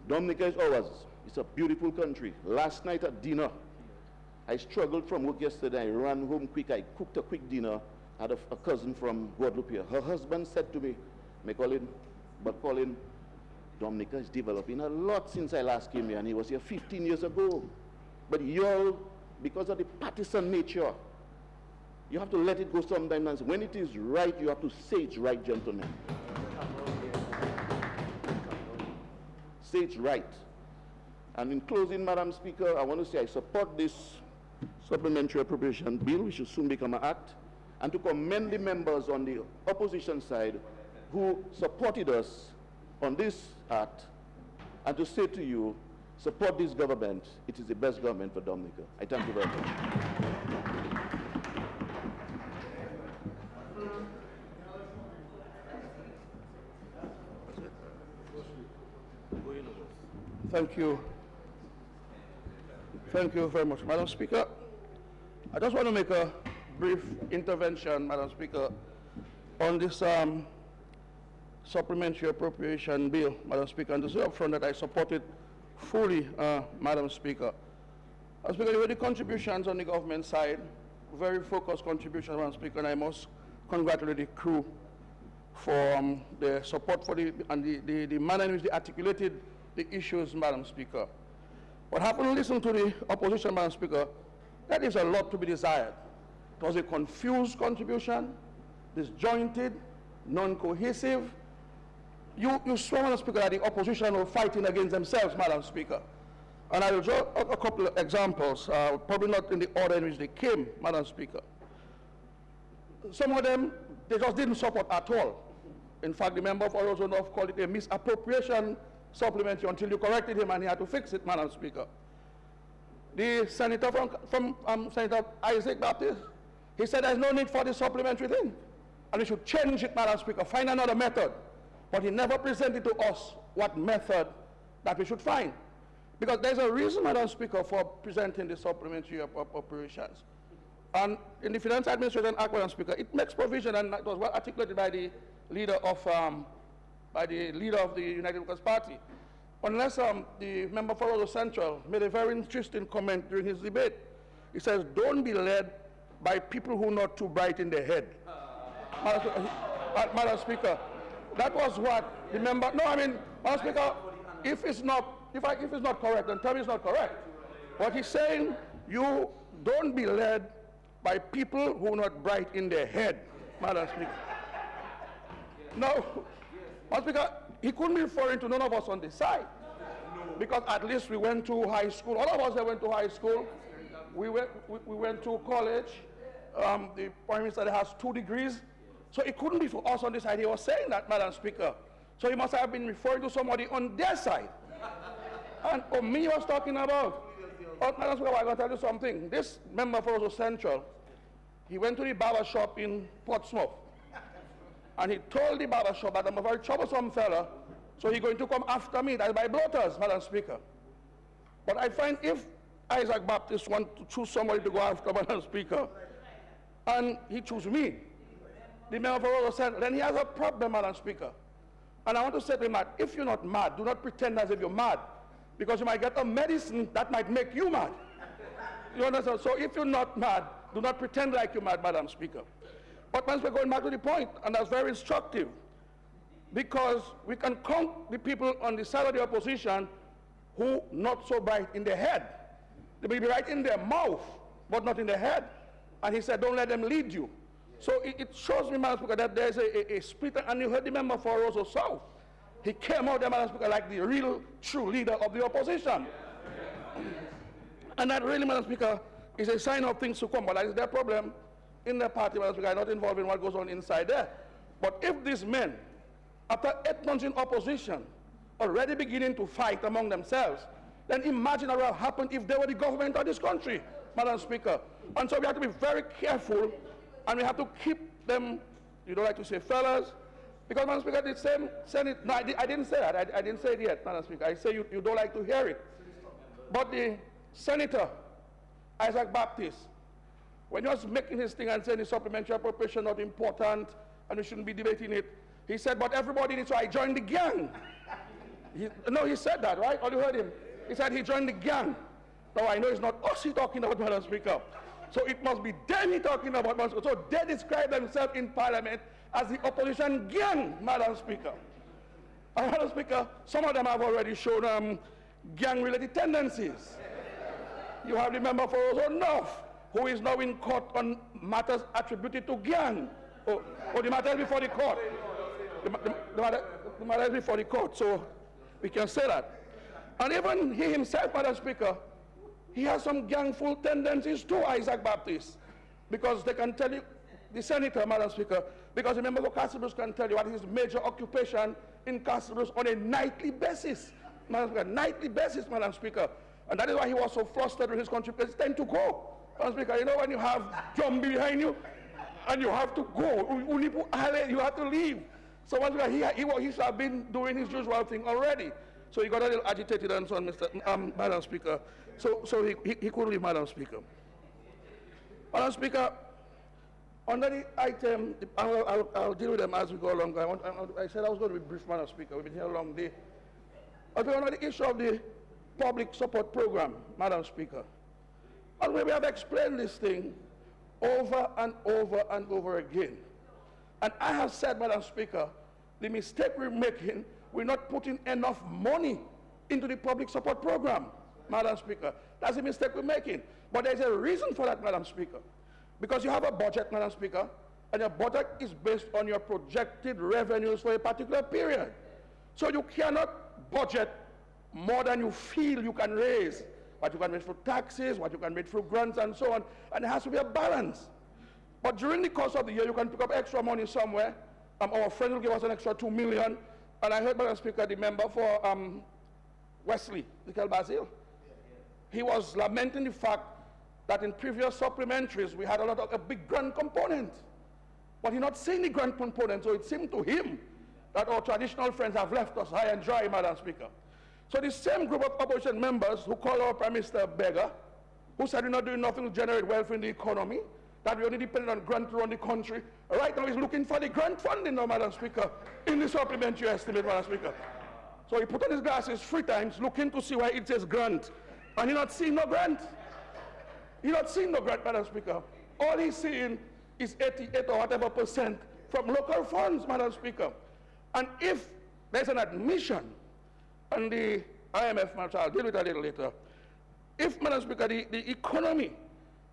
Dominica is ours. It's a beautiful country. Last night at dinner, I struggled from work yesterday. I ran home quick. I cooked a quick dinner. I had a cousin from Guadalupe. Her husband said to me, Colin, Dominica is developing a lot since I last came here, and he was here 15 years ago. But you all, because of the partisan nature, you have to let it go sometimes. When it is right, you have to say it's right, gentlemen. Say it's right. And in closing, Madam Speaker, I want to say I support this supplementary appropriation bill, which should soon become an act, and to commend the members on the opposition side who supported us on this act, and to say to you, support this government. It is the best government for Dominica. I thank you very much. Thank you. Thank you very much, Madam Speaker. I just want to make a brief intervention, Madam Speaker, on this supplementary appropriation bill, Madam Speaker, and to say up front that I support it fully, Madam Speaker. Madam Speaker, with the contributions on the government side, very focused contributions, Madam Speaker, and I must congratulate the crew for the support for the manner in which they articulated the issues, Madam Speaker. What happened, listen to the opposition, Madam Speaker, that is a lot to be desired. It was a confused contribution, disjointed, non-cohesive. You swear, Madam Speaker, that the opposition were fighting against themselves, Madam Speaker. And I will draw a couple of examples, probably not in the order in which they came, Madam Speaker. Some of them, they just didn't support at all. In fact, the member for Roseau North called it a misappropriation supplementary until you corrected him and he had to fix it, Madam Speaker. The senator from Senator Isaac Baptist, he said there's no need for this supplementary thing. And we should change it, Madam Speaker, find another method. But he never presented to us what method that we should find. Because there's a reason, Madam Speaker, for presenting the supplementary appropriations. And in the Finance Administration Act, Madam Speaker, it makes provision, and it was well articulated by the leader of the United Workers' Party. Unless the member for Roseau Central made a very interesting comment during his debate. He says, don't be led by people who are not too bright in their head. Madam Speaker, That was what the member. No, I mean, Madam Speaker, if it's not correct, then tell me it's not correct. What he's saying, you don't be led by people who are not bright in their head, Madam Speaker. No, Madam Speaker, he couldn't be referring to none of us on this side, because at least we went to high school. All of us that went to high school, we went to college. The Prime Minister has 2 degrees. So it couldn't be for us on this side. He was saying that, Madam Speaker. So he must have been referring to somebody on their side. And me he was talking about. Oh, Madam Speaker, I'm going to tell you something. This member for Roseau Central, he went to the barber shop in Portsmouth. And he told the barber shop that I'm a very troublesome fella, so he's going to come after me. That's by bloaters, Madam Speaker. But I find if Isaac Baptist wants to choose somebody to go after, Madam Speaker, and he chooses me, the member for Roseau Central, then he has a problem, Madam Speaker. And I want to say to him that if you're not mad, do not pretend as if you're mad, because you might get a medicine that might make you mad. You understand? So if you're not mad, do not pretend like you're mad, Madam Speaker. But once we're going back to the point, and that's very instructive, because we can count the people on the side of the opposition who not so bright in their head. They may be right in their mouth, but not in their head. And he said, don't let them lead you. So it shows me, Madam Speaker, that there's a split, and you heard the member for Roseau South. He came out there, Madam Speaker, like the real, true leader of the opposition. And that really, Madam Speaker, is a sign of things to come. But that is their problem in their party, Madam Speaker. I'm not involved in what goes on inside there. But if these men, after 8 months in opposition, already beginning to fight among themselves, then imagine what would happen if they were the government of this country, Madam Speaker. And so we have to be very careful, and we have to keep them, you don't like to say fellas, because, Madam Speaker, the same Senate, no, I didn't say that. I didn't say it yet, Madam Speaker. I say you don't like to hear it. But the Senator, Isaac Baptist, when he was making his thing and saying the supplementary appropriation not important and we shouldn't be debating it, he said, but everybody needs to, I joined the gang. He said that, right? Or you heard him? He said he joined the gang. Now, I know it's not us he's talking about, Madam Speaker. So it must be them he's talking about, Madam Speaker. So they describe themselves in Parliament as the opposition gang, Madam Speaker. And Madam Speaker, some of them have already shown gang-related tendencies. You have the member for Roseau North, who is now in court on matters attributed to gang. Or the matter is before the court. The matter is before the court, so we can say that. And even he himself, Madam Speaker, he has some gangful tendencies too, Isaac Baptist. Because they can tell you, the Senator, Madam Speaker, because the member for Castle Bruce can tell you what his major occupation in Castle Bruce on a nightly basis. Madam Speaker, nightly basis, Madam Speaker. And that is why he was so flustered with his contribution. It's time to go. Madam Speaker, you know when you have Jumbi behind you, and you have to go, you have to leave. So Madam Speaker, he should have been doing his usual thing already. So he got a little agitated and so on, Madam Speaker. So he couldn't leave, Madam Speaker. Madam Speaker, under the item, I'll deal with them as we go along. I said I was going to be brief, Madam Speaker. We've been here a long day. Under the issue of the public support program, Madam Speaker. And we have explained this thing over and over and over again. And I have said, Madam Speaker, the mistake we're making, we're not putting enough money into the public support program, Madam Speaker. That's the mistake we're making. But there's a reason for that, Madam Speaker. Because you have a budget, Madam Speaker, and your budget is based on your projected revenues for a particular period. So you cannot budget more than you feel you can raise. What you can raise for taxes, what you can raise for grants, and so on. And there has to be a balance. But during the course of the year, you can pick up extra money somewhere. Our friend will give us an extra 2 million. And I heard, Madam Speaker, the member for Wesley, Michael Basil, he was lamenting the fact that in previous supplementaries, we had a big grant component. But he's not seeing the grant component, so it seemed to him that our traditional friends have left us high and dry, Madam Speaker. So the same group of opposition members who called our Prime Minister a beggar, who said we're not doing nothing to generate wealth in the economy, that we only depend on grant to run the country, right now he's looking for the grant funding now, Madam Speaker, in the supplementary estimate, Madam Speaker. So he put on his glasses 3 times, looking to see why it says grant, and he's not seeing no grant. He's not seeing no grant, Madam Speaker. All he's seeing is 88 or whatever % from local funds, Madam Speaker. And if there's an admission on the IMF, which I'll deal with a little later, if, Madam Speaker, the economy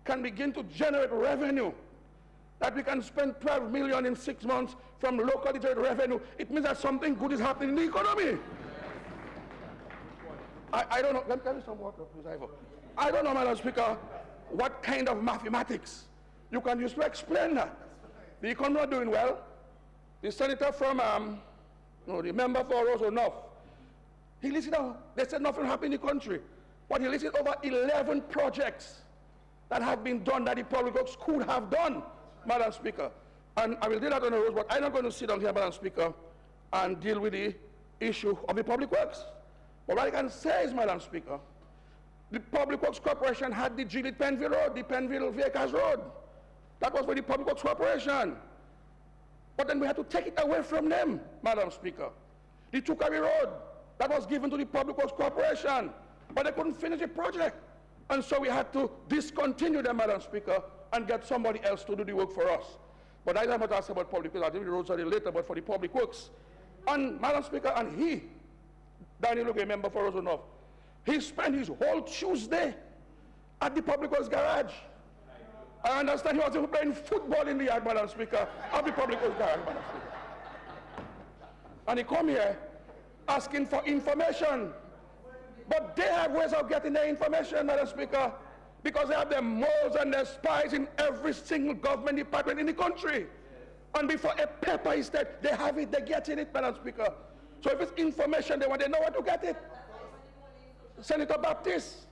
can begin to generate revenue, that we can spend 12 million in 6 months from locally generated revenue, it means that something good is happening in the economy. I don't know, let me some water, please, Ivo. I don't know, Madam Speaker, what kind of mathematics you can use to explain that. The economy are doing well. The senator from, the member for Roseau North, he listed out, they said nothing happened in the country, but he listed over 11 projects that have been done that the public works could have done, Madam Speaker. And I will do that on the road, but I'm not going to sit down here, Madam Speaker, and deal with the issue of the public works. But what I can say is, Madam Speaker, the Public Works Corporation had the Gilead Penville Road, the Penville Vehicles Road. That was for the Public Works Corporation. But then we had to take it away from them, Madam Speaker. The Tukari Road, that was given to the Public Works Corporation, but they couldn't finish the project. And so we had to discontinue them, Madam Speaker, and get somebody else to do the work for us. But I don't want to ask about public works. I'll deal with the roads a little later, but for the public works. And Madam Speaker, and he, Daniel Luke, a member for Roseau North, he spent his whole Tuesday at the Public Works garage. I understand he was even playing football in the yard, Madam Speaker, of the Public Works garage, Madam Speaker. And he come here asking for information. But they have ways of getting their information, Madam Speaker, because they have their moles and their spies in every single government department in the country. And before a paper is dead, they have it, they're getting it, Madam Speaker. So if it's information they want, they know where to get it. Senator Baptist,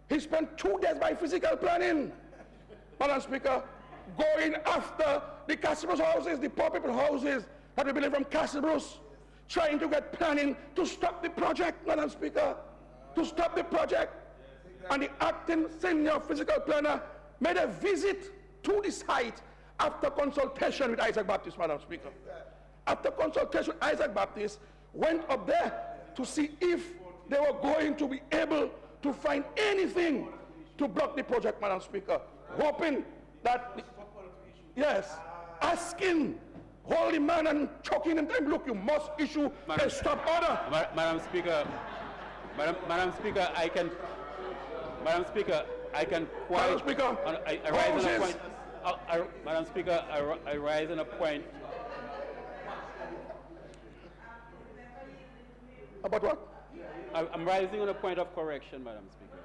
he spent 2 days by physical planning, Madam Speaker, going after the Castle houses, the poor people houses that we building from Castle, trying to get planning to stop the project, Madam Speaker, to stop the project. And the acting senior physical planner made a visit to the site after consultation with Isaac Baptist, Madam Speaker. After consultation with Isaac Baptist, went up there to see if they were going to be able to find anything to block the project, Madam Speaker, hoping that, yes, asking holy man and choking him, saying, look, you must issue a stop order. Madam Speaker, Madam Speaker, I can quite... Madam Speaker, I rise on a point. Madam Speaker, I rise on a point. About what? I'm rising on a point of correction, Madam Speaker.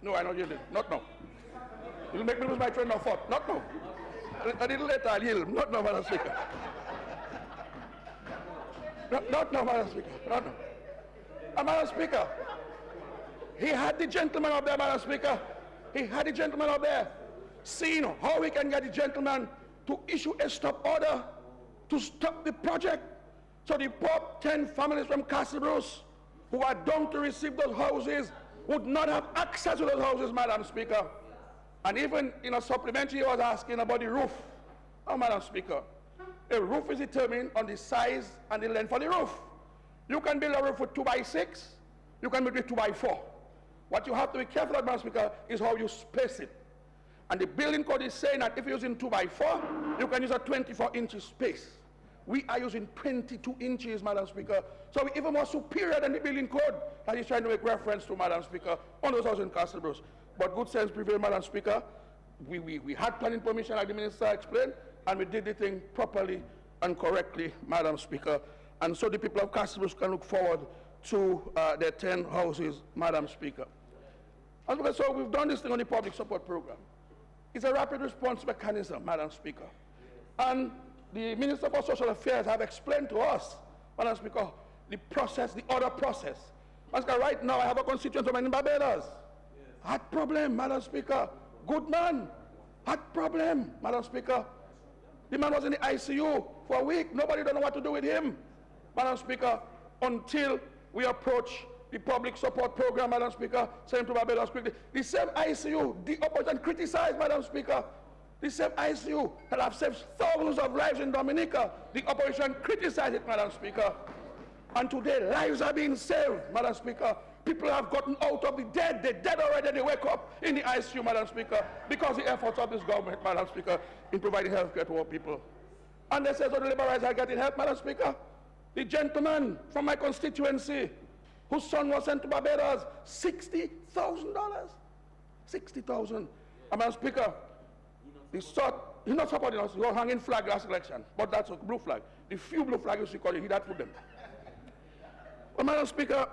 No, I know you did. Not now. You'll make me lose my train of thought. Not now. A little later, I'll yield. Not now, Madam Speaker. Not now, Madam Speaker. Not now. Madam Speaker, he had the gentleman up there, Madam Speaker. He had the gentleman up there, seeing how we can get the gentleman to issue a stop order to stop the project. So the poor 10 families from Castle Bruce who are doomed to receive those houses would not have access to those houses, Madam Speaker. And even in a supplementary, he was asking about the roof. Oh, Madam Speaker, a roof is determined on the size and the length of the roof. You can build a roof with 2 by 6. You can build it 2 by 4. What you have to be careful about, Madam Speaker, is how you space it. And the building code is saying that if you're using 2 by 4, you can use a 24-inch space. We are using 22 inches, Madam Speaker. So we're even more superior than the building code that is trying to make reference to, Madam Speaker, on those houses in Castle Bruce. But good sense prevailed, Madam Speaker. We had planning permission, like the Minister explained, and we did the thing properly and correctly, Madam Speaker. And so the people of Castle Bruce can look forward to their 10 houses, Madam Speaker. So we've done this thing on the public support program. It's a rapid response mechanism, Madam Speaker. And the Minister for Social Affairs have explained to us, Madam Speaker, the process, the order process. Madam Speaker, right now I have a constituent in Barbados. Heart problem, Madam Speaker. Good man. Heart problem, Madam Speaker. The man was in the ICU for a week. Nobody don't know what to do with him, Madam Speaker, until we approach the public support program, Madam Speaker, send to Barbados quickly. The same ICU, the opposition criticized, Madam Speaker. The same ICU that have saved thousands of lives in Dominica, the opposition criticized it, Madam Speaker. And today, lives are being saved, Madam Speaker, People have gotten out of the dead. They're dead already. They wake up in the ICU, Madam Speaker, because the efforts of this government, Madam Speaker, in providing health care to our people. And they say, so the liberals are getting help, Madam Speaker. The gentleman from my constituency, whose son was sent to Barbados, $60,000. $60,000. And Madam Speaker, he's not supporting us. You're hanging flag last election, but that's a blue flag. The few blue flags you see, he that put them. But Madam Speaker,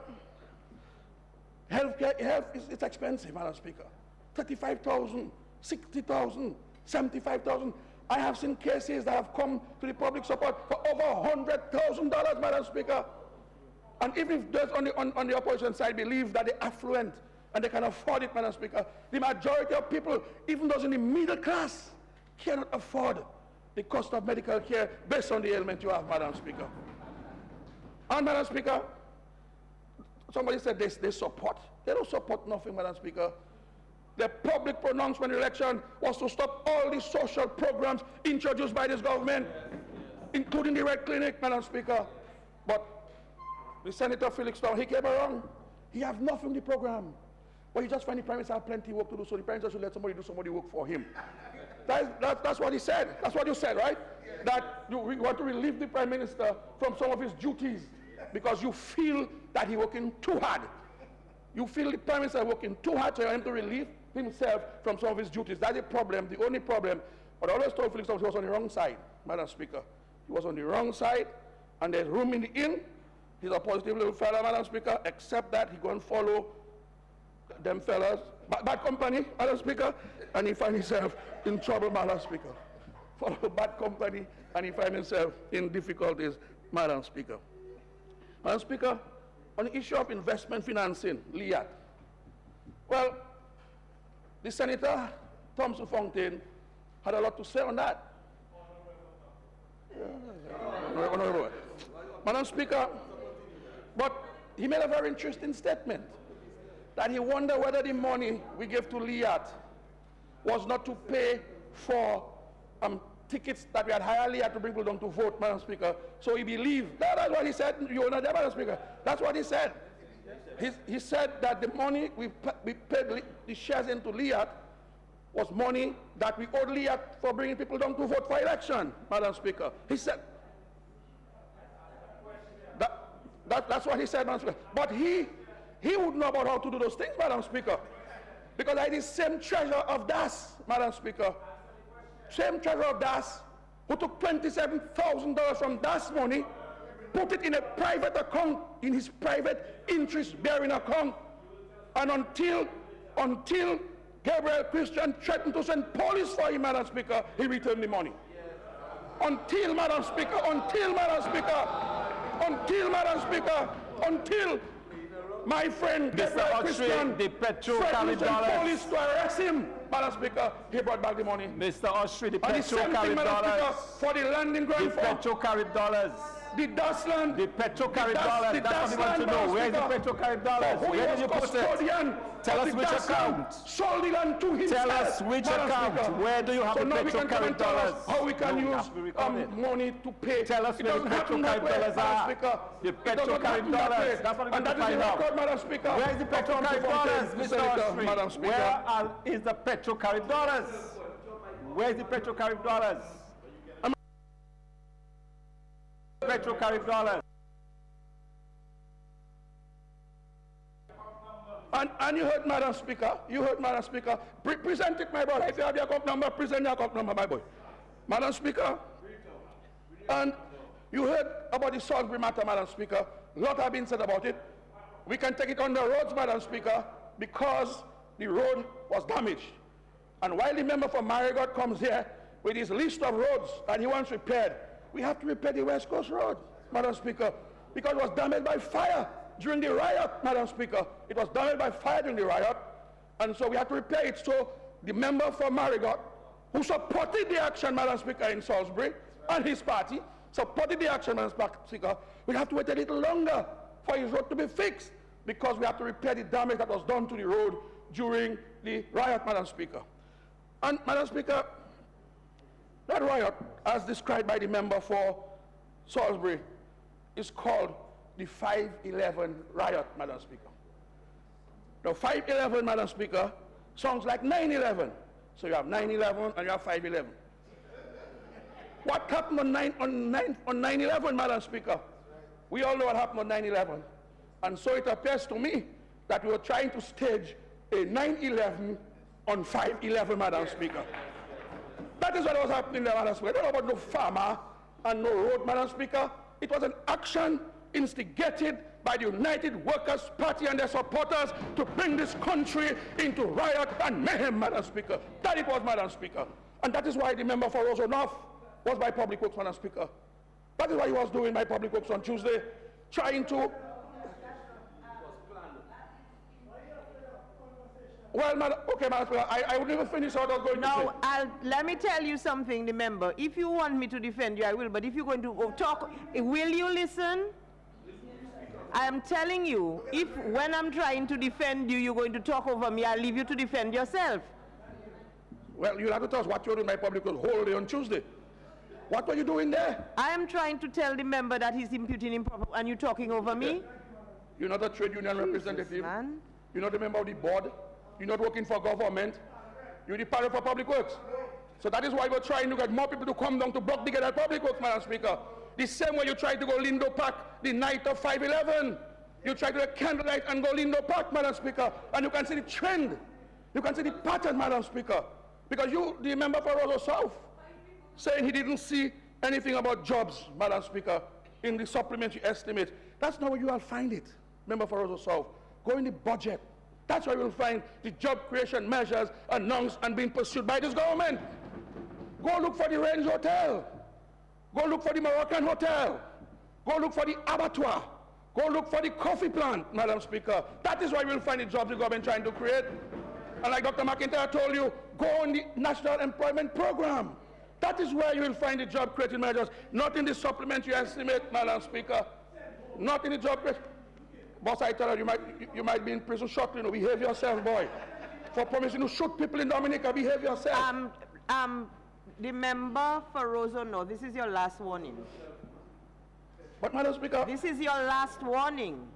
health is expensive, Madam Speaker. $35,000, $60,000, $75,000. I have seen cases that have come to the public support for over $100,000, Madam Speaker. And even if those on the opposition side believe that they're affluent and they can afford it, Madam Speaker, the majority of people, even those in the middle class, cannot afford the cost of medical care based on the ailment you have, Madam Speaker. And Madam Speaker, somebody said they support. They don't support nothing, Madam Speaker. The public pronouncement election was to stop all the social programs introduced by this government, including the Red Clinic, Madam Speaker. But the Senator Felix Town, he came around. He has nothing in the program. But he just find the Prime Minister have plenty of work to do, so the Prime Minister should let somebody do somebody work for him. That's what he said. That's what you said, right? That you want to relieve the Prime Minister from some of his duties because you feel that he's working too hard. You feel the Prime Minister working too hard to him to relieve himself from some of his duties. That's the problem, the only problem. But I always told Felix Thompson he was on the wrong side, Madam Speaker. He was on the wrong side, and there's room in the inn. He's a positive little fella, Madam Speaker, except that he go and follow them fellas, bad company, Madam Speaker, and he find himself in trouble, Madam Speaker. Follow bad company, and he find himself in difficulties, Madam Speaker. Madam Speaker, on the issue of investment financing, LIAT, well, the Senator Thompson Fontaine had a lot to say on that. Madam Speaker, but he made a very interesting statement that he wondered whether the money we gave to LIAT was not to pay for tickets that we had hired LIAT to bring people down to vote, Madam Speaker. So he believed, that's what he said, you were not there, Madam Speaker. That's what he said. He said that the money we paid the shares into LIAT was money that we owed LIAT for bringing people down to vote for election, Madam Speaker. He said, that's what he said, Madam Speaker. But he would know about how to do those things, Madam Speaker. Because I the same treasurer of DAS, Madam Speaker. Same treasurer of DAS who took $27,000 from DAS money, put it in a private account, in his private interest-bearing account. And until Gabriel Christian threatened to send police for him, Madam Speaker, he returned the money. Until, Madam Speaker, until my friend Gabriel Christian threatened police to arrest him, Madam Speaker, he brought back the money. Mr. Austri, the and the same thing, Madam Speaker, for the landing ground the Petro carried dollars. The DAS land. The Petro carried dollars. That's what we want to know. Where is the Petro carried dollars? Where did you put it? Tell us which account. Sold the land to himself. Tell us which account. Where do you have the Petro carried dollars? How we can use money to pay. Tell us where the Petro carried dollars are. The Petro carried dollars. That's what we want to find out. Where is the Petro carried dollars, Mr. Austri? Where is the Petro carried dollars? Where is the Petro carried dollars? Petro carried dollars. And you heard, Madam Speaker, present it, my boy. If you have your account number, present your account number, my boy. Madam Speaker, and you heard about the Salisbury matter, Madam Speaker. A lot have been said about it. We can take it on the roads, Madam Speaker, because the road was damaged. And while the member for Marigot comes here with his list of roads that he wants repaired, we have to repair the West Coast Road, Madam Speaker, because it was damaged by fire during the riot, Madam Speaker. It was damaged by fire during the riot, and so we have to repair it. So the member for Marigot, who supported the action, Madam Speaker, in Salisbury, and his party, supported the action, Madam Speaker, we have to wait a little longer for his road to be fixed, because we have to repair the damage that was done to the road during the riot, Madam Speaker. And, Madam Speaker, that riot, as described by the member for Salisbury, is called the 5/11 riot, Madam Speaker. Now 511, Madam Speaker, sounds like 911. So you have 911 and you have 511. What happened on 911, Madam Speaker? We all know what happened on 911. And so it appears to me that we were trying to stage a 911 on 511, Madam Speaker. That is what was happening there, Madam Speaker. I don't know about no farmer and no road, Madam Speaker. It was an action instigated by the United Workers' Party and their supporters to bring this country into riot and mayhem, Madam Speaker. That it was, Madam Speaker. And that is why the member for Roseau North was by Public Works, Madam Speaker. That is what he was doing by Public Works on Tuesday, trying to... Well, Madam, okay, Madam Speaker, I would never finish what I was going to say. Now, let me tell you something, the member. If you want me to defend you, I will. But if you're going to talk, will you listen? I am telling you, if when I'm trying to defend you, you're going to talk over me, I'll leave you to defend yourself. Well, you'll have to tell us what you're doing by Public Works whole day on Tuesday. What were you doing there? I am trying to tell the member that he's imputing improper, and you're talking over me? You're not a trade union representative. Man. You're not a member of the board. You're not working for government. You're the party for Public Works. So that is why we're trying to get more people to come down to block the gate at Public Works, Madam Speaker. The same way you tried to go Lindo Park the night of 5/11. You tried to do a candlelight and go Lindo Park, Madam Speaker. And you can see the trend. You can see the pattern, Madam Speaker. Because you, the member for Roseau South, saying he didn't see anything about jobs, Madam Speaker, in the supplementary estimate. That's not where you will find it, member for Roseau South. Go in the budget. That's where you will find the job creation measures announced and being pursued by this government. Go look for the Range Hotel. Go look for the Moroccan Hotel. Go look for the abattoir. Go look for the coffee plant, Madam Speaker. That is where you will find the jobs the government trying to create. And like Dr. McIntyre told you, go on the National Employment Program. That is where you will find the job creating measures, not in the supplementary estimate, Madam Speaker. Not in the job creation. Boss, I tell you, you might be in prison shortly. Behave yourself, boy. For promising to shoot people in Dominica, behave yourself. The member for Roseau North, this is your last warning. But, Madam Speaker, this is your last warning.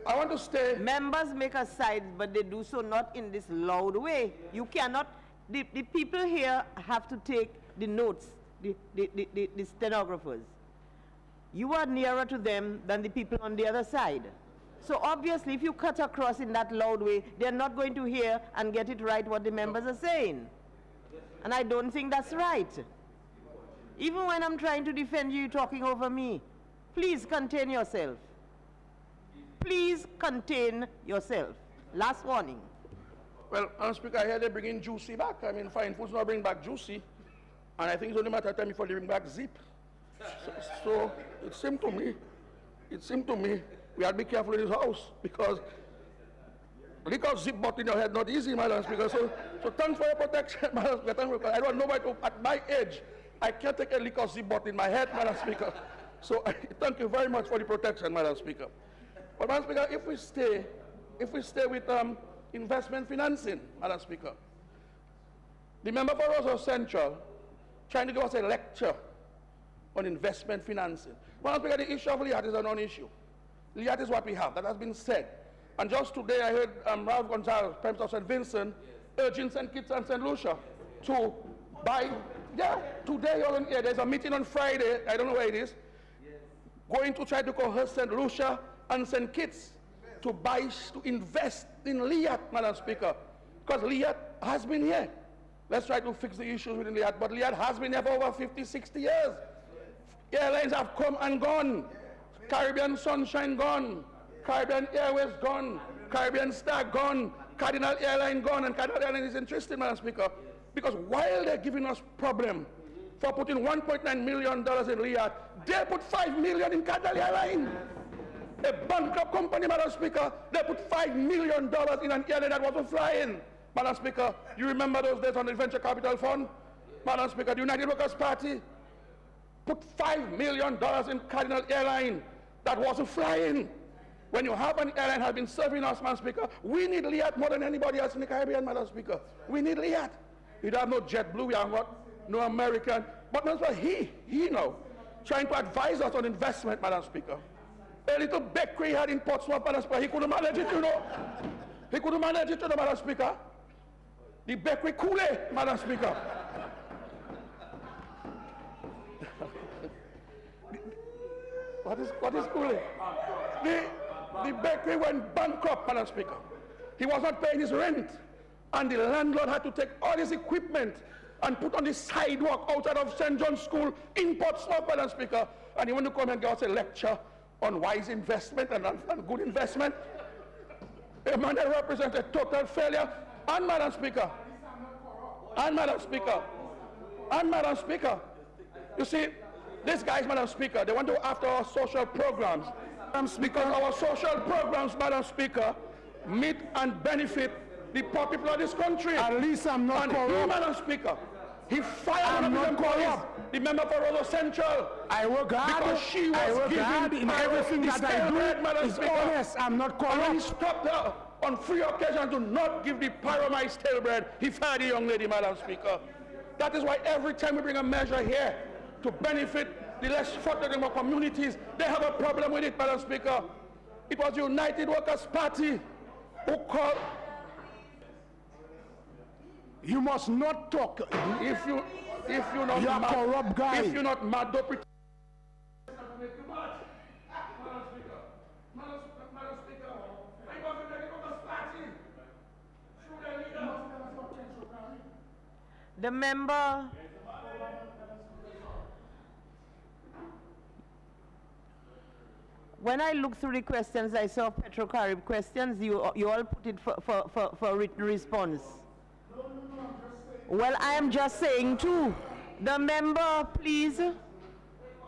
I want to stay. Members make a side, but they do so not in this loud way. You cannot, the people here have to take the notes, the stenographers. You are nearer to them than the people on the other side. So obviously, if you cut across in that loud way, they're not going to hear and get it right what the members are saying. And I don't think that's right. Even when I'm trying to defend you, you're talking over me. Please contain yourself. Please contain yourself. Last warning. Well, Madam Speaker, I hear they're bringing Juicy back. I mean, Fine Foods not bring back Juicy. And I think it's only a matter of time before they bring back Zip. So it seemed to me, we have to be careful in this house, because liquor Zip bottle in your head not easy, Madam Speaker. So thanks for your protection, Madam Speaker. I don't know nobody to, at my age, I can't take a liquor Zip bottle in my head, Madam Speaker. So thank you very much for the protection, Madam Speaker. But Madam Speaker, if we stay with investment financing, Madam Speaker, the member for Roseau Central trying to give us a lecture on investment financing. Madam Speaker, the issue of LIAT is a non-issue. LIAT is what we have. That has been said. And just today I heard Ralph Gonzalez, Prime Minister of St. Vincent, urging St. Kitts and St. Lucia to buy, today there's a meeting on Friday, I don't know where it is, going to try to coerce St. Lucia and St. Kitts to invest in LIAT, Madam Speaker, because LIAT has been here. Let's try to fix the issues within LIAT, but LIAT has been here for over 50, 60 years. Airlines have come and gone. Caribbean Sunshine gone. Caribbean Airways gone. Caribbean Star gone. Cardinal Airline gone. And Cardinal Airline is interesting, Madam Speaker, because while they're giving us problem for putting $1.9 million in LIAT, they put $5 million in Cardinal Airline. A bankrupt company, Madam Speaker, they put $5 million in an airline that wasn't flying. Madam Speaker, you remember those days on the Venture Capital Fund? Madam Speaker, the United Workers' Party put $5 million in Cardinal Airline that wasn't flying. When you have an airline has been serving us, Madam Speaker, we need LIAT more than anybody else in the Caribbean, Madam Speaker. We need LIAT. We don't have no JetBlue, we have no American. But Madam Speaker, he now, trying to advise us on investment, Madam Speaker. A little bakery had in Portsmouth, Madam Speaker, he couldn't manage it, you know. He couldn't manage it, Madam Speaker. The bakery Kool-Aid, Madam Speaker. What is Kool-Aid? The bakery went bankrupt, Madam Speaker. He was not paying his rent. And the landlord had to take all his equipment and put on the sidewalk outside of St. John's School in Portsmouth, Madam Speaker. And he wanted to come and give us a lecture on wise investment and good investment. A man that represents a total failure. And Madam Speaker, you see, these guys, Madam Speaker, they want to go after our social programs. Because our social programs, Madam Speaker, meet and benefit the poor people of this country. At least I'm not corrupt. He, Madam Speaker, he fired one of his employees, the member for Roseau Central. I work hard. Because she was giving in everything that I do. Madam It's Speaker. honest. I'm not corrupt. And when he stopped her on 3 occasions to not give the pyramid stale bread, he fired the young lady, Madam Speaker. That is why every time we bring a measure here to benefit the less fortunate in our communities, they have a problem with it, Madam Speaker. It was the United Workers' Party who called. You must not talk. If you're not You're mad, a corrupt guy. If you're not mad, don't pretend. The member. When I looked through the questions, I saw Petro-Carib questions. You all put it for written response. Well, I am just saying too. The member, please.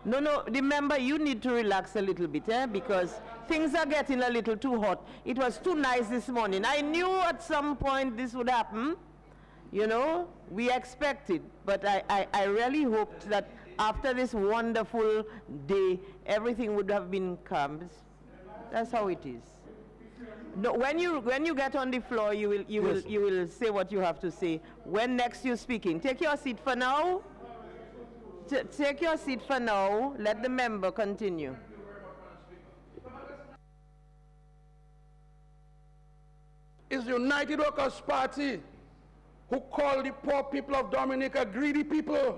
No, the member, you need to relax a little bit, because things are getting a little too hot. It was too nice this morning. I knew at some point this would happen. You know, we expected, but I really hoped that after this wonderful day, everything would have been calm. That's how it is. No, when you get on the floor, you will say what you have to say. When next you're speaking, take your seat for now. Take your seat for now. Let the member continue. It's the United Workers' Party who call the poor people of Dominica greedy people.